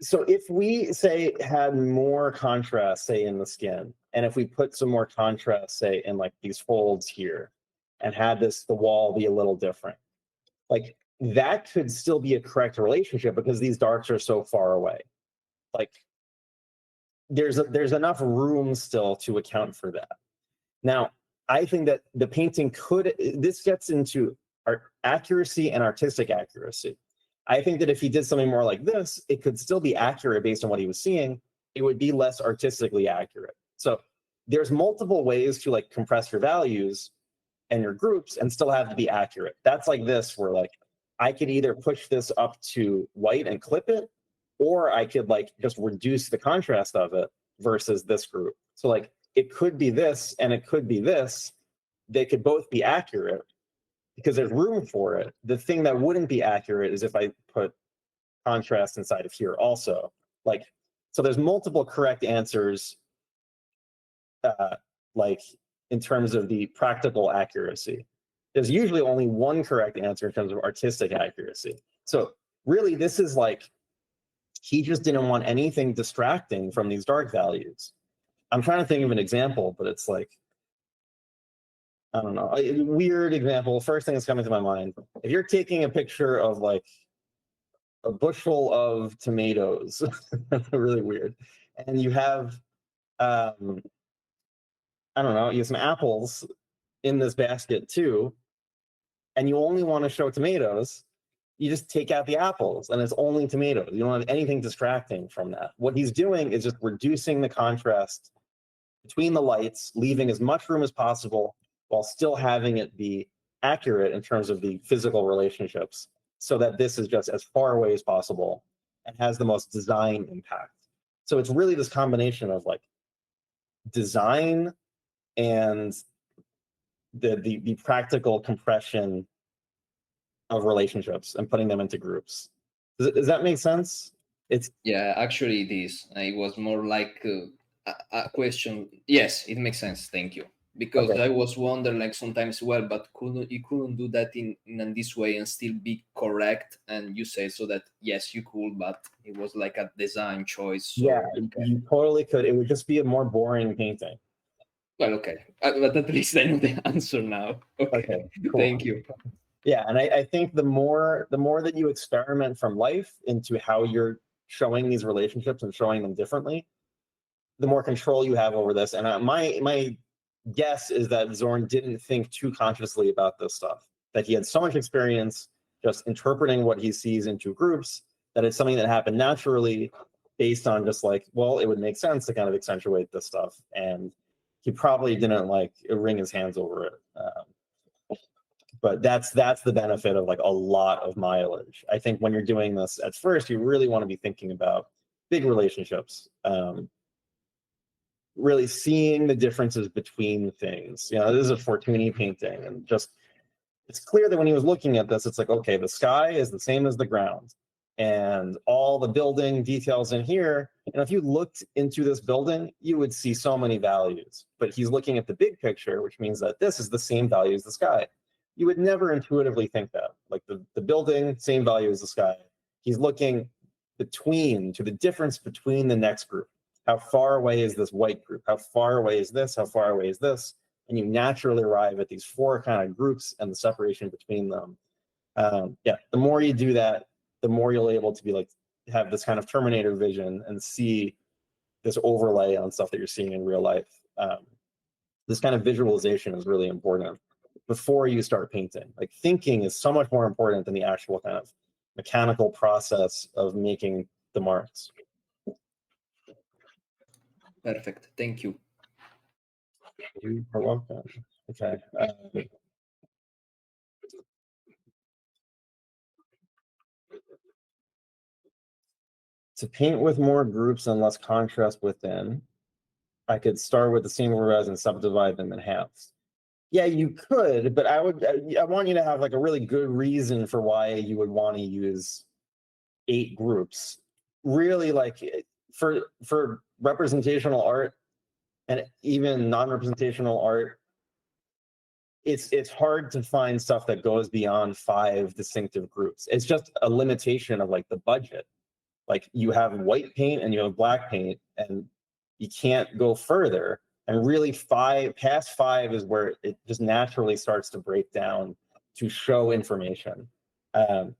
So if we say had more contrast, say in the skin, and if we put some more contrast, say in like these folds here, and had the wall be a little different, like that could still be a correct relationship because these darks are so far away. Like there's enough room still to account for that. Now, I think that the painting this gets into art accuracy and artistic accuracy. I think that if he did something more like this, it could still be accurate based on what he was seeing. It would be less artistically accurate. So there's multiple ways to like compress your values and your groups and still have to be accurate. That's like this, where like I could either push this up to white and clip it, or I could like just reduce the contrast of it versus this group. So like it could be this and it could be this. They could both be accurate because there's room for it. The thing that wouldn't be accurate is if I put contrast inside of here also. Like, so there's multiple correct answers, like in terms of the practical accuracy. There's usually only one correct answer in terms of artistic accuracy. So really, this is like, he just didn't want anything distracting from these dark values. I'm trying to think of an example, but it's like, I don't know, a weird example. First thing that's coming to my mind, if you're taking a picture of like a bushel of tomatoes, that's really weird, and you have, I don't know, you have some apples in this basket too, and you only want to show tomatoes, you just take out the apples and it's only tomatoes. You don't have anything distracting from that. What he's doing is just reducing the contrast between the lights, leaving as much room as possible while still having it be accurate in terms of the physical relationships, so that this is just as far away as possible and has the most design impact. So it's really this combination of like design and the practical compression of relationships and putting them into groups. Does that make sense? Yeah, actually it is. It was more like a question. Yes, it makes sense. Thank you. Because Okay. I was wondering like sometimes, well, but you couldn't do that in this way and still be correct. And you say so that yes, you could, but it was like a design choice. So, Yeah, you totally could. It would just be a more boring painting. Well, okay, but at least I know the answer now. Okay, cool. Thank you. Yeah, and I think the more that you experiment from life into how you're showing these relationships and showing them differently, the more control you have over this. And my guess is that Zorn didn't think too consciously about this stuff, that he had so much experience just interpreting what he sees into groups, that it's something that happened naturally based on just like, well, it would make sense to kind of accentuate this stuff. And he probably didn't like wring his hands over it. But that's the benefit of like a lot of mileage. I think when you're doing this at first, you really want to be thinking about big relationships, really seeing the differences between things. You know, this is a Fortuny painting, and just it's clear that when he was looking at this, it's like, okay, the sky is the same as the ground, and all the building details in here. And if you looked into this building, you would see so many values. But he's looking at the big picture, which means that this is the same value as the sky. You would never intuitively think that. Like the building, same value as the sky. He's looking to the difference between the next group. How far away is this white group? How far away is this? How far away is this? And you naturally arrive at these four kind of groups and the separation between them. Yeah, the more you do that, the more you'll able to be like have this kind of Terminator vision and see this overlay on stuff that you're seeing in real life. This kind of visualization is really important before you start painting. Like thinking is so much more important than the actual kind of mechanical process of making the marks. Perfect. Thank you. You are welcome. Okay. To paint with more groups and less contrast within, I could start with the same res and subdivide them in halves. Yeah, you could, but I want you to have like a really good reason for why you would want to use 8 groups. Really, like for representational art and even non-representational art, it's hard to find stuff that goes beyond 5 distinctive groups. It's just a limitation of like the budget. Like you have white paint and you have black paint, and you can't go further. And really past 5 is where it just naturally starts to break down to show information.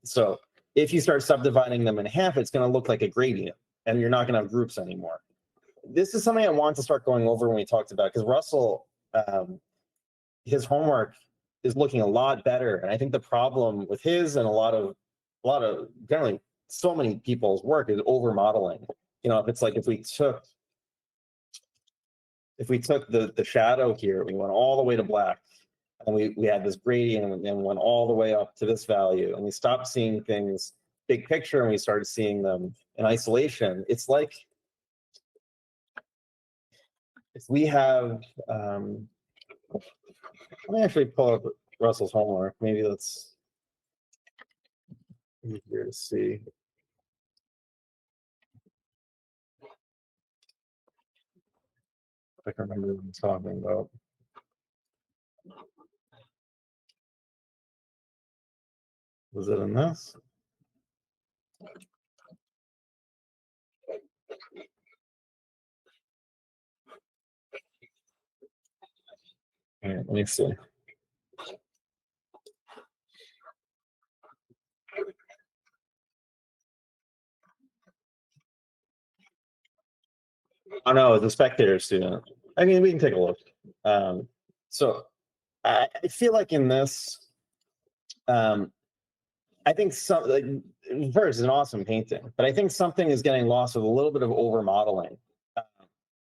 So if you start subdividing them in half, it's going to look like a gradient and you're not going to have groups anymore. This is something I want to start going over when we talked about, because Russell, his homework is looking a lot better. And I think the problem with his and a lot of generally so many people's work is over modeling. You know, if it's like if we took the shadow here, we went all the way to black, and we had this gradient and then went all the way up to this value, and we stopped seeing things big picture and we started seeing them in isolation. It's like if we have let me actually pull up Russell's homework. Maybe that's easier to see. I can remember what I'm talking about. Was it in this? All right, let me see. Oh no, it's a spectator student. I mean, we can take a look. So I feel like in this, I think some like first is an awesome painting, but I think something is getting lost with a little bit of over modeling,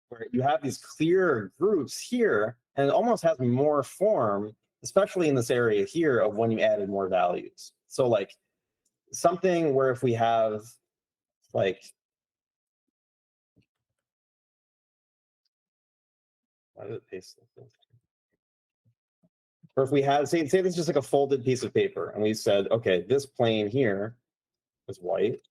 where you have these clear groups here, and it almost has more form, especially in this area here of when you added more values. So like something where if we have like, why did it paste like this? Or if we have, say this is just like a folded piece of paper, and we said, okay, this plane here is white,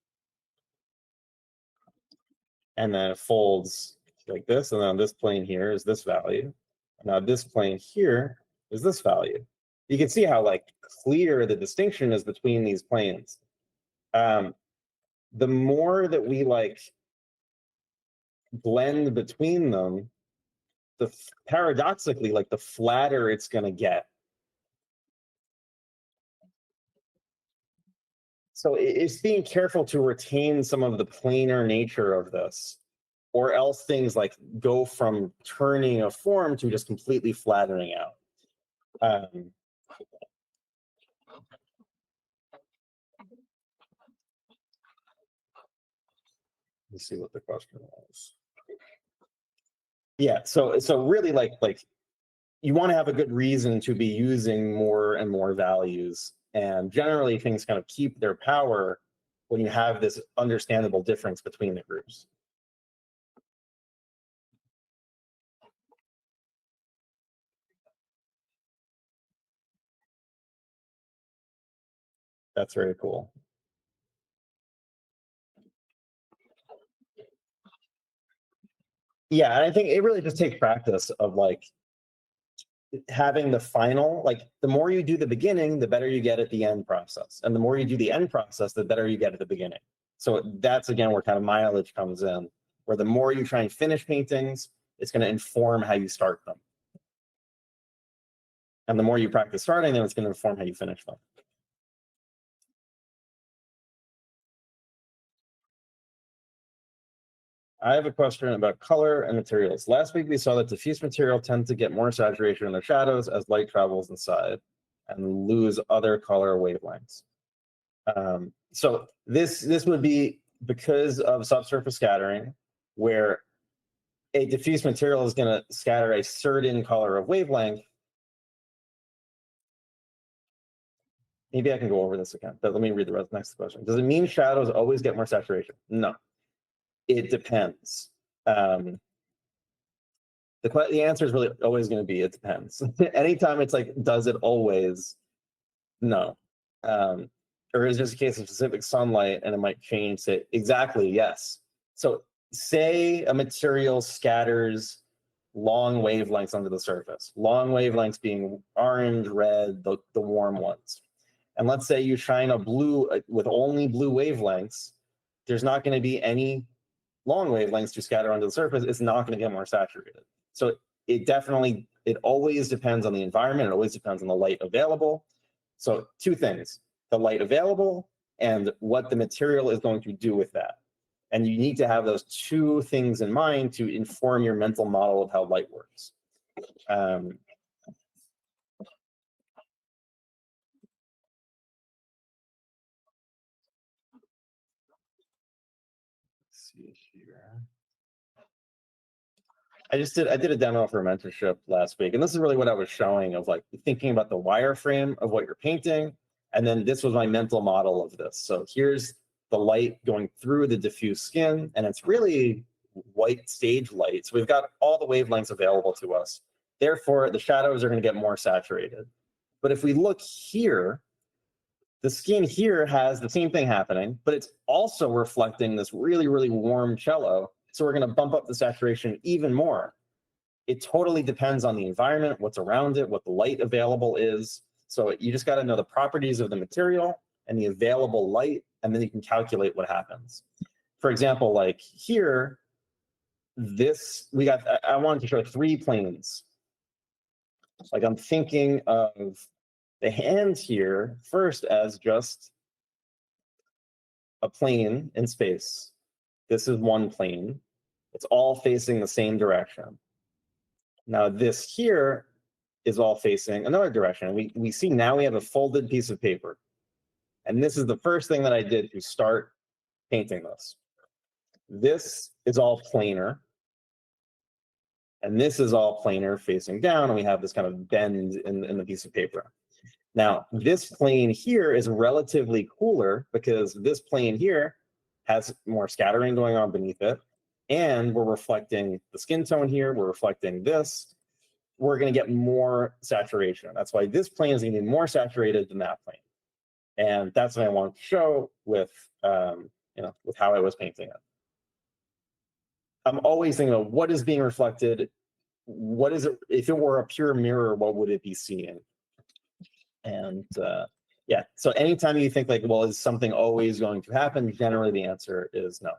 and then it folds like this, and then this plane here is this value. Now this plane here is this value. You can see how like clear the distinction is between these planes. The more that we like blend between them, paradoxically, like the flatter it's going to get. So it's being careful to retain some of the planar nature of this, or else things like go from turning a form to just completely flattening out. Let's see what the question was. Yeah, so really like you want to have a good reason to be using more and more values, and generally things kind of keep their power when you have this understandable difference between the groups. That's very cool. Yeah, and I think it really just takes practice of like having the final, like the more you do the beginning, the better you get at the end process. And the more you do the end process, the better you get at the beginning. So that's again where kind of mileage comes in, where the more you try and finish paintings, it's going to inform how you start them. And the more you practice starting them, it's going to inform how you finish them. I have a question about color and materials. Last week we saw that diffuse material tend to get more saturation in the shadows as light travels inside and lose other color wavelengths. So this would be because of subsurface scattering, where a diffuse material is going to scatter a certain color of wavelength. Maybe I can go over this again, but let me read the next question. Does it mean shadows always get more saturation? No, it depends. The answer is really always going to be it depends. Anytime it's like, does it always? No. Or is it just a case of specific sunlight and it might change it? Exactly, yes. So say a material scatters long wavelengths onto the surface, long wavelengths being orange, red, the warm ones. And let's say you shine a blue with only blue wavelengths, there's not going to be any long wavelengths to scatter onto the surface. It's not going to get more saturated. So it always depends on the environment. It always depends on the light available. So two things, the light available and what the material is going to do with that. And you need to have those two things in mind to inform your mental model of how light works. Let's see here. I did a demo for mentorship last week, and this is really what I was showing of like thinking about the wireframe of what you're painting, and then this was my mental model of this. So here's the light going through the diffuse skin, and it's really white stage light. So we've got all the wavelengths available to us. Therefore, the shadows are going to get more saturated. But if we look here, the skin here has the same thing happening, but it's also reflecting this really, really warm cello. So we're going to bump up the saturation even more. It totally depends on the environment, what's around it, what the light available is. So you just got to know the properties of the material and the available light, and then you can calculate what happens. For example, like here, I wanted to show 3 planes. Like I'm thinking of the hand here first as just a plane in space. This is one plane. It's all facing the same direction. Now this here is all facing another direction. We see now we have a folded piece of paper. And this is the first thing that I did to start painting this. This is all planar. And this is all planar facing down, and we have this kind of bend in the piece of paper. Now, this plane here is relatively cooler because this plane here has more scattering going on beneath it. And we're reflecting the skin tone here. We're reflecting this. We're going to get more saturation. That's why this plane is going to be more saturated than that plane. And that's what I wanted to show with, with how I was painting it. I'm always thinking about what is being reflected. What is it? If it were a pure mirror, what would it be seeing? And yeah, so anytime you think like, well, is something always going to happen? Generally, the answer is no.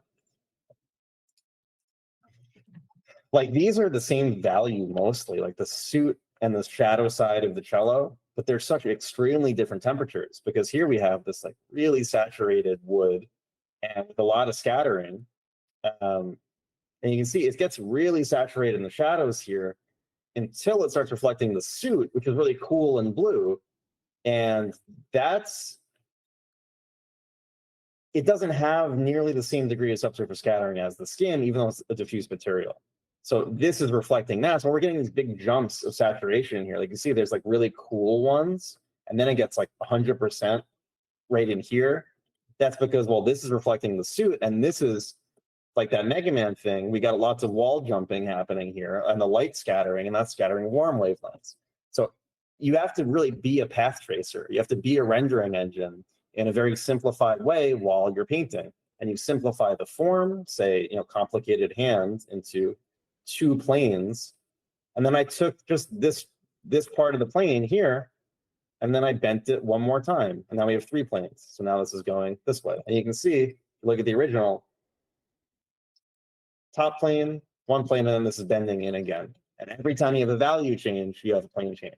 Like these are the same value mostly, like the suit and the shadow side of the cello, but they're such extremely different temperatures because here we have this like really saturated wood and with a lot of scattering. And you can see it gets really saturated in the shadows here until it starts reflecting the suit, which is really cool and blue. And it doesn't have nearly the same degree of subsurface scattering as the skin, even though it's a diffuse material. So this is reflecting that. So we're getting these big jumps of saturation here. Like you see, there's like really cool ones, and then it gets like 100% right in here. That's because, well, this is reflecting the suit, and this is like that Mega Man thing. We got lots of wall jumping happening here, and the light scattering, and that's scattering warm wavelengths. So you have to really be a path tracer. You have to be a rendering engine in a very simplified way while you're painting. And you simplify the form, say, complicated hand into 2 planes. And then I took just this part of the plane here, and then I bent it one more time. And now we have 3 planes. So now this is going this way. And you can see, look at the original, top plane, 1 plane, and then this is bending in again. And every time you have a value change, you have a plane change.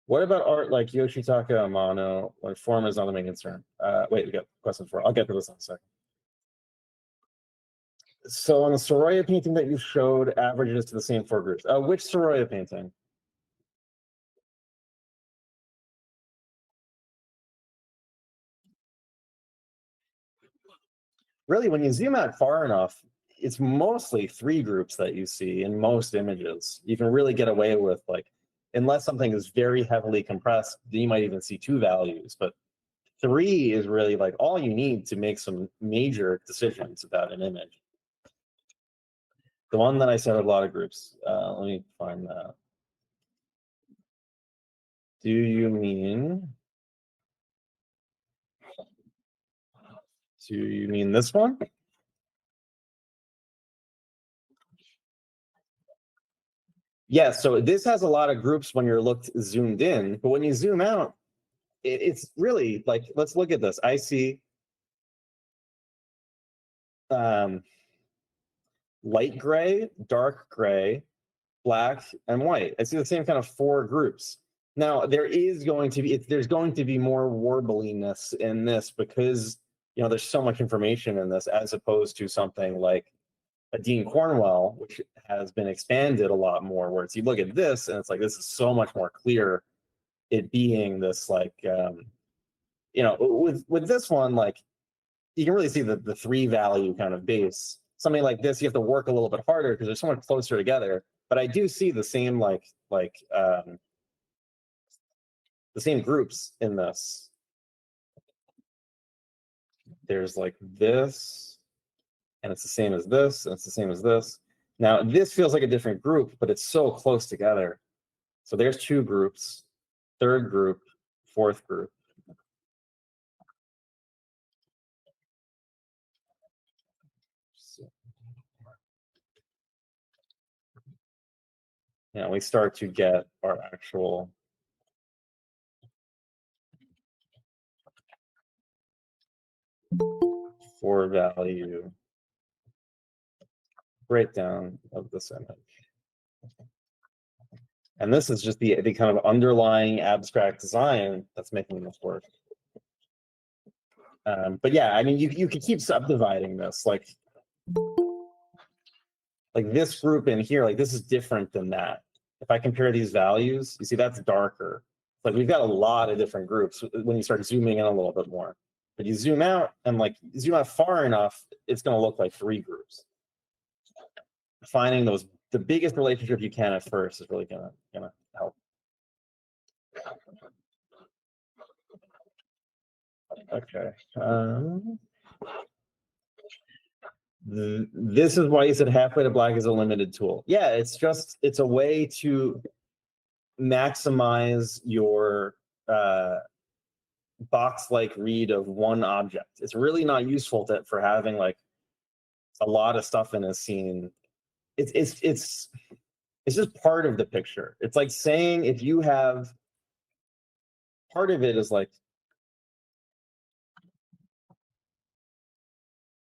What about art like Yoshitaka Amano when form is not the main concern? Wait, we got question 4. I'll get to this in a second. So on the Soroya painting that you showed, averages to the same 4 groups. Which Soroya painting? Really, when you zoom out far enough, it's mostly 3 groups that you see in most images. You can really get away with, like, unless something is very heavily compressed, you might even see 2 values, but 3 is really like all you need to make some major decisions about an image. The one that I said had a lot of groups. Let me find that. Do you mean this one? Yeah, so this has a lot of groups when you're zoomed in, but when you zoom out, it's really like, let's look at this. I see light gray, dark gray, black, and white. I see the same kind of 4 groups. Now there's going to be more warbliness in this because there's so much information in this, as opposed to something like a Dean Cornwell, which has been expanded a lot more, where you look at this and it's like, this is so much more clear, it being this like with this one, like you can really see the 3 value kind of base. Something like this, you have to work a little bit harder because they're so much closer together. But I do see the same the same groups in this. There's like this, and it's the same as this, and it's the same as this. Now this feels like a different group, but it's so close together. So there's 2 groups, 3rd group, 4th group. We start to get our actual four value breakdown of this image. And this is just the kind of underlying abstract design that's making this work. But yeah, I mean, you could keep subdividing this, like this group in here, like this is different than that. If I compare these values, you see that's darker. Like we've got a lot of different groups when you start zooming in a little bit more. But you zoom out and like zoom out far enough, it's going to look like 3 groups. Finding the biggest relationship you can at first is really gonna help. Okay. This is why you said halfway to black is a limited tool. Yeah, it's a way to maximize your box-like read of one object. It's really not useful for having like a lot of stuff in a scene. It's just part of the picture. It's like saying if you have part of it is like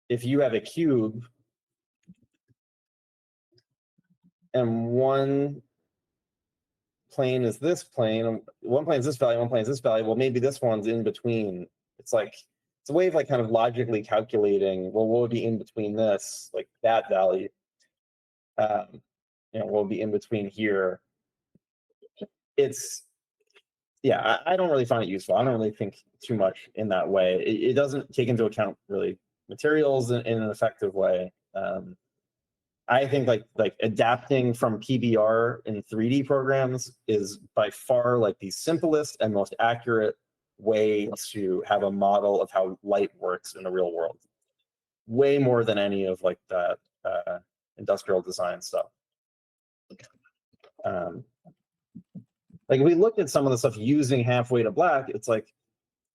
if you have a cube and one plane is this plane, one plane is this value, one plane is this value, well, maybe this one's in between. It's like, it's a way of like kind of logically calculating, well, what would be in between this, like that value? What would be in between here? Yeah, I don't really find it useful. I don't really think too much in that way. It doesn't take into account really materials in an effective way. I think like adapting from PBR in 3D programs is by far like the simplest and most accurate way to have a model of how light works in the real world. Way more than any of like that industrial design stuff. Like if we looked at some of the stuff using halfway to black, it's like,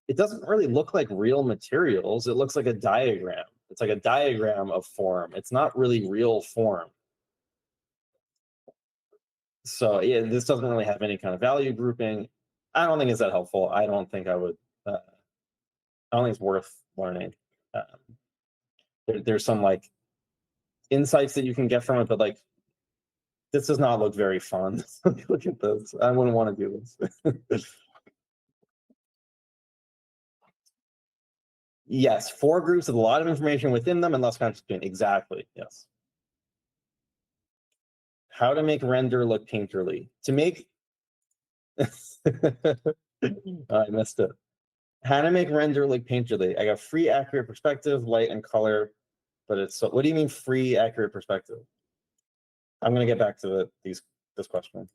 it doesn't really look like real materials. It looks like a diagram. It's like a diagram of form. It's not really real form. So yeah, this doesn't really have any kind of value grouping. I don't think it's that helpful. I don't think I would, I don't think it's worth learning. There's some like insights that you can get from it, but like This does not look very fun. Look at this. I wouldn't want to do this. Yes, 4 groups with a lot of information within them and less context between. Exactly, yes. How to make render look painterly. To make... I missed it. How to make render look painterly. I got free accurate perspective, light and color, but it's so... What do you mean free accurate perspective? I'm going to get back to this question.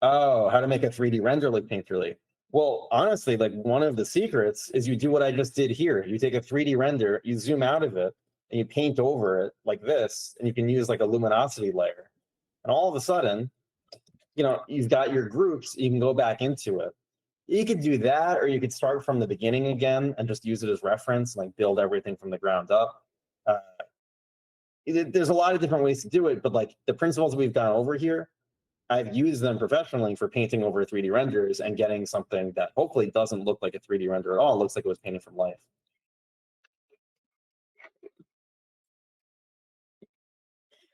Oh, how to make a 3D render look painterly. Well, honestly, like one of the secrets is you do what I just did here. You take a 3D render, you zoom out of it, and you paint over it like this, and you can use like a luminosity layer. And all of a sudden, you know, you've got your groups, you can go back into it. You could do that, or you could start from the beginning again and just use it as reference, like build everything from the ground up. There's a lot of different ways to do it, but like the principles we've gone over here, I've used them professionally for painting over 3D renders and getting something that hopefully doesn't look like a 3D render at all. It looks like it was painted from life.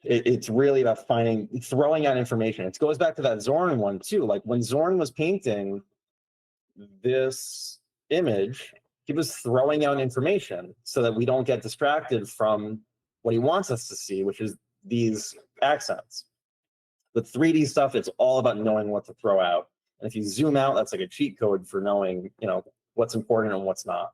It's really about throwing out information. It goes back to that Zorn one too. Like when Zorn was painting this image, he was throwing out information so that we don't get distracted from what he wants us to see, which is these accents. The 3D stuff, it's all about knowing what to throw out. And if you zoom out, that's like a cheat code for knowing, you know, what's important and what's not.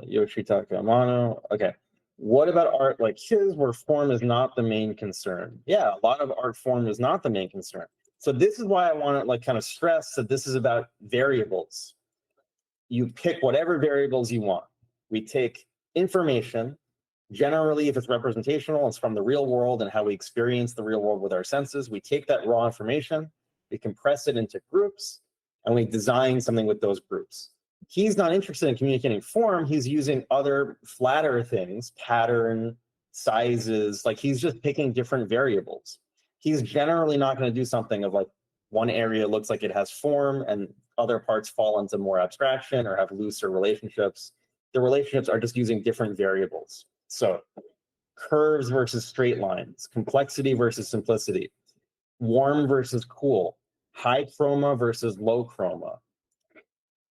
Yoshitaka Amano. Okay. What about art like his, where form is not the main concern? Yeah, a lot of art form is not the main concern. So this is why I want to like kind of stress that this is about variables. You pick whatever variables you want. We take information, generally if it's representational, it's from the real world and how we experience the real world with our senses. We take that raw information, we compress it into groups, and we design something with those groups. He's not interested in communicating form. He's using other flatter things, pattern, sizes, like he's just picking different variables. He's generally not going to do something of like one area looks like it has form and other parts fall into more abstraction or have looser relationships. The relationships are just using different variables. So curves versus straight lines, complexity versus simplicity, warm versus cool, high chroma versus low chroma.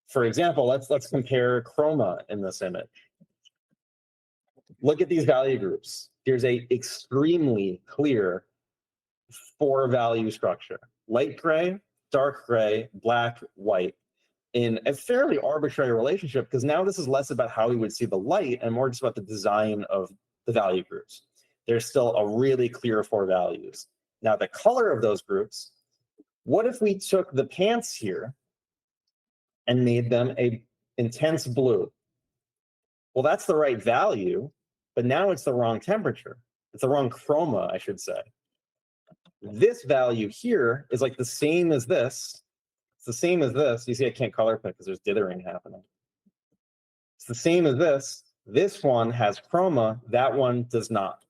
For example, let's compare chroma in this image. Look at these value groups. There's a extremely clear 4-value structure: light gray, dark gray, black, white, in a fairly arbitrary relationship, because now this is less about how we would see the light and more just about the design of the value groups. There's still a really clear 4 values. Now the color of those groups, what if we took the pants here and made them a intense blue? Well, that's the right value, but now it's the wrong temperature. It's the wrong chroma, I should say. This value here is like the same as this. It's the same as this. You see, I can't color pick because there's dithering happening. It's the same as this. This one has chroma. That one does not.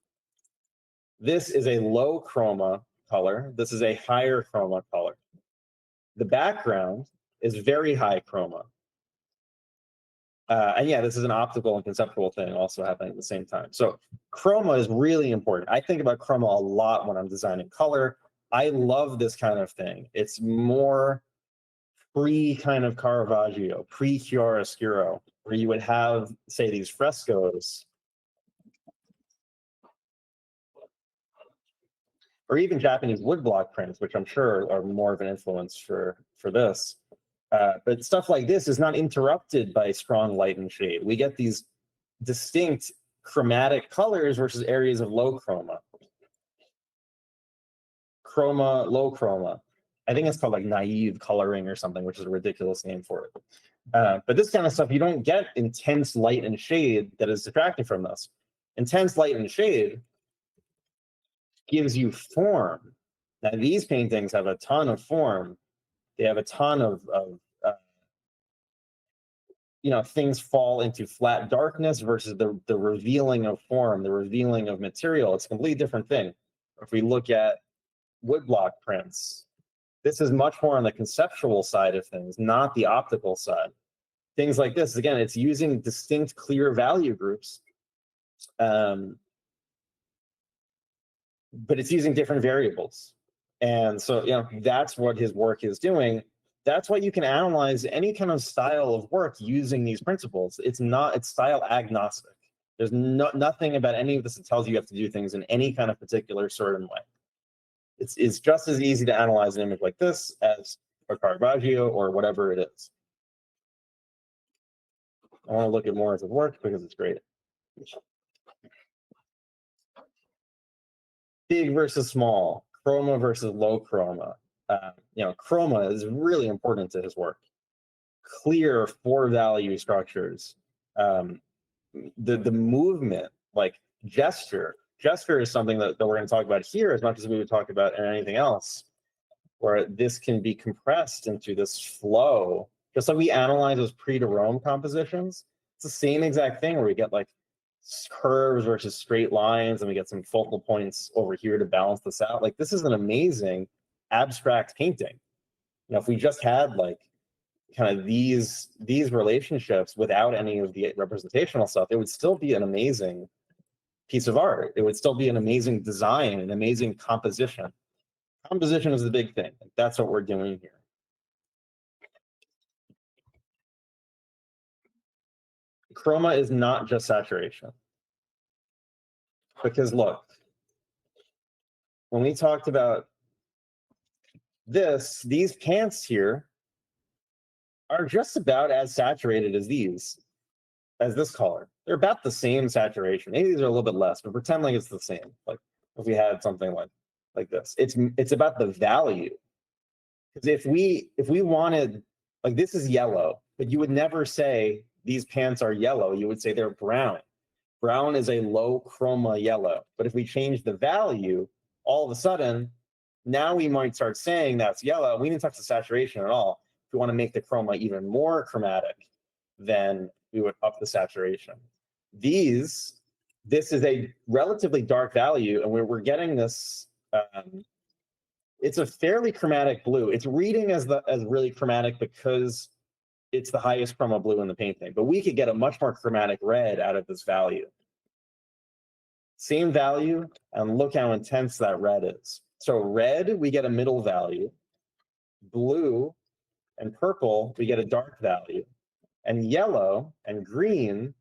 This is a low chroma color. This is a higher chroma color. The background is very high chroma. And yeah, this is an optical and conceptual thing also happening at the same time. So chroma is really important. I think about chroma a lot when I'm designing color. I love this kind of thing. It's more pre kind of Caravaggio, pre-chiaroscuro, where you would have, say, these frescoes, or even Japanese woodblock prints, which I'm sure are more of an influence for this. But stuff like this is not interrupted by strong light and shade. We get these distinct chromatic colors versus areas of low chroma. Chroma, low chroma. I think it's called like naive coloring or something, which is a ridiculous name for it. But this kind of stuff, you don't get intense light and shade that is detracting from this. Intense light and shade gives you form. Now, these paintings have a ton of form. They have a ton of you know, things fall into flat darkness versus the revealing of form, the revealing of material. It's a completely different thing. If we look at woodblock prints, This is much more on the conceptual side of things, not the optical side. Things like this, again, it's using distinct, clear value groups, but it's using different variables. And so, you know, that's what his work is doing. That's why you can analyze any kind of style of work using these principles. It's style agnostic. There's nothing about any of this that tells you have to do things in any kind of particular certain way. It's just as easy to analyze an image like this as a Caravaggio or whatever it is. I want to look at more of his work because it's great. Big versus small, chroma versus low chroma. You know, chroma is really important to his work. Clear 4-value structures. The movement, like gesture. Gesture is something that we're going to talk about here as much as we would talk about in anything else, where this can be compressed into this flow. Just like we analyze those pre to Rome compositions, it's the same exact thing where we get like curves versus straight lines, and we get some focal points over here to balance this out. Like, this is an amazing abstract painting. You know, if we just had like kind of these relationships without any of the representational stuff, it would still be an amazing piece of art. It would still be an amazing design, an amazing composition. Composition is the big thing. That's what we're doing here. Chroma is not just saturation. Because look, when we talked about this, these pants here are just about as saturated as this color. They're about the same saturation. Maybe these are a little bit less, but pretend like it's the same. Like if we had something like this, it's about the value. Because if we wanted, like, this is yellow, but you would never say these pants are yellow. You would say they're brown. Brown is a low chroma yellow. But if we change the value, all of a sudden, now we might start saying that's yellow. We didn't touch the saturation at all. If we want to make the chroma even more chromatic, then we would up the saturation. This is a relatively dark value, and we're getting this. It's a fairly chromatic blue. It's reading as really chromatic because it's the highest chroma blue in the painting, but we could get a much more chromatic red out of this value. Same value, and look how intense that red is. So red, we get a middle value. Blue and purple, we get a dark value. And yellow and green,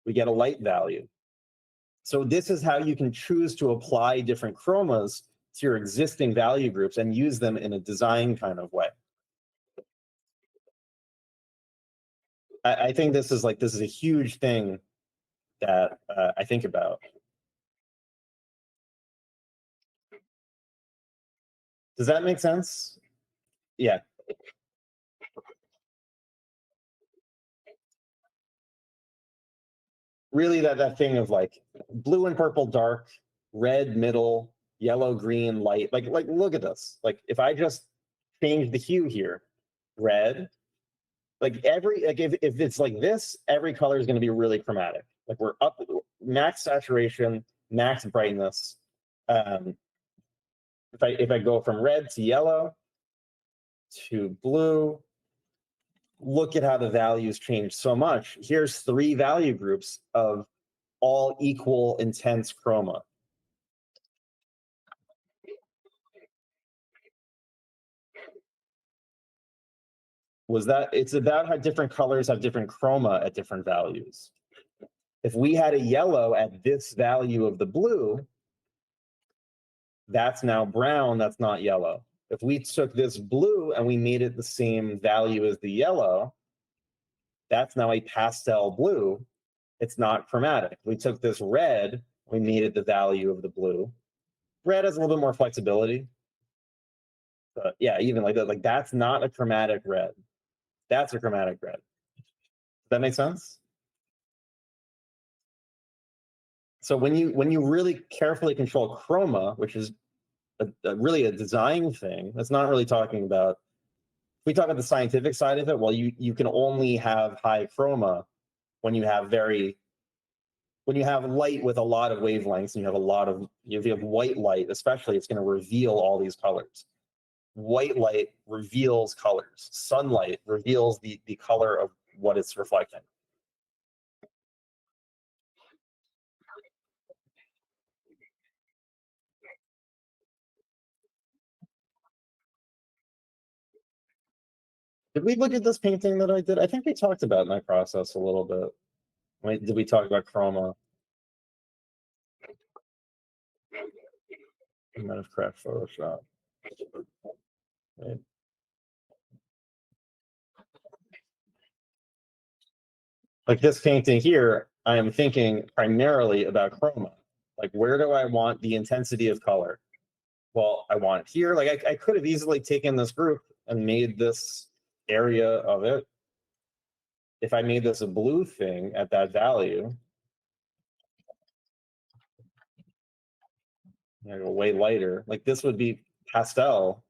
we get a light value. So this is how you can choose to apply different chromas to your existing value groups and use them in a design kind of way. I think this is a huge thing that I think about. Does that make sense? Yeah. Really that thing of like blue and purple dark, red middle, yellow, green, light. Like look at this. Like if I just change the hue here, red, like if it's like this, every color is going to be really chromatic. Like we're up max saturation, max brightness. If I go from red to yellow to blue, look at how the values change so much. Here's 3 value groups of all equal intense chroma. It's about how different colors have different chroma at different values. If we had a yellow at this value of the blue, that's now brown, that's not yellow. If we took this blue and we made it the same value as the yellow, that's now a pastel blue. It's not chromatic. We took this red, we made it the value of the blue. Red has a little bit more flexibility. But yeah, even like that, like that's not a chromatic red. That's a chromatic red. Does that make sense? So when you really carefully control chroma, which is really a design thing, that's not really talking about, if we talk about the scientific side of it, well, you can only have high chroma when you have light with a lot of wavelengths, and if you have white light, especially, it's going to reveal all these colors. white light reveals colors. Sunlight reveals the color of what it's reflecting. Did we look at this painting that I did? I think we talked about my process a little bit. Wait, did we talk about chroma? I might have cracked Photoshop. Right. Like this painting here, I am thinking primarily about chroma. Like, where do I want the intensity of color? Well, I want it here. Like, I could have easily taken this group and made this area of it. If I made this a blue thing at that value, I go way lighter. Like, this would be pastel.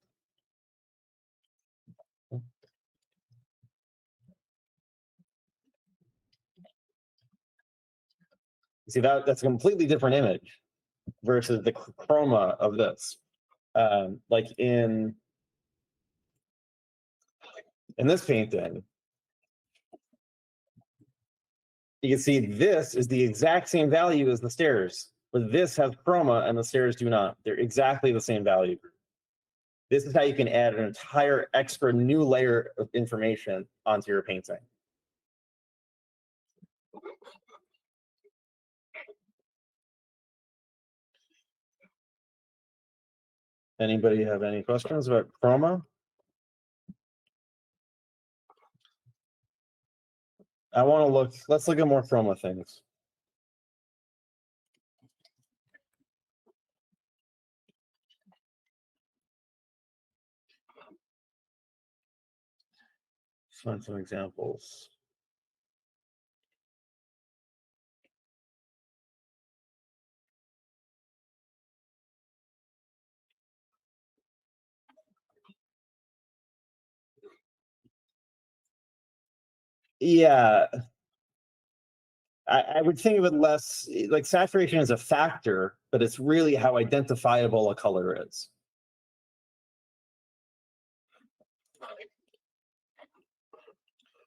See, that's a completely different image versus the chroma of this. Like in this painting, you can see this is the exact same value as the stairs, but this has chroma and the stairs do not. They're exactly the same value. This is how you can add an entire extra new layer of information onto your painting. Anybody have any questions about chroma? Let's look at more chroma things. Let's find some examples. Yeah, I would think of it less like saturation is a factor, but it's really how identifiable a color is.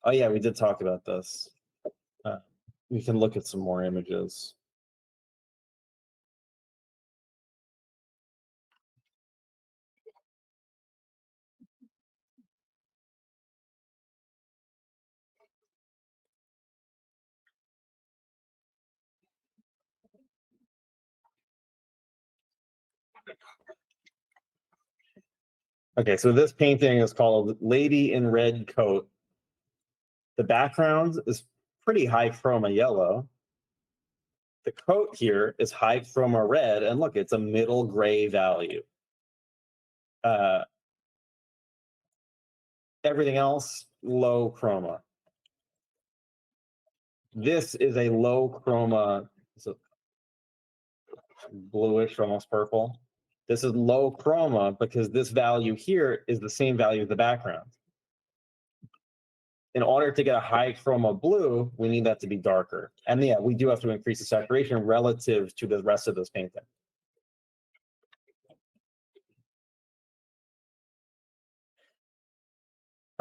Oh yeah, we did talk about this. We can look at some more images. Okay, so this painting is called Lady in Red Coat. The background is pretty high chroma yellow. The coat here is high chroma red, and look, it's a middle gray value. Everything else, low chroma. This is a low chroma, so bluish, almost purple. This is low chroma because this value here is the same value as the background. In order to get a high chroma blue, we need that to be darker. And yeah, we do have to increase the saturation relative to the rest of this painting.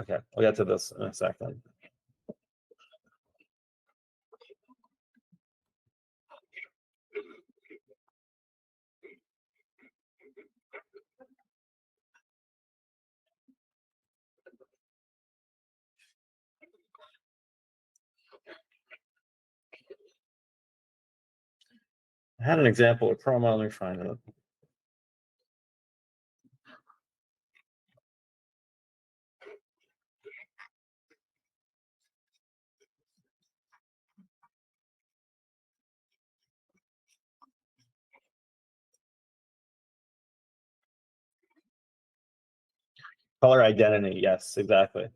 Okay, we'll get to this in a second. I had an example of chroma, let me find it. Color identity, yes, exactly.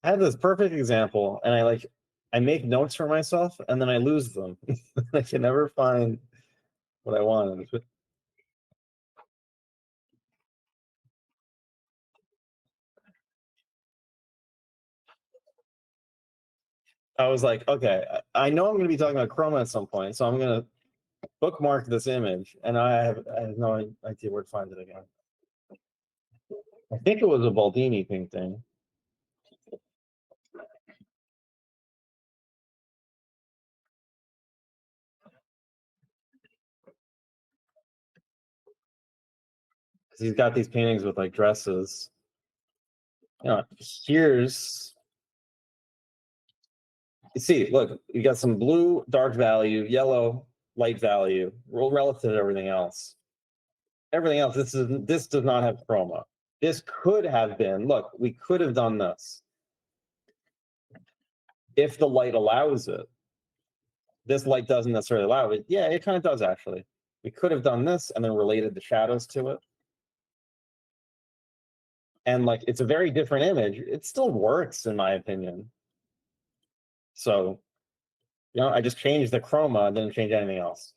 I have this perfect example, and I make notes for myself, and then I lose them. I can never find what I wanted. I was like, okay, I know I'm going to be talking about chroma at some point, so I'm going to bookmark this image, and I have no idea where to find it again. I think it was a Baldini painting. He's got these paintings with like dresses. You know, here's, you see, look, you got some blue dark value, yellow light value, relative to everything else. Everything else, this does not have chroma. This could have been, look, we could have done this if the light allows it. This light doesn't necessarily allow it. Yeah, it kind of does actually. We could have done this and then related the shadows to it. And like, it's a very different image. It still works in my opinion. So, you know, I just changed the chroma, didn't change anything else.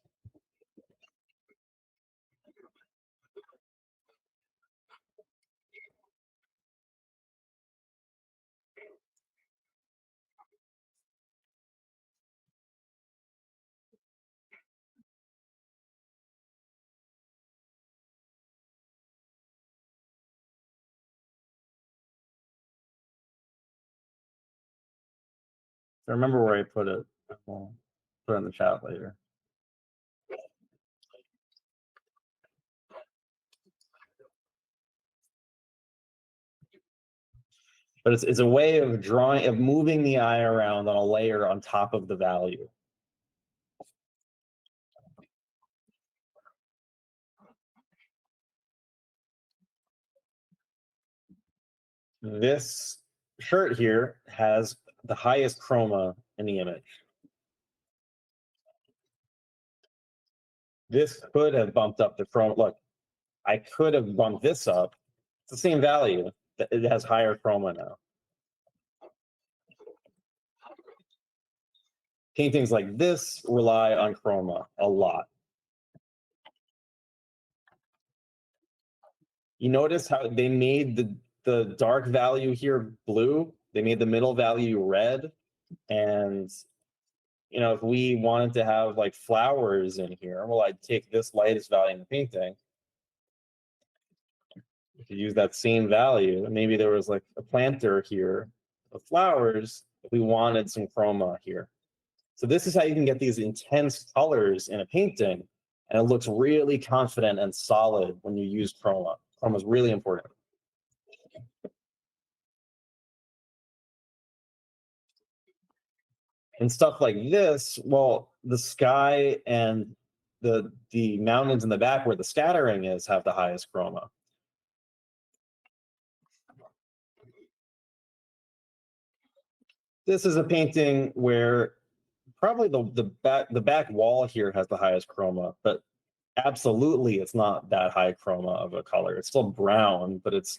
I remember where I put it. I'll put it in the chat later. But it's a way of drawing, of moving the eye around on a layer on top of the value. This shirt here has the highest chroma in the image. This could have bumped up the chroma. Look, I could have bumped this up. It's the same value. It has higher chroma now. Paintings like this rely on chroma a lot. You notice how they made the dark value here blue? They made the middle value red. And, you know, if we wanted to have like flowers in here, well, I'd take this lightest value in the painting. If you use that same value, maybe there was like a planter here of flowers, if we wanted some chroma here. So this is how you can get these intense colors in a painting, and it looks really confident and solid when you use chroma. Chroma is really important. And stuff like this, well, the sky and the mountains in the back where the scattering is have the highest chroma. This is a painting where probably the back wall here has the highest chroma, but absolutely it's not that high chroma of a color. It's still brown, but it's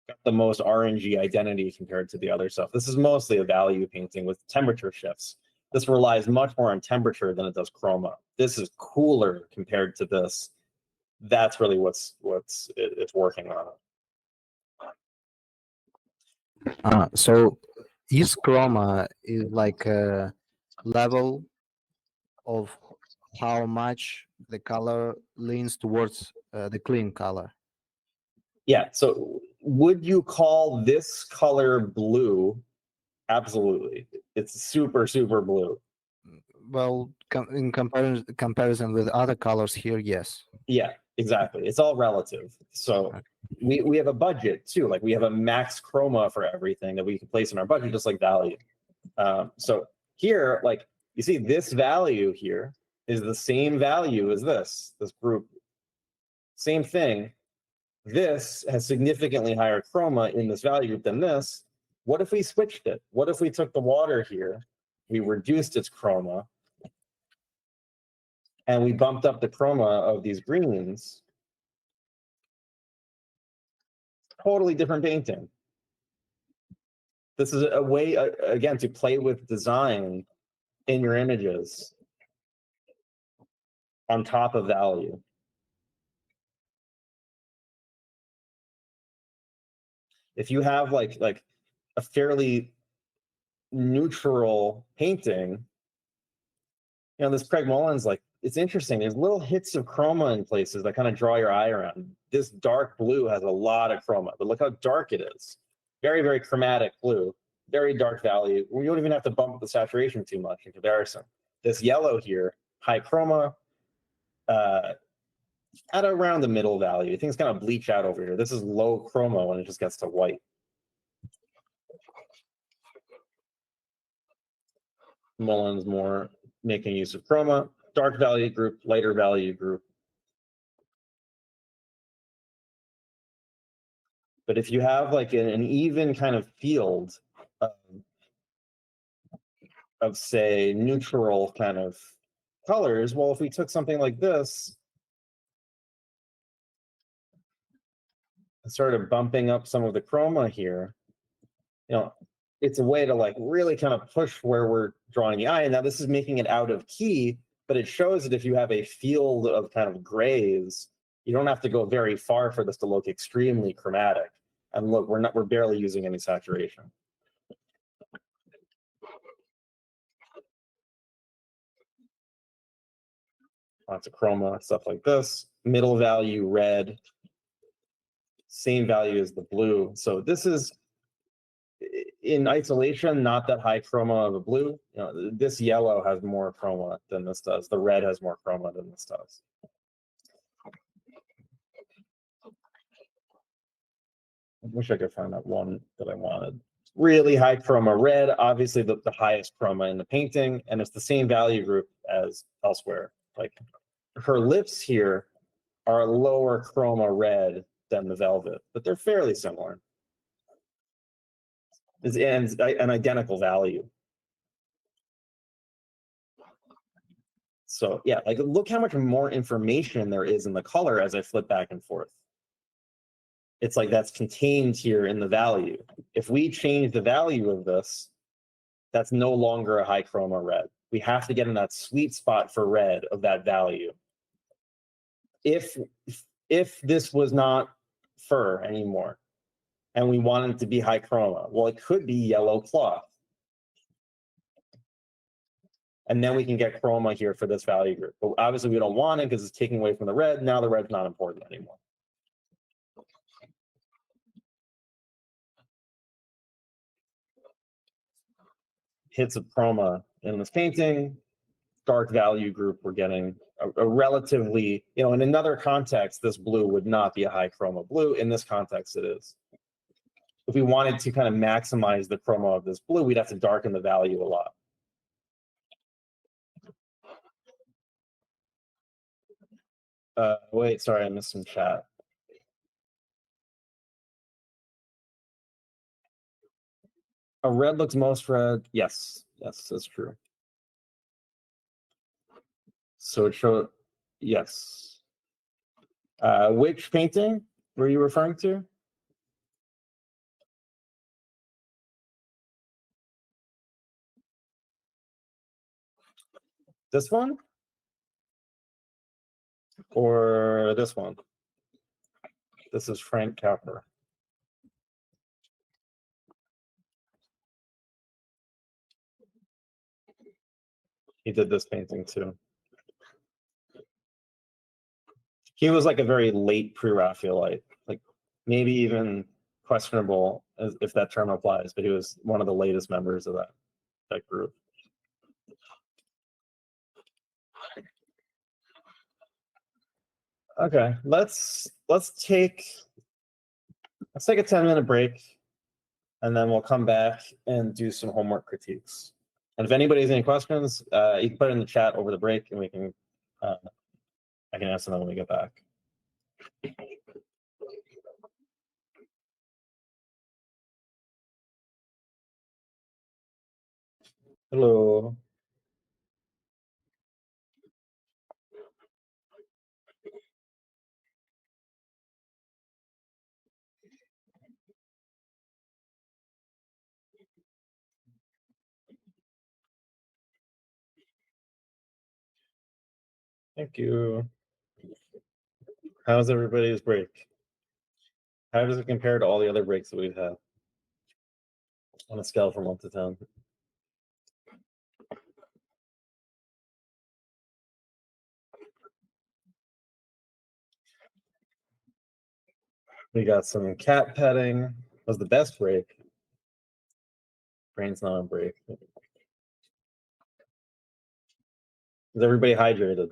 got the most orangey identity compared to the other stuff. This is mostly a value painting with temperature shifts. This relies much more on temperature than it does chroma. This is cooler compared to this. That's really what's it's working on. So each chroma is like a level of how much the color leans towards the clean color. Yeah, so would you call this color blue? Absolutely. It's super, super blue. Well, in comparison with other colors here, yes. Yeah, exactly. It's all relative. So we have a budget too. Like we have a max chroma for everything that we can place in our budget, just like value. So here, like you see this value here is the same value as this group. Same thing. This has significantly higher chroma in this value group than this. What if we switched it? What if we took the water here, we reduced its chroma, and we bumped up the chroma of these greens? Totally different painting. This is a way, again, to play with design in your images on top of value. If you have like a fairly neutral painting, you know, this Craig Mullins, like, it's interesting. There's little hits of chroma in places that kind of draw your eye around. This dark blue has a lot of chroma, but look how dark it is. Very, very chromatic blue, very dark value. We don't even have to bump up the saturation too much in comparison. This yellow here, high chroma, at around the middle value. Things kind of bleach out over here. This is low chroma when it just gets to white. Mullins more making use of chroma, dark value group, lighter value group. But if you have like an even kind of field of say neutral kind of colors, well, if we took something like this and started bumping up some of the chroma here, you know, it's a way to like really kind of push where we're drawing the eye. And now this is making it out of key, but it shows that if you have a field of kind of grays, you don't have to go very far for this to look extremely chromatic. And look, we're barely using any saturation. Lots of chroma, stuff like this. Middle value red, same value as the blue. So this is in isolation, not that high chroma of a blue. You know, this yellow has more chroma than this does. The red has more chroma than this does. I wish I could find that one that I wanted. Really high chroma red, obviously the highest chroma in the painting, and it's the same value group as elsewhere. Like her lips here are lower chroma red than the velvet, but they're fairly similar. It's an identical value. So yeah, like look how much more information there is in the color as I flip back and forth. It's like that's contained here in the value. If we change the value of this, that's no longer a high chroma red. We have to get in that sweet spot for red of that value. If this was not fur anymore, and we want it to be high chroma, well, it could be yellow cloth. And then we can get chroma here for this value group. But obviously we don't want it because it's taking away from the red. Now the red's not important anymore. Hits of chroma in this painting, dark value group, we're getting a relatively, you know, in another context, this blue would not be a high chroma blue. In this context, it is. If we wanted to kind of maximize the chroma of this blue, we'd have to darken the value a lot. Wait, sorry, I missed some chat. A red looks most red. Yes, yes, that's true. So it showed, yes. Which painting were you referring to? This one? Or this one? This is Frank Capra. He did this painting too. He was like a very late pre-Raphaelite, like maybe even questionable if that term applies, but he was one of the latest members of that group. Okay, let's take a 10-minute break, and then we'll come back and do some homework critiques. And if anybody has any questions, you can put it in the chat over the break, and we can I can answer them when we get back. Hello. Thank you. How's everybody's break? How does it compare to all the other breaks that we've had on a scale from 1 to 10? We got some cat petting. Was the best break. Brain's not on break. Is everybody hydrated?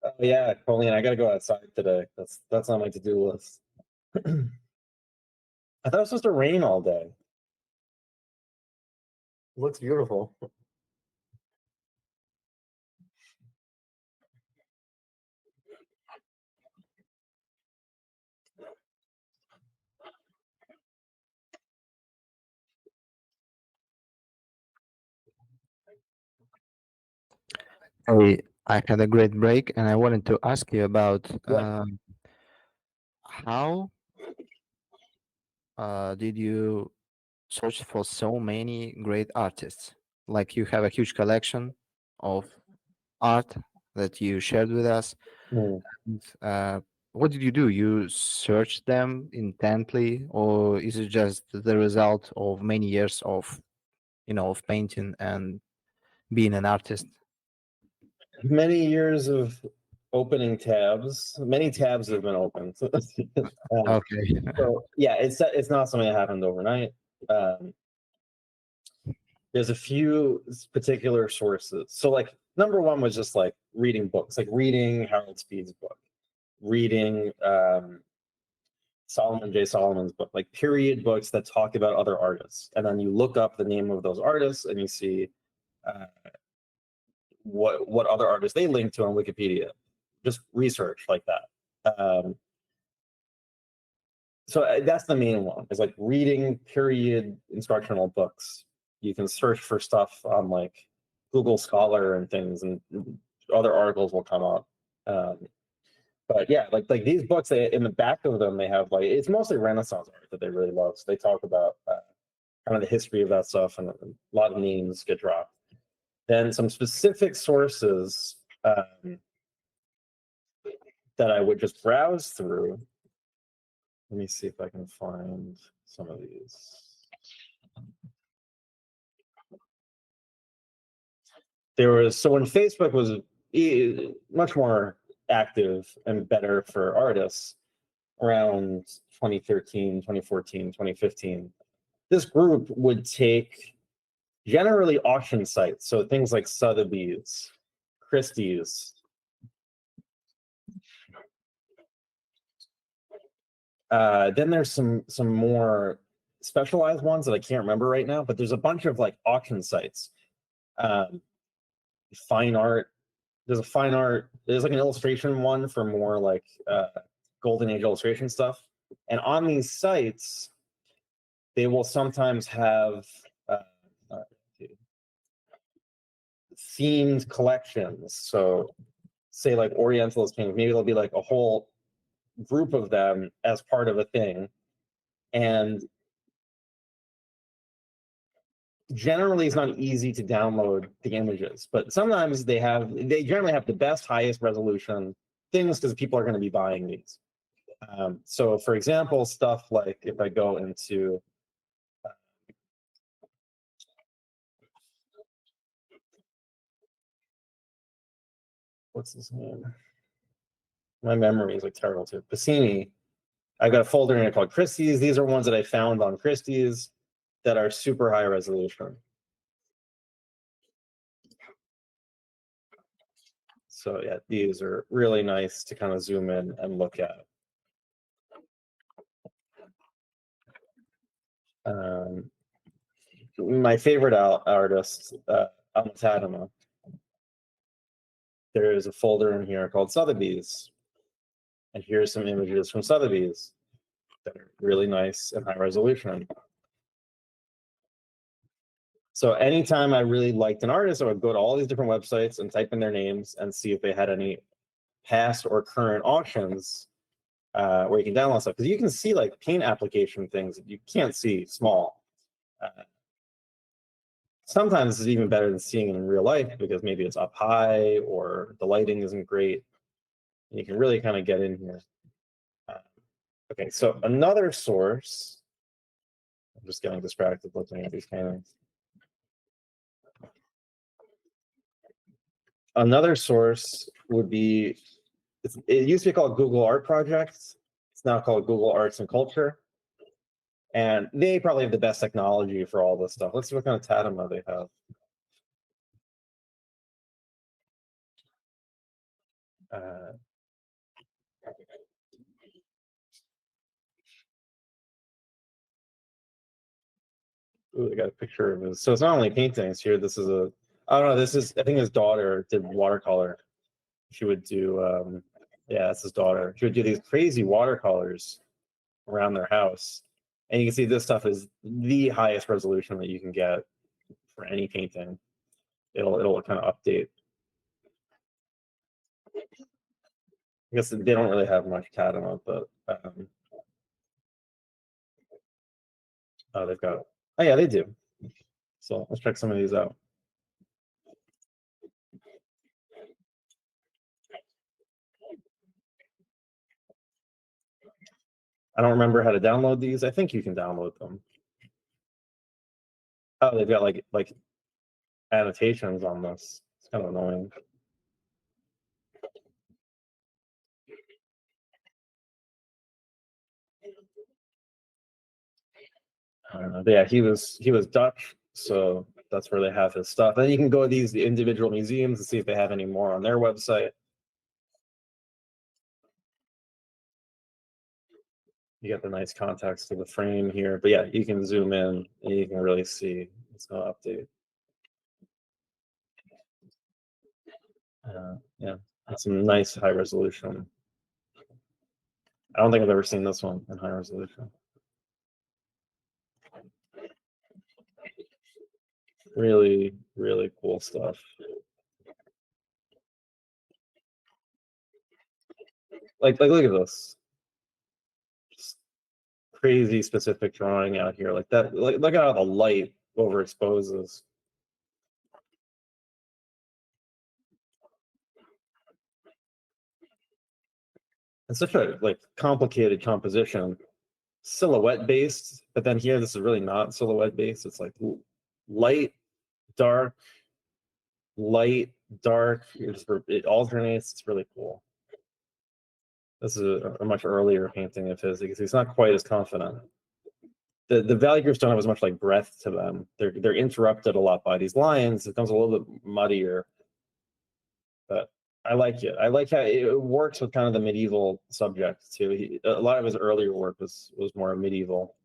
Oh yeah, Colleen, I gotta go outside today. That's on my to-do list. I thought it was supposed to rain all day. It looks beautiful. Hey, I had a great break, and I wanted to ask you about how did you search for so many great artists? Like you have a huge collection of art that you shared with us. Mm. And, what did you do? You searched them intently, or is it just the result of many years of, of painting and being an artist? Many years of opening tabs. Many tabs have been opened. Okay. So yeah, it's not something that happened overnight. There's a few particular sources. So like number one was just like reading books, like reading Harold Speed's book, reading Solomon J. Solomon's book, like period books that talk about other artists. And then you look up the name of those artists and you see what other artists they link to on Wikipedia. Just research like that. So that's the main one, is like reading period instructional books. You can search for stuff on like Google Scholar and things, and other articles will come up. But yeah, like these books, in the back of them, they have like, it's mostly Renaissance art that they really love. So they talk about kind of the history of that stuff, and a lot of names get dropped. Then some specific sources that I would just browse through. Let me see if I can find some of these. So when Facebook was much more active and better for artists around 2013, 2014, 2015, this group would take generally auction sites, so things like Sotheby's, Christie's, then there's some more specialized ones that I can't remember right now, but there's a bunch of like auction sites. Fine art. There's like an illustration one for more like golden age illustration stuff. And on these sites, they will sometimes have themed collections. So say like Orientalist paintings, maybe there'll be like a whole group of them as part of a thing. And generally it's not easy to download the images, but sometimes they generally have the best, highest resolution things because people are going to be buying these. So for example, stuff like if I go into what's his name? My memory is like terrible too. Pacini. I've got a folder in it called Christie's. These are ones that I found on Christie's that are super high resolution. So yeah, these are really nice to kind of zoom in and look at. My favorite artist, Alma Tadema. There is a folder in here called Sotheby's. And here's some images from Sotheby's that are really nice and high resolution. So anytime I really liked an artist, I would go to all these different websites and type in their names and see if they had any past or current auctions where you can download stuff. Because you can see like paint application things that you can't see small. Sometimes it's even better than seeing it in real life because maybe it's up high or the lighting isn't great. And you can really kind of get in here. Okay, so another source, I'm just getting distracted looking at these paintings. Another source would be, it used to be called Google Art Project. It's now called Google Arts and Culture. And they probably have the best technology for all this stuff. Let's see what kind of Tadema they have. Ooh, I got a picture of this. So it's not only paintings here. This is a, I don't know. This is, I think his daughter did watercolor. She would do, yeah, that's his daughter. She would do these crazy watercolors around their house. And you can see this stuff is the highest resolution that you can get for any painting. It'll kind of update. I guess they don't really have much Tadema, but oh, they've got, oh yeah, they do. So let's check some of these out. I don't remember how to download these. I think you can download them. Oh, they've got like annotations on this. It's kind of annoying. I don't know. Yeah, he was Dutch, so that's where they have his stuff. And you can go to these individual museums and see if they have any more on their website. You get the nice context of the frame here, but yeah, you can zoom in and you can really see it's going to update. Yeah, that's some nice high resolution. I don't think I've ever seen this one in high resolution. Really, really cool stuff. Like look at this. Just crazy specific drawing out here. Like that, like look at how the light overexposes. It's such a like complicated composition. Silhouette based, but then here this is really not silhouette based. It's like light, dark, light, dark. It alternates. It's really cool. This is a much earlier painting of his because he's not quite as confident. The Valley groups don't have as much like breath to them. They're interrupted a lot by these lines. It becomes a little bit muddier. But I like it. I like how it works with kind of the medieval subject too. A lot of his earlier work was more medieval.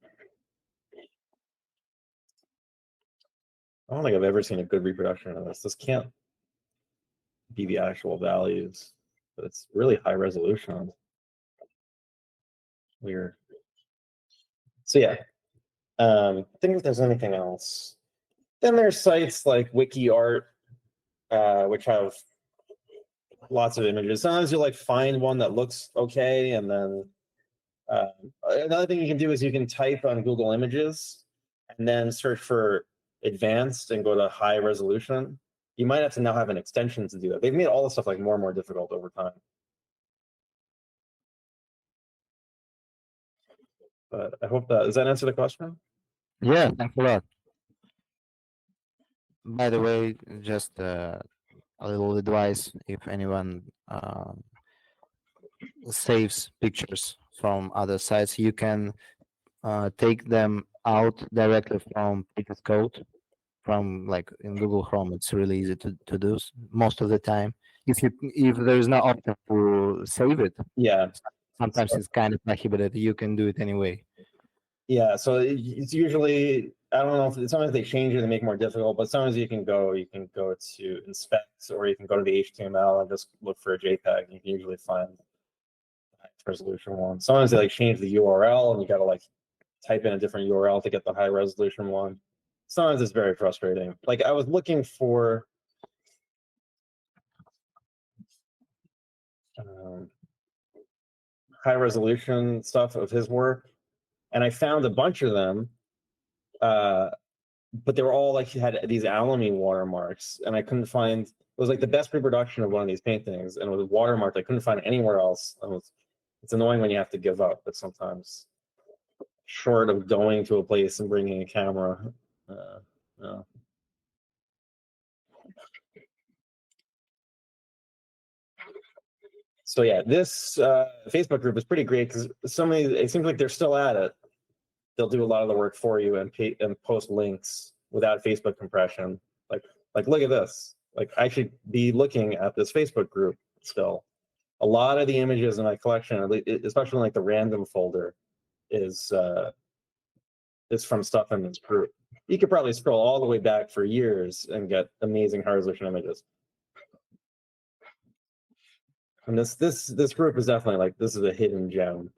I don't think I've ever seen a good reproduction of this. This can't be the actual values, but it's really high resolution. Weird. So yeah, I think if there's anything else, then there's sites like WikiArt, which have lots of images. Sometimes you like find one that looks okay, and then another thing you can do is you can type on Google Images and then search for advanced and go to high resolution. You might have to now have an extension to do that. They've made all this stuff like more and more difficult over time. But I hope does that answer the question? Yeah, thanks a lot. By the way, just a little advice: if anyone saves pictures from other sites, you can take them out directly from Pages Code, from like in Google Chrome. It's really easy to do most of the time. If there is no option to save it, yeah, sometimes it's kind of prohibited. You can do it anyway. Yeah, so it's usually, I don't know if sometimes they change it and make it more difficult, but sometimes you can go to inspect, or you can go to the HTML and just look for a JPEG, and you can usually find the highest resolution one. Sometimes they like change the URL and you gotta like type in a different URL to get the high resolution one. Sometimes it's very frustrating. Like I was looking for high resolution stuff of his work, and I found a bunch of them, but they were all like had these Alamy watermarks, and I couldn't find. It was like the best reproduction of one of these paintings, and it was watermarked. I couldn't find it anywhere else. It's annoying when you have to give up, but sometimes, short of going to a place and bringing a camera, So yeah, this Facebook group is pretty great because it seems like they're still at it. They'll do a lot of the work for you and post links without Facebook compression. Like look at this. Like I should be looking at this Facebook group still. A lot of the images in my collection, especially like the random folder, is from stuff in this group. You could probably scroll all the way back for years and get amazing high resolution images. And this group is definitely like, this is a hidden gem.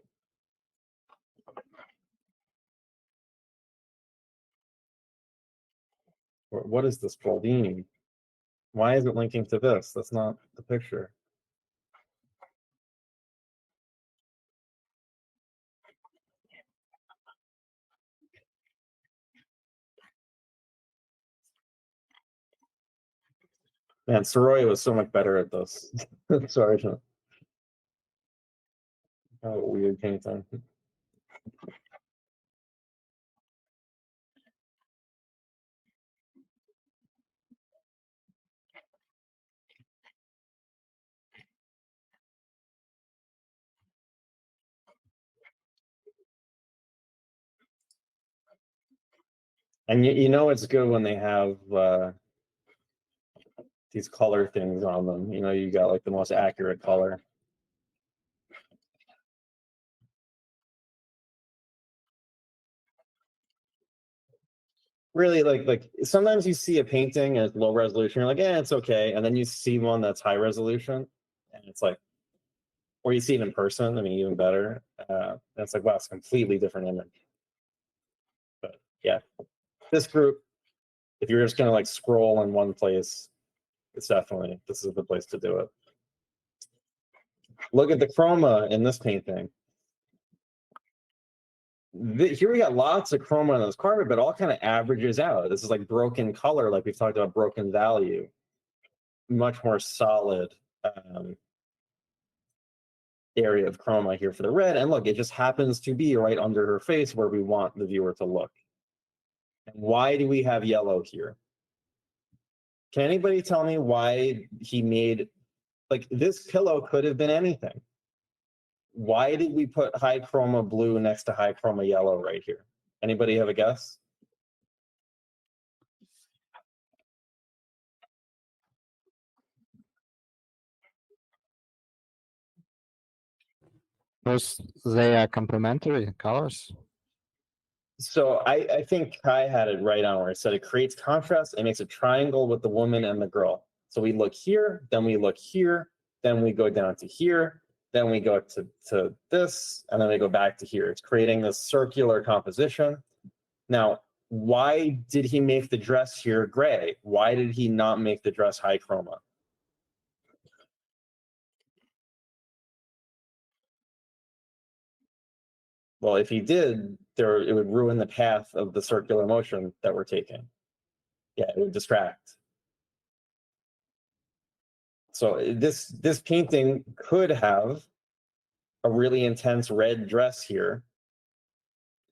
What is this Baldini? Why is it linking to this? That's not the picture. Man, Soroya was so much better at this. Sorry. Oh, weird painting. And you know it's good when they have these color things on them. You know, you got like the most accurate color. Really, like sometimes you see a painting and it's low resolution, you're like, yeah, it's okay. And then you see one that's high resolution and it's like, or you see it in person, I mean, even better. And it's like, wow, it's a completely different image. But yeah, this group, if you're just gonna like scroll in one place, this is the place to do it. Look at the chroma in this painting. Here we got lots of chroma in this carpet, but all kind of averages out. This is like broken color, like we've talked about broken value. Much more solid area of chroma here for the red. And look, it just happens to be right under her face where we want the viewer to look. And why do we have yellow here? Can anybody tell me why he made, like, this pillow could have been anything. Why did we put high chroma blue next to high chroma yellow right here? Anybody have a guess? Because they are complementary colors. So I think Kai had it right on where it said it creates contrast. It makes a triangle with the woman and the girl. So we look here, then we look here, then we go down to here, then we go to this, and then we go back to here. It's creating this circular composition. Now, why did he make the dress here gray? Why did he not make the dress high chroma? Well, if he did, it would ruin the path of the circular motion that we're taking. Yeah, it would distract. So this painting could have a really intense red dress here,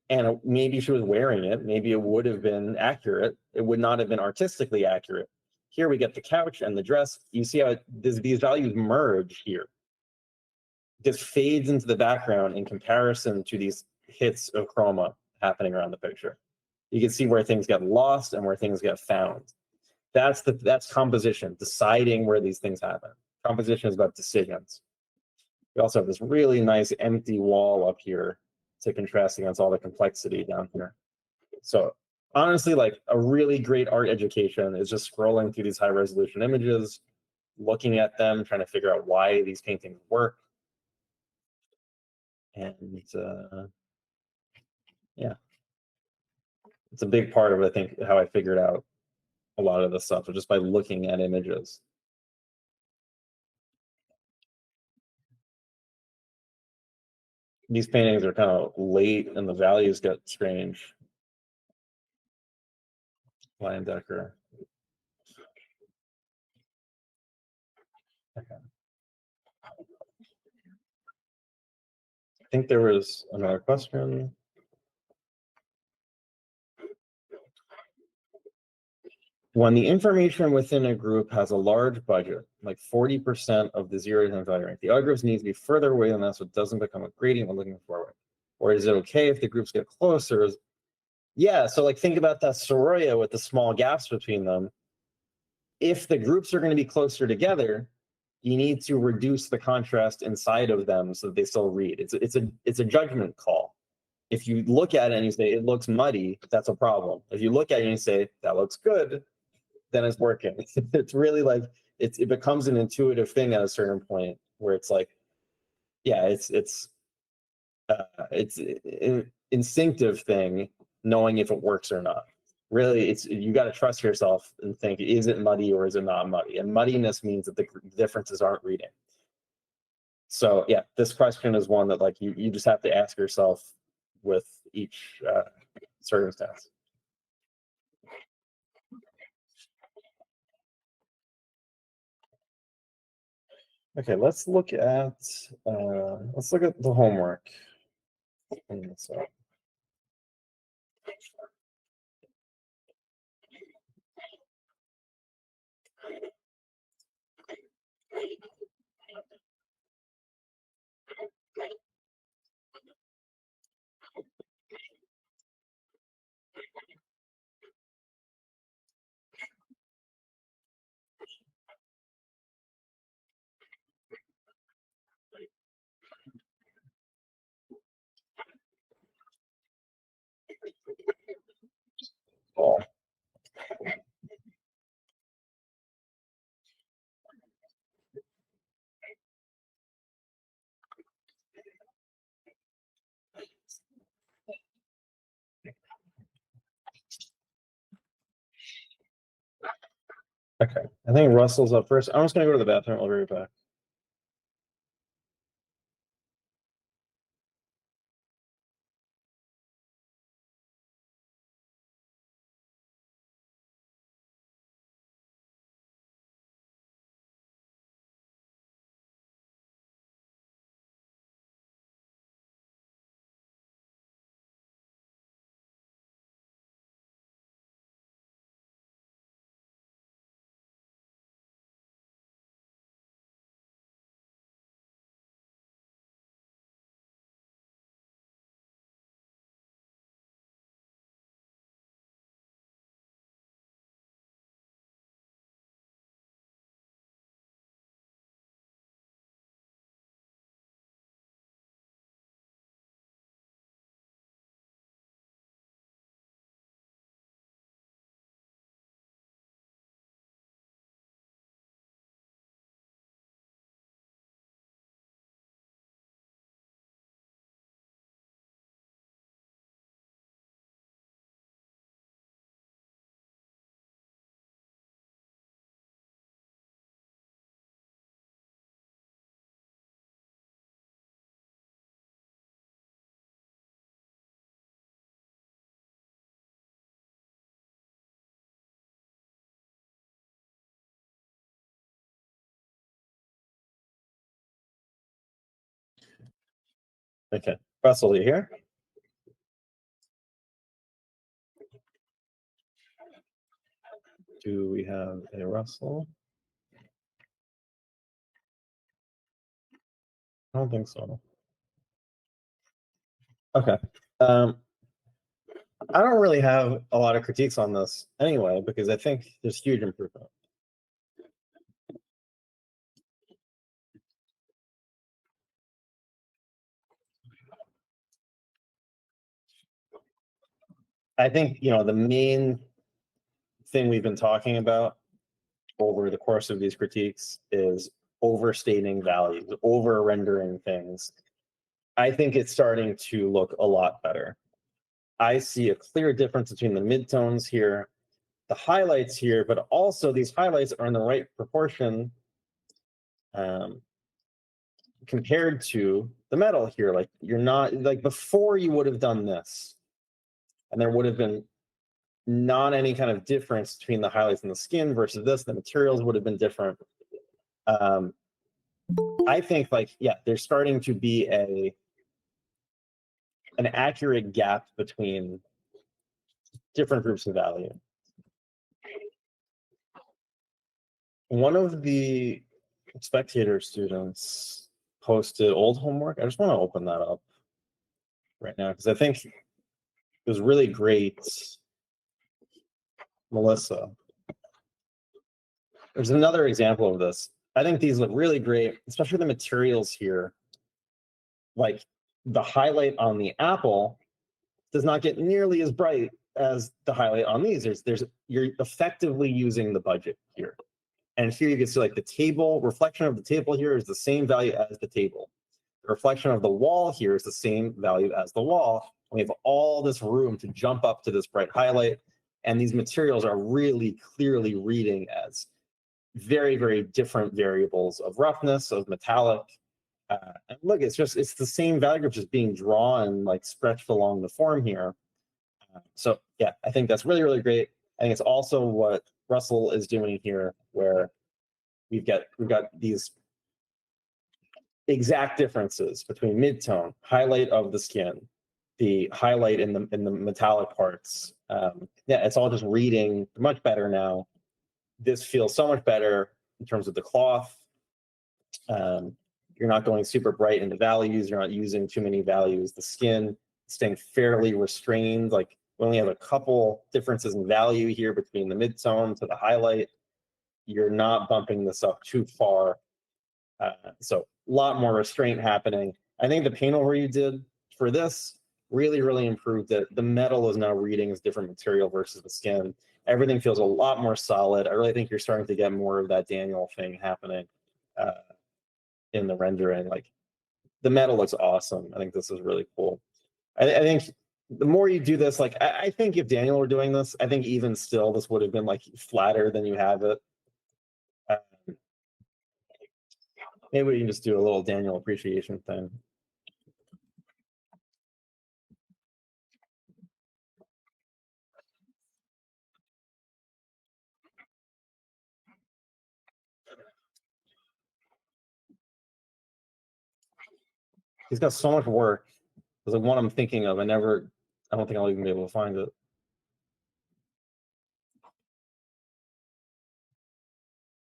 and maybe she was wearing it. Maybe it would have been accurate. It would not have been artistically accurate. Here we get the couch and the dress. You see how these values merge here. This fades into the background in comparison to these hits of chroma happening around the picture. You can see where things get lost and where things get found. That's composition, deciding where these things happen. Composition is about decisions. We also have this really nice empty wall up here to contrast against all the complexity down here. So honestly, like a really great art education is just scrolling through these high resolution images, looking at them, trying to figure out why these paintings work. And yeah, it's a big part of, I think, how I figured out a lot of this stuff, just by looking at images. These paintings are kind of late and the values get strange. Leyendecker. Okay. I think there was another question. When the information within a group has a large budget, like 40% of the 0 to 10 value rank, the other groups need to be further away than that so it doesn't become a gradient when looking forward. Or is it okay if the groups get closer? Yeah, so like think about that Soroya with the small gaps between them. If the groups are going to be closer together, you need to reduce the contrast inside of them so that they still read. It's a judgment call. If you look at it and you say it looks muddy, that's a problem. If you look at it and you say that looks good, then it's working. It's really like it becomes an intuitive thing at a certain point where it's like, yeah, it's an instinctive thing, knowing if it works or not. Really, it's you got to trust yourself and think, is it muddy or is it not muddy? And muddiness means that the differences aren't reading. So yeah, this question is one that like you just have to ask yourself with each circumstance. Okay, let's look at the homework. So, oh. Okay, I think Russell's up first. I'm just gonna go to the bathroom. I'll be right back. Okay, Russell, are you here? Do we have a Russell? I don't think so. Okay. I don't really have a lot of critiques on this anyway, because I think there's huge improvement. I think, the main thing we've been talking about over the course of these critiques is overstating values, over rendering things. I think it's starting to look a lot better. I see a clear difference between the midtones here, the highlights here, but also these highlights are in the right proportion compared to the metal here. Like you're not, like before you would have done this, and there would have been not any kind of difference between the highlights and the skin versus this, the materials would have been different. I think there's starting to be an accurate gap between different groups of value. One of the spectator students posted old homework. I just want to open that up right now because I think it was really great. Melissa. There's another example of this. I think these look really great, especially the materials here. Like the highlight on the apple does not get nearly as bright as the highlight on these. You're effectively using the budget here. And here you can see like the table, reflection of the table here is the same value as the table. The reflection of the wall here is the same value as the wall. We have all this room to jump up to this bright highlight. And these materials are really clearly reading as very, very different variables of roughness, of metallic. And look, it's the same value just being drawn, like stretched along the form here. So yeah, I think that's really, really great. I think it's also what Russell is doing here, where we've got these exact differences between midtone, highlight of the skin, the highlight in the metallic parts. Yeah, it's all just reading much better now. This feels so much better in terms of the cloth. You're not going super bright into values. You're not using too many values. The skin staying fairly restrained. Like we only have a couple differences in value here between the midtone to the highlight. You're not bumping this up too far. So a lot more restraint happening. I think the paint over you did for this really, really improved it. The metal is now reading as different material versus the skin. Everything feels a lot more solid. I really think you're starting to get more of that Daniel thing happening in the rendering. Like the metal looks awesome. I think this is really cool. I think the more you do this, like I think if Daniel were doing this, I think even still this would have been like flatter than you have it. Maybe we can just do a little Daniel appreciation thing. He's got so much work. There's like one I'm thinking of. I don't think I'll even be able to find it.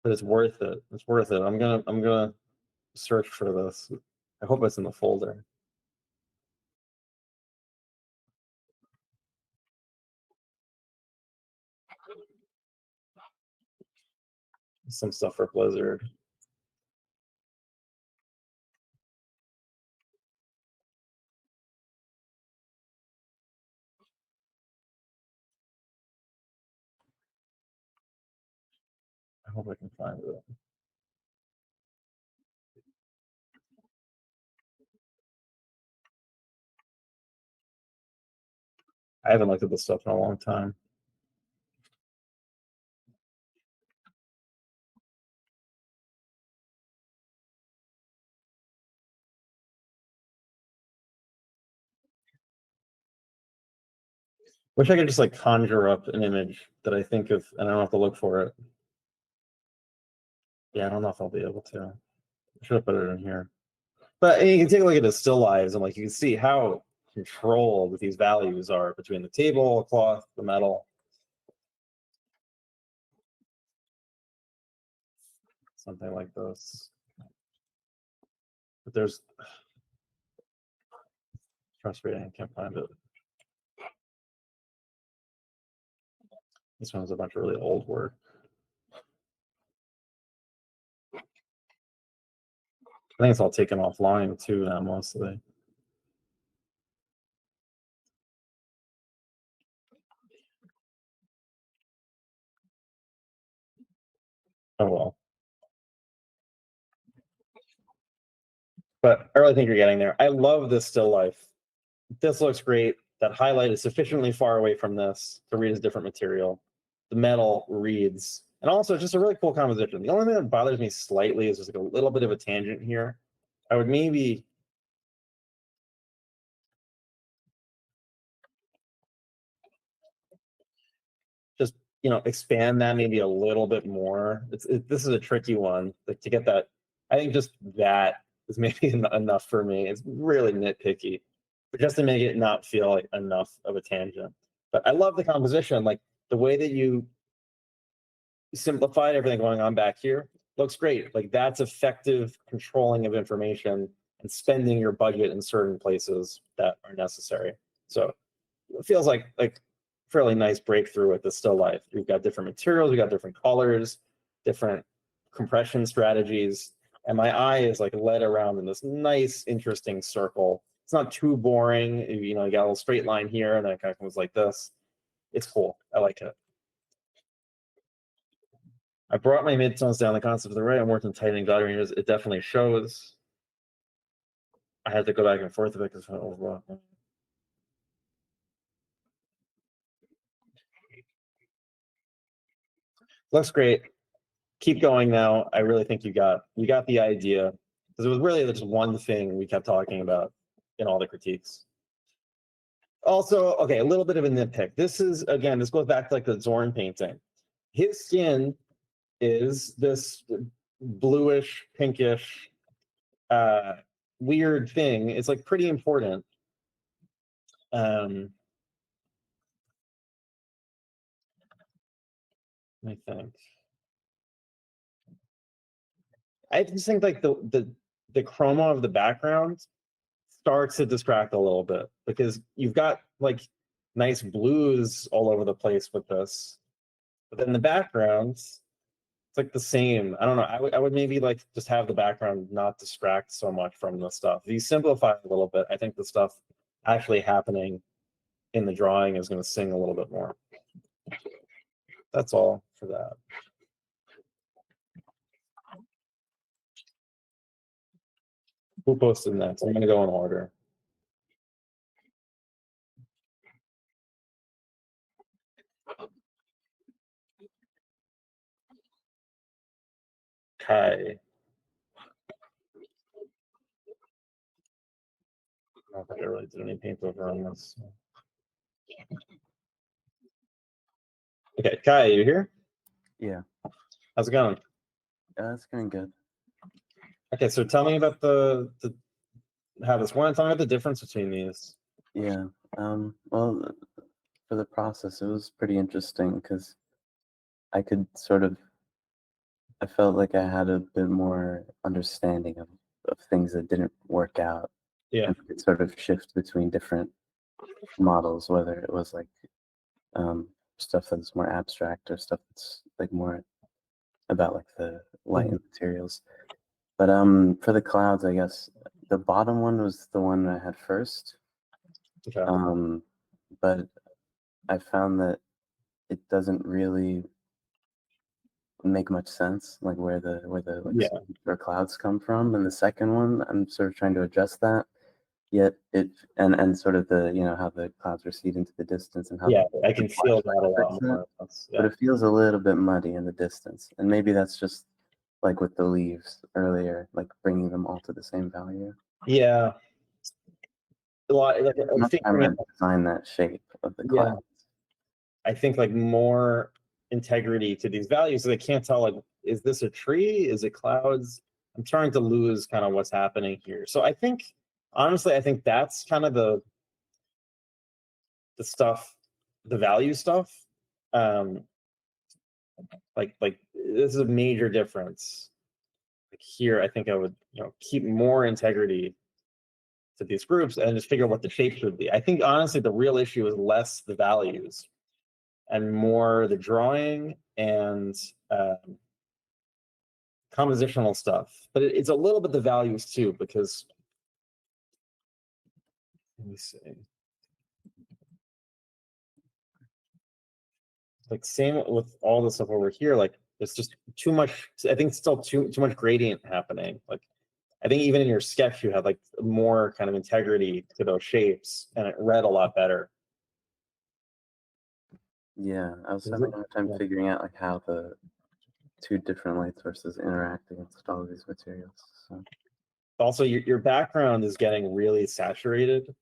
But it's worth it. It's worth it. I'm gonna search for this. I hope it's in the folder. Some stuff for Blizzard. I hope I can find it. I haven't looked at this stuff in a long time. Wish I could just like conjure up an image that I think of, and I don't have to look for it. Yeah, I don't know if I'll be able to. I should have put it in here. But you can take a look at the still lives, and like you can see how controlled these values are between the table, the cloth, the metal. Something like this. But there's frustrating, I can't find it. This one's a bunch of really old work. I think it's all taken offline too now, mostly. Oh well. But I really think you're getting there. I love this still life. This looks great. That highlight is sufficiently far away from this to read as different material. The metal reads. And also just a really cool composition. The only thing that bothers me slightly is just like a little bit of a tangent here. I would maybe just, expand that maybe a little bit more. This is a tricky one. Like to get that, I think just that is maybe enough for me. It's really nitpicky, but just to make it not feel like enough of a tangent. But I love the composition, like the way that you simplified everything going on back here. Looks great. Like that's effective controlling of information and spending your budget in certain places that are necessary. So it feels like fairly nice breakthrough with the still life. We've got different materials, we've got different colors, different compression strategies, and my eye is like led around in this nice, interesting circle. It's not too boring. You know, you got a little straight line here, and then it kind of comes like this. It's cool. I like it. I brought my midtones down. The concept of the right, I'm working tightening dotting ranges. It definitely shows. I had to go back and forth a bit because it was looks great. Keep going now. I really think you got the idea, because it was really just one thing we kept talking about in all the critiques. Also, okay, a little bit of a nitpick. This is, again, this goes back to like the Zorn painting. His skin is this bluish, pinkish, weird thing. It's like pretty important. Let me think. I just think like the chroma of the background starts to distract a little bit, because you've got like nice blues all over the place with this, but then the background, it's like the same. I don't know. I would maybe like just have the background not distract so much from the stuff. If you simplify it a little bit, I think the stuff actually happening in the drawing is going to sing a little bit more. That's all for that. Who posted next? I'm going to go in order. Kai. I don't think I really did any paint over on this. Okay, Kai, you here? Yeah. How's it going? It's going good. Okay, so tell me about the how this went. Tell me about the difference between these. Yeah. Well, for the process, it was pretty interesting because I could I felt like I had a bit more understanding of things that didn't work out. Yeah. And could sort of shift between different models, whether it was like stuff that's more abstract or stuff that's like more about like the light and materials. But for the clouds, I guess the bottom one was the one I had first. Okay. But I found that it doesn't really make much sense, like where the like where clouds come from. And the second one, I'm sort of trying to adjust that. Yet it and sort of the how the clouds recede into the distance and how I can feel that a lot more. But it feels a little bit muddy in the distance, and maybe that's just like with the leaves earlier, like bringing them all to the same value. Yeah. A lot. Like, I think I'm going to design that shape of the cloud. I think like more integrity to these values, so they can't tell like, is this a tree? Is it clouds? I'm trying to lose kind of what's happening here. So I think, honestly, I think that's kind of the stuff, the value stuff. Like this is a major difference. Like here, I think I would keep more integrity to these groups and just figure out what the shape should be. I think honestly the real issue is less the values and more the drawing and compositional stuff. But it's a little bit the values too, because let me see. Like same with all the stuff over here, like there's just too much. I think still too much gradient happening. Like I think even in your sketch you had like more kind of integrity to those shapes, and it read a lot better. Yeah, I was having a hard time figuring out like how the two different light sources interact against all of these materials. So. Also, your background is getting really saturated,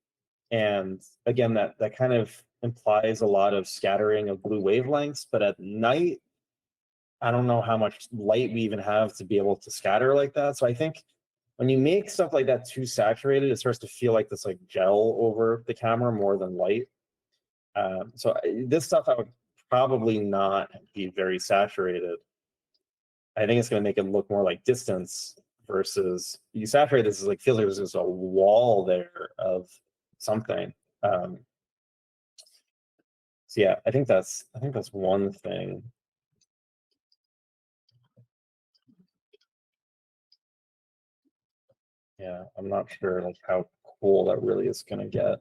and again, that kind of implies a lot of scattering of blue wavelengths. But at night, I don't know how much light we even have to be able to scatter like that. So I think when you make stuff like that too saturated, it starts to feel like this like gel over the camera more than light. So this stuff I would probably not be very saturated. I think it's going to make it look more like distance versus you saturate this, is like feels like there's just a wall there of something. So yeah, I think that's one thing. Yeah, I'm not sure like how cool that really is going to get.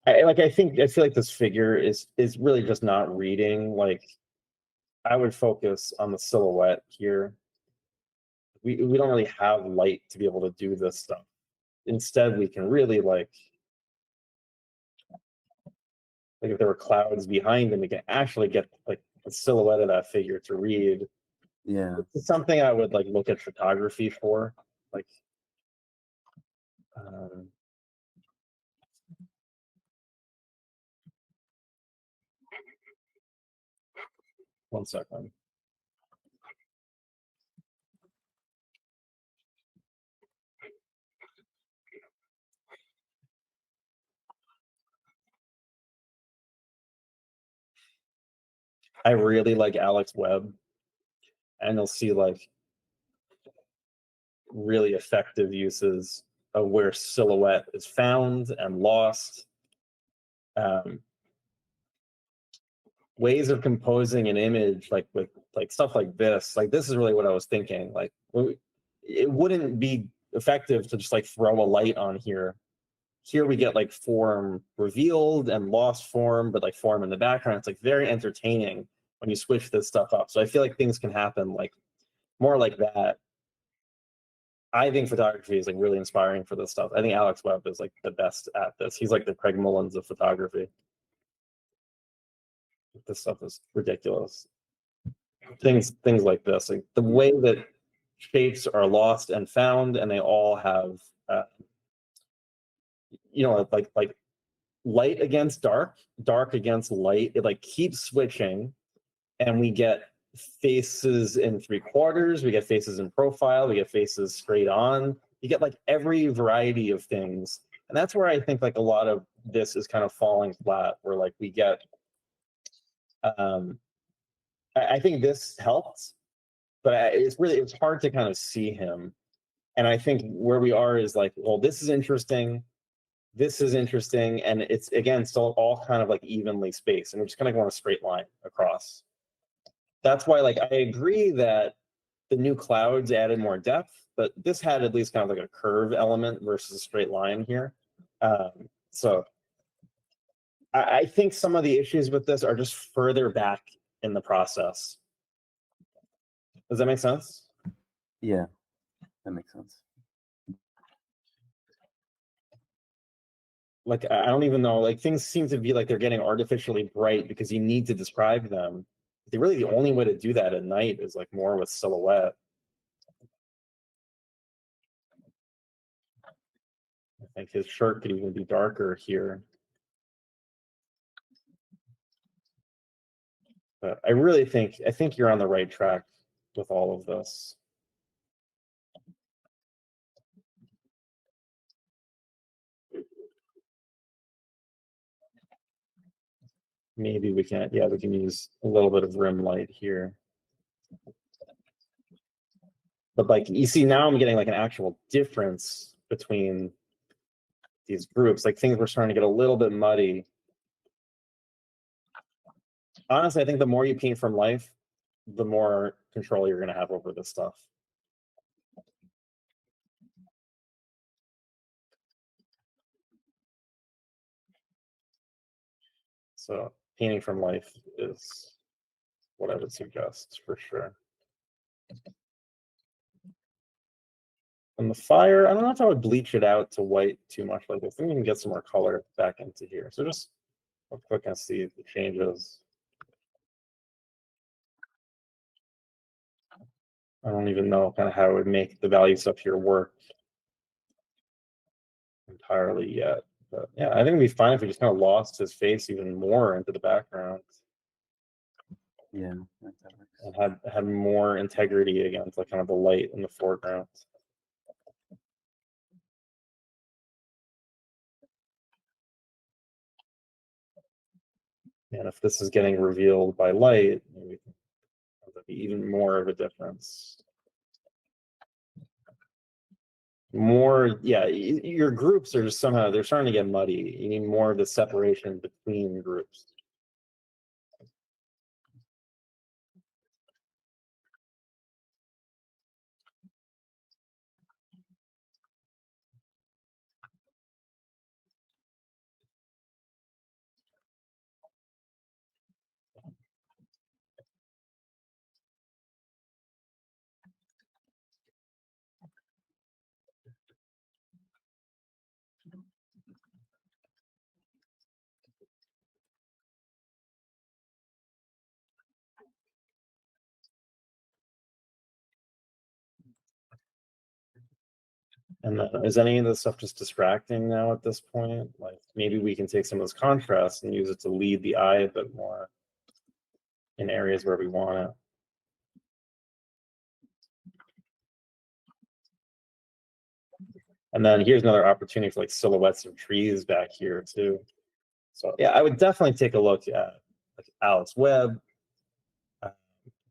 I feel like this figure is really just not reading. Like, I would focus on the silhouette here. We don't really have light to be able to do this stuff. Instead, we can really like if there were clouds behind him, we can actually get like the silhouette of that figure to read. Yeah. It's something I would like look at photography for. Like, one second. I really like Alex Webb, and you'll see like really effective uses of where silhouette is found and lost. Ways of composing an image, like with like stuff like this. Like, this is really what I was thinking. Like, it wouldn't be effective to just like throw a light on here. Here we get like form revealed and lost form, but like form in the background. It's like very entertaining when you switch this stuff up. So I feel like things can happen like more like that. I think photography is like really inspiring for this stuff. I think Alex Webb is like the best at this. He's like the Craig Mullins of photography. This stuff is ridiculous. Things like this, like the way that shapes are lost and found, and they all have, like light against dark, dark against light. It like keeps switching, and we get faces in 3/4, we get faces in profile, we get faces straight on. You get like every variety of things, and that's where I think like a lot of this is kind of falling flat. Where like we get, I think this helped, but it's hard to kind of see him. And I think where we are is like, well, this is interesting, and it's again still all kind of like evenly spaced, and we're just kind of going a straight line across. That's why, like, I agree that the new clouds added more depth, but this had at least kind of like a curve element versus a straight line here. So I think some of the issues with this are just further back in the process. Does that make sense? Yeah, that makes sense. Like, I don't even know, like, things seem to be like they're getting artificially bright because you need to describe them. Really, the only way to do that at night is like more with silhouette. I think his shirt could even be darker here. But I think you're on the right track with all of this. Maybe we can use a little bit of rim light here. But like, you see, now I'm getting like an actual difference between these groups. Like, things were starting to get a little bit muddy. Honestly, I think the more you paint from life, the more control you're going to have over this stuff. So painting from life is what I would suggest for sure. And the fire, I don't know if I would bleach it out to white too much like this. I think we can get some more color back into here. So just real quick and see the changes. I don't even know kind of how it would make the value stuff here work entirely yet. But yeah, I think it'd be fine if we just kind of lost his face even more into the background. Yeah, and had more integrity against like kind of the light in the foreground. And if this is getting revealed by light, maybe there'll be even more of a difference. More, yeah, your groups are just somehow, they're starting to get muddy. You need more of the separation between groups. And is any of this stuff just distracting now at this point? Like maybe we can take some of this contrast and use it to lead the eye a bit more in areas where we want it. And then here's another opportunity for like silhouettes of trees back here too. So yeah, I would definitely take a look at like Alex Webb,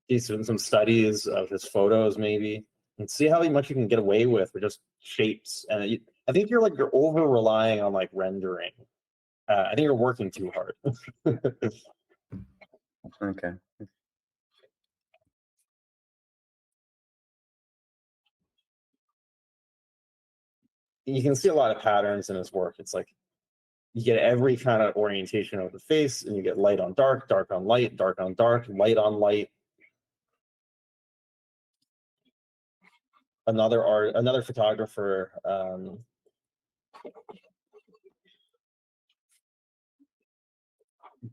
do some studies of his photos maybe, and see how much you can get away with just shapes. And I think you're over relying on like rendering. I think you're working too hard. Okay. You can see a lot of patterns in his work. It's like you get every kind of orientation of the face, and you get light on dark, dark on light, dark on dark, light on light. Another photographer,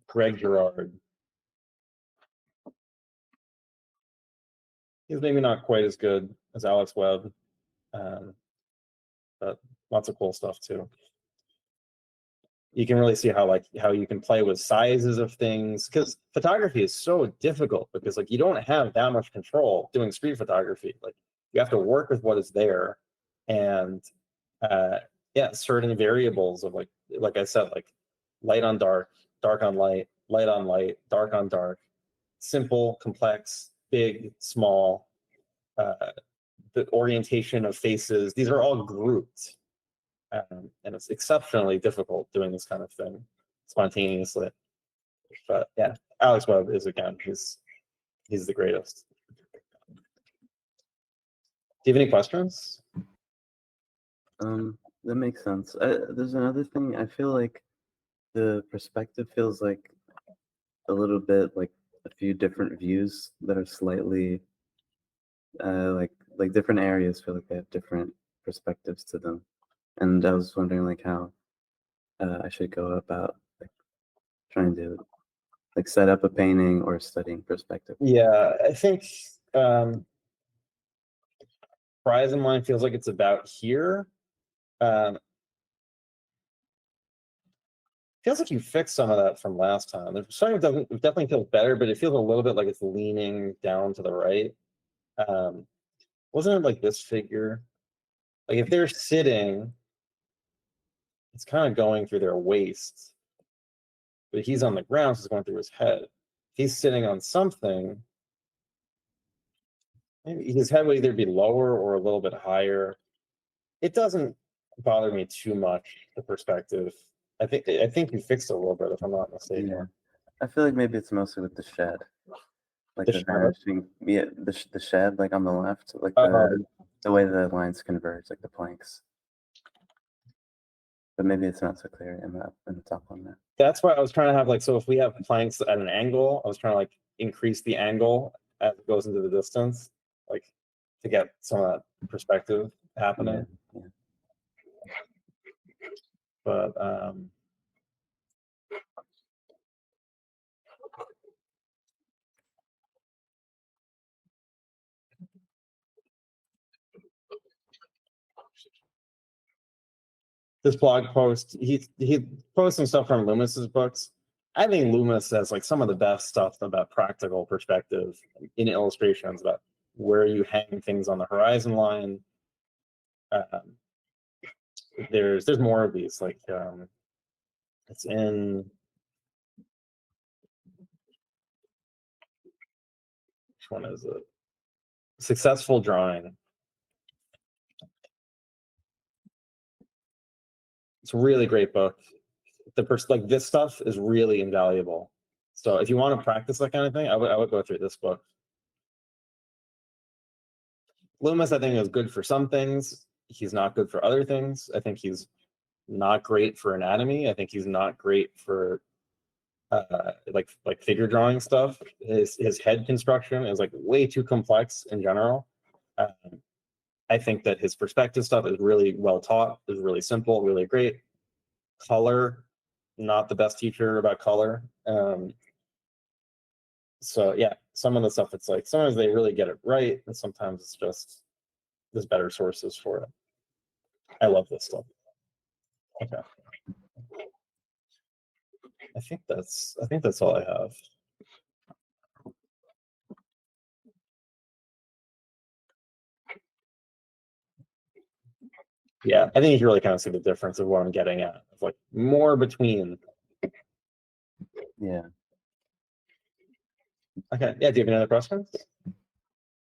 Greg Girard. He's maybe not quite as good as Alex Webb, but lots of cool stuff too. You can really see how you can play with sizes of things, because photography is so difficult because you don't have that much control doing street photography. Like you have to work with what is there, and yeah, certain variables of like I said, like light on dark, dark on light, light on light, dark on dark, simple, complex, big, small, the orientation of faces. These are all grouped. And it's exceptionally difficult doing this kind of thing spontaneously. But yeah, Alex Webb is, again, he's the greatest. Do you have any questions? That makes sense. There's another thing. I feel like the perspective feels like a little bit like a few different views that are slightly like different areas feel like they have different perspectives to them. And I was wondering how I should go about trying to set up a painting or studying perspective. Yeah, I think Horizon Line feels like it's about here. Feels like you fixed some of that from last time. The perspective definitely feels better, but it feels a little bit like it's leaning down to the right. Wasn't it like this figure? Like if they're sitting, it's kind of going through their waist, but he's on the ground, so it's going through his head. If he's sitting on something, maybe his head would either be lower or a little bit higher. It doesn't bother me too much, the perspective. I think you fixed it a little bit, if I'm not mistaken. Yeah, I feel like maybe it's mostly with the shed, like The the shed? vanishing. Yeah, the shed, like on the left, like the way the lines converge, like the planks. But maybe it's not so clear in the top one there. That's why I was trying to have so if we have planks at an angle, I was trying to increase the angle as it goes into the distance, to get some of that perspective happening. Yeah. But this blog post, he posts some stuff from Loomis's books. I think Loomis has some of the best stuff about practical perspective in illustrations, about where you hang things on the horizon line. There's more of these, it's in one is it? Successful Drawing. It's a really great book. Like this stuff is really invaluable. So if you want to practice that kind of thing, I would go through this book. Loomis, I think, is good for some things. He's not good for other things. I think he's not great for anatomy. I think he's not great for like figure drawing stuff. His head construction is like way too complex in general. I think that his perspective stuff is really well taught, is really simple, really great. Color, not the best teacher about color. So yeah, some of the stuff, it's like sometimes they really get it right, and sometimes it's just there's better sources for it. I love this stuff. Okay. I think that's all I have. Yeah, I think you can really kind of see the difference of what I'm getting at. It's like more between. Yeah. Okay. Yeah. Do you have any other questions?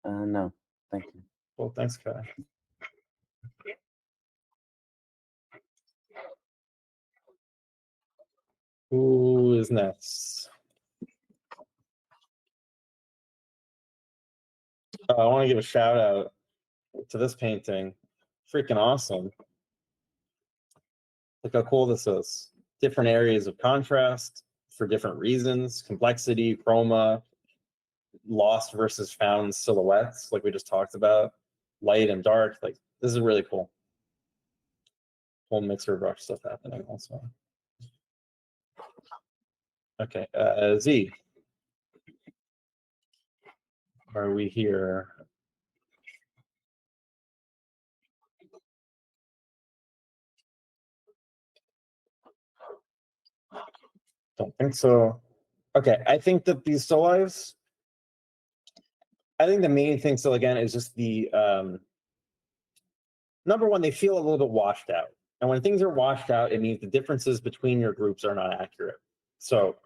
No, thank you. Well, thanks, Kai. Who is next? I want to give a shout out to this painting. Freaking awesome. Look how cool this is. Different areas of contrast for different reasons, complexity, chroma, lost versus found silhouettes, like we just talked about, light and dark. Like this is really cool. Whole mixer brush stuff happening also. Okay, Z. Are we here? Don't think so. Okay, I think that these still lives, I think the main thing still again is just the number one, they feel a little bit washed out. And when things are washed out, it means the differences between your groups are not accurate. So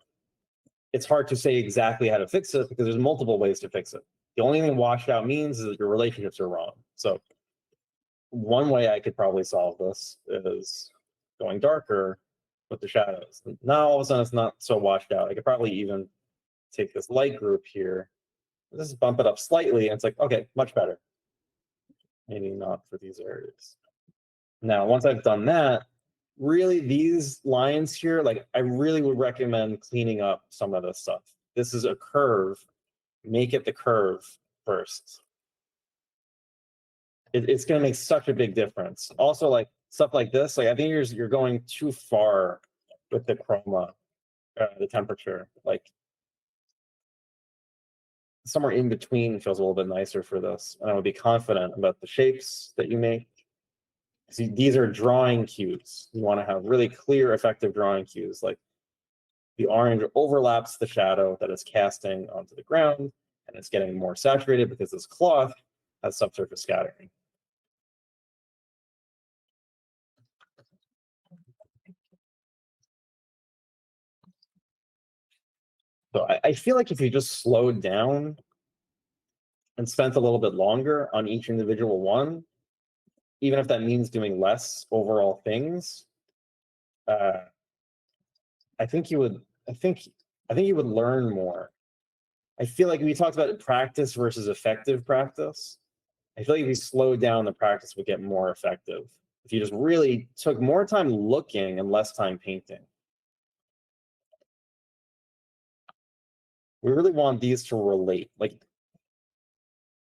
it's hard to say exactly how to fix it because there's multiple ways to fix it. The only thing washed out means is that your relationships are wrong. So one way I could probably solve this is going darker with the shadows. Now all of a sudden it's not so washed out. I could probably even take this light group here, just bump it up slightly, and it's like, okay, much better. Maybe not for these areas. Now, once I've done that, really these lines here, like I really would recommend cleaning up some of this stuff. This is a curve. Make it the curve first. It's going to make such a big difference. Also, like stuff like this, like I think you're going too far with the chroma, the temperature. Like somewhere in between feels a little bit nicer for this, and I would be confident about the shapes that you make. See, these are drawing cues. You want to have really clear, effective drawing cues. Like the orange overlaps the shadow that is casting onto the ground, and it's getting more saturated because this cloth has subsurface scattering. So I feel like if you just slowed down and spent a little bit longer on each individual one, even if that means doing less overall things, I think you would. I think you would learn more. I feel like we talked about practice versus effective practice. I feel like if you slowed down, the practice would get more effective. If you just really took more time looking and less time painting. We really want these to relate. Like,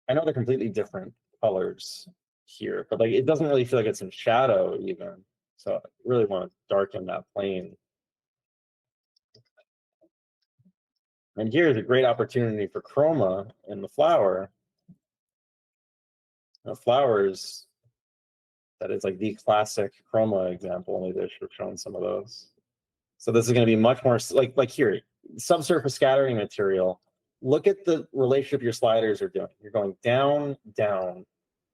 I know they're completely different colors here, but like it doesn't really feel like it's in shadow even. So I really want to darken that plane. And here's a great opportunity for chroma in the flower. The flowers, that is like the classic chroma example. Maybe I should have shown some of those. So this is going to be much more like here, subsurface scattering material. Look at the relationship your sliders are doing. You're going down, down.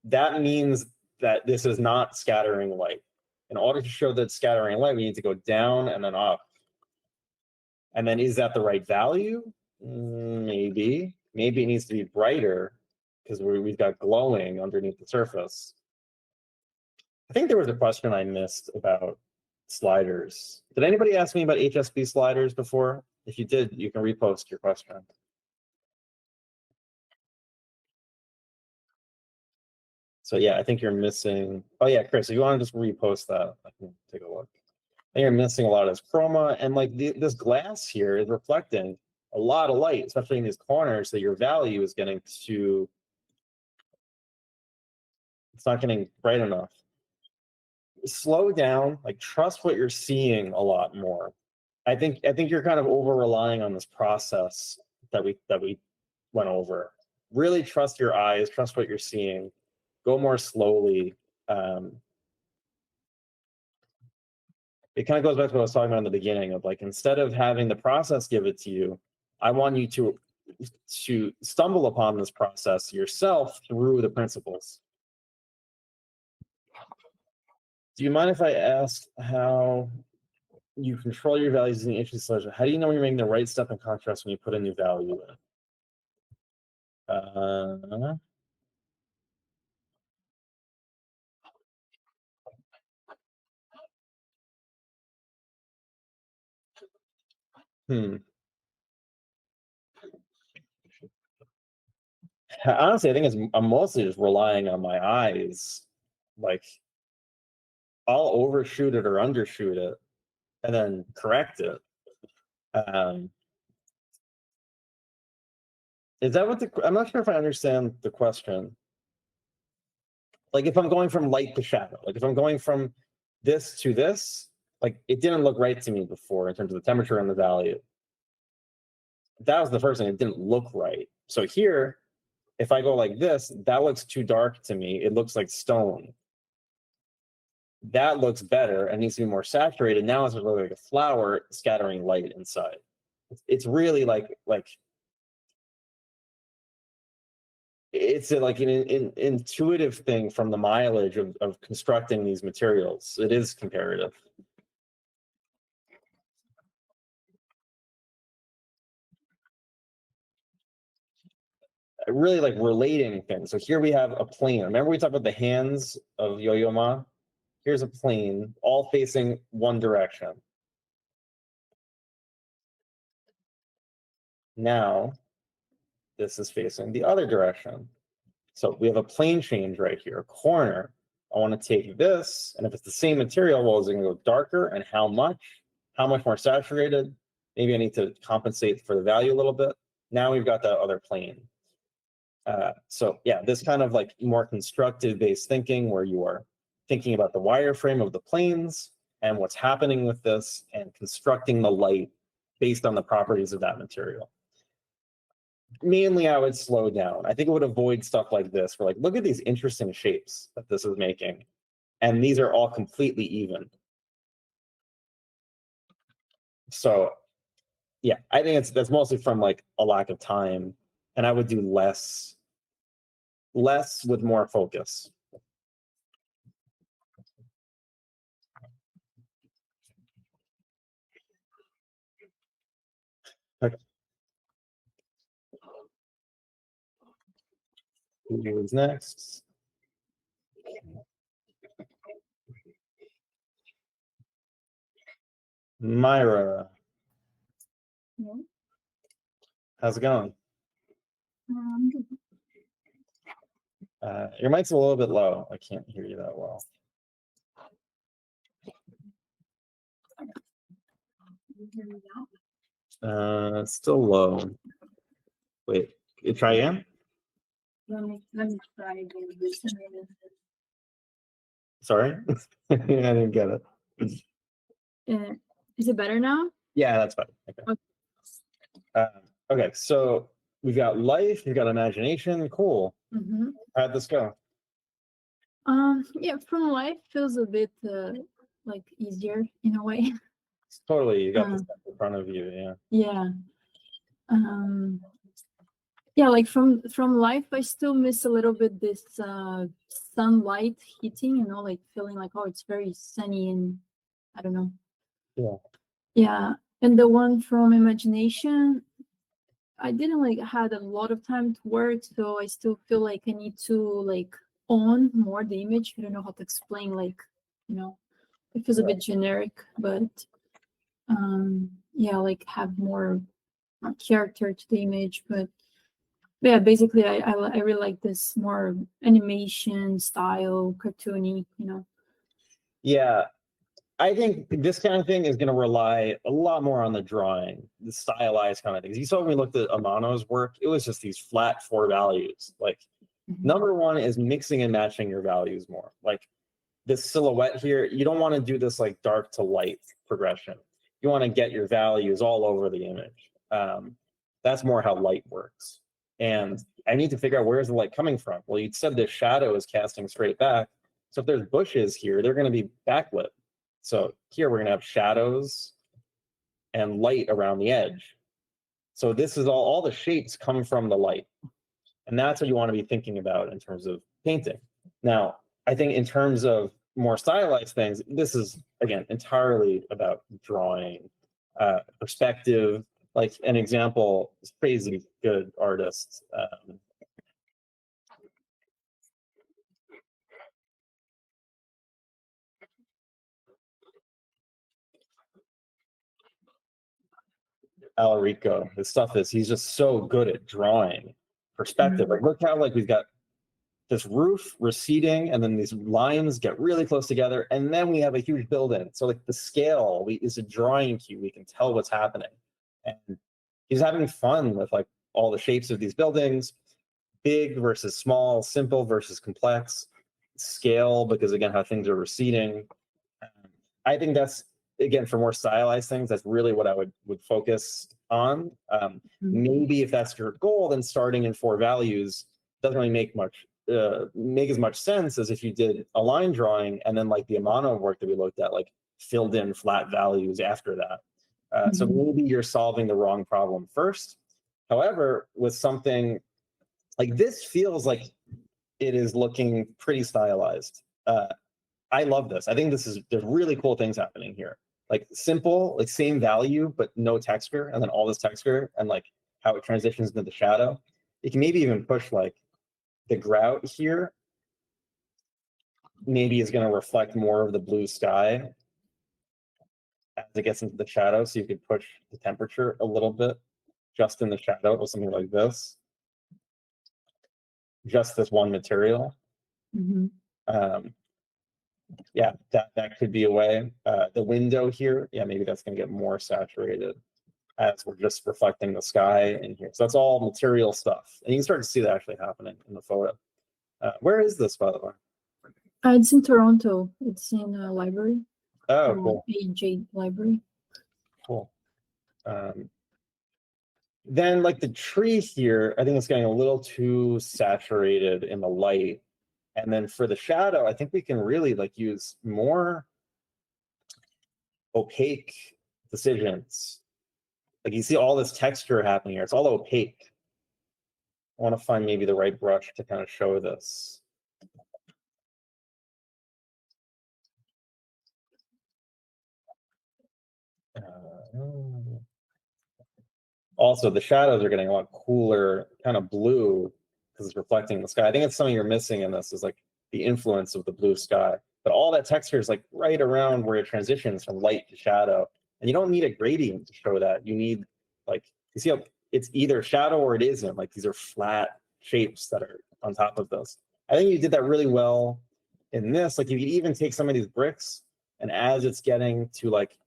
That means that this is not scattering light. In order to show that it's scattering light, we need to go down and then up. And then is that the right value? Maybe. Maybe it needs to be brighter because we've got glowing underneath the surface. I think there was a question I missed about sliders. Did anybody ask me about HSB sliders before? If you did, you can repost your question. So yeah, I think you're missing. Oh yeah, Chris, if you want to just repost that, I can take a look. I think you're missing a lot of this chroma, and like this glass here is reflecting a lot of light, especially in these corners, so your value is getting too. It's not getting bright enough. Slow down, like trust what you're seeing a lot more. I think you're kind of over relying on this process that we went over. Really trust your eyes, trust what you're seeing. Go more slowly. It kind of goes back to what I was talking about in the beginning of like, instead of having the process give it to you, I want you to stumble upon this process yourself through the principles. Do you mind if I ask how you control your values in the HSB selection? How do you know when you're making the right step in contrast when you put a new value in? Honestly, I think I'm mostly just relying on my eyes. Like, I'll overshoot it or undershoot it, and then correct it. Is that what I'm not sure if I understand the question. Like, if I'm going from light to shadow, like if I'm going from this to this, like it didn't look right to me before in terms of the temperature and the value. That was the first thing. It didn't look right. So here, if I go like this, that looks too dark to me. It looks like stone. That looks better and needs to be more saturated. Now it's really like a flower scattering light inside. It's really like it's like an intuitive thing from the mileage of constructing these materials. It is comparative. I really like relating things. So here we have a plane. Remember we talked about the hands of Yo-Yo Ma? Here's a plane, all facing one direction. Now, this is facing the other direction. So we have a plane change right here, a corner. I want to take this, and if it's the same material, well, is it going to go darker, and how much? How much more saturated? Maybe I need to compensate for the value a little bit. Now we've got that other plane. So yeah, this kind of like more constructive based thinking where you are thinking about the wireframe of the planes and what's happening with this and constructing the light based on the properties of that material. Mainly, I would slow down. I think it would avoid stuff like this. Where like, look at these interesting shapes that this is making. And these are all completely even. So yeah, I think that's mostly from like a lack of time. And I would do less with more focus. Okay. Who's next? Myra. Yeah. How's it going? Your mic's a little bit low. I can't hear you that well. It's still low. Wait, you try again? Let me try again. Sorry, I didn't get it. Is it better now? Yeah, that's fine. Okay. Okay, so we've got life, we've got imagination. Cool. Mm-hmm. How'd this go? Yeah, from life feels a bit like easier in a way. Totally, you got this in front of you. Yeah. Yeah. Yeah, like from life, I still miss a little bit this sunlight hitting, you know, like feeling like, oh, it's very sunny and I don't know. Yeah. Yeah. And the one from imagination, I didn't like had a lot of time to work, so I still feel like I need to like own more the image. I don't know how to explain, like, you know, it feels a bit generic, but yeah, like have more character to the image. But yeah, basically I really like this more animation style, cartoony, you know. Yeah, I think this kind of thing is going to rely a lot more on the drawing, the stylized kind of things. You saw when we looked at Amano's work, it was just these flat 4 values. Like, number one is mixing and matching your values more. Like this silhouette here, you don't want to do this like dark to light progression. You want to get your values all over the image. That's more how light works. And I need to figure out where's the light coming from. Well, you said the shadow is casting straight back. So if there's bushes here, they're going to be backlit. So here we're going to have shadows and light around the edge. So this is all the shapes come from the light. And that's what you want to be thinking about in terms of painting. Now, I think in terms of more stylized things, this is, again, entirely about drawing, perspective. Like an example, is crazy good artist. Alarico, his stuff is, he's just so good at drawing perspective. Like look how like we've got this roof receding and then these lines get really close together and then we have a huge building. So like the scale is a drawing cue. We can tell what's happening. And he's having fun with like all the shapes of these buildings, big versus small, simple versus complex, scale, because again, how things are receding. I think that's, again, for more stylized things, that's really what I would focus on. Maybe if that's your goal, then starting in 4 values doesn't really make as much sense as if you did a line drawing and then like the Amano work that we looked at, like filled in flat values after that. So maybe you're solving the wrong problem first. However, with something like this, feels like it is looking pretty stylized. I love this. I think there's really cool things happening here. Like simple, like same value, but no texture, and then all this texture and like how it transitions into the shadow. You can maybe even push like the grout here. Maybe is going to reflect more of the blue sky as it gets into the shadow. So you could push the temperature a little bit just in the shadow or something like this. Just this one material. Yeah, that could be a way. The window here, yeah, maybe that's going to get more saturated as we're just reflecting the sky in here. So that's all material stuff. And you can start to see that actually happening in the photo. Where is this, by the way? It's in Toronto. It's in a library. Oh, cool. AJ Library. Cool. Then like the tree here, I think it's getting a little too saturated in the light. And then for the shadow, I think we can really like use more opaque decisions. Like you see all this texture happening here. It's all opaque. I want to find maybe the right brush to kind of show this. Also, the shadows are getting a lot cooler, kind of blue, because it's reflecting the sky. I think it's something you're missing in this is like the influence of the blue sky. But all that texture is like right around where it transitions from light to shadow. And you don't need a gradient to show that. You need like, you see how it's either shadow or it isn't. Like these are flat shapes that are on top of this. I think you did that really well in this. Like you could even take some of these bricks and as it's getting to like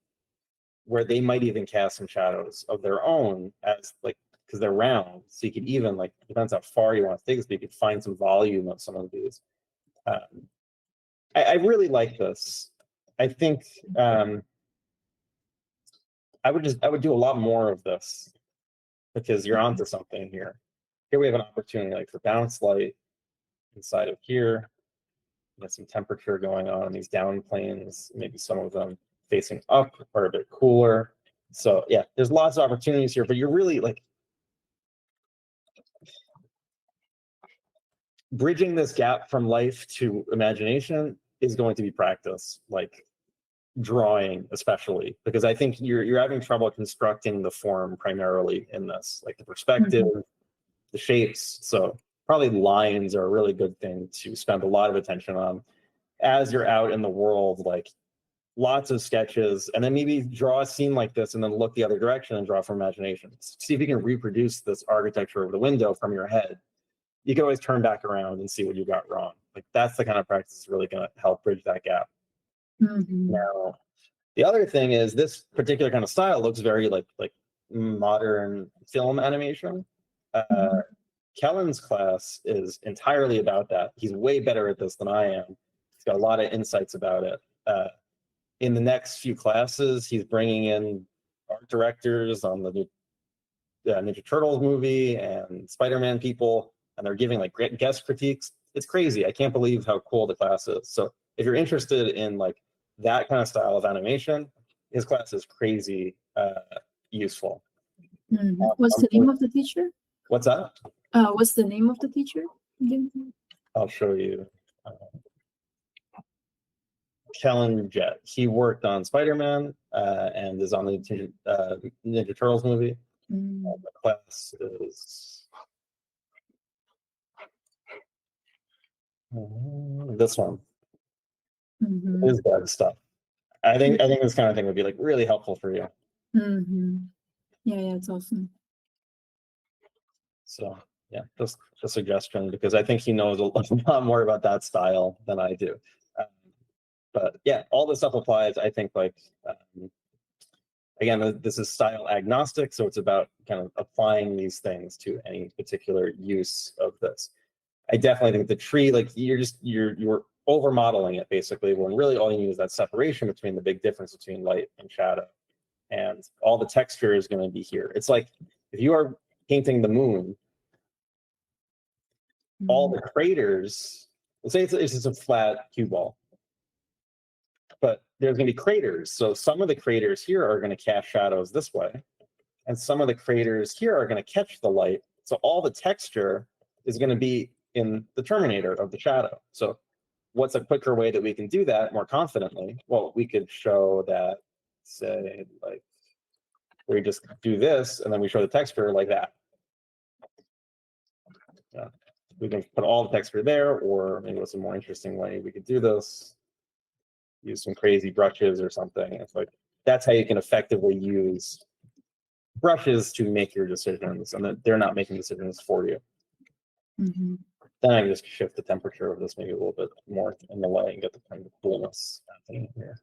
where they might even cast some shadows of their own as like, because they're round. So you could even like, depends how far you want to take this, but you could find some volume of some of these. I really like this. I think I would do a lot more of this because you're onto something here. Here we have an opportunity like for bounce light inside of here. Got some temperature going on these down planes, maybe some of them facing up are a bit cooler. So yeah, there's lots of opportunities here, but you're really like bridging this gap from life to imagination is going to be practice. Like drawing, especially because I think you're having trouble constructing the form primarily in this, like the perspective, the shapes. So probably lines are a really good thing to spend a lot of attention on as you're out in the world, like lots of sketches, and then maybe draw a scene like this and then look the other direction and draw from imagination. See if you can reproduce this architecture of the window from your head. You can always turn back around and see what you got wrong. Like that's the kind of practice that's really going to help bridge that gap. Now, the other thing is this particular kind of style looks very like modern film animation. Kellen's class is entirely about that. He's way better at this than I am. He's got a lot of insights about it. In the next few classes, he's bringing in art directors on the new Ninja Turtles movie and Spider-Man people, and they're giving like guest critiques. It's crazy. I can't believe how cool the class is. So if you're interested in like that kind of style of animation, his class is crazy useful. What's the name of the teacher? What's that? What's the name of the teacher? I'll show you. Kellen Jett. He worked on Spider-Man and is on the Ninja Turtles movie. The class is this one. Is bad stuff. I think this kind of thing would be like really helpful for you. Yeah, it's awesome. So yeah, just a suggestion because I think he knows a lot more about that style than I do. But yeah, all this stuff applies. I think like again, this is style agnostic, so it's about kind of applying these things to any particular use of this. I definitely think the tree, like you're over modeling it basically, when really all you need is that separation between the big difference between light and shadow, and all the texture is going to be here. It's like if you are painting the moon, all the craters. Let's say it's just a flat cue ball. But there's going to be craters. So some of the craters here are going to cast shadows this way. And some of the craters here are going to catch the light. So all the texture is going to be in the terminator of the shadow. So what's a quicker way that we can do that more confidently? Well, we could show that, say, like, we just do this, and then we show the texture like that. Yeah. We can put all the texture there, or maybe what's a more interesting way we could do this. Use some crazy brushes or something. It's like that's how you can effectively use brushes to make your decisions, and that they're not making decisions for you. Then I can just shift the temperature of this maybe a little bit more in the light and get the kind of coolness happening here.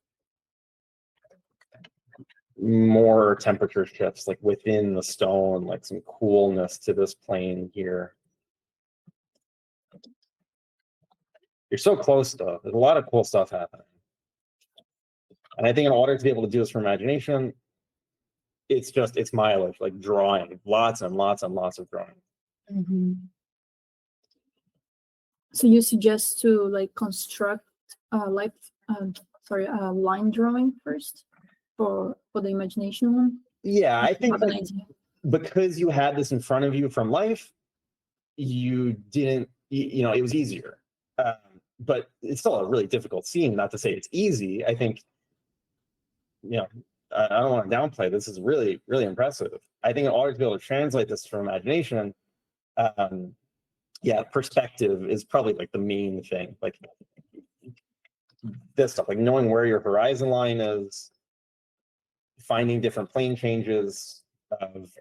More temperature shifts like within the stone, like some coolness to this plane here. You're so close though. There's a lot of cool stuff happening. And I think in order to be able to do this for imagination, it's mileage, like drawing, lots and lots and lots of drawing. So you suggest to like construct line drawing first for the imagination one? Yeah, I think that because you had this in front of you from life, you didn't, it was easier. But it's still a really difficult scene, not to say it's easy. I think, I don't want to downplay. This is really, really impressive. I think in order to be able to translate this from imagination, perspective is probably like the main thing. Like this stuff, like knowing where your horizon line is, finding different plane changes of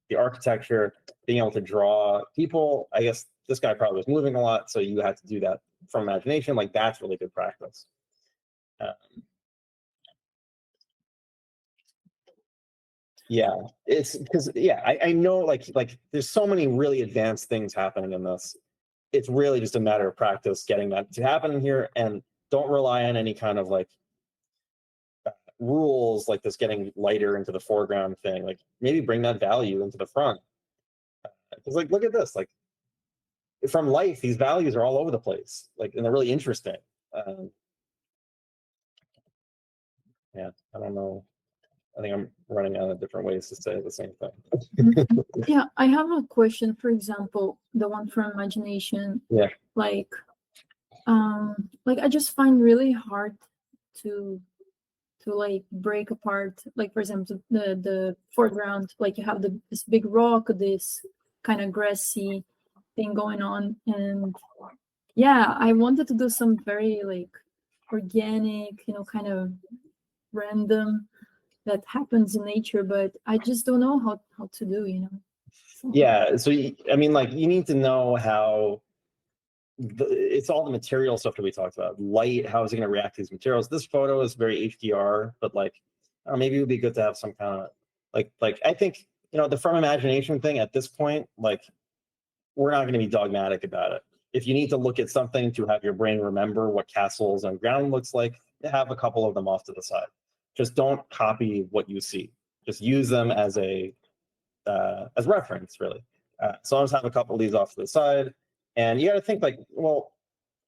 the architecture, being able to draw people. I guess this guy probably was moving a lot, so you had to do that from imagination. Like that's really good practice. It's because I know like there's so many really advanced things happening in this. It's really just a matter of practice getting that to happen in here, and don't rely on any kind of like rules like this getting lighter into the foreground thing. Like maybe bring that value into the front. Because like look at this, like from life, these values are all over the place, like, and they're really interesting. I don't know. I think I'm running out of different ways to say the same thing. Yeah, I have a question. For example, the one from imagination. Yeah. Like I just find really hard to to like break apart, like for example, the foreground, like you have this big rock, this kind of grassy thing going on, and yeah, I wanted to do some very like organic, kind of random that happens in nature, but I just don't know how to do. So, Yeah, so I mean, like, you need to know how it's all the material stuff that we talked about. Light, how is it going to react to these materials? This photo is very HDR, but like, maybe it would be good to have some kind of like I think, the from imagination thing at this point, like, we're not going to be dogmatic about it. If you need to look at something to have your brain remember what castles and ground looks like, have a couple of them off to the side. Just don't copy what you see. Just use them as as reference, really. So I'll just have a couple of these off to the side. And you got to think like, well,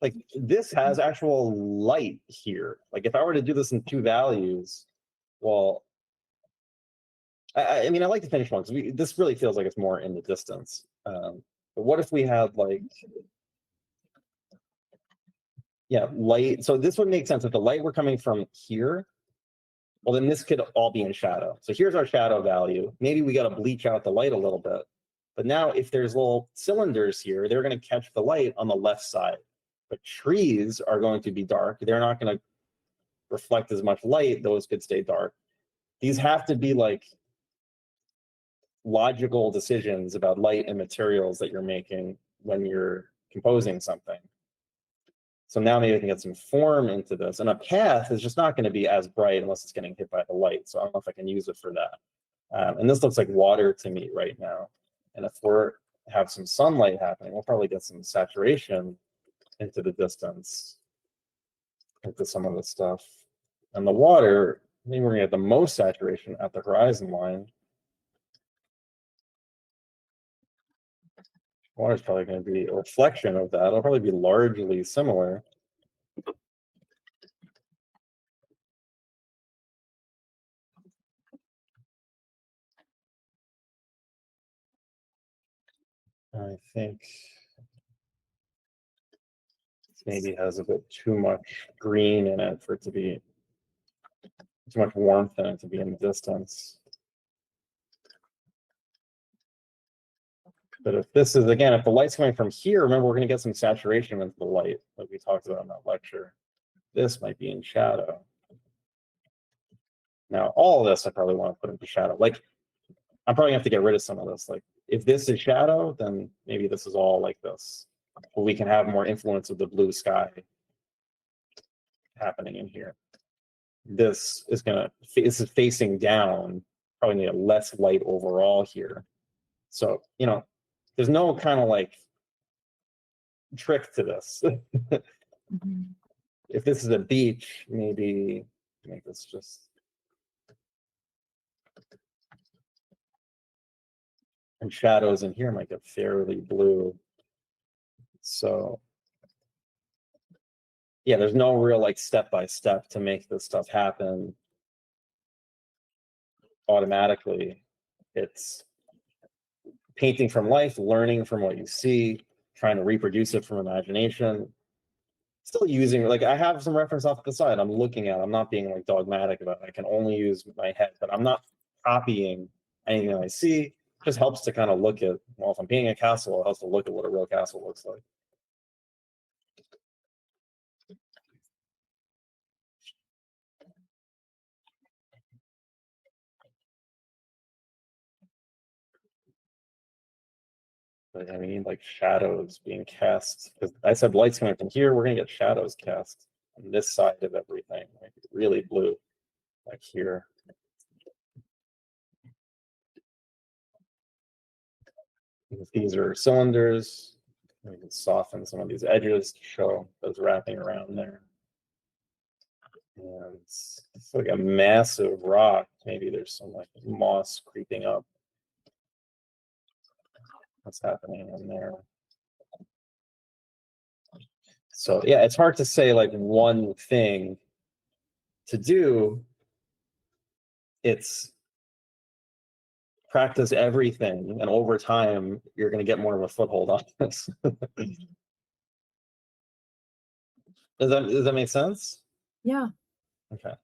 like this has actual light here. Like if I were to do this in 2 values, well, I mean, I like the finished one because this really feels like it's more in the distance. But what if we had like, yeah, light. So this would make sense if the light were coming from here. Well, then this could all be in shadow. So here's our shadow value. Maybe we got to bleach out the light a little bit. But now if there's little cylinders here, they're going to catch the light on the left side. But trees are going to be dark. They're not going to reflect as much light. Those could stay dark. These have to be like logical decisions about light and materials that you're making when you're composing something. So now maybe we can get some form into this. And a path is just not going to be as bright unless it's getting hit by the light. So I don't know if I can use it for that. And this looks like water to me right now. And if we're have some sunlight happening, we'll probably get some saturation into the distance, into some of the stuff. And the water, maybe we're going to get the most saturation at the horizon line. Water is probably going to be a reflection of that. It'll probably be largely similar. I think this maybe has a bit too much green in it for it to be too much warmth in it to be in the distance. But if this is, again, if the light's coming from here, remember, we're going to get some saturation into the light, like we talked about in that lecture. This might be in shadow. Now, all of this I probably want to put into shadow. Like, I'm probably going to have to get rid of some of this. Like, if this is shadow, then maybe this is all like this. But we can have more influence of the blue sky happening in here. This is facing down, probably need a less light overall here. So, there's no kind of like trick to this. mm-hmm. If this is a beach, maybe make this just. And shadows in here might get fairly blue. So, yeah, there's no real like step-by-step to make this stuff happen automatically. It's painting from life, learning from what you see, trying to reproduce it from imagination. Still using, like, I have some reference off to the side I'm looking at. I'm not being like dogmatic about it. I can only use my head, but I'm not copying anything I see. It just helps to kind of look at, well, if I'm painting a castle, it helps to look at what a real castle looks like. But I mean, like shadows being cast. Because I said light's coming from here, we're gonna get shadows cast on this side of everything, like really blue, like here. If these are cylinders, we can soften some of these edges to show those wrapping around there. And it's like a massive rock. Maybe there's some like moss creeping up. What's happening in there? So yeah, it's hard to say like one thing to do. It's practice everything, and over time, you're going to get more of a foothold on this. Does that make sense? Yeah. Okay.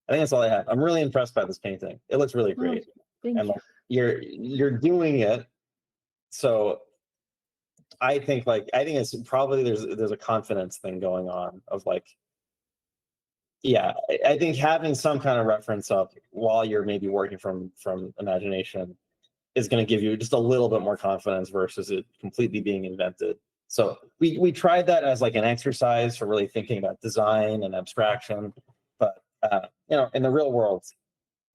I think that's all I have. I'm really impressed by this painting. It looks really great. Thank And you. like, you're doing it. So I think it's probably there's a confidence thing going on of like, yeah, I think having some kind of reference up while you're maybe working from imagination is going to give you just a little bit more confidence versus it completely being invented. So we tried that as like an exercise for really thinking about design and abstraction, but in the real world,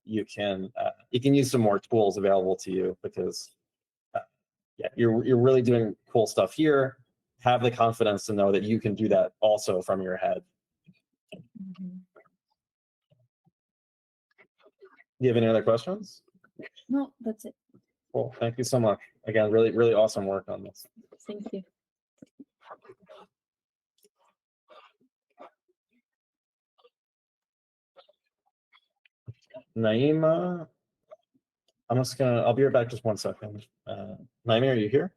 you can use some more tools available to you because you're really doing cool stuff here. Have the confidence to know that you can do that also from your head. Mhm. Do you have any other questions? No, that's it. Well, thank you so much. Again, really, really awesome work on this. Thank you. Naima, I'll be right back just 1 second. Naima, are you here?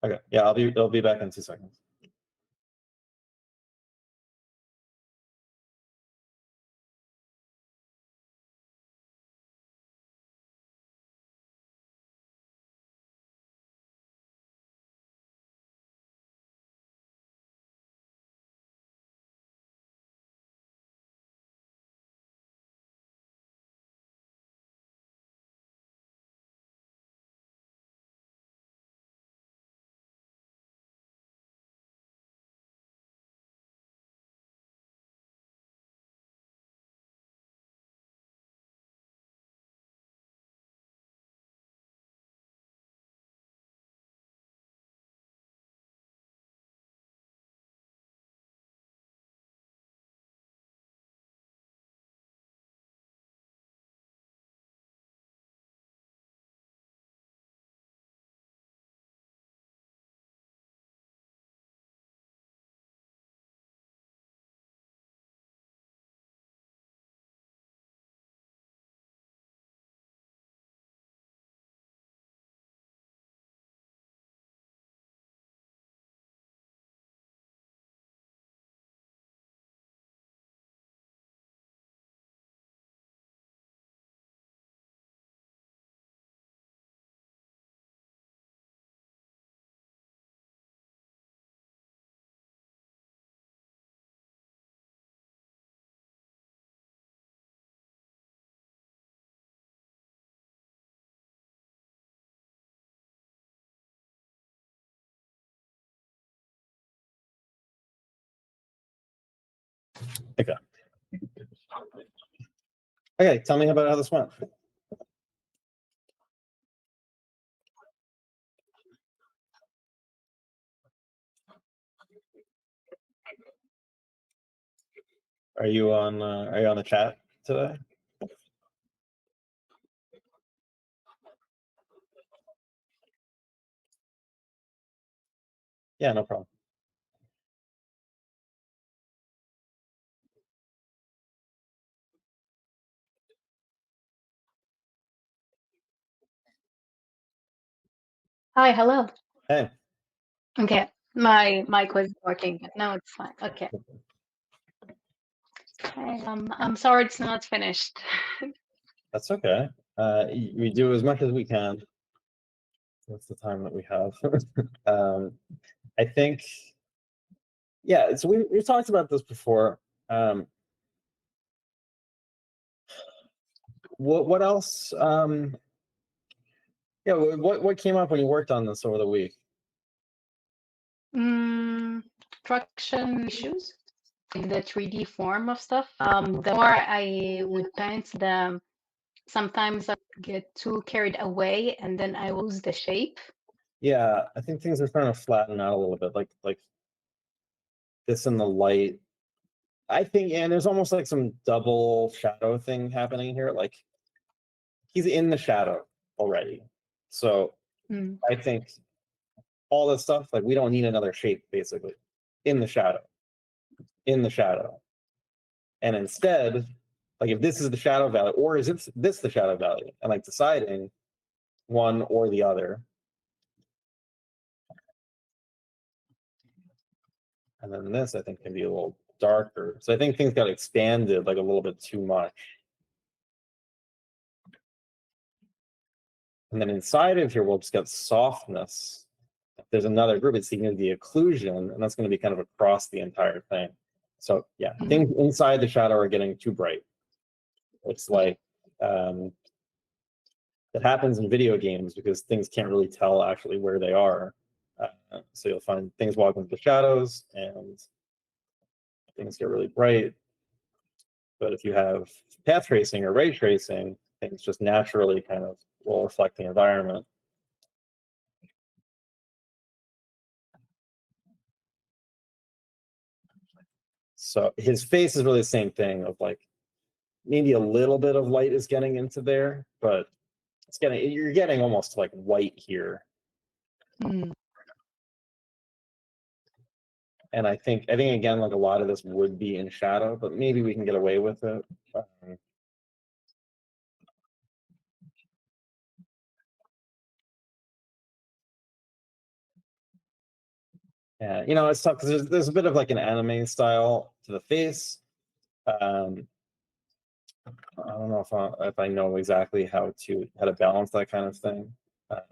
Okay, yeah, I'll be back in 2 seconds. Okay. Okay, tell me about how this went. Are you on the chat today? Yeah, no problem. Hi, hello. Hey. Okay, my mic was working, but now it's fine. Okay. I'm sorry it's not finished. That's okay. We do as much as we can. That's the time that we have. I think, yeah, so we talked about this before. What else? Yeah, what came up when you worked on this over the week? Traction issues, like the 3D form of stuff. The more I would paint them, sometimes I get too carried away and then I lose the shape. Yeah, I think things are starting to flatten out a little bit, like this in the light. I think, and there's almost like some double shadow thing happening here. Like he's in the shadow already. So I think all this stuff, like we don't need another shape basically in the shadow. And instead, like if this is the shadow valley, or is this the shadow valley? And like deciding one or the other. And then this, I think, can be a little darker. So I think things got expanded like a little bit too much. And then inside of here, we'll just get softness. If there's another group, it's going to be occlusion, and that's going to be kind of across the entire thing. So yeah, things inside the shadow are getting too bright. It's like it happens in video games because things can't really tell actually where they are. So you'll find things walk into the shadows and things get really bright. But if you have path tracing or ray tracing, things just naturally kind of will reflect the environment. So his face is really the same thing of like maybe a little bit of light is getting into there, but you're getting almost like white here. And I think again, like a lot of this would be in shadow, but maybe we can get away with it. Yeah, you know, it's tough because there's a bit of like an anime style to the face. I don't know if I know exactly how to balance that kind of thing, but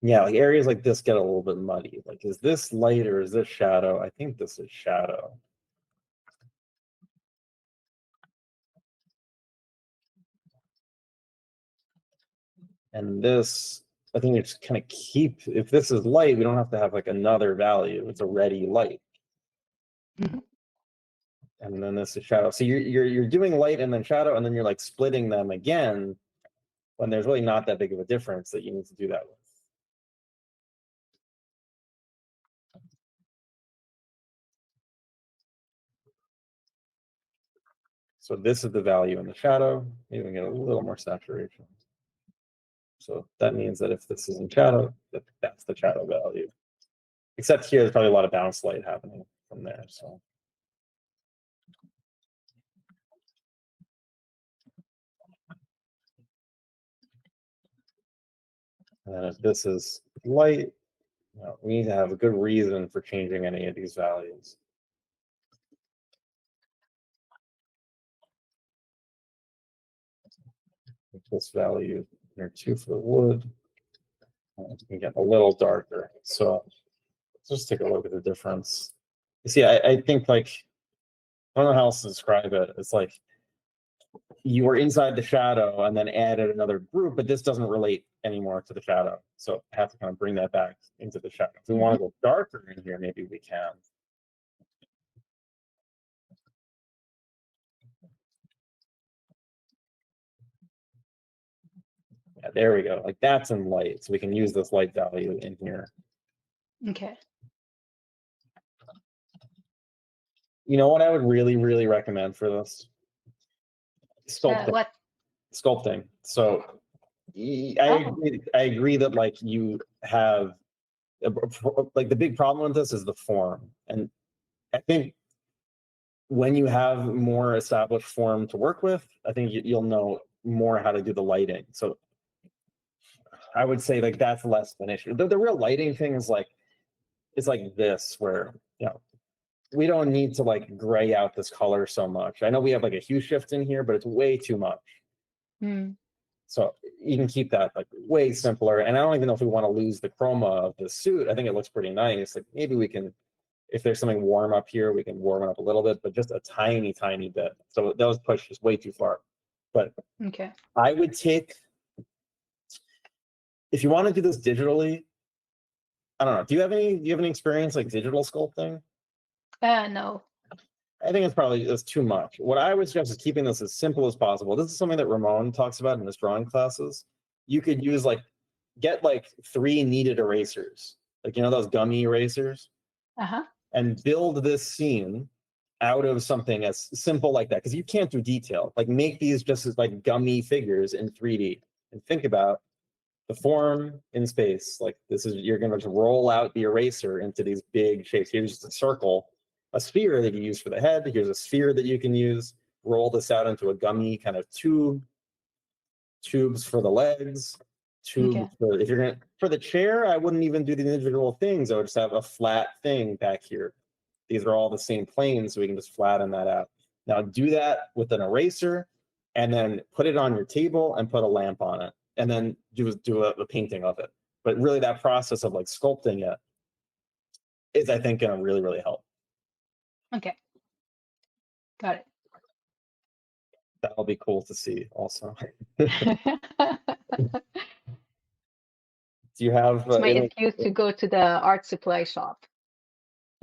yeah, like areas like this get a little bit muddy. Like, is this light or is this shadow? I think this is shadow. And this, I think it's kind of if this is light, we don't have to have like another value. It's already light. And then this is shadow. So you're doing light and then shadow, and then you're like splitting them again when there's really not that big of a difference that you need to do that with. So this is the value in the shadow. Maybe we get a little more saturation. So that means that if this is in shadow, that's the shadow value. Except here, there's probably a lot of bounce light happening from there. So and then if this is light, we need to have a good reason for changing any of these values. This value here 2 for the wood. And you can get a little darker. So let's just take a look at the difference. You see, I think like, I don't know how else to describe it. It's like you were inside the shadow and then added another group, but this doesn't relate anymore to the shadow. So I have to kind of bring that back into the shadow. If we want to go darker in here, maybe we can. Yeah, there we go. Like that's in light. So we can use this light value in here. Okay. You know what I would really, really recommend for this? Sculpting. What? Sculpting. So I agree that like you have like the big problem with this is the form. And I think when you have more established form to work with, I think you'll know more how to do the lighting. So I would say like that's less of an issue. The real lighting thing is like, it's like this where, we don't need to like gray out this color so much. I know we have like a hue shift in here, but it's way too much. So you can keep that like way simpler. And I don't even know if we want to lose the chroma of the suit. I think it looks pretty nice. Like maybe we can, if there's something warm up here, we can warm it up a little bit, but just a tiny, tiny bit. So that was pushed just way too far. But Okay. I would take, if you want to do this digitally, I don't know. Do you have any experience like digital sculpting? No. I think it's too much. What I would suggest is keeping this as simple as possible. This is something that Ramon talks about in his drawing classes. You could use get 3 kneaded erasers, like those gummy erasers, and build this scene out of something as simple like that. Because you can't do detail. Like make these just as like gummy figures in 3D, and think about the form in space. Like this is, you're going to just roll out the eraser into these big shapes. Here's just a circle. A sphere that you use for the head. Here's a sphere that you can use. Roll this out into a gummy kind of tubes for the legs. tubes. If you're gonna for the chair, I wouldn't even do the individual things. I would just have a flat thing back here. These are all the same plane, so we can just flatten that out. Now do that with an eraser, and then put it on your table and put a lamp on it, and then do a painting of it. But really, that process of like sculpting it is, I think, going to really, really help. Okay. Got it. That'll be cool to see also. Do you have It's my excuse to go to the art supply shop.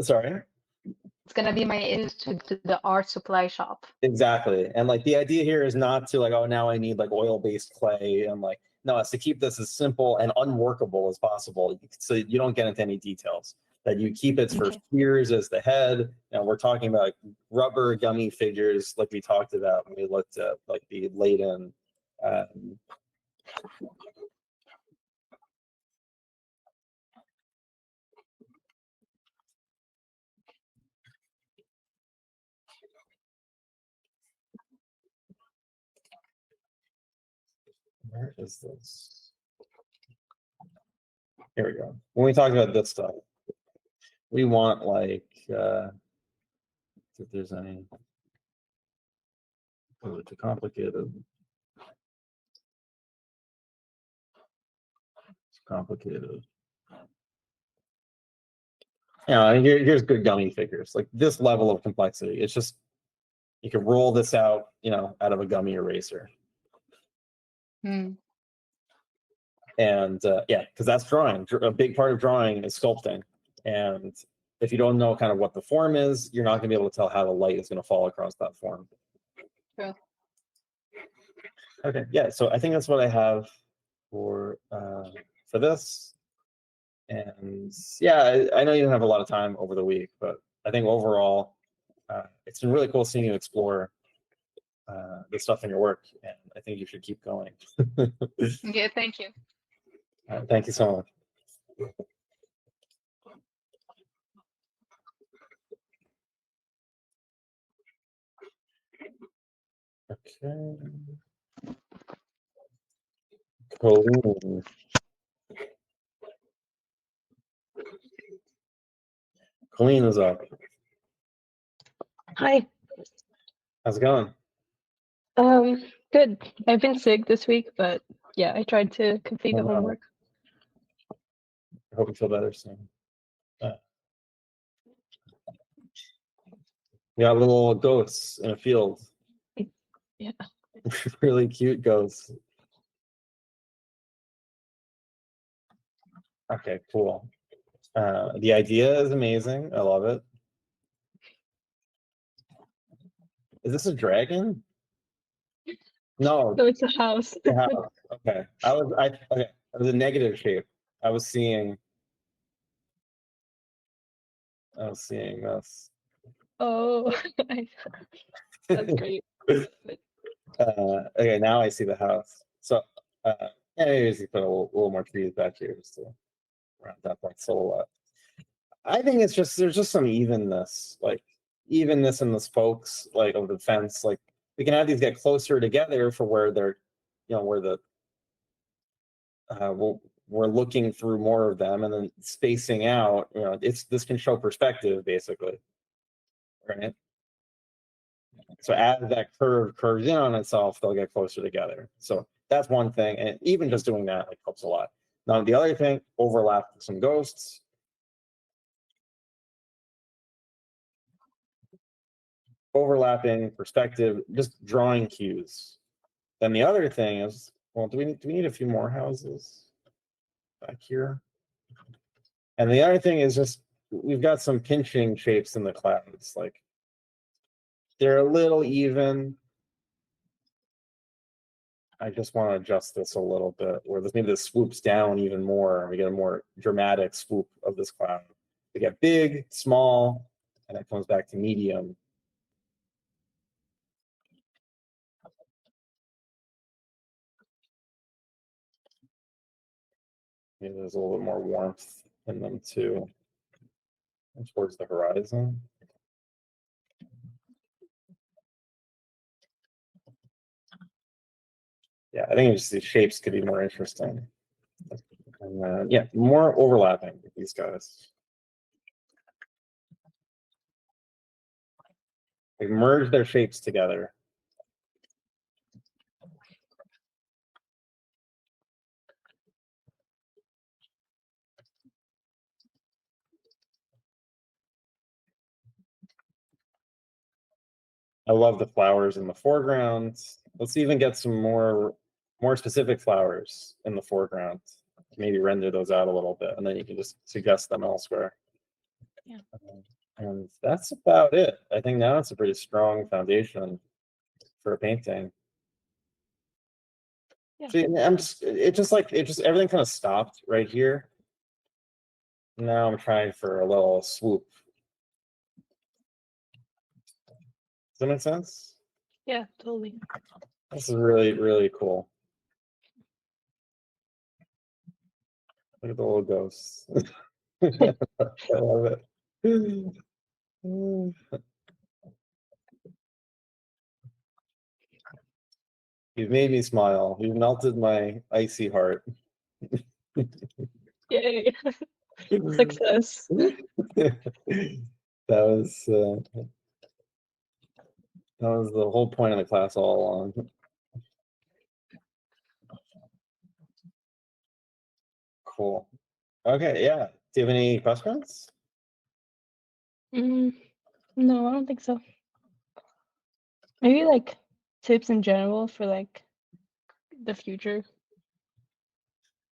Sorry? It's gonna be my excuse to the art supply shop. Exactly. And like the idea here is not to like, oh, now I need like oil-based clay, and like, no, it's to keep this as simple and unworkable as possible, so you don't get into any details. That you keep it for spheres as the head. And we're talking about like, rubber gummy figures, like we talked about when we looked at like the Layton. Where is this? Here we go. When we talk about this stuff, we want like if there's any too complicated. It's complicated. Yeah, here's good gummy figures. Like this level of complexity. It's just you can roll this out, out of a gummy eraser. Hmm. And yeah, because that's drawing. A big part of drawing is sculpting. And if you don't know kind of what the form is, you're not going to be able to tell how the light is going to fall across that form. True. Okay, yeah. So I think that's what I have for this. And yeah, I know you don't have a lot of time over the week, but I think overall, it's been really cool seeing you explore the stuff in your work, and I think you should keep going. Okay, thank you. Thank you so much. Okay. Colleen. Colleen is up. Hi. How's it going? Good. I've been sick this week, but yeah, I tried to complete the Oh, no. homework. I hope you feel better soon. We got little goats in a field. Yeah. Really cute goats. Okay, cool. The idea is amazing. I love it. Is this a dragon? No. No, it's a house. Yeah, okay. Okay. It was a negative shape. I was seeing this. Oh, that's great. Okay, now I see the house. So yeah, maybe just put a little more trees back here just to round that like silhouette. I think it's just there's just some evenness in the spokes like of the fence. Like we can have these get closer together for where they're, where the we're looking through more of them, and then spacing out. This can show perspective basically, right? So as that curve curves in on itself, they'll get closer together. So that's one thing, and even just doing that helps a lot. Now the other thing, overlap with some ghosts. Overlapping perspective, just drawing cues. Then the other thing is, well, do we need a few more houses back here? And the other thing is just we've got some pinching shapes in the clouds. Like they're a little even. I just want to adjust this a little bit, where maybe this swoops down even more, and we get a more dramatic swoop of this cloud. We get big, small, and it comes back to medium. Maybe there's a little bit more warmth in them too, and towards the horizon. Yeah, I think just these shapes could be more interesting. And yeah, more overlapping with these guys. They merge their shapes together. I love the flowers in the foreground. Let's even get some more specific flowers in the foreground. Maybe render those out a little bit, and then you can just suggest them elsewhere. Yeah. And that's about it. I think now it's a pretty strong foundation for a painting. Yeah. See, it just everything kind of stopped right here. Now I'm trying for a little swoop. Does that make sense? Yeah, totally. This is really, really cool. Look at the little ghosts. I love it. You've made me smile. You've melted my icy heart. Yay. Success. That was the whole point of the class all along. Cool. Okay, yeah. Do you have any questions? No, I don't think so. Maybe like tips in general for like the future.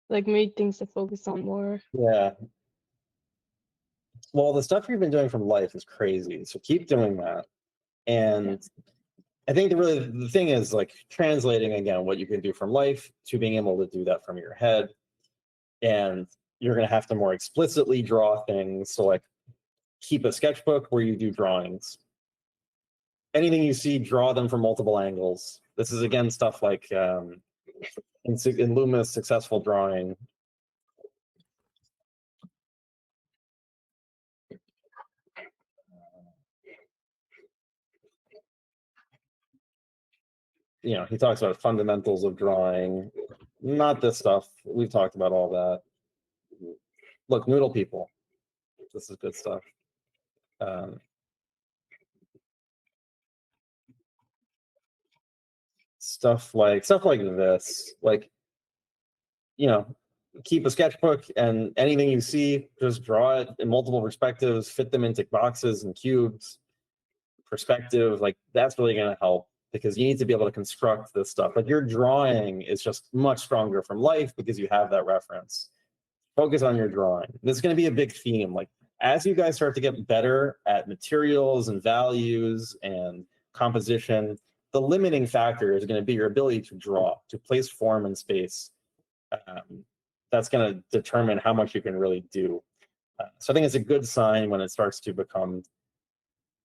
Like maybe things to focus on more. Yeah. Well, the stuff you've been doing from life is crazy. So keep doing that. And I think the thing is like translating again what you can do from life to being able to do that from your head. And you're going to have to more explicitly draw things. So like keep a sketchbook where you do drawings. Anything you see, draw them from multiple angles. This is again stuff like in Luma's successful drawing. You know, he talks about fundamentals of drawing, not this stuff. We've talked about all that. Look, Noodle People. This is good stuff. Stuff like this, like, you know, keep a sketchbook and anything you see, just draw it in multiple perspectives, fit them into boxes and cubes. Perspective, like that's really going to help because you need to be able to construct this stuff. Like your drawing is just much stronger from life because you have that reference. Focus on your drawing. This is going to be a big theme. Like as you guys start to get better at materials and values and composition, the limiting factor is going to be your ability to draw, to place form in space. That's going to determine how much you can really do. So I think it's a good sign when it starts to become,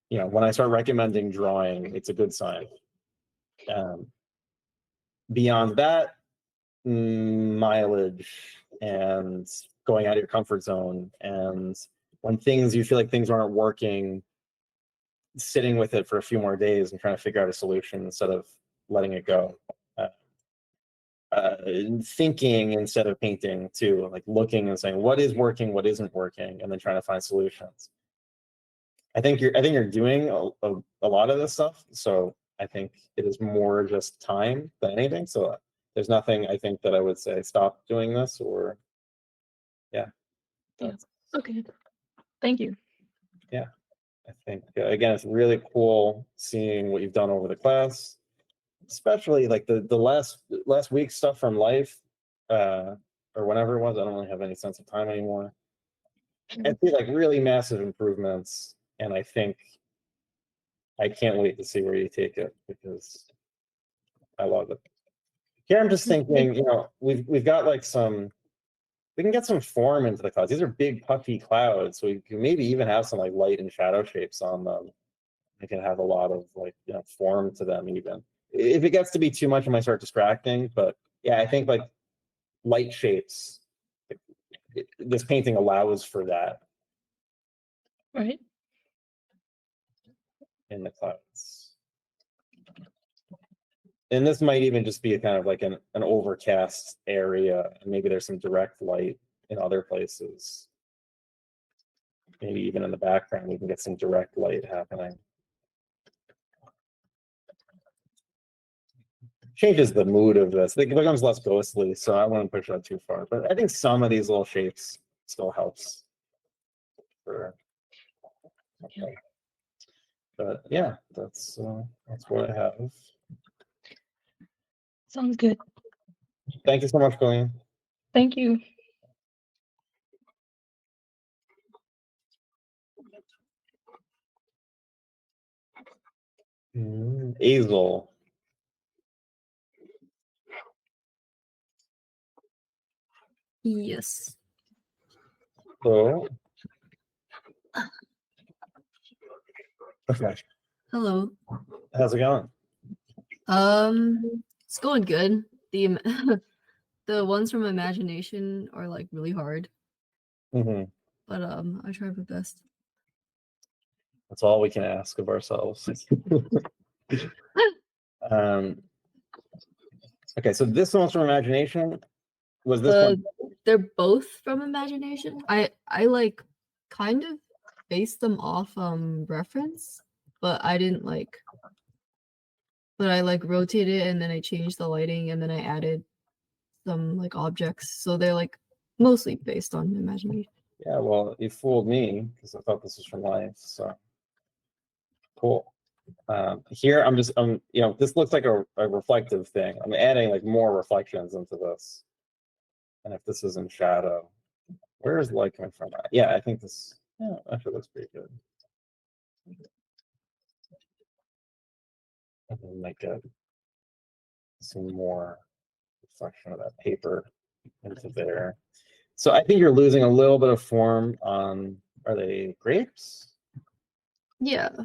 you know, when I start recommending drawing, it's a good sign. Beyond that, mileage and going out of your comfort zone, and when you feel like things aren't working, sitting with it for a few more days and trying to figure out a solution instead of letting it go. Thinking instead of painting too, like looking and saying what is working, what isn't working, and then trying to find solutions. I think you're doing a lot of this stuff, so I think it is more just time than anything. So there's nothing I think that I would say stop doing this or, yeah. Okay. Thank you. Yeah, I think again it's really cool seeing what you've done over the class, especially like the last week's stuff from life, or whenever it was. I don't really have any sense of time anymore. I see like really massive improvements. And I think I can't wait to see where you take it because I love it. Here I'm just thinking, you know, we've got like we can get some form into the clouds. These are big puffy clouds, so we can maybe even have some like light and shadow shapes on them. They can have a lot of like, you know, form to them even. If it gets to be too much, I might start distracting. But yeah, I think like light shapes, this painting allows for that. Right. In the clouds. and this might even just be a kind of like an overcast area, and maybe there's some direct light in other places. Maybe even in the background, we can get some direct light happening. Changes the mood of this. It becomes less ghostly, so I wouldn't push that too far. But I think some of these little shapes still helps. For okay. But yeah, that's what I have. Sounds good. Thank you so much, Colleen. Thank you. Azel. Yes. So, okay. Hello. How's it going? It's going good. The the ones from Imagination are like really hard, Mm-hmm. but I try my best. That's all we can ask of ourselves. Okay, so this one's from Imagination. Was this one? They're both from Imagination. I like kind of based them off reference, but I didn't like. But I like rotated it and then I changed the lighting and then I added some like objects, so they're like mostly based on Imagination. Yeah, well, you fooled me because I thought this was from life. So cool. Here I'm this looks like a reflective thing. I'm adding like more reflections into this. And if this is in shadow, where is the light coming from? Yeah, I think this actually looks pretty good. And then might get some more reflection of that paper into there. So I think you're losing a little bit of form on, are they grapes? Yeah. I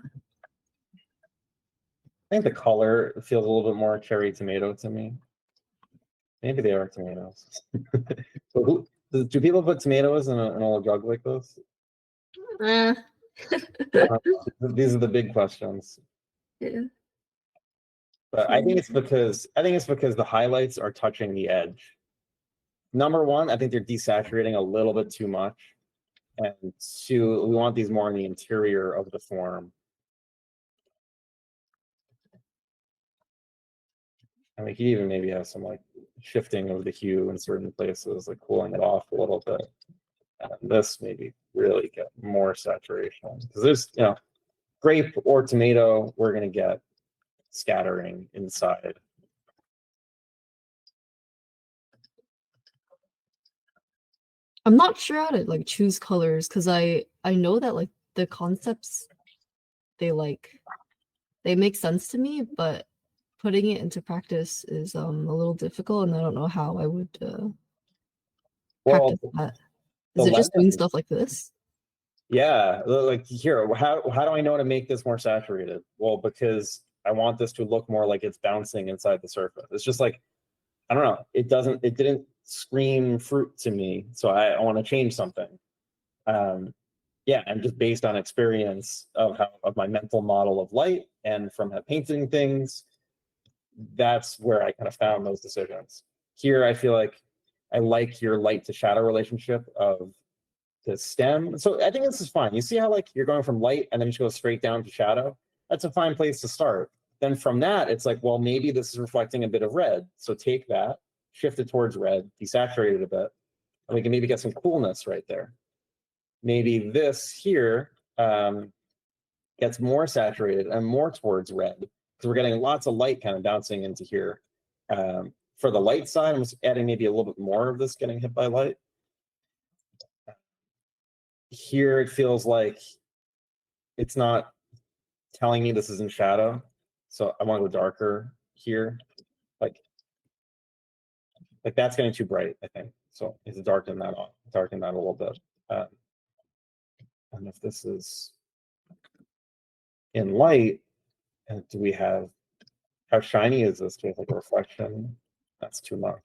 think the color feels a little bit more cherry tomato to me. Maybe they are tomatoes. So do people put tomatoes in a little jug like this? These are the big questions. Yeah. But I think it's because the highlights are touching the edge. Number one, I think they're desaturating a little bit too much. And two, we want these more in the interior of the form. And we could even maybe have some like shifting of the hue in certain places, like cooling it off a little bit. And this maybe really get more saturation. Because there's, grape or tomato, we're going to get scattering inside. I'm not sure how to like choose colors because I know that like the concepts they make sense to me, but putting it into practice is a little difficult, and I don't know how I would practice that. Is it just doing stuff like this? Yeah, like here, how do I know to make this more saturated? Well, because I want this to look more like it's bouncing inside the surface. It's just like, I don't know, it didn't scream fruit to me, so I want to change something. Yeah, and just based on experience of my mental model of light and from painting things, that's where I kind of found those decisions. Here, I feel like I like your light to shadow relationship of the stem. So I think this is fine. You see how like you're going from light and then you go straight down to shadow? That's a fine place to start. Then from that, it's like, well, maybe this is reflecting a bit of red. So take that, shift it towards red, desaturate it a bit, and we can maybe get some coolness right there. Maybe this here gets more saturated and more towards red because we're getting lots of light kind of bouncing into here. For the light side, I'm just adding maybe a little bit more of this getting hit by light. Here it feels like it's not telling me this is in shadow. So I want to go darker here. Like that's getting too bright, I think. So it's darken that a little bit. And if this is in light, and do we have, how shiny is this? Do we have like a reflection? That's too much.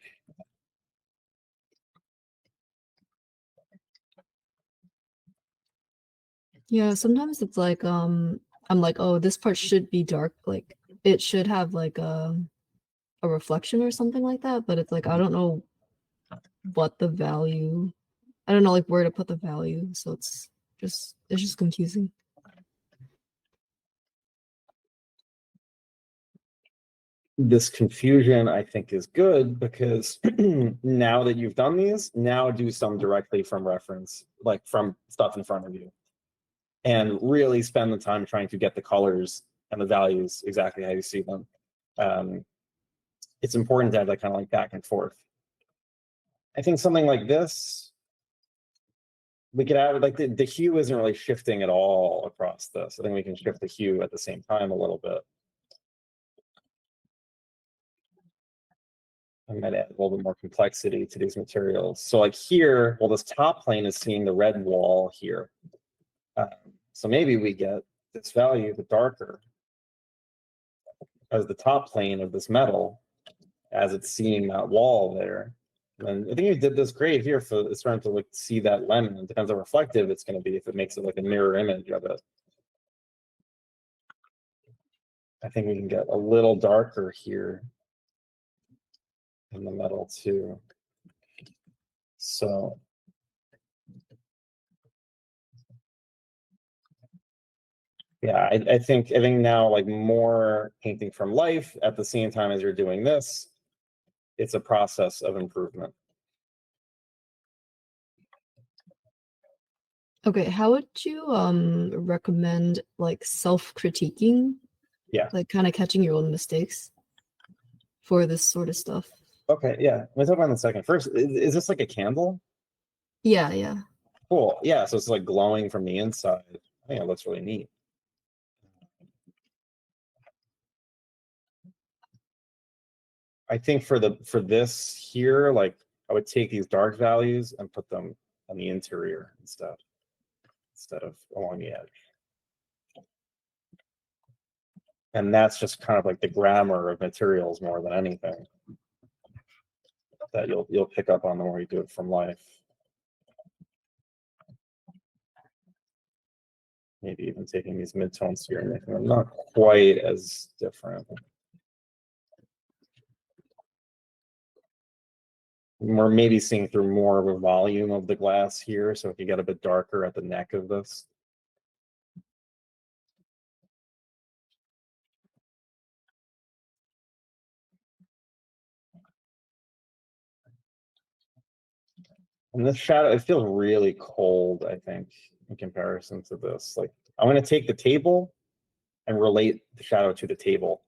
Yeah, sometimes it's like I'm like, oh, this part should be dark, like it should have like a reflection or something like that, but it's like I don't know what the value. I don't know like where to put the value, so it's just confusing. This confusion, I think, is good because now that you've done these, now do some directly from reference, like from stuff in front of you, and really spend the time trying to get the colors and the values exactly how you see them. It's important to have that kind of like back and forth. I think something like this, we could have like the hue isn't really shifting at all across this. I think we can shift the hue at the same time a little bit. I might add a little bit more complexity to these materials. So like here, well, this top plane is seeing the red wall here. So maybe we get this value, the darker, as the top plane of this metal, as it's seeing that wall there. And I think you did this great here for it's starting to like see that lemon. It depends how reflective it's going to be if it makes it like a mirror image of it. I think we can get a little darker here in the metal too. So yeah, I think now like more painting from life at the same time as you're doing this, it's a process of improvement. Okay, how would you recommend like self-critiquing? Yeah. Like kind of catching your own mistakes for this sort of stuff. Okay, yeah. Let's talk about it in a second. First, is this like a candle? Yeah, yeah. Cool. Yeah, so it's like glowing from the inside. I think it looks really neat. I think for this here, like I would take these dark values and put them on the interior instead of along the edge. And that's just kind of like the grammar of materials more than anything that you'll pick up on the more you do it from life. Maybe even taking these midtones here and making them not quite as different. We're maybe seeing through more of a volume of the glass here, so if you get a bit darker at the neck of this. And this shadow, it feels really cold, I think, in comparison to this. Like, I'm going to take the table and relate the shadow to the table.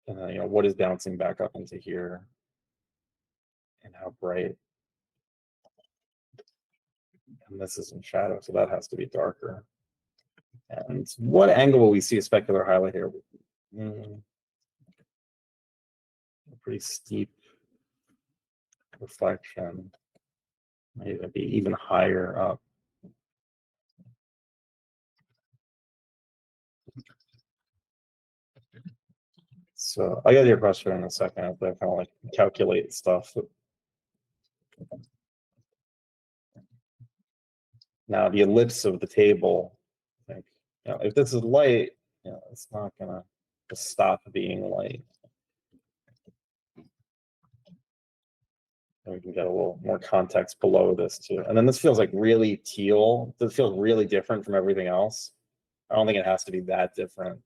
And then, you know, what is bouncing back up into here and how bright. And this is in shadow, so that has to be darker. And what angle will we see a specular highlight here? A pretty steep reflection. Maybe be even higher up. So I got your question in a second. I have to kind of like calculate stuff. Now the ellipse of the table, I think, you know, if this is light, you know, it's not gonna just stop being light. And we can get a little more context below this too. And then this feels like really teal. This feels really different from everything else. I don't think it has to be that different.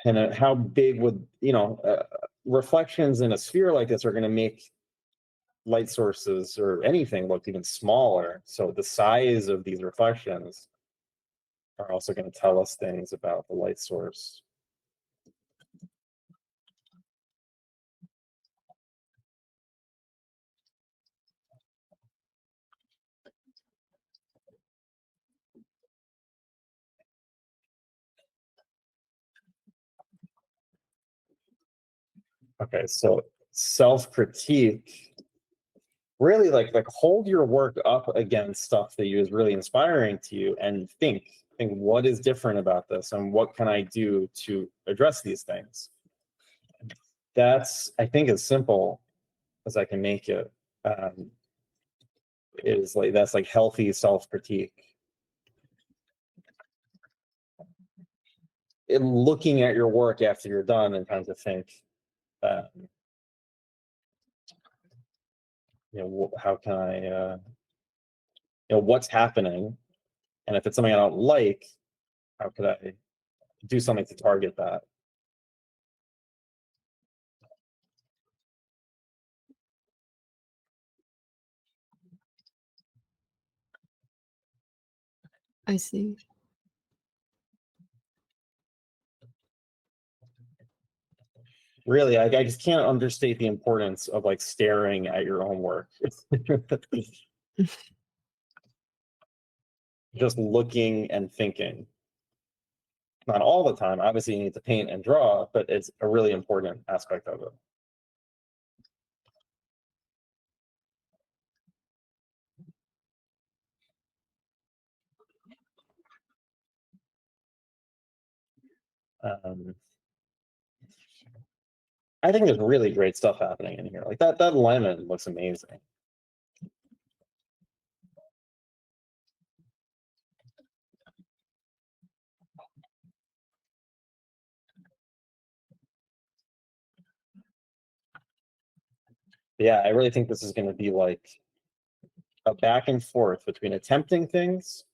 And how big would, you know, reflections in a sphere like this are going to make light sources or anything look even smaller. So the size of these reflections are also going to tell us things about the light source. Okay, so self-critique, really like hold your work up against stuff that is really inspiring to you and think what is different about this and what can I do to address these things. That's, I think, as simple as I can make it. Is like, that's like healthy self-critique. In looking at your work after you're done and trying to think, how can I, what's happening? And if it's something I don't like, how could I do something to target that? I see. Really, I just can't understate the importance of like staring at your own work. Just looking and thinking. Not all the time, obviously you need to paint and draw, but it's a really important aspect of it. I think there's really great stuff happening in here. Like that lemon looks amazing. Yeah, I really think this is going to be like a back and forth between attempting things,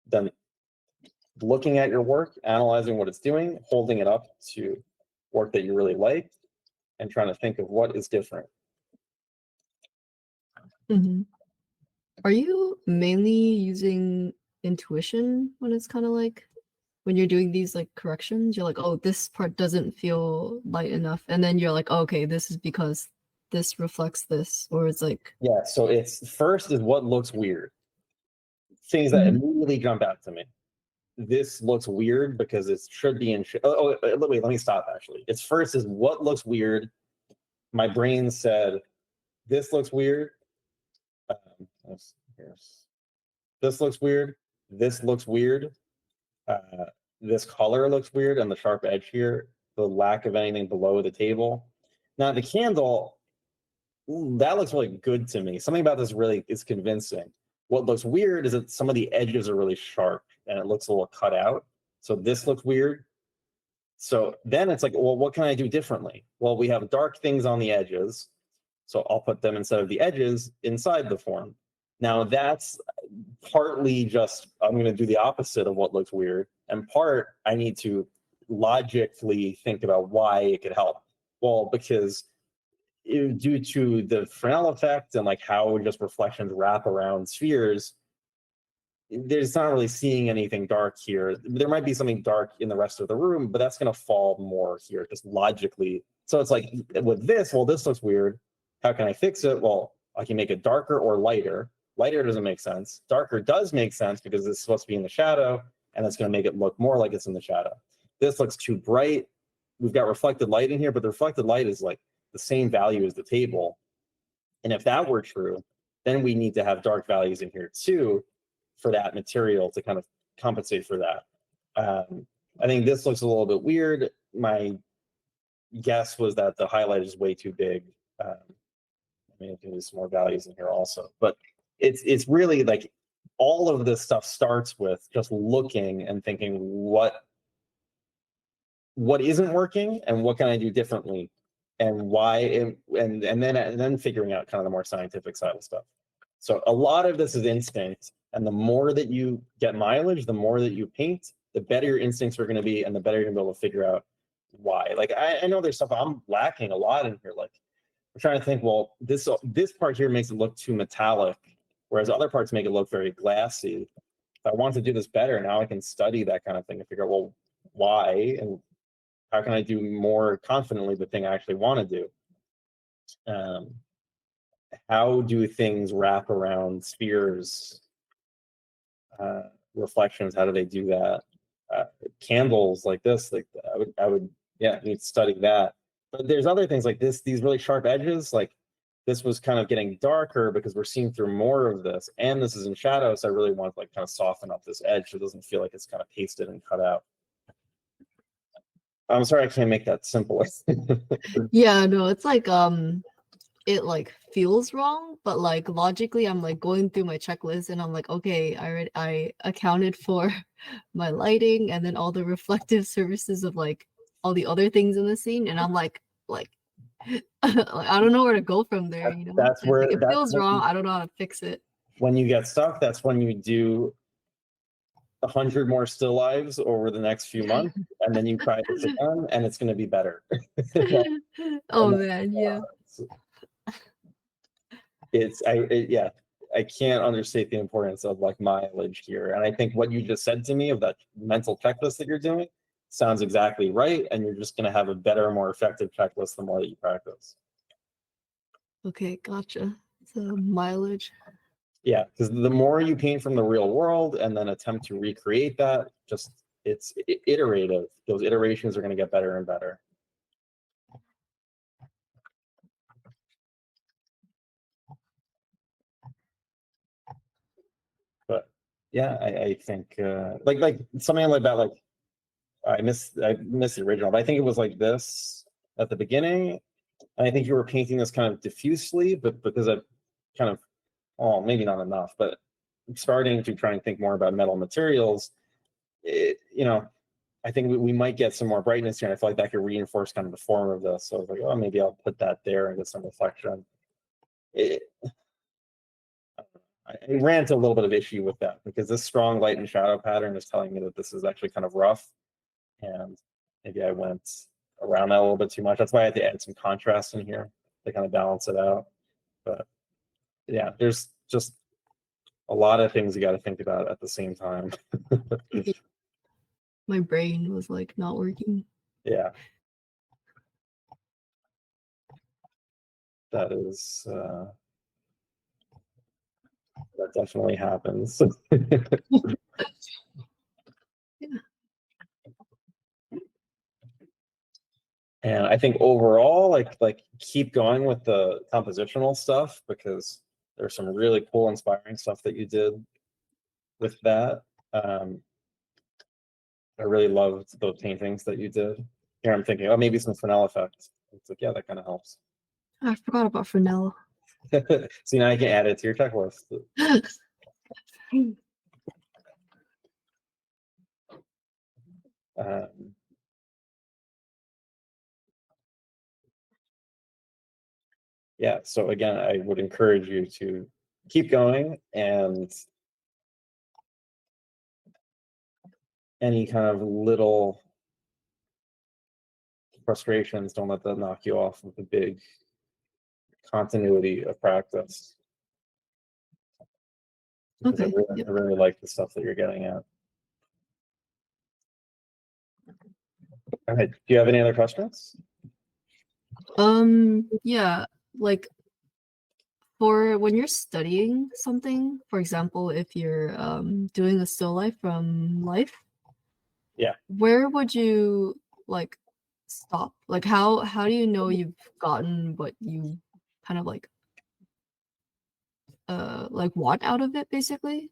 then looking at your work, analyzing what it's doing, holding it up to work that you really like, and trying to think of what is different. Mm-hmm. Are you mainly using intuition when it's kind of like when you're doing these like corrections? You're like, oh, this part doesn't feel light enough, and then you're like, oh, okay, this is because this reflects this, or it's like, yeah. So it's first is what looks weird. Things that immediately jump out to me. This looks weird because it should be in. Wait, let me stop. Actually, it's first is what looks weird. My brain said, this looks weird. This looks weird. This looks weird. This color looks weird on the sharp edge here. The lack of anything below the table. Now the candle, that looks really good to me. Something about this really is convincing. What looks weird is that some of the edges are really sharp and it looks a little cut out. So this looks weird. So then it's like, well, what can I do differently? Well, we have dark things on the edges. So I'll put them instead of the edges inside the form. Now that's partly just, I'm going to do the opposite of what looks weird. And part, I need to logically think about why it could help. Well, because due to the Fresnel effect and like how just reflections wrap around spheres, there's not really seeing anything dark here. There might be something dark in the rest of the room, but that's going to fall more here just logically. So it's like with this, well, this looks weird. How can I fix it? Well, I can make it darker or lighter. Lighter doesn't make sense. Darker does make sense because it's supposed to be in the shadow, and it's going to make it look more like it's in the shadow. This looks too bright. We've got reflected light in here, but the reflected light is like the same value as the table. And if that were true, then we need to have dark values in here too for that material to kind of compensate for that. I think this looks a little bit weird. My guess was that the highlight is way too big. I mean, I can use some more values in here also, but it's really like all of this stuff starts with just looking and thinking what isn't working and what can I do differently and why, and then figuring out kind of the more scientific side of stuff. So a lot of this is instinct, and the more that you get mileage, the more that you paint, the better your instincts are going to be, and the better you're going to be able to figure out why. Like I know there's stuff I'm lacking a lot in here. Like I'm trying to think, well, this part here makes it look too metallic, whereas other parts make it look very glassy. If I want to do this better, now I can study that kind of thing and figure out, well, why and how can I do more confidently the thing I actually want to do? How do things wrap around spheres? Reflections, how do they do that? Candles like this, like I would need to study that. But there's other things like this, these really sharp edges, like this was kind of getting darker because we're seeing through more of this, and this is in shadow, so I really want to like kind of soften up this edge so it doesn't feel like it's kind of pasted and cut out. I'm sorry I can't make that simpler. yeah, no, it's like it like feels wrong, but like logically I'm like going through my checklist and I'm like, okay, I accounted for my lighting and then all the reflective surfaces of like all the other things in the scene, and I'm like I don't know where to go from there, you know? That's where It that's feels when wrong. you, I don't know how to fix it. when you get stuck. That's when you do 100 more still lives over the next few months, and then you try this again, and it's going to be better. Oh man, yeah. Yeah, I can't understate the importance of like mileage here. And I think what you just said to me of that mental checklist that you're doing sounds exactly right. And you're just going to have a better, more effective checklist the more that you practice. Okay, gotcha. So mileage. Yeah, because the more you paint from the real world and then attempt to recreate that, just it's iterative. Those iterations are going to get better and better. But yeah, I think like something like that, like I missed the original, but I think it was like this at the beginning. And I think you were painting this kind of diffusely, but because I've kind of, oh, maybe not enough, but starting to try and think more about metal materials, you know, I think we might get some more brightness here. And I feel like that could reinforce kind of the form of this. So I was like, oh, maybe I'll put that there and get some reflection. I ran into a little bit of issue with that because this strong light and shadow pattern is telling me that this is actually kind of rough. And maybe I went around that a little bit too much. That's why I had to add some contrast in here to kind of balance it out. But yeah, there's just a lot of things you got to think about at the same time. My brain was like not working. Yeah. That is, that definitely happens. And I think overall, like keep going with the compositional stuff because there's some really cool, inspiring stuff that you did with that. I really loved those paintings that you did. Here I'm thinking, oh, maybe some Fresnel effect. It's like, yeah, that kind of helps. I forgot about Fresnel. See, now you can add it to your checklist. Yeah, so again, I would encourage you to keep going, and any kind of little frustrations, don't let that knock you off of the big continuity of practice. Because Okay. I really like the stuff that you're getting at. All right, do you have any other questions? Yeah, like for when you're studying something, for example, if you're doing a still life from life, yeah, where would you like stop? Like how do you know you've gotten what you kind of like want out of it basically,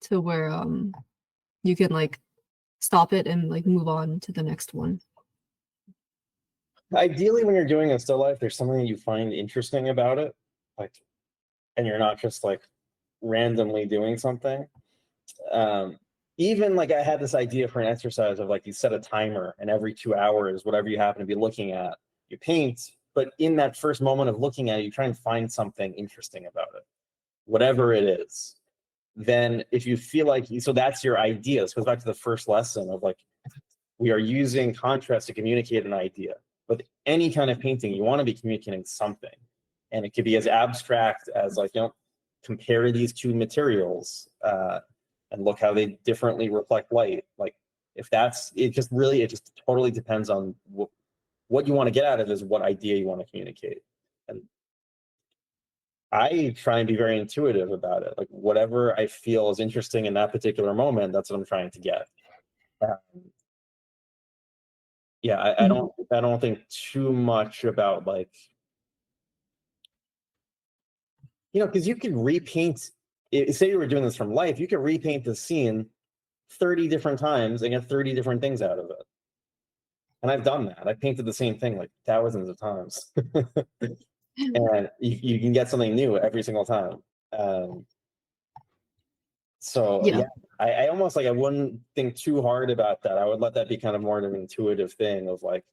to where you can like stop it and like move on to the next one? Ideally, when you're doing a still life, there's something you find interesting about it, like, and you're not just like randomly doing something. Even like I had this idea for an exercise of like you set a timer and every 2 hours, whatever you happen to be looking at, you paint. But in that first moment of looking at it, you try and find something interesting about it, whatever it is. Then if you feel like, so that's your idea. This goes back to the first lesson of like, we are using contrast to communicate an idea. With any kind of painting, you want to be communicating something. And it could be as abstract as like, you know, compare these two materials and look how they differently reflect light. Like if that's, it just totally depends on what you want to get out of it is what idea you want to communicate. And I try and be very intuitive about it. Like whatever I feel is interesting in that particular moment, that's what I'm trying to get. Yeah, I don't think too much about like, you know, because you could repaint. Say you were doing this from life, you could repaint the scene 30 different times and get 30 different things out of it. And I've done that. I painted the same thing like thousands of times. and you can get something new every single time. So Yeah. yeah, I almost like I wouldn't think too hard about that. I would let that be kind of more of an intuitive thing of like,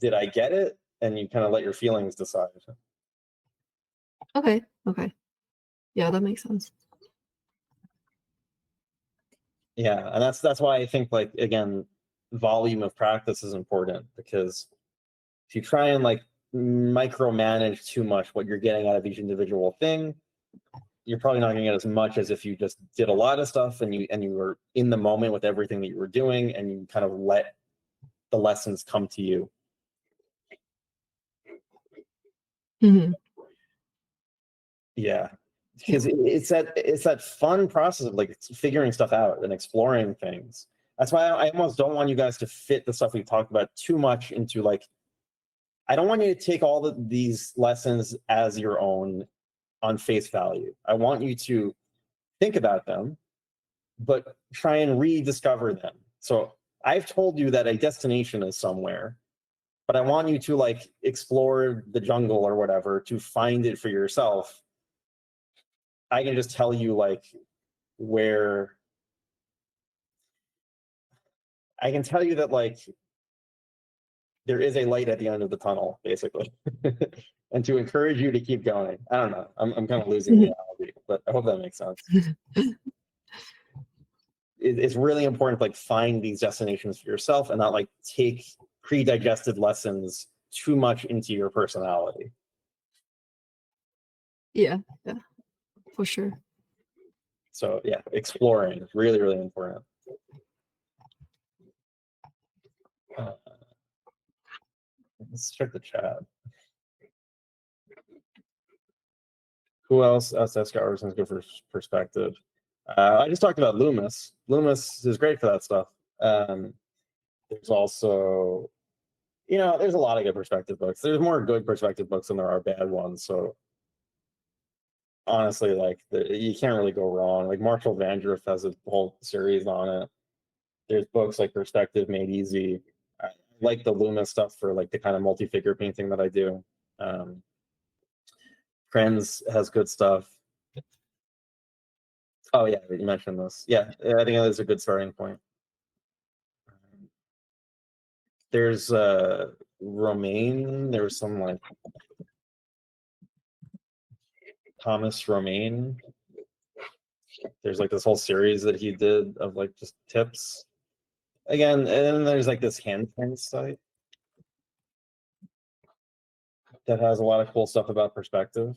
did I get it? And you kind of let your feelings decide. Okay. Okay. Yeah, that makes sense. Yeah, and that's why I think like again, volume of practice is important, because if you try and like micromanage too much what you're getting out of each individual thing, you're probably not going to get as much as if you just did a lot of stuff and you were in the moment with everything that you were doing and you kind of let the lessons come to you. Mm-hmm. Yeah, because it's that fun process of like figuring stuff out and exploring things. That's why I almost don't want you guys to fit the stuff we talked about too much into like, I don't want you to take all these lessons as your own on face value. I want you to think about them, but try and rediscover them. So I've told you that a destination is somewhere, but I want you to like explore the jungle or whatever to find it for yourself. I can just tell you like where, I can tell you that like there is a light at the end of the tunnel, basically. And to encourage you to keep going. I don't know. I'm kind of losing the analogy, but I hope that makes sense. It's really important to like find these destinations for yourself and not like take pre-digested lessons too much into your personality. Yeah, for sure. So yeah, exploring is really, really important. Let's check the chat. Who else? Scott Robertson's good for perspective. I just talked about Loomis. Loomis is great for that stuff. There's also, there's a lot of good perspective books. There's more good perspective books than there are bad ones. So honestly, like you can't really go wrong. Like Marshall Vandruff has a whole series on it. There's books like Perspective Made Easy. I like the Loomis stuff for like the kind of multi-figure painting that I do. Krenz has good stuff. Oh yeah, you mentioned this. Yeah, I think that is a good starting point. There's Romaine. There was some like Thomas Romaine. There's like this whole series that he did of like just tips. Again, and then there's like this hand print site that has a lot of cool stuff about perspective.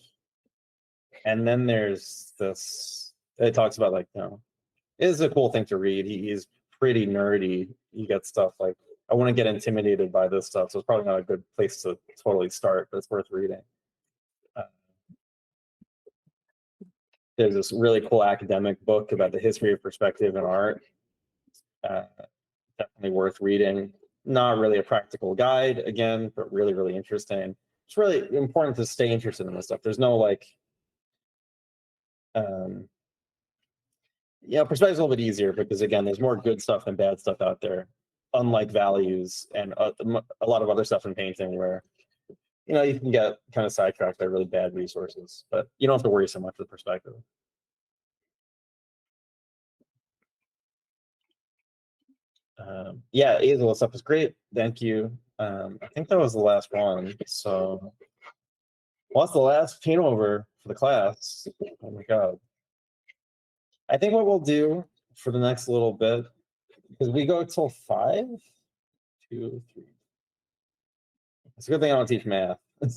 And then there's this, it talks about like, it is a cool thing to read. He's pretty nerdy. You get stuff like, I wouldn't get intimidated by this stuff, so it's probably not a good place to totally start, but it's worth reading. There's this really cool academic book about the history of perspective in art. Definitely worth reading. Not really a practical guide, again, but really, really interesting. It's really important to stay interested in this stuff. There's no like, perspective is a little bit easier because again, there's more good stuff than bad stuff out there. Unlike values and a lot of other stuff in painting where, you can get kind of sidetracked by really bad resources, but you don't have to worry so much with perspective. Yeah, Azel stuff is great. Thank you. I think that was the last one. So, well, that's the last paint over for the class. Oh my God. I think what we'll do for the next little bit, because we go till 5, 2, 3. It's a good thing I don't teach math. I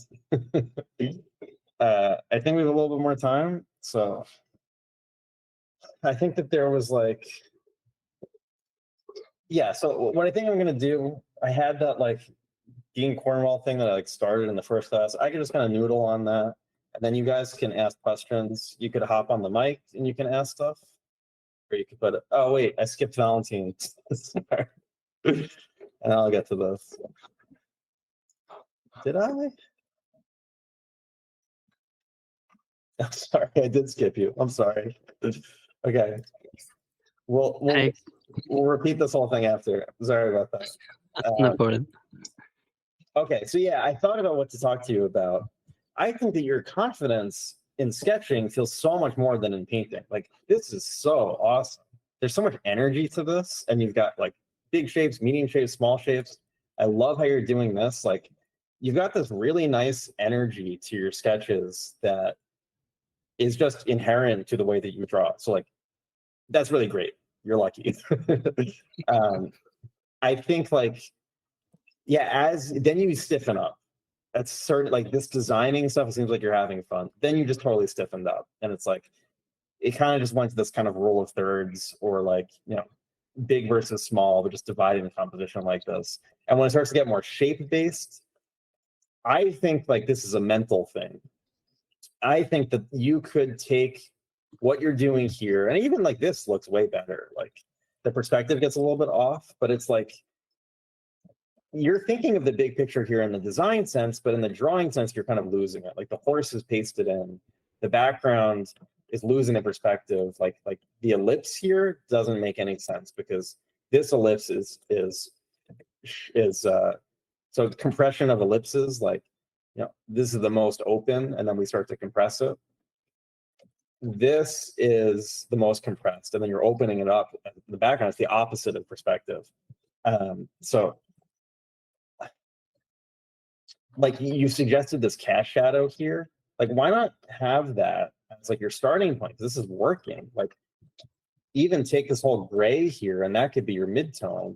think we have a little bit more time. So I think that there was like, yeah, so what I think I'm going to do, I had that like Dean Cornwall thing that I like started in the first class. I can just kind of noodle on that. And then you guys can ask questions. You could hop on the mic and you can ask stuff. Or you could put, oh wait, I skipped Valentine. Sorry. And I'll get to this. Did I? I'm sorry, I did skip you. I'm sorry. Okay. We'll repeat this whole thing after. Sorry about that. No problem. Okay, so yeah, I thought about what to talk to you about. I think that your confidence in sketching feels so much more than in painting. Like, this is so awesome. There's so much energy to this, and you've got like big shapes, medium shapes, small shapes. I love how you're doing this. Like, you've got this really nice energy to your sketches that is just inherent to the way that you draw. So like, that's really great. You're lucky. I think like, yeah, then you stiffen up. That's certain, like this designing stuff, it seems like you're having fun. Then you just totally stiffened up. And it's like, it kind of just went to this kind of rule of thirds, or like, you know, big versus small, but just dividing the composition like this. And when it starts to get more shape-based, I think like this is a mental thing. I think that you could take what you're doing here, and even like this looks way better. Like the perspective gets a little bit off, but it's like, you're thinking of the big picture here in the design sense, but in the drawing sense, you're kind of losing it. Like the horse is pasted in, the background is losing the perspective. Like the ellipse here doesn't make any sense, because this ellipse is so compression of ellipses, like, you know, this is the most open, and then we start to compress it. This is the most compressed, and then you're opening it up. The background is the opposite of perspective. So like you suggested this cast shadow here, like why not have that as like your starting point? This is working. Like even take this whole gray here, and that could be your midtone.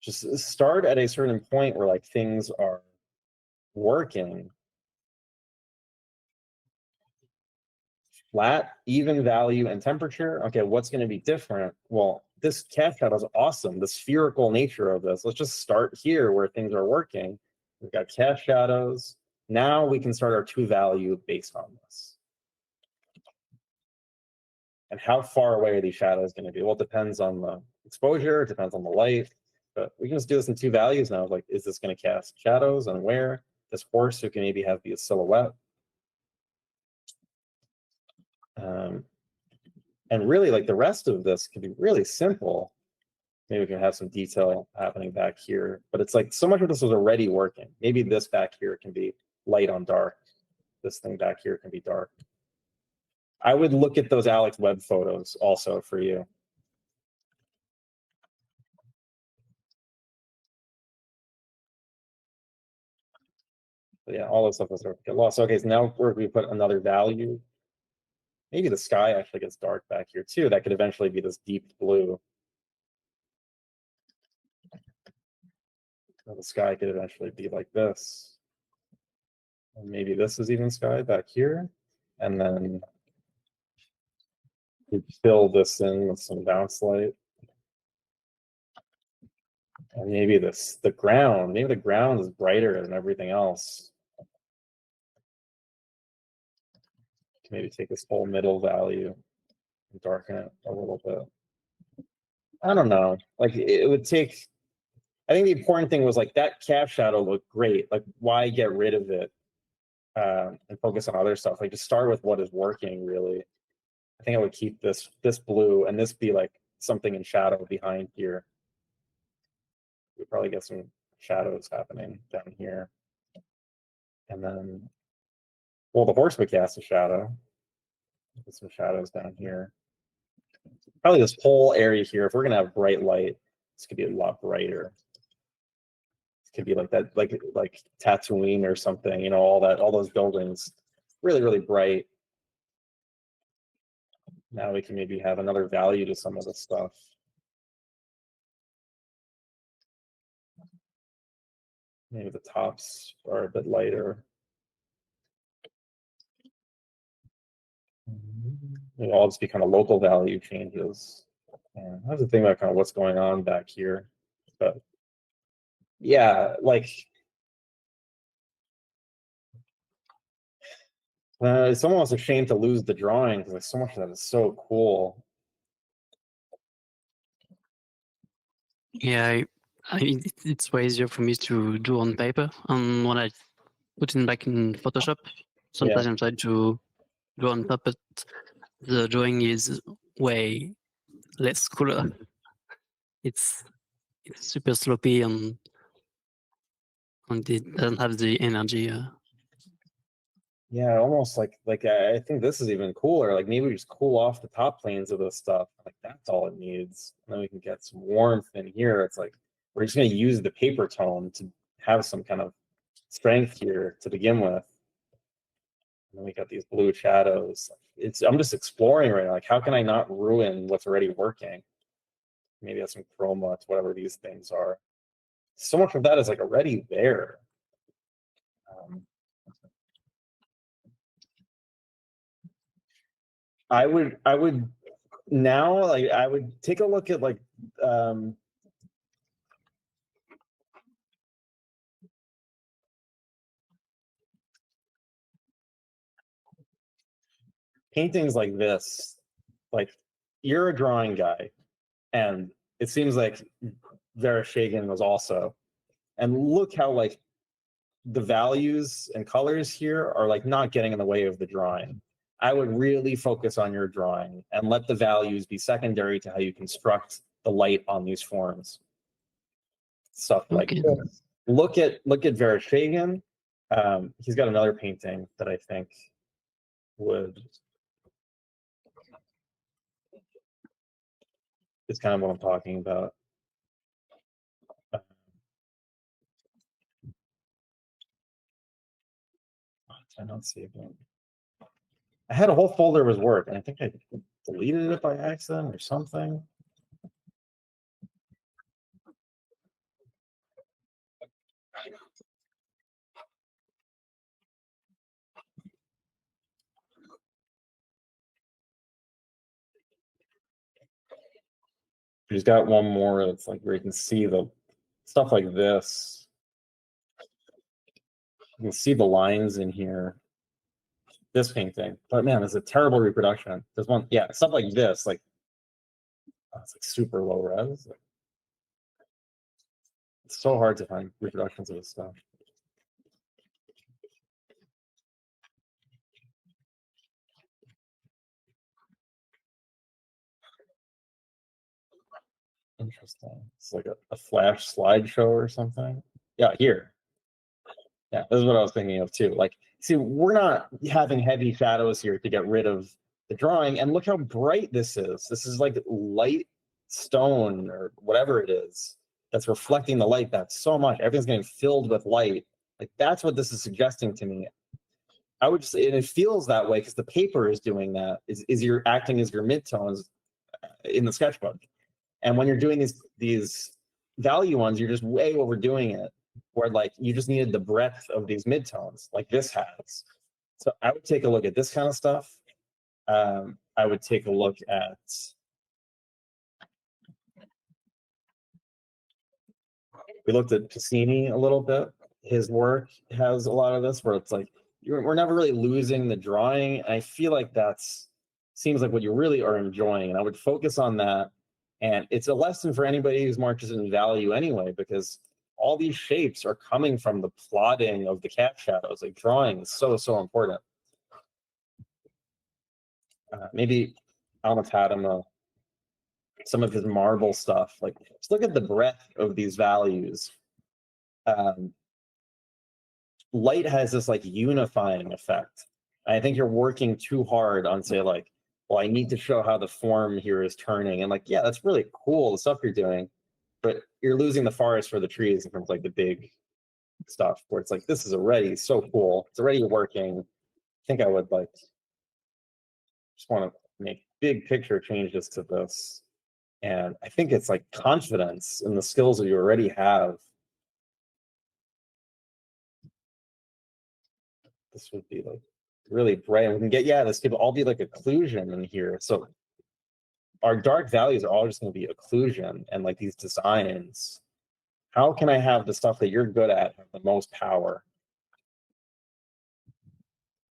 Just start at a certain point where like things are working. Flat, even value, and temperature. Okay, what's going to be different? Well, this cast shadow is awesome. The spherical nature of this. Let's just start here where things are working. We've got cast shadows. Now we can start our two value based on this. And how far away are these shadows going to be? Well, it depends on the exposure. It depends on the light. But we can just do this in two values now. Like, is this going to cast shadows, and where? This horse who can maybe have be a silhouette. And really, like the rest of this could be really simple. Maybe we can have some detail happening back here, but it's like so much of this was already working. Maybe this back here can be light on dark. This thing back here can be dark. I would look at those Alex Webb photos also for you. But yeah, all this stuff will start to get lost. Okay, so now we put another value. Maybe the sky actually gets dark back here too. That could eventually be this deep blue. So the sky could eventually be like this. And maybe this is even sky back here. And then we fill this in with some bounce light. And maybe the ground is brighter than everything else. Maybe take this whole middle value and darken it a little bit. I don't know. Like it would take, I think the important thing was like that cast shadow looked great. Like why get rid of it and focus on other stuff? Like just start with what is working really. I think I would keep this blue and this be like something in shadow behind here. We probably get some shadows happening down here. And then, well, the horse would cast a shadow. Put some shadows down here. Probably this whole area here, if we're gonna have bright light, this could be a lot brighter. It could be like that, like Tatooine or something, you know, all those buildings, really, really bright. Now we can maybe have another value to some of this stuff. Maybe the tops are a bit lighter. It'll all just be kind of local value changes. And I have to think about kind of what's going on back here. But yeah, like it's almost a shame to lose the drawing because like so much of that is so cool. Yeah, it's way easier for me to do on paper, and when I put it back in Photoshop, sometimes I try to do on top, but the drawing is way less cooler. It's super sloppy, and and it doesn't have the energy. Yeah, almost like I think this is even cooler. Like maybe we just cool off the top planes of this stuff. Like that's all it needs. And then we can get some warmth in here. It's like we're just gonna use the paper tone to have some kind of strength here to begin with. And then we got these blue shadows. I'm just exploring right now. Like how can I not ruin what's already working? Maybe that's some chroma to whatever these things are. So much of that is like already there. I would now, like I would take a look at like paintings like this. Like you're a drawing guy, and it seems like Vereshchagin was also. And look how like the values and colors here are like not getting in the way of the drawing. I would really focus on your drawing and let the values be secondary to how you construct the light on these forms. Stuff like this. Look at Vereshchagin. He's got another painting that I think would is kind of what I'm talking about. I don't see it. I had a whole folder of his work, and I think I deleted it by accident or something. He's got one more that's like where you can see the stuff like this. You can see the lines in here. This painting, but man, it's a terrible reproduction. There's one, yeah, stuff like this, like it's like super low res. It's so hard to find reproductions of this stuff. Interesting. It's like a flash slideshow or something. Yeah, here. Yeah, this is what I was thinking of too. Like, see, we're not having heavy shadows here to get rid of the drawing. And look how bright this is. This is like light stone or whatever it is that's reflecting the light back so much. Everything's getting filled with light. Like that's what this is suggesting to me. I would just, and it feels that way because the paper is doing that. Is you're acting as your midtones in the sketchbook. And when you're doing these value ones, you're just way overdoing it. Where like you just needed the breadth of these midtones, like this has. So I would take a look at this kind of stuff. I would take a look at we looked at Cassini a little bit. His work has a lot of this where it's like we're never really losing the drawing. And I feel like that's seems like what you really are enjoying. And I would focus on that. And it's a lesson for anybody who's more interested in value anyway, because all these shapes are coming from the plotting of the cat shadows. Like drawing is so important. Maybe Alma-Tadema, some of his marble stuff. Like just look at the breadth of these values. Light has this like unifying effect. I think you're working too hard on say like, well, I need to show how the form here is turning. And like, yeah, that's really cool, the stuff you're doing, but you're losing the forest for the trees in terms of like the big stuff where it's like, this is already so cool. It's already working. I think I would like, just want to make big picture changes to this. And I think it's like confidence in the skills that you already have. This would be like really bright. We can get, yeah, this could all be like occlusion in here. So our dark values are all just going to be occlusion and like these designs. How can I have the stuff that you're good at have the most power?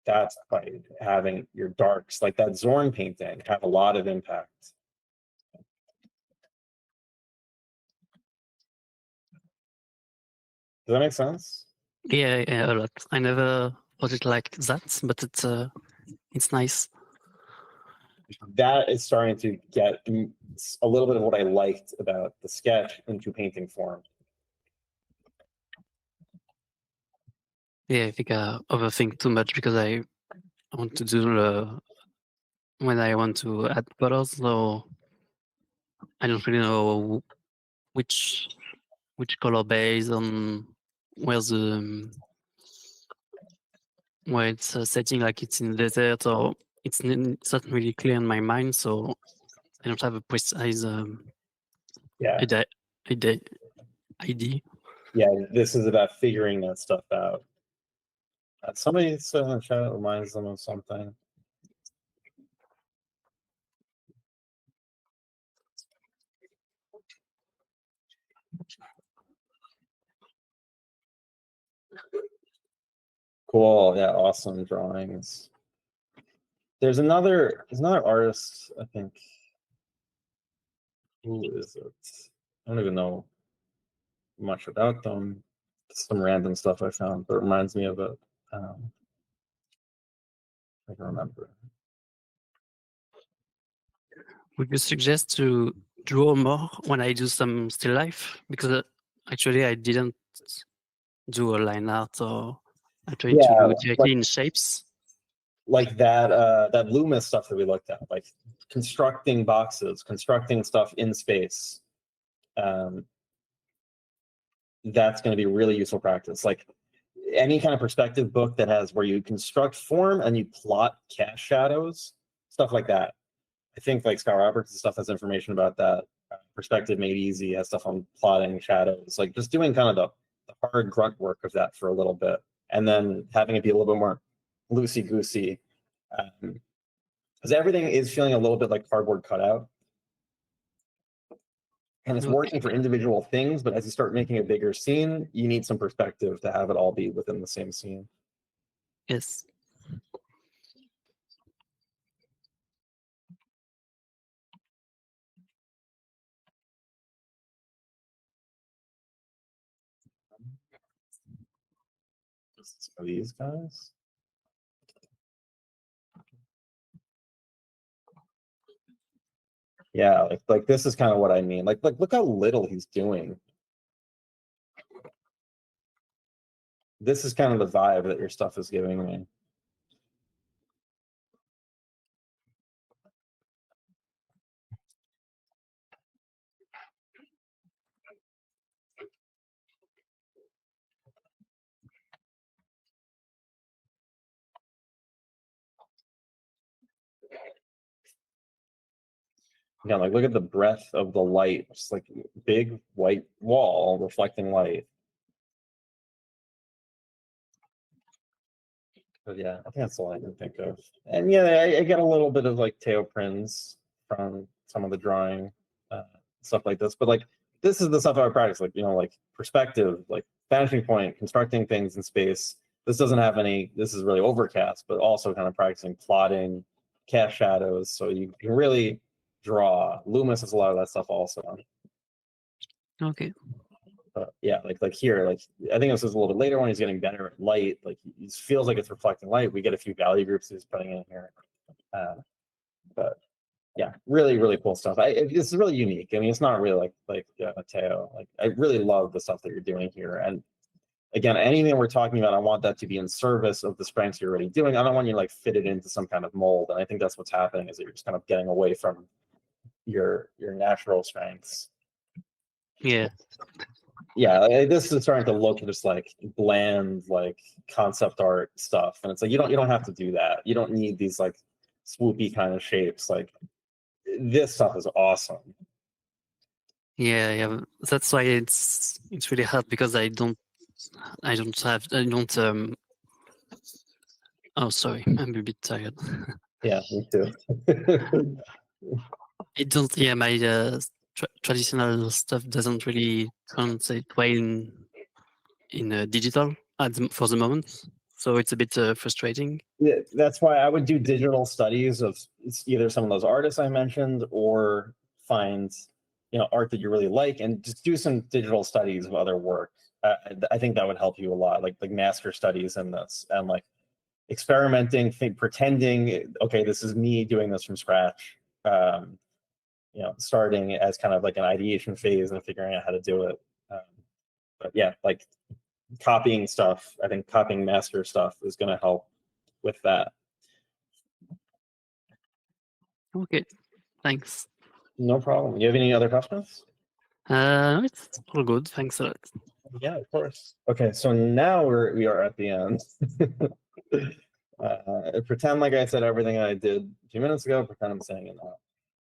That's by having your darks, like that Zorn painting, have a lot of impact. Does that make sense? Yeah, a lot. I never thought it like that, but it's nice. That is starting to get a little bit of what I liked about the sketch into painting form. Yeah, I think I overthink too much because I want to do when I want to add colors, so I don't really know which color base on where's the where it's setting, like it's in the desert or it's not really clear in my mind, so I don't have a precise Yeah. ID. Yeah, this is about figuring that stuff out. Somebody said in the chat it reminds them of something. Cool. Yeah, awesome drawings. There's another artist, I think. Who is it? I don't even know much about them. Some random stuff I found, but it reminds me of it. I can remember. Would you suggest to draw more when I do some still life? Because actually I didn't do a line art, or I tried to do directly in shapes. Like that that Loomis stuff that we looked at, like constructing boxes, constructing stuff in space. That's going to be really useful practice. Like any kind of perspective book that has where you construct form and you plot cast shadows, stuff like that. I think like Scott Roberts and stuff has information about that. Perspective Made Easy has stuff on plotting shadows, like just doing kind of the hard grunt work of that for a little bit, and then having it be a little bit more loosey-goosey. Because everything is feeling a little bit like cardboard cutout. And it's working for individual things, but as you start making a bigger scene, you need some perspective to have it all be within the same scene. Yes. So these guys. Yeah, like this is kind of what I mean. Like look how little he's doing. This is kind of the vibe that your stuff is giving me. Yeah, like look at the breadth of the light. Just like big white wall reflecting light. But yeah, I think that's all I can think of. And yeah, I get a little bit of like Teo Prinz from some of the drawing stuff like this. But like this is the stuff I practice, like, you know, like perspective, like vanishing point, constructing things in space. This doesn't have any, this is really overcast, but also kind of practicing plotting, cast shadows. So you can really draw. Loomis has a lot of that stuff also. Okay. But yeah, like here, like I think this is a little bit later when he's getting better at light. Like it feels like it's reflecting light. We get a few value groups he's putting in here, but yeah, really, really cool stuff. It's really unique. I mean, it's not really like Matteo. Like I really love the stuff that you're doing here. And again, anything we're talking about, I want that to be in service of the strengths you're already doing. I don't want you to like fit it into some kind of mold. And I think that's what's happening, is that you're just kind of getting away from your natural strengths. Yeah. Yeah, this is starting to look just like bland, like concept art stuff, and it's like you don't have to do that. You don't need these like swoopy kind of shapes. Like this stuff is awesome. Yeah. That's why it's really hard, because I don't. Oh, sorry, I'm a bit tired. Yeah, me too. I don't. Yeah, my traditional stuff doesn't really translate well in digital for the moment, so it's a bit frustrating. Yeah, that's why I would do digital studies of either some of those artists I mentioned, or find art that you really like and just do some digital studies of other work. I think that would help you a lot, like master studies in this, and like experimenting, pretending, okay, this is me doing this from scratch. Starting as kind of like an ideation phase and figuring out how to do it. But yeah, like copying stuff, I think copying master stuff is going to help with that. Okay, thanks. No problem. You have any other questions? It's all good. Thanks a lot. Yeah, of course. Okay, so now we are at the end. Pretend like I said everything I did a few minutes ago. Pretend I'm saying it now.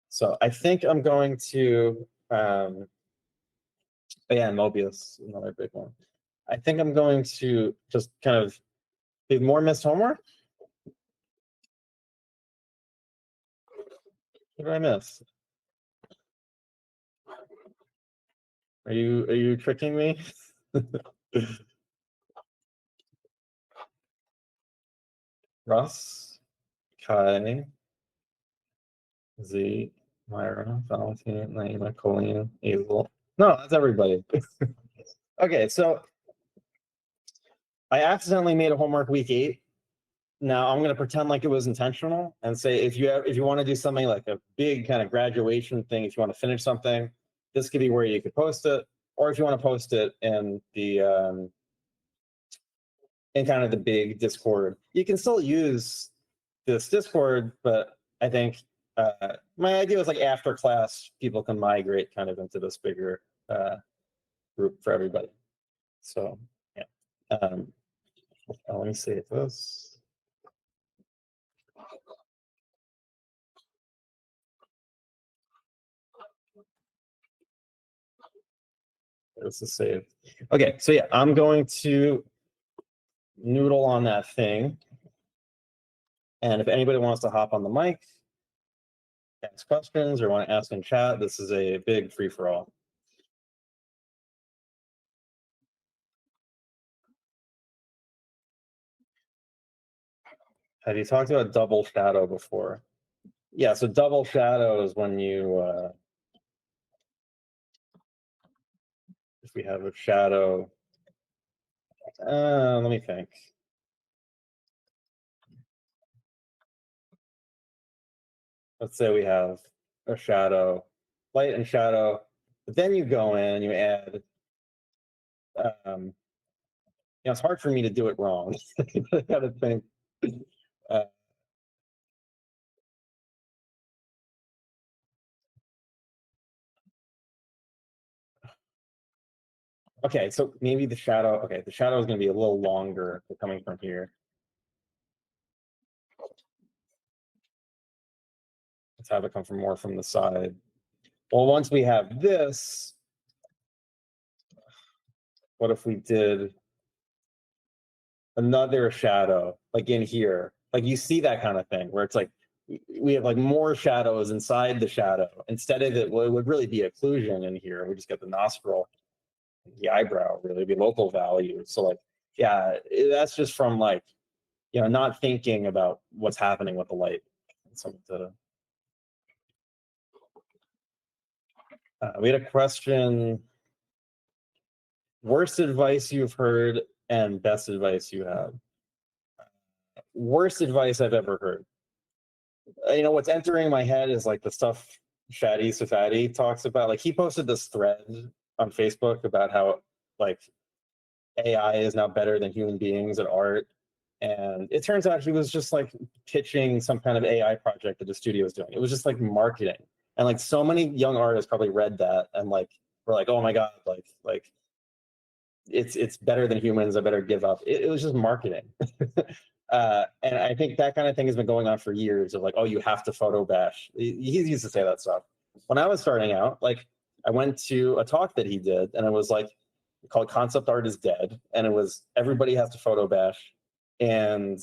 So I think I'm going to, yeah, Mobius, another big one. I think I'm going to just kind of do more missed homework. What did I miss? Are you tricking me? Russ, Kai, Z, Myra, Valentina, Naima, Colleen, Hazel. No, that's everybody. Okay, so I accidentally made a homework week 8. Now I'm going to pretend like it was intentional and say if you want to do something like a big kind of graduation thing, if you want to finish something, this could be where you could post it, or if you want to post it in the in kind of the big Discord, you can still use this Discord, but I think my idea was like after class, people can migrate kind of into this bigger group for everybody. So yeah, let me save this. This is saved. Okay, so yeah, I'm going to noodle on that thing. And if anybody wants to hop on the mic, ask questions, or want to ask in chat, this is a big free-for-all. Have you talked about double shadow before? Yeah, so double shadow is when you, if we have a shadow, let me think. Let's say we have a shadow, light and shadow, but then you go in and you add, it's hard for me to do it wrong. I gotta think. Okay, so maybe the shadow, the shadow is going to be a little longer coming from here. Let's have it come from more from the side. Well, once we have this, what if we did another shadow, like in here? Like you see that kind of thing where it's like, we have like more shadows inside the shadow. Instead of it, well, it would really be occlusion in here. We just get the nostril, the eyebrow, really be local value. So like, yeah, that's just from like, not thinking about what's happening with the light. We had a question, worst advice you've heard and best advice you have. Worst advice I've ever heard. What's entering my head is like the stuff Shadi Safadi talks about. Like he posted this thread on Facebook about how like AI is now better than human beings at art. And it turns out he was just like pitching some kind of AI project that the studio was doing. It was just like marketing. And like so many young artists probably read that and like were like, oh my God, like it's better than humans, I better give up. It was just marketing. And I think that kind of thing has been going on for years of like, oh, you have to photo bash. He used to say that stuff. When I was starting out, like I went to a talk that he did and it was like called Concept Art is Dead. And it was everybody has to photo bash and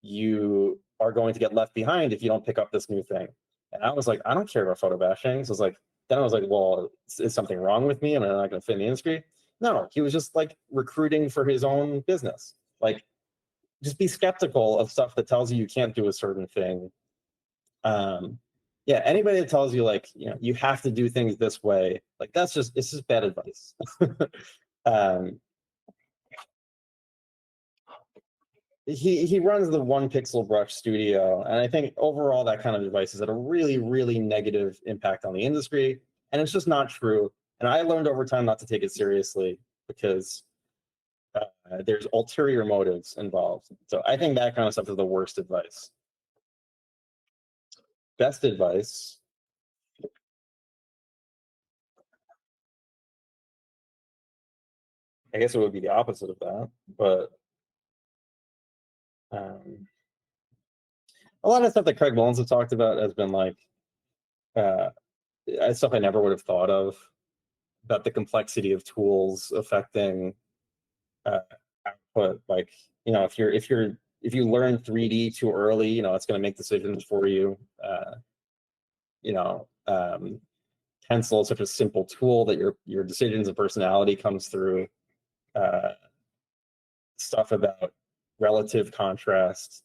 you are going to get left behind if you don't pick up this new thing. And I was like, I don't care about photo bashing. So then I was like, well, is something wrong with me? Am I not going to fit in the industry? No, he was just like recruiting for his own business. Like, just be skeptical of stuff that tells you can't do a certain thing. Yeah, anybody that tells you like, you have to do things this way, like it's just bad advice. He runs the One Pixel Brush studio, and I think overall that kind of advice has had a really, really negative impact on the industry, and it's just not true. And I learned over time not to take it seriously because there's ulterior motives involved. So I think that kind of stuff is the worst advice. Best advice. I guess it would be the opposite of that, but a lot of stuff that Craig Mullins has talked about has been like stuff I never would have thought of, about the complexity of tools affecting output. Like, you know, if you learn 3D too early, you know, it's going to make decisions for you. You know, Pencil is such a simple tool that your decisions and personality comes through. Stuff about relative contrast.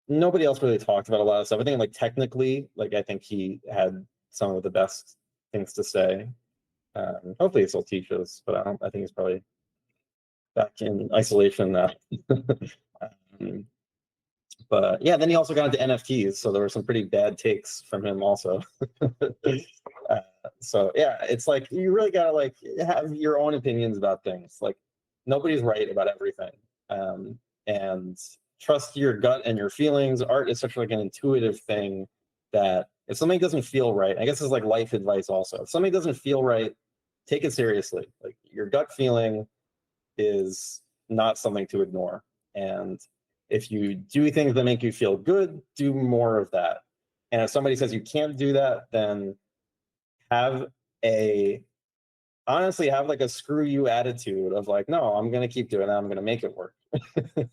Nobody else really talked about a lot of stuff. I think, like, technically, like, I think he had some of the best things to say. Hopefully he still teaches, but I think he's probably back in isolation now. But yeah, then he also got into NFTs, so there were some pretty bad takes from him also. So yeah, it's like you really gotta like have your own opinions about things. Like, nobody's right about everything, and trust your gut and your feelings. Art is such like an intuitive thing that if something doesn't feel right, I guess it's like life advice also. If something doesn't feel right, take it seriously. Like, your gut feeling is not something to ignore. And if you do things that make you feel good, do more of that. And if somebody says you can't do that, then honestly have like a screw you attitude of like, no, I'm going to keep doing that. I'm going to make it work. And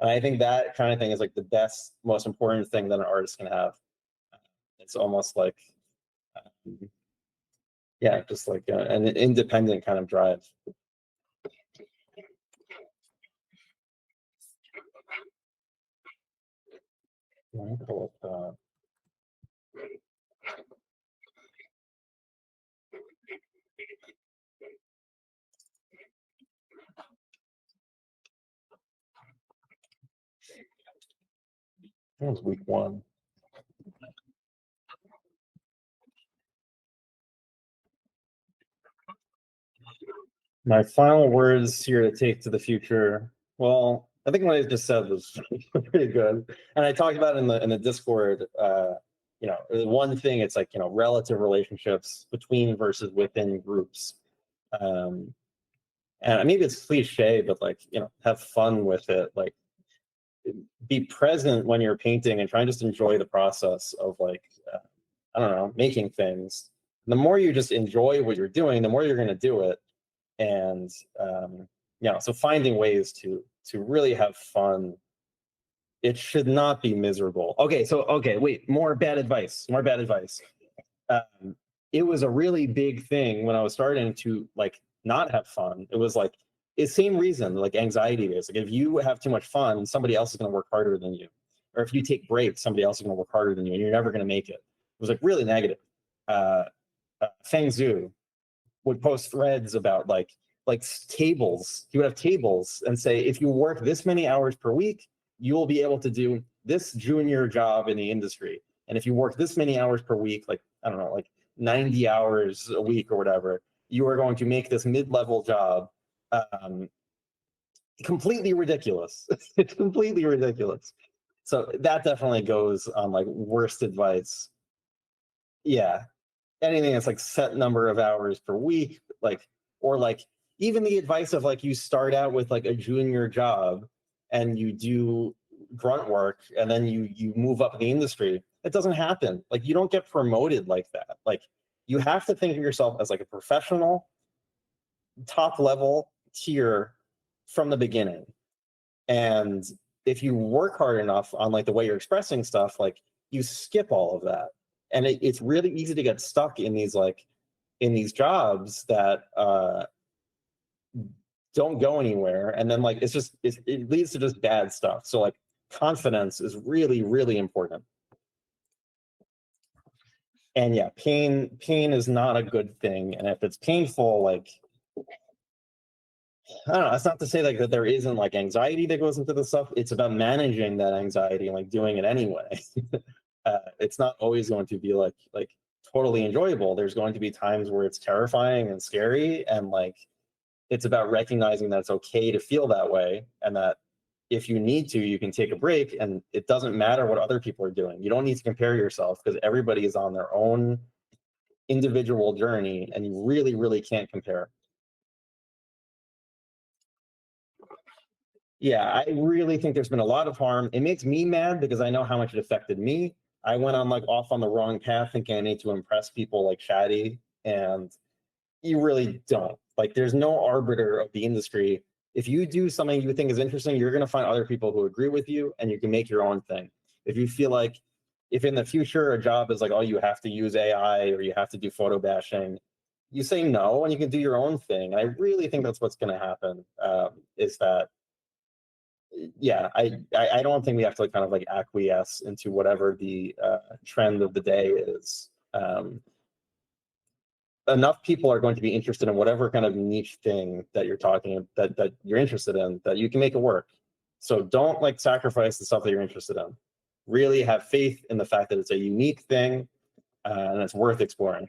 I think that kind of thing is like the best, most important thing that an artist can have. It's almost like, yeah, just like an independent kind of drive. Let me pull up that was week 1. My final words here to take to the future. Well, I think what I just said was pretty good, and I talked about it in the Discord. You know, one thing, it's like, you know, relative relationships between versus within groups, and maybe it's cliche, but like, you know, have fun with it. Like, be present when you're painting and try and just enjoy the process of like, I don't know, making things. The more you just enjoy what you're doing, the more you're going to do it. And you know, so finding ways to really have fun. It should not be miserable. Okay, wait, more bad advice. It was a really big thing when I was starting to like not have fun. It was like the same reason, like anxiety is. Like, if you have too much fun, somebody else is going to work harder than you. Or if you take breaks, somebody else is going to work harder than you, and you're never going to make it. It was like really negative. Feng Zhu would post threads about like tables. He would have tables and say, if you work this many hours per week, you will be able to do this junior job in the industry. And if you work this many hours per week, like, I don't know, like 90 hours a week or whatever, you are going to make this mid-level job. Completely ridiculous. It's completely ridiculous. So that definitely goes on like worst advice. Yeah. Anything that's like set number of hours per week, like, or like even the advice of like, you start out with like a junior job and you do grunt work and then you move up in the industry. It doesn't happen. Like, you don't get promoted like that. Like, you have to think of yourself as like a professional, top level tier from the beginning. And if you work hard enough on like the way you're expressing stuff, like, you skip all of that. And it's really easy to get stuck in these jobs that don't go anywhere. And then like, it leads to just bad stuff. So like, confidence is really, really important. And yeah, pain is not a good thing. And if it's painful, like, I don't know, that's not to say like that there isn't like anxiety that goes into this stuff. It's about managing that anxiety and like doing it anyway. It's not always going to be like totally enjoyable. There's going to be times where it's terrifying and scary, and like, It's about recognizing that it's okay to feel that way, and that if you need to, you can take a break, and it doesn't matter what other people are doing. You don't need to compare yourself, because everybody is on their own individual journey, and you really, really can't compare. Yeah, I really think there's been a lot of harm. It makes me mad because I know how much it affected me. I went on like off on the wrong path thinking I need to impress people like Shadi, and you really don't. Like, there's no arbiter of the industry. If you do something you think is interesting, you're going to find other people who agree with you, and you can make your own thing. If you feel like, if in the future a job is like, oh, you have to use AI or you have to do photo bashing, you say no, and you can do your own thing. I really think that's what's going to happen. Is that, yeah, I don't think we have to like kind of like acquiesce into whatever the trend of the day is. Enough people are going to be interested in whatever kind of niche thing that you're talking that you're interested in, that you can make it work. So don't like sacrifice the stuff that you're interested in. Really have faith in the fact that it's a unique thing, and it's worth exploring.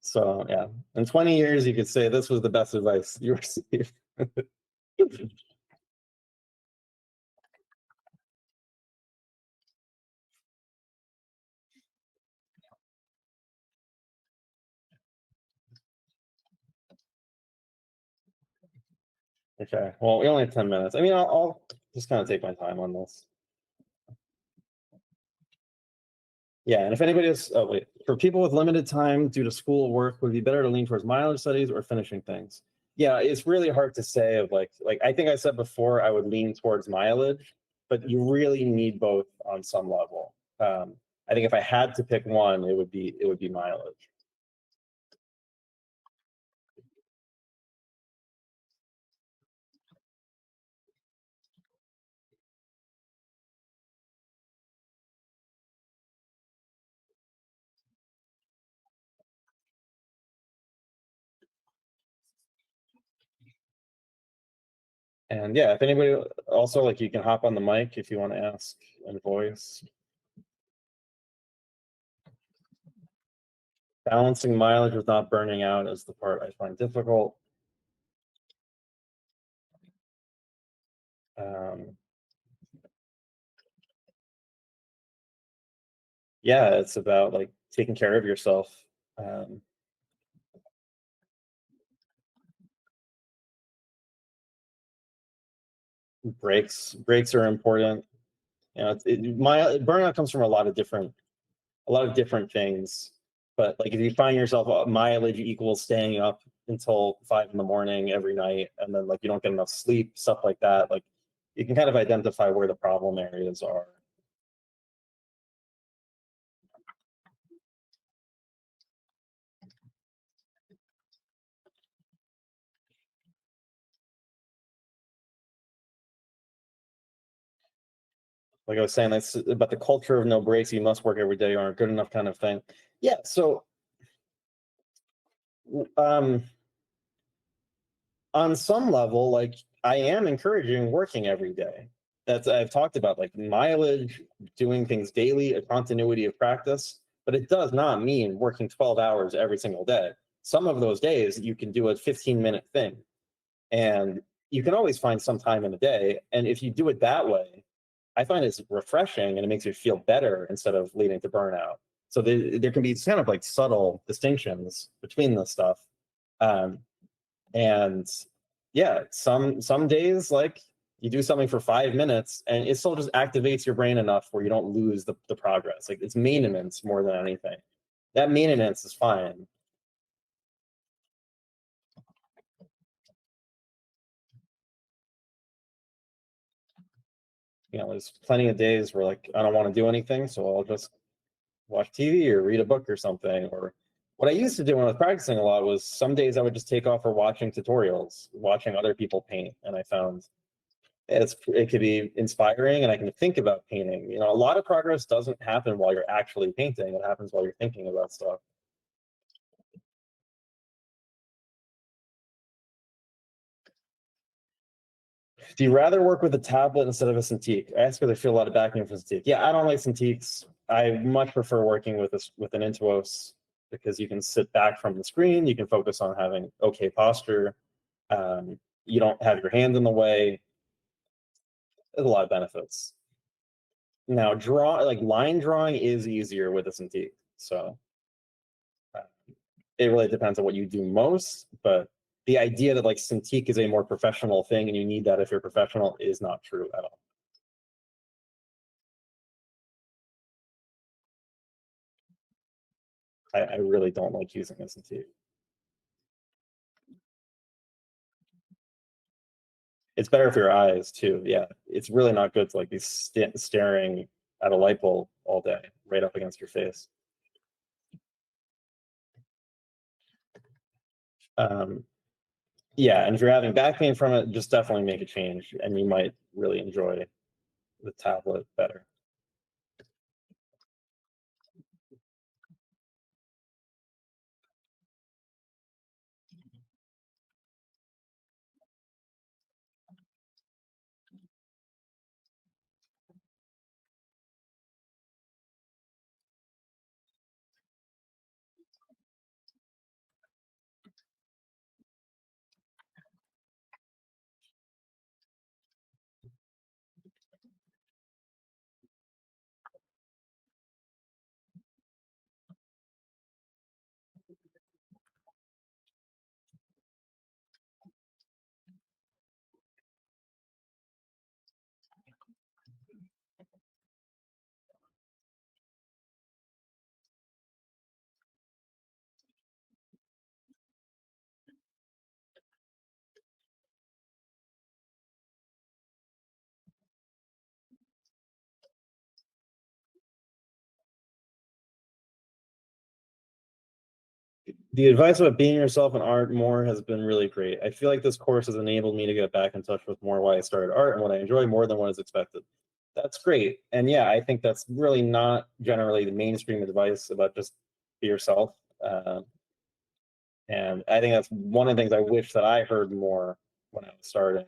So yeah, in 20 years, you could say this was the best advice you received. Okay, well, we only have 10 minutes. I mean, I'll just kind of take my time on this. Yeah, and if anybody is, oh wait, for people with limited time due to school or work, would it be better to lean towards mileage studies or finishing things? Yeah, it's really hard to say. Of like I think I said before, I would lean towards mileage, but you really need both on some level. I think if I had to pick one, it would be mileage. And yeah, if anybody also, like, you can hop on the mic if you want to ask in voice. Balancing mileage with not burning out is the part I find difficult. Yeah, it's about like taking care of yourself. Breaks are important. You know, burnout comes from a lot of different things. But like if you find yourself mileage equals staying up until 5 a.m. every night, and then like you don't get enough sleep, stuff like that, like you can kind of identify where the problem areas are. Like I was saying, that's about the culture of no breaks. You must work every day or aren't good enough kind of thing. Yeah. So, on some level, like I am encouraging working every day. I've talked about like mileage, doing things daily, a continuity of practice, but it does not mean working 12 hours every single day. Some of those days you can do a 15-minute thing, and you can always find some time in a day. And if you do it that way, I find it's refreshing and it makes you feel better instead of leading to burnout. So there can be kind of like subtle distinctions between this stuff. And yeah, some days like you do something for 5 minutes and it still just activates your brain enough where you don't lose the progress. Like it's maintenance more than anything. That maintenance is fine. You know, there's plenty of days where like I don't want to do anything, so I'll just watch TV or read a book or something. Or what I used to do when I was practicing a lot was some days I would just take off for watching tutorials, watching other people paint, and I found it could be inspiring, and I can think about painting. You know, a lot of progress doesn't happen while you're actually painting; it happens while you're thinking about stuff. Do you rather work with a tablet instead of a Cintiq? I ask because I feel a lot of backing for Cintiq. Yeah, I don't like Cintiqs. I much prefer working with an Intuos because you can sit back from the screen. You can focus on having okay posture. You don't have your hand in the way. There's a lot of benefits. Now, line drawing is easier with a Cintiq. So it really depends on what you do most, but the idea that like Cintiq is a more professional thing and you need that if you're professional is not true at all. I really don't like using a Cintiq. It's better for your eyes too. Yeah, it's really not good to like be staring at a light bulb all day, right up against your face. Yeah, and if you're having back pain from it, just definitely make a change, and you might really enjoy the tablet better. The advice about being yourself in art more has been really great. I feel like this course has enabled me to get back in touch with more why I started art and what I enjoy more than what is expected. That's great. And yeah, I think that's really not generally the mainstream advice about just be yourself. And I think that's one of the things I wish that I heard more when I was starting.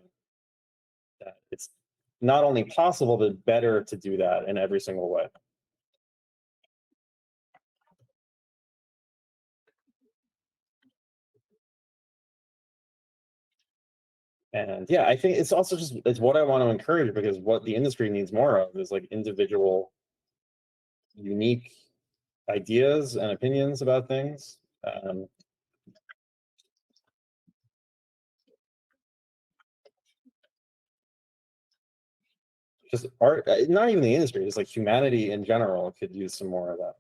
That it's not only possible, but better to do that in every single way. And yeah, I think it's also just it's what I want to encourage because what the industry needs more of is like individual, unique ideas and opinions about things. Just art, not even the industry, just like humanity in general could use some more of that.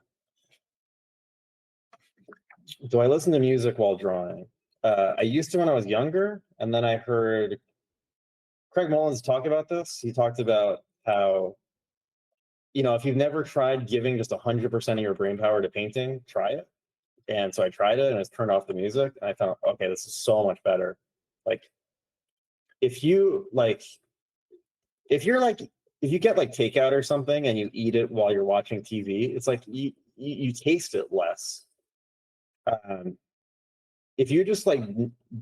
Do I listen to music while drawing? I used to when I was younger, and then I heard Craig Mullins talk about this. He talked about how, if you've never tried giving just 100% of your brain power to painting, try it. And so I tried it and it's turned off the music. And I thought, okay, this is so much better. Like, if you get like takeout or something and you eat it while you're watching TV, it's like you taste it less. If you just like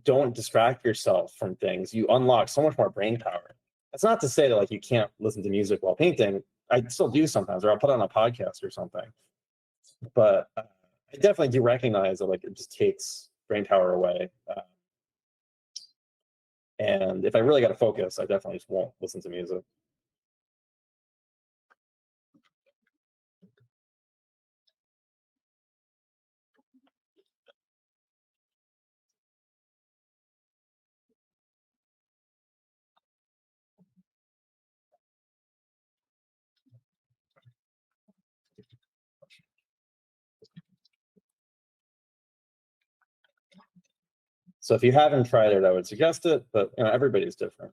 don't distract yourself from things, you unlock so much more brain power. That's not to say that like you can't listen to music while painting. I still do sometimes, or I'll put on a podcast or something. But I definitely do recognize that like it just takes brain power away. And if I really got to focus, I definitely just won't listen to music. So if you haven't tried it, I would suggest it, but everybody's different.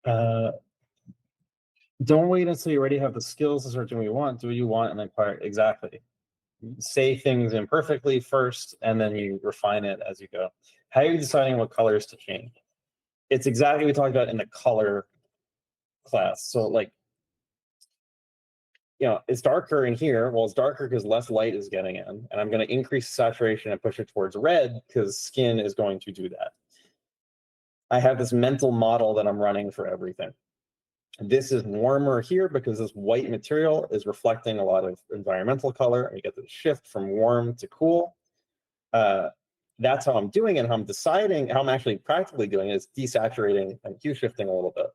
Don't wait until you already have the skills to start doing what you want. Do what you want and then acquire exactly. Say things imperfectly first, and then you refine it as you go. How are you deciding what colors to change? It's exactly what we talked about in the color class. So like, you know, it's darker in here. Well, it's darker because less light is getting in, and I'm going to increase saturation and push it towards red because skin is going to do that. I have this mental model that I'm running for everything. This is warmer here because this white material is reflecting a lot of environmental color, and you get the shift from warm to cool. That's how I'm doing it. How I'm deciding, how I'm actually practically doing it is desaturating and hue shifting a little bit.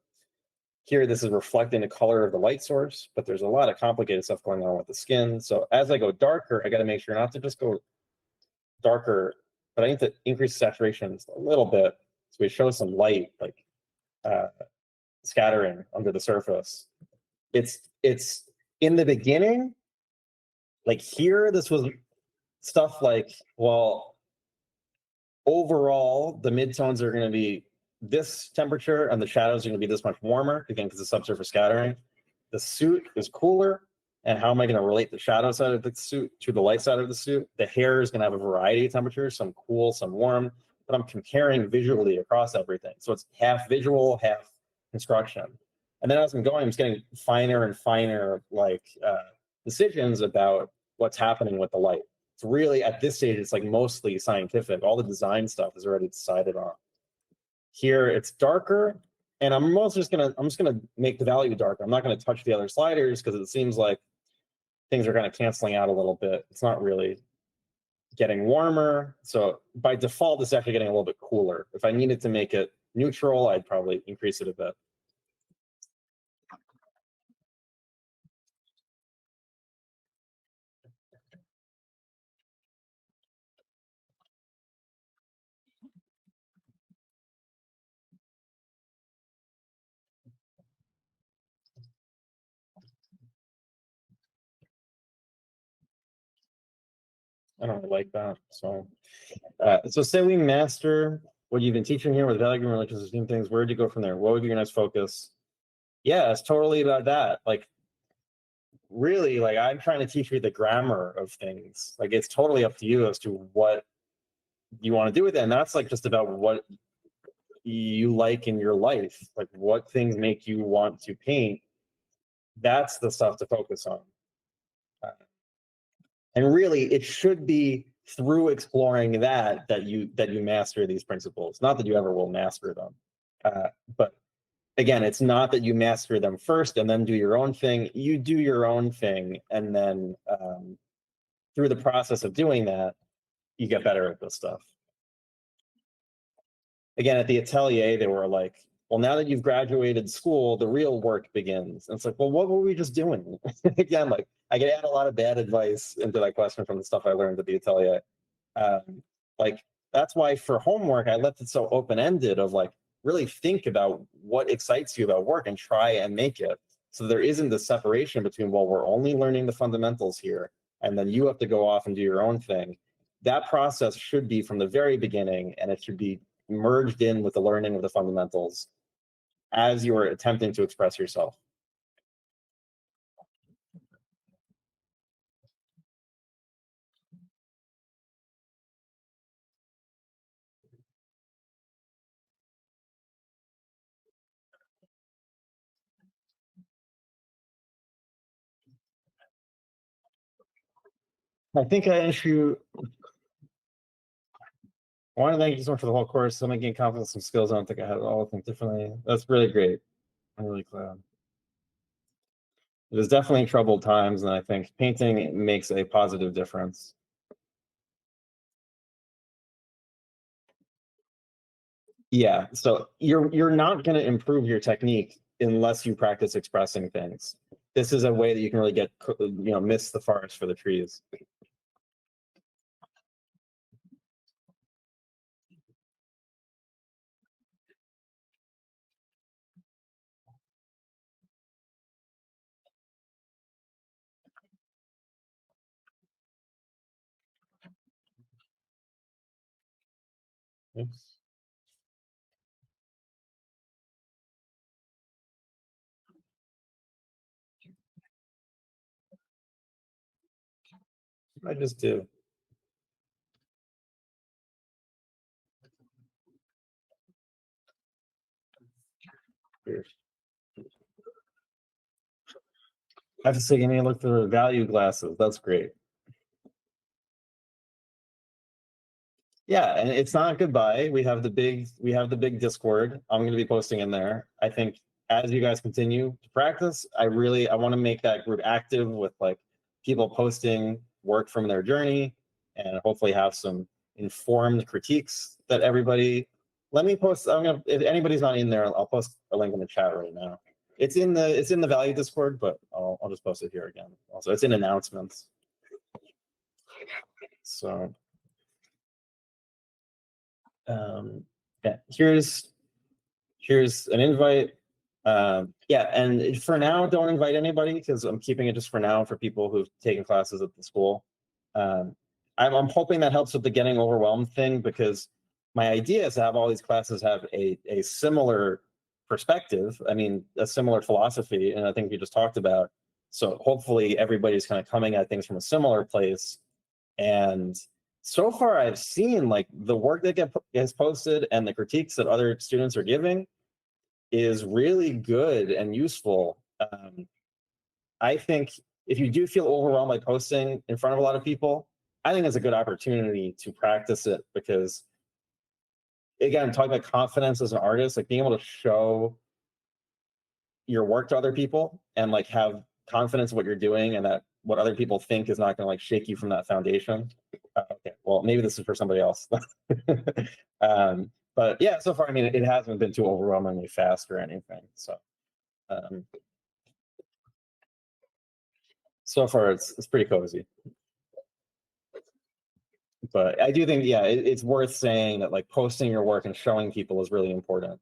Here, this is reflecting the color of the light source, but there's a lot of complicated stuff going on with the skin. So as I go darker, I got to make sure not to just go darker, but I need to increase saturation just a little bit so we show some light, like scattering under the surface. It's in the beginning, like here, this was stuff like, well, overall, the midtones are going to be this temperature and the shadows are going to be this much warmer, again, because of subsurface scattering. The suit is cooler. And how am I going to relate the shadow side of the suit to the light side of the suit? The hair is going to have a variety of temperatures, some cool, some warm, but I'm comparing visually across everything. So it's half visual, half construction. And then as I'm going, I'm just getting finer and finer like decisions about what's happening with the light. It's really, at this stage, it's like mostly scientific. All the design stuff is already decided on. Here it's darker, and I'm just gonna make the value darker. I'm not gonna touch the other sliders because it seems like things are kind of canceling out a little bit. It's not really getting warmer. So by default, it's actually getting a little bit cooler. If I needed to make it neutral, I'd probably increase it a bit. I don't really like that. So say we master what you've been teaching here with value and religious esteem things. Where'd you go from there? What would be your next focus? Yeah, it's totally about that. Like, really, like I'm trying to teach you the grammar of things. Like, it's totally up to you as to what you want to do with it. And that's like just about what you like in your life. Like, what things make you want to paint. That's the stuff to focus on. And really, it should be through exploring that you master these principles. Not that you ever will master them, but again, it's not that you master them first and then do your own thing. You do your own thing, and then through the process of doing that, you get better at this stuff. Again, at the atelier, they were like, well, now that you've graduated school, the real work begins. And it's like, well, what were we just doing? Again, like I could add a lot of bad advice into that question from the stuff I learned at the atelier. Like that's why for homework, I left it so open-ended of like, really think about what excites you about work and try and make it. So there isn't the separation between, well, we're only learning the fundamentals here, and then you have to go off and do your own thing. That process should be from the very beginning, and it should be merged in with the learning of the fundamentals as you are attempting to express yourself. I think I issue. I want to thank you so much for the whole course. I'm gaining confidence and skills. I don't think I had it all. I think differently. That's really great. I'm really glad. It was definitely troubled times, and I think painting makes a positive difference. Yeah, so you're not going to improve your technique unless you practice expressing things. This is a way that you can really get, miss the forest for the trees. Oops. I just do. Here. I have to say, you need to look for the value glasses. That's great. Yeah, and it's not goodbye. We have the big Discord. I'm going to be posting in there. I think as you guys continue to practice, I want to make that group active with like people posting work from their journey, and hopefully have some informed critiques that everybody. Let me post. If anybody's not in there, I'll post a link in the chat right now. It's in the value Discord, but I'll just post it here again. Also, it's in announcements. So. Yeah, here's an invite. Yeah, and for now, don't invite anybody because I'm keeping it just for now for people who've taken classes at the school. I'm hoping that helps with the getting overwhelmed thing, because my idea is to have all these classes have a similar perspective. I mean, a similar philosophy, and I think we just talked about. So hopefully everybody's kind of coming at things from a similar place. And so far, I've seen like the work that gets posted and the critiques that other students are giving is really good and useful. I think if you do feel overwhelmed by posting in front of a lot of people, I think it's a good opportunity to practice it, because again, talking about confidence as an artist, like being able to show your work to other people and like have confidence in what you're doing, and that what other people think is not going to like shake you from that foundation. Okay, well, maybe this is for somebody else. But yeah, so far, I mean, it hasn't been too overwhelmingly fast or anything. So, so far, it's pretty cozy. But I do think, yeah, it's worth saying that like posting your work and showing people is really important.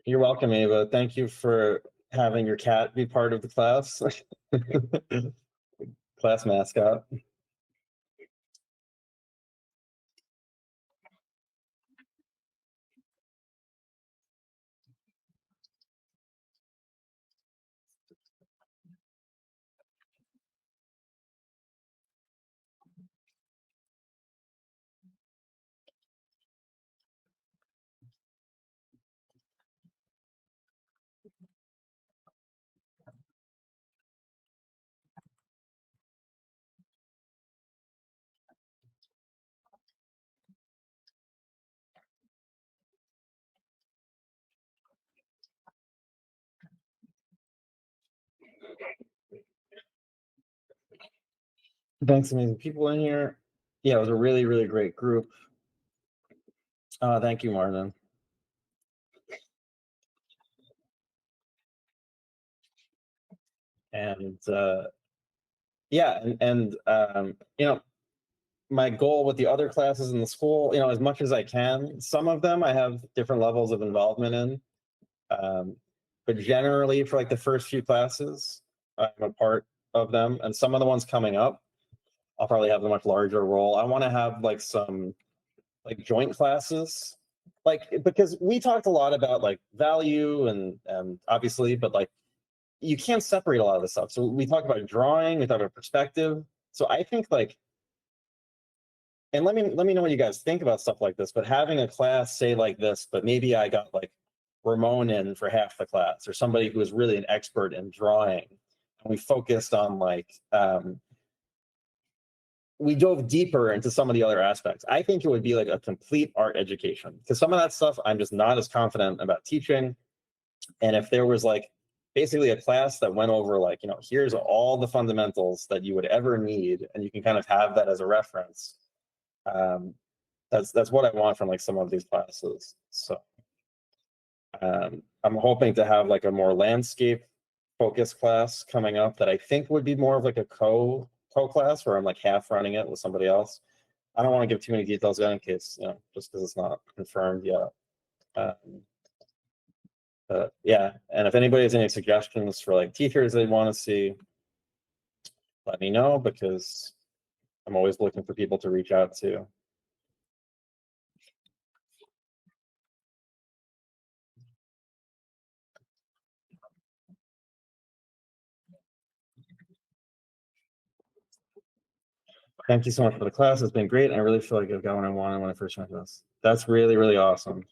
You're welcome, Ava. Thank you for having your cat be part of the class. Class mascot. Thanks, amazing people in here. Yeah, it was a really, really great group. Thank you, Martin. And yeah, and you know, my goal with the other classes in the school, you know, as much as I can, some of them I have different levels of involvement in. But generally for like the first few classes, I'm a part of them, and some of the ones coming up, I'll probably have a much larger role. I want to have like some like joint classes, like, because we talked a lot about like value and obviously, but like you can't separate a lot of this stuff. So we talk about drawing, we talk about perspective. So I think like, and let me know what you guys think about stuff like this, but having a class say like this, but maybe I got like Ramon in for half the class, or somebody who is really an expert in drawing, and we focused on like we dove deeper into some of the other aspects. I think it would be like a complete art education, because some of that stuff I'm just not as confident about teaching. And if there was like basically a class that went over like, you know, here's all the fundamentals that you would ever need, and you can kind of have that as a reference. That's what I want from like some of these classes. So I'm hoping to have like a more landscape focused class coming up that I think would be more of like a co-class where I'm like half running it with somebody else. I don't want to give too many details in case, you know, just because it's not confirmed yet. Yeah, and if anybody has any suggestions for like teachers they want to see, let me know, because I'm always looking for people to reach out to. Thank you so much for the class. It's been great. I really feel like I've got what I wanted when I first went to this. That's really, really awesome.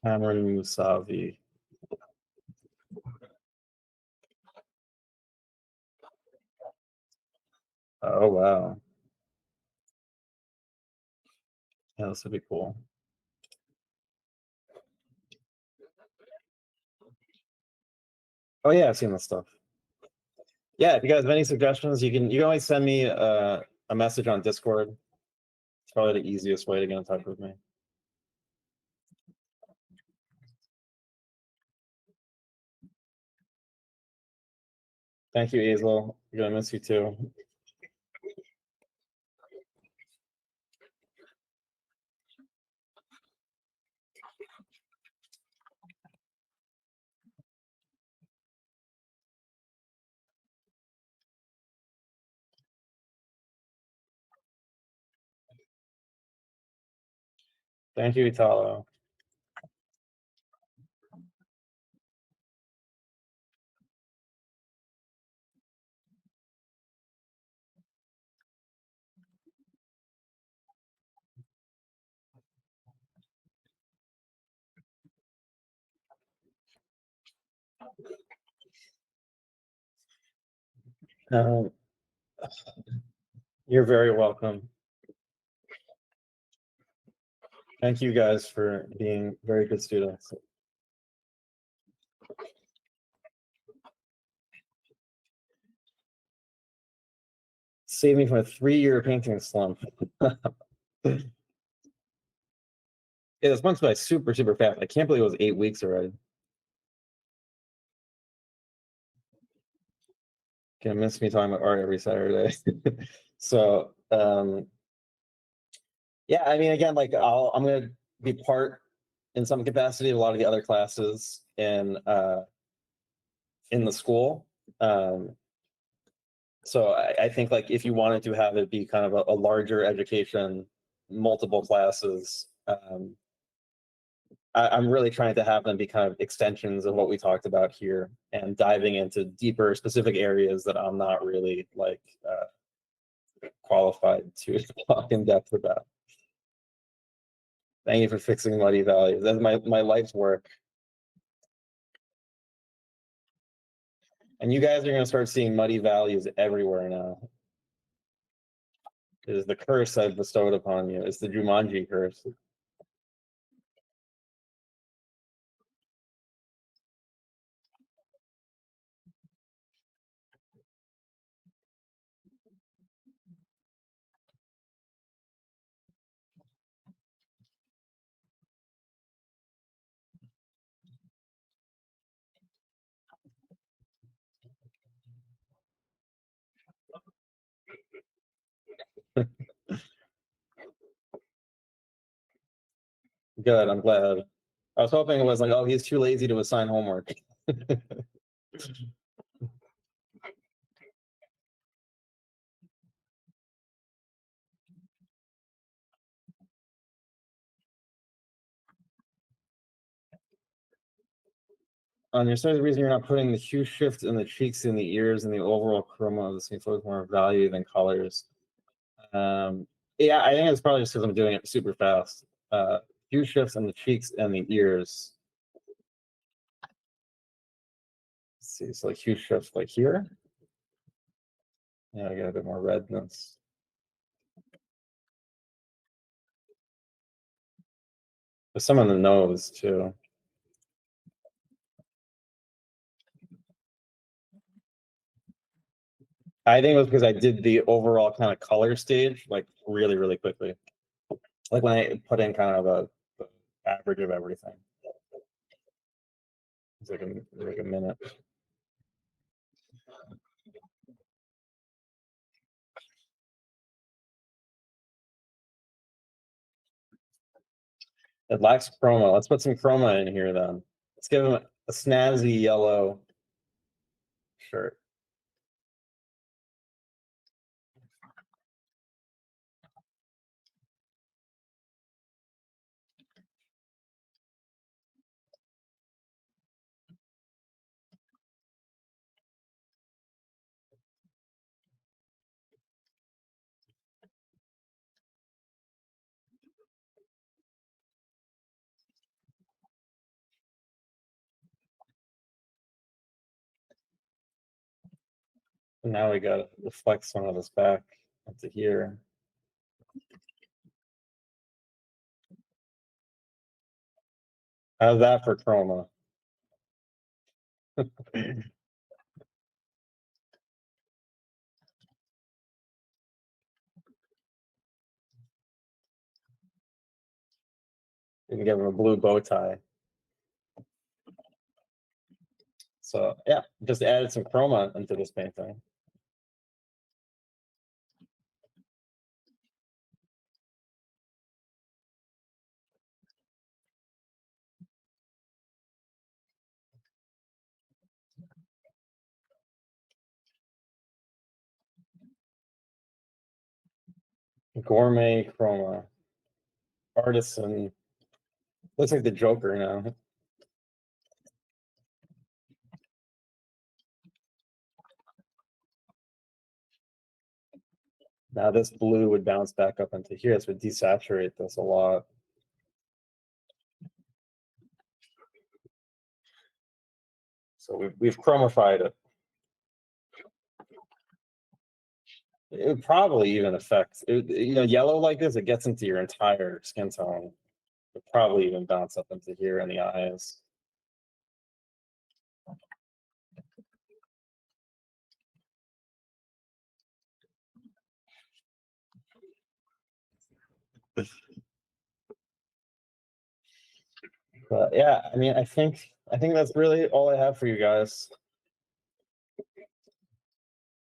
Cameron Musavi. Oh, wow. Yeah, this would be cool. Oh yeah, I've seen this stuff. Yeah, if you guys have any suggestions, you can always send me a message on Discord. It's probably the easiest way to get in touch with me. Thank you, Azel. We're gonna miss you too. Thank you, Italo. You're very welcome. Thank you guys for being very good students. Saved me from a 3-year painting slump. Yeah, this month's by super, super fast. I can't believe it was 8 weeks already. Gonna miss me talking about art every Saturday. So yeah, I mean, again, like I'm gonna be part in some capacity of a lot of the other classes in the school. So I think like if you wanted to have it be kind of a larger education, multiple classes, I'm really trying to have them be kind of extensions of what we talked about here and diving into deeper specific areas that I'm not really like qualified to talk in depth about. Thank you for fixing Muddy Valley. That's my life's work. And you guys are going to start seeing muddy values everywhere now. It is the curse I've bestowed upon you. It's the Jumanji curse. Good, I'm glad. I was hoping it was like, oh, he's too lazy to assign homework. On your side, the reason you're not putting the hue shift in the cheeks and the ears and the overall chroma of the scene flow with more value than colors. Yeah, I think it's probably just because I'm doing it super fast. Hue shifts in the cheeks and the ears. Let's see, so like hue shifts like here. Yeah, I got a bit more redness. There's some on the nose too. I think it was because I did the overall kind of color stage like really, really quickly. Like when I put in kind of the average of everything. It's like a minute. It lacks chroma. Let's put some chroma in here then. Let's give him a snazzy yellow shirt. And now we got to reflect some of this back into here. How's that for chroma? You can give him a blue bow tie. So yeah, just added some chroma into this painting. Gourmet chroma. Artisan. Looks like the Joker now. Now this blue would bounce back up into here. This would desaturate this a lot. So we've chromified it. It would probably even affect, yellow like this, it gets into your entire skin tone. It would probably even bounce up into here in the eyes. But yeah, I mean, I think that's really all I have for you guys.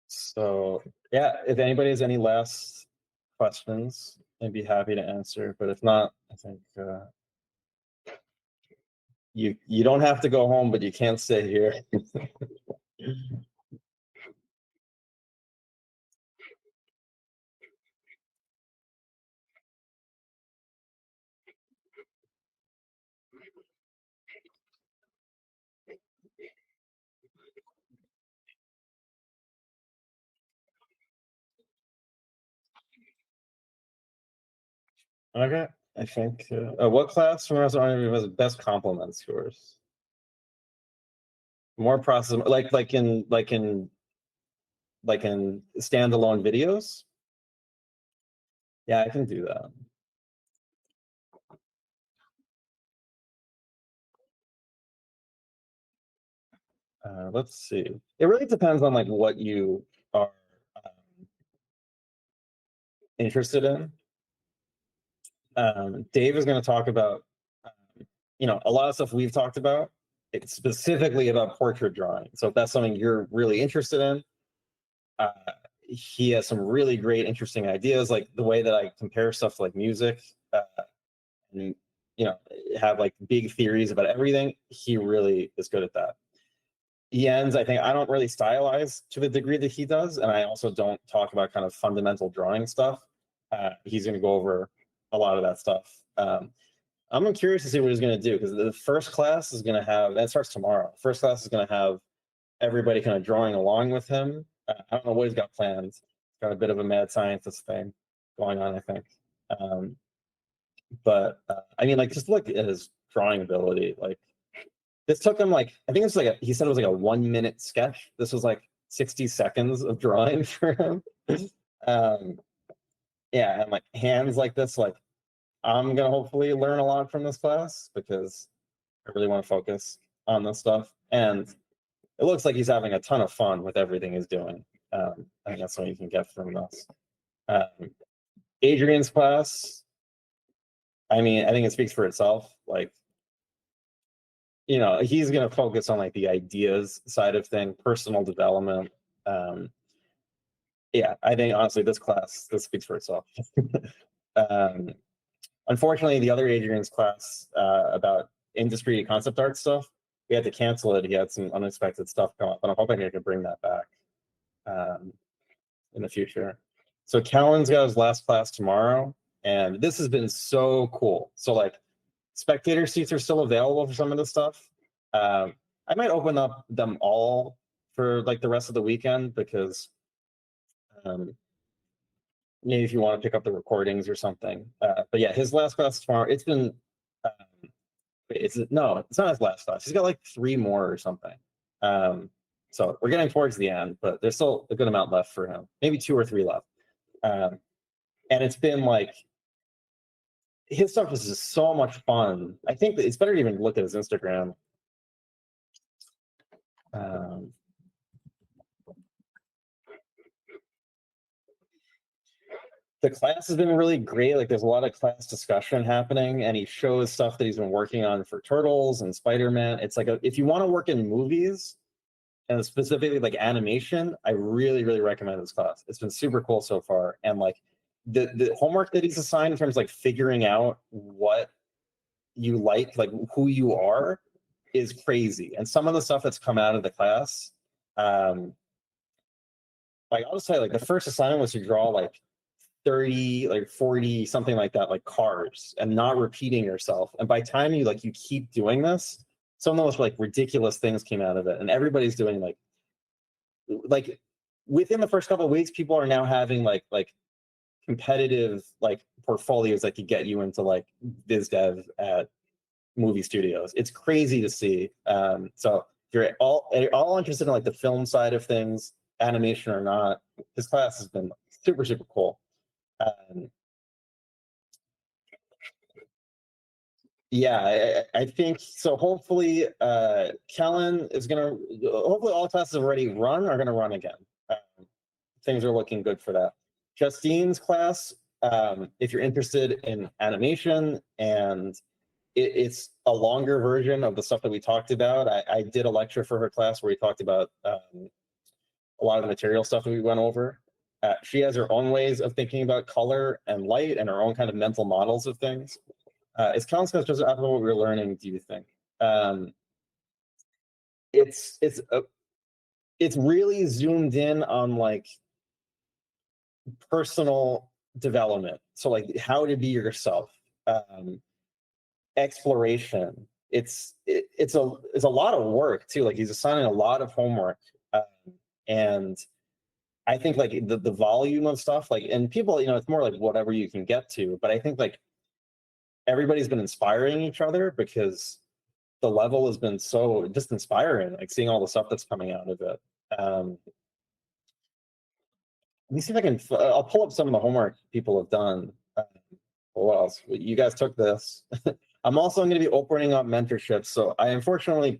So yeah, if anybody has any last questions, I'd be happy to answer. But if not, I think you don't have to go home, but you can't stay here. Okay, I think what class from us was the best compliments yours? More process, like in standalone videos. Yeah, I can do that. Let's see. It really depends on like what you are interested in. Dave is going to talk about, a lot of stuff we've talked about. It's specifically about portrait drawing. So if that's something you're really interested in, he has some really great, interesting ideas, like the way that I compare stuff to like music, and have like big theories about everything. He really is good at that. Jens, I think I don't really stylize to the degree that he does, and I also don't talk about kind of fundamental drawing stuff. He's going to go over a lot of that stuff. I'm curious to see what he's going to do, because the first class is going to have, that starts tomorrow. First class is going to have everybody kind of drawing along with him. I don't know what he's got planned. He's got a bit of a mad scientist thing going on, I think. But I mean, like, just look at his drawing ability. Like, this took him like, I think it's like he said it was like a 1 minute sketch. This was like 60 seconds of drawing for him. Yeah, and like hands like this, like I'm gonna hopefully learn a lot from this class, because I really want to focus on this stuff. And it looks like he's having a ton of fun with everything he's doing. I think that's what you can get from this. Adrian's class, I mean, I think it speaks for itself. Like, he's going to focus on like the ideas side of thing, personal development. Yeah, I think honestly, this speaks for itself. Unfortunately, the other Adrian's class about industry concept art stuff, we had to cancel it. He had some unexpected stuff come up, and I'm hoping I can bring that back in the future. So Callan's got his last class tomorrow, and this has been so cool. So like, spectator seats are still available for some of this stuff. I might open up them all for like the rest of the weekend, because maybe if you want to pick up the recordings or something. But yeah, his last class tomorrow. It's been it's not his last class. He's got like 3 more or something. So we're getting towards the end, but there's still a good amount left for him. Maybe 2 or 3 left. And it's been like, his stuff is just so much fun. I think that it's better to even look at his Instagram. The class has been really great. Like, there's a lot of class discussion happening, and he shows stuff that he's been working on for Turtles and Spider-Man. It's like, if you want to work in movies and specifically like animation, I really, really recommend this class. It's been super cool so far. And like the homework that he's assigned in terms of like figuring out what you like who you are, is crazy. And some of the stuff that's come out of the class, like I'll just say, like the first assignment was to draw like 30, like 40, something like that, like cars, and not repeating yourself. And by the time you keep doing this, some of the most like ridiculous things came out of it. And everybody's doing like within the first couple of weeks, people are now having like competitive like portfolios that could get you into like biz dev at movie studios. It's crazy to see. So if you're all interested in like the film side of things, animation or not, this class has been super, super cool. Yeah, I think so. Hopefully, Kellen is gonna. Hopefully, all classes already are gonna run again. Things are looking good for that. Justine's class, if you're interested in animation, and it's a longer version of the stuff that we talked about. I did a lecture for her class where we talked about a lot of the material stuff that we went over. She has her own ways of thinking about color and light and her own kind of mental models of things. Is Kellen's class just after what we were learning, do you think? It's really zoomed in on like personal development. So like how to be yourself, exploration. It's a lot of work too. Like he's assigning a lot of homework, and I think like the volume of stuff, like, and people, it's more like whatever you can get to. But I think like everybody's been inspiring each other because the level has been so just inspiring, like seeing all the stuff that's coming out of it. Let me see if I can, I'll pull up some of the homework people have done. What else? You guys took this. I'm also going to be opening up mentorships. So I'm starting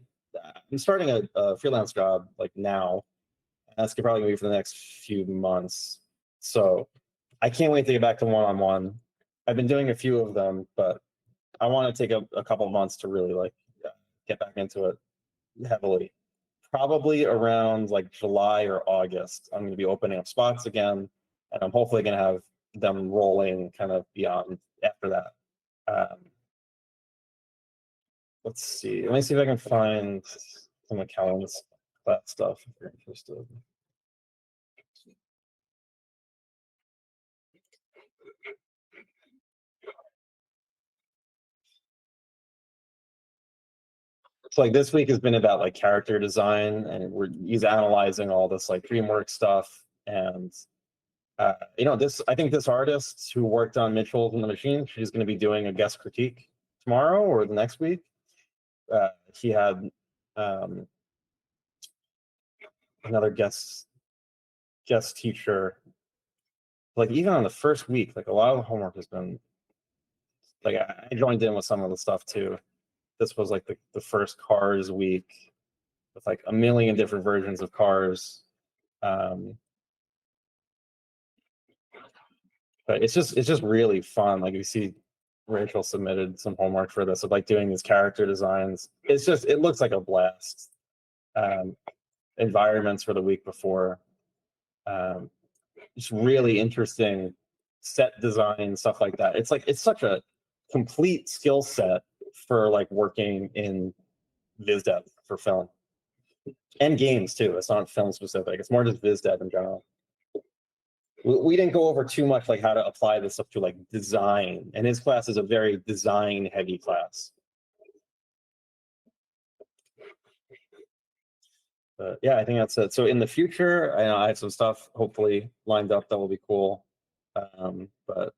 a freelance job like now. That's probably going to be for the next few months. So I can't wait to get back to one-on-one. I've been doing a few of them, but I want to take a couple months to really like get back into it heavily. Probably around like July or August, I'm going to be opening up spots again, and I'm hopefully going to have them rolling kind of beyond after that. Let's see. Let me see if I can find some of Kellen's class stuff if you're interested. So like this week has been about like character design, and he's analyzing all this like DreamWorks stuff. And I think this artist who worked on Mitchell and the Machine, she's going to be doing a guest critique tomorrow or the next week. He had another guest teacher. Like even on the first week, like a lot of the homework has been like I joined in with some of the stuff too. This was like the first Cars week with like a million different versions of Cars. But it's just really fun. Like you see Rachel submitted some homework for this of like doing these character designs. It looks like a blast. Environments for the week before. It's really interesting set design, stuff like that. It's such a complete skill set for like working in viz dev for film and games too. It's not film specific. It's more just viz dev in general. We didn't go over too much like how to apply this stuff to like design, and his class is a very design heavy class. But yeah, I think that's it. So in the future, I have some stuff hopefully lined up that will be cool, but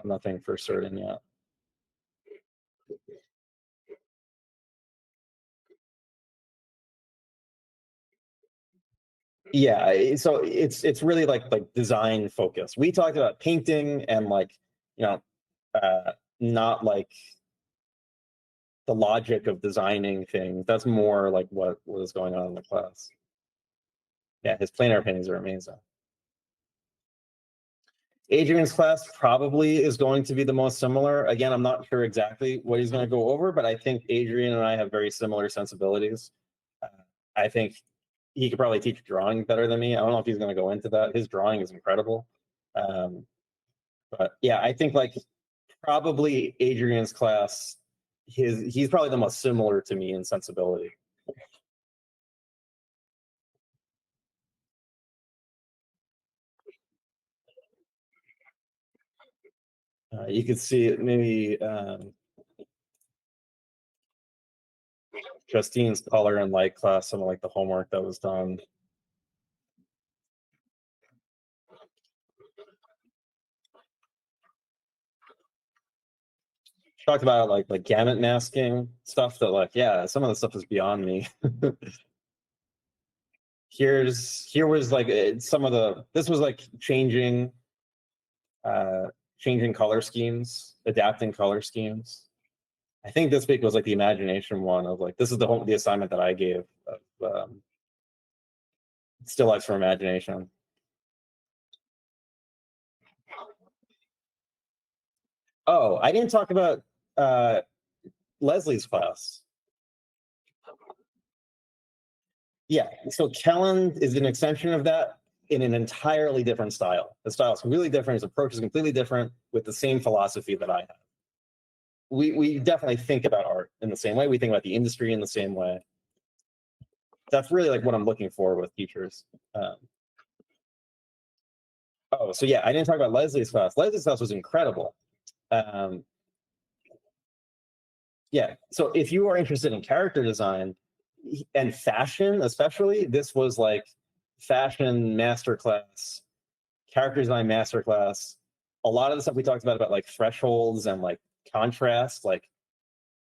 nothing for certain yet. Yeah, so it's really like design focused. We talked about painting and like, you know, not like the logic of designing things. That's more like what was going on in the class. Yeah, his plein air paintings are amazing. Adrian's class probably is going to be the most similar. Again, I'm not sure exactly what he's going to go over, but I think Adrian and I have very similar sensibilities. I think he could probably teach drawing better than me. I don't know if he's going to go into that. His drawing is incredible. But yeah, I think like probably Adrian's class, he's probably the most similar to me in sensibility. You could see it maybe Justine's color and light class, some of like the homework that was done. Talked about like gamut masking stuff that like, yeah, some of the stuff is beyond me. Here was like some of the, this was like changing color schemes, adapting color schemes. I think this week was like the imagination one of like, this is the assignment that I gave of still lives from imagination. Oh, I didn't talk about Leslie's class. Yeah, so Kellen is an extension of that in an entirely different style. The style is completely different, his approach is completely different with the same philosophy that I have. We definitely think about art in the same way, we think about the industry in the same way. That's really like what I'm looking for with teachers. Oh, so yeah, I didn't talk about Leslie's class. Leslie's class was incredible. Yeah, so if you are interested in character design and fashion, especially, this was like fashion masterclass, character design masterclass. A lot of the stuff we talked about like thresholds and like contrast, like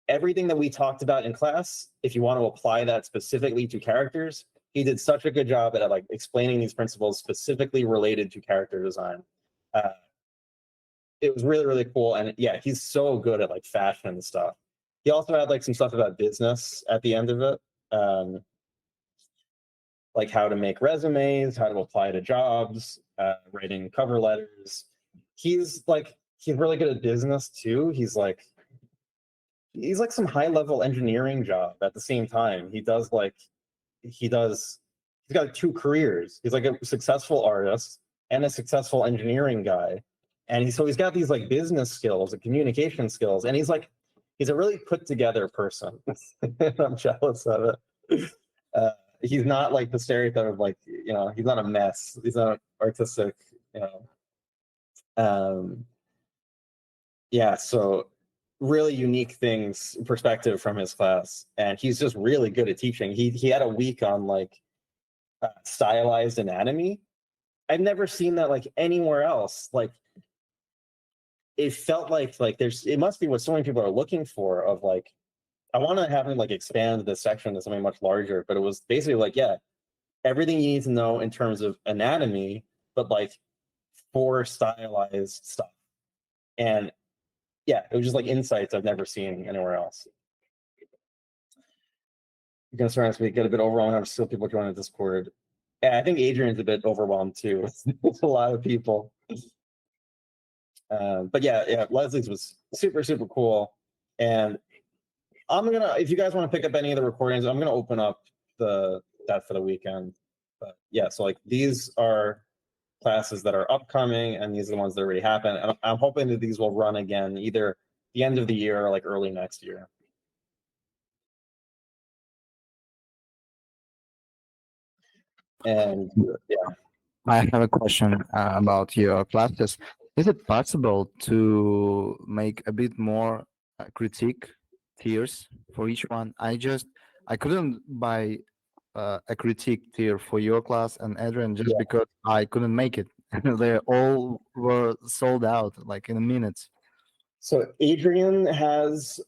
everything that we talked about in class, if you want to apply that specifically to characters, he did such a good job at like explaining these principles specifically related to character design. It was really, really cool. And yeah, he's so good at like fashion and stuff. He also had like some stuff about business at the end of it. Like how to make resumes, how to apply to jobs, writing cover letters. He's really good at business too. He's like some high level engineering job at the same time. He's got 2 careers. He's like a successful artist and a successful engineering guy. And he's got these like business skills and communication skills. And he's a really put together person. I'm jealous of it. He's not like the stereotype of like, you know, he's not a mess. He's not artistic, you know. Yeah, so really unique things, perspective from his class. And he's just really good at teaching. He had a week on like stylized anatomy. I've never seen that like anywhere else. Like it felt like it must be what so many people are looking for of like, I want to have him like expand this section to something much larger, but it was basically like, yeah, everything you need to know in terms of anatomy, but like for stylized stuff. And yeah, it was just like insights I've never seen anywhere else. You're gonna start to get a bit overwhelmed. I'm still people joining Discord. Yeah, I think Adrian's a bit overwhelmed too. It's a lot of people. But yeah, Leslie's was super, super cool. And if you guys want to pick up any of the recordings, I'm gonna open up that for the weekend. But yeah, so like these are classes that are upcoming, and these are the ones that already happened. And I'm hoping that these will run again either the end of the year or like early next year. And yeah, I have a question about your classes. Is it possible to make a bit more critique tiers for each one? I couldn't buy a critique tier for your class and Adrian just because I couldn't make it. They all were sold out like in a minute. So Adrian has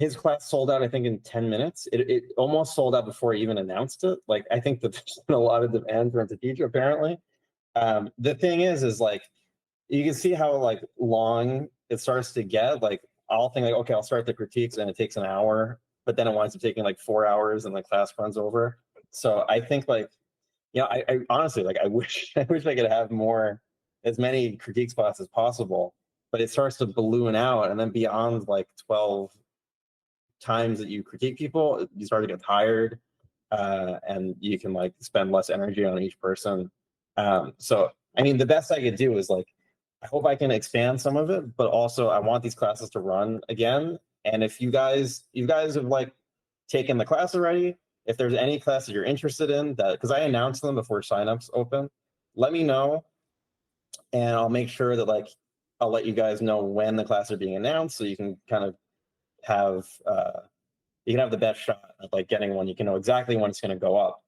his class sold out, I think, in 10 minutes. It almost sold out before he even announced it. Like, I think that there's been a lot of demand for him to teach, apparently. The thing is like, you can see how like long it starts to get. Like, I'll think like, okay, I'll start the critiques and it takes an hour, but then it winds up taking like 4 hours and the class runs over. So I think like, you know, I honestly, like, I wish I could have as many critiques class as possible, but it starts to balloon out, and then beyond like 12 times that you critique people, you start to get tired, and you can like spend less energy on each person. So I mean, the best I could do is like, I hope I can expand some of it, but also I want these classes to run again. And if you guys have like taken the class already, if there's any classes you're interested in, that, because I announced them before signups open, let me know, and I'll make sure that like I'll let you guys know when the classes are being announced, so you can kind of have the best shot at like getting one. You can know exactly when it's going to go up.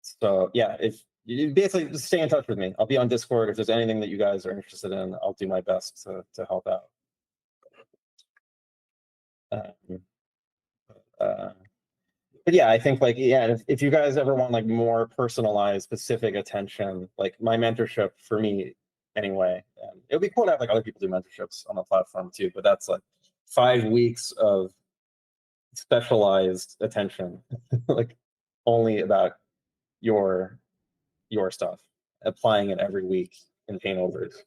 So yeah, if you basically just stay in touch with me, I'll be on Discord. If there's anything that you guys are interested in, I'll do my best to help out. But yeah, I think like, yeah, if you guys ever want like more personalized, specific attention, like my mentorship for me anyway, it would be cool to have like other people do mentorships on the platform too, but that's like 5 weeks of specialized attention, like only about your stuff, applying it every week in Paint Overs.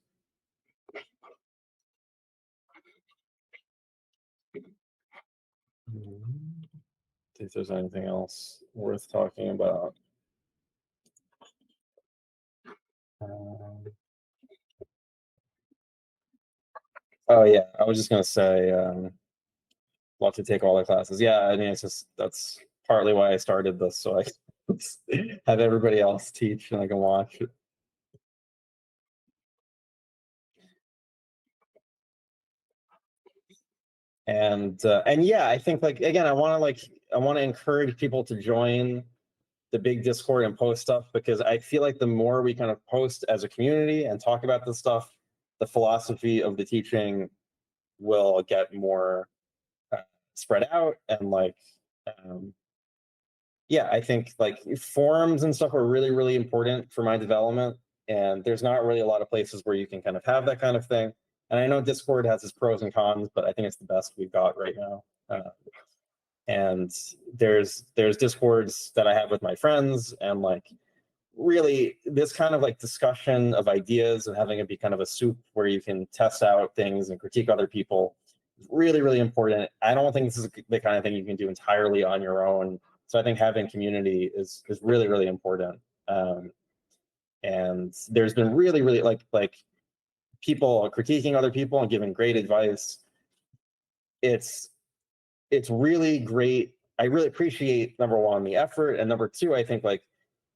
See if there's anything else worth talking about. Oh yeah, I was just gonna say, love to take all the classes. Yeah, I mean, that's partly why I started this, so I can have everybody else teach and I can watch. And yeah, I think like, again, I want to encourage people to join the big Discord and post stuff, because I feel like the more we kind of post as a community and talk about this stuff, the philosophy of the teaching will get more spread out. And like, yeah, I think like forums and stuff are really, really important for my development. And there's not really a lot of places where you can kind of have that kind of thing. And I know Discord has its pros and cons, but I think it's the best we've got right now. And there's Discords that I have with my friends, and like really this kind of like discussion of ideas and having it be kind of a soup where you can test out things and critique other people is really, really important. I don't think this is the kind of thing you can do entirely on your own. So I think having community is really, really important. And there's been really, really like people critiquing other people and giving great advice. It's really great. I really appreciate, number one, the effort, and number two, I think like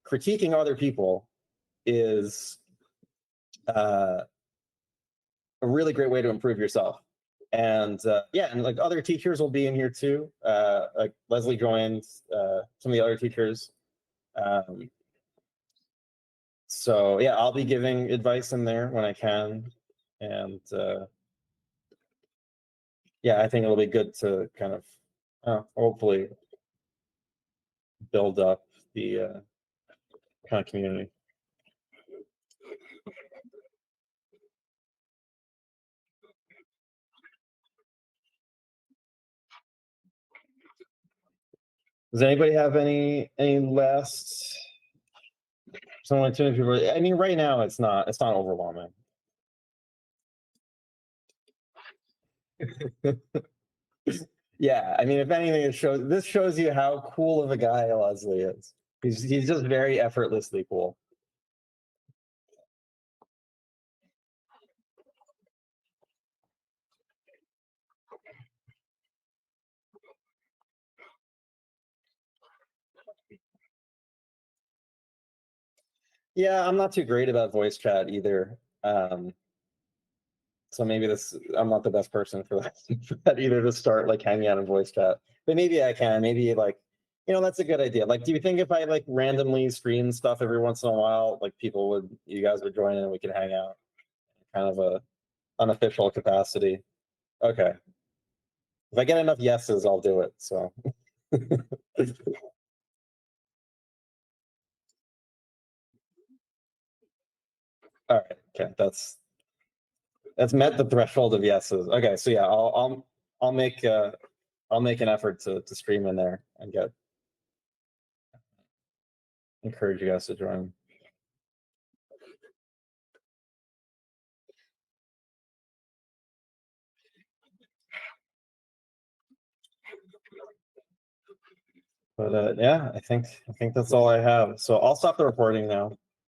critiquing other people is a really great way to improve yourself. And yeah, and like other teachers will be in here too. Like Leslie joined, some of the other teachers. So yeah, I'll be giving advice in there when I can. And yeah, I think it'll be good to kind of hopefully build up the kind of community. Does anybody have any last? Someone too many people. I mean, right now it's not overwhelming. Yeah, I mean, if anything, this shows you how cool of a guy Leslie is. He's just very effortlessly cool. Yeah, I'm not too great about voice chat either. So maybe I'm not the best person for that either, to start like hanging out in voice chat. But maybe I can. Maybe like, that's a good idea. Like, do you think if I like randomly stream stuff every once in a while, like you guys would join in and we could hang out, kind of a unofficial capacity? Okay. If I get enough yeses, I'll do it. So. All right. Okay, that's met the threshold of yeses. Okay, so yeah, I'll make an effort to stream in there and encourage you guys to join. But yeah, I think that's all I have. So I'll stop the recording now.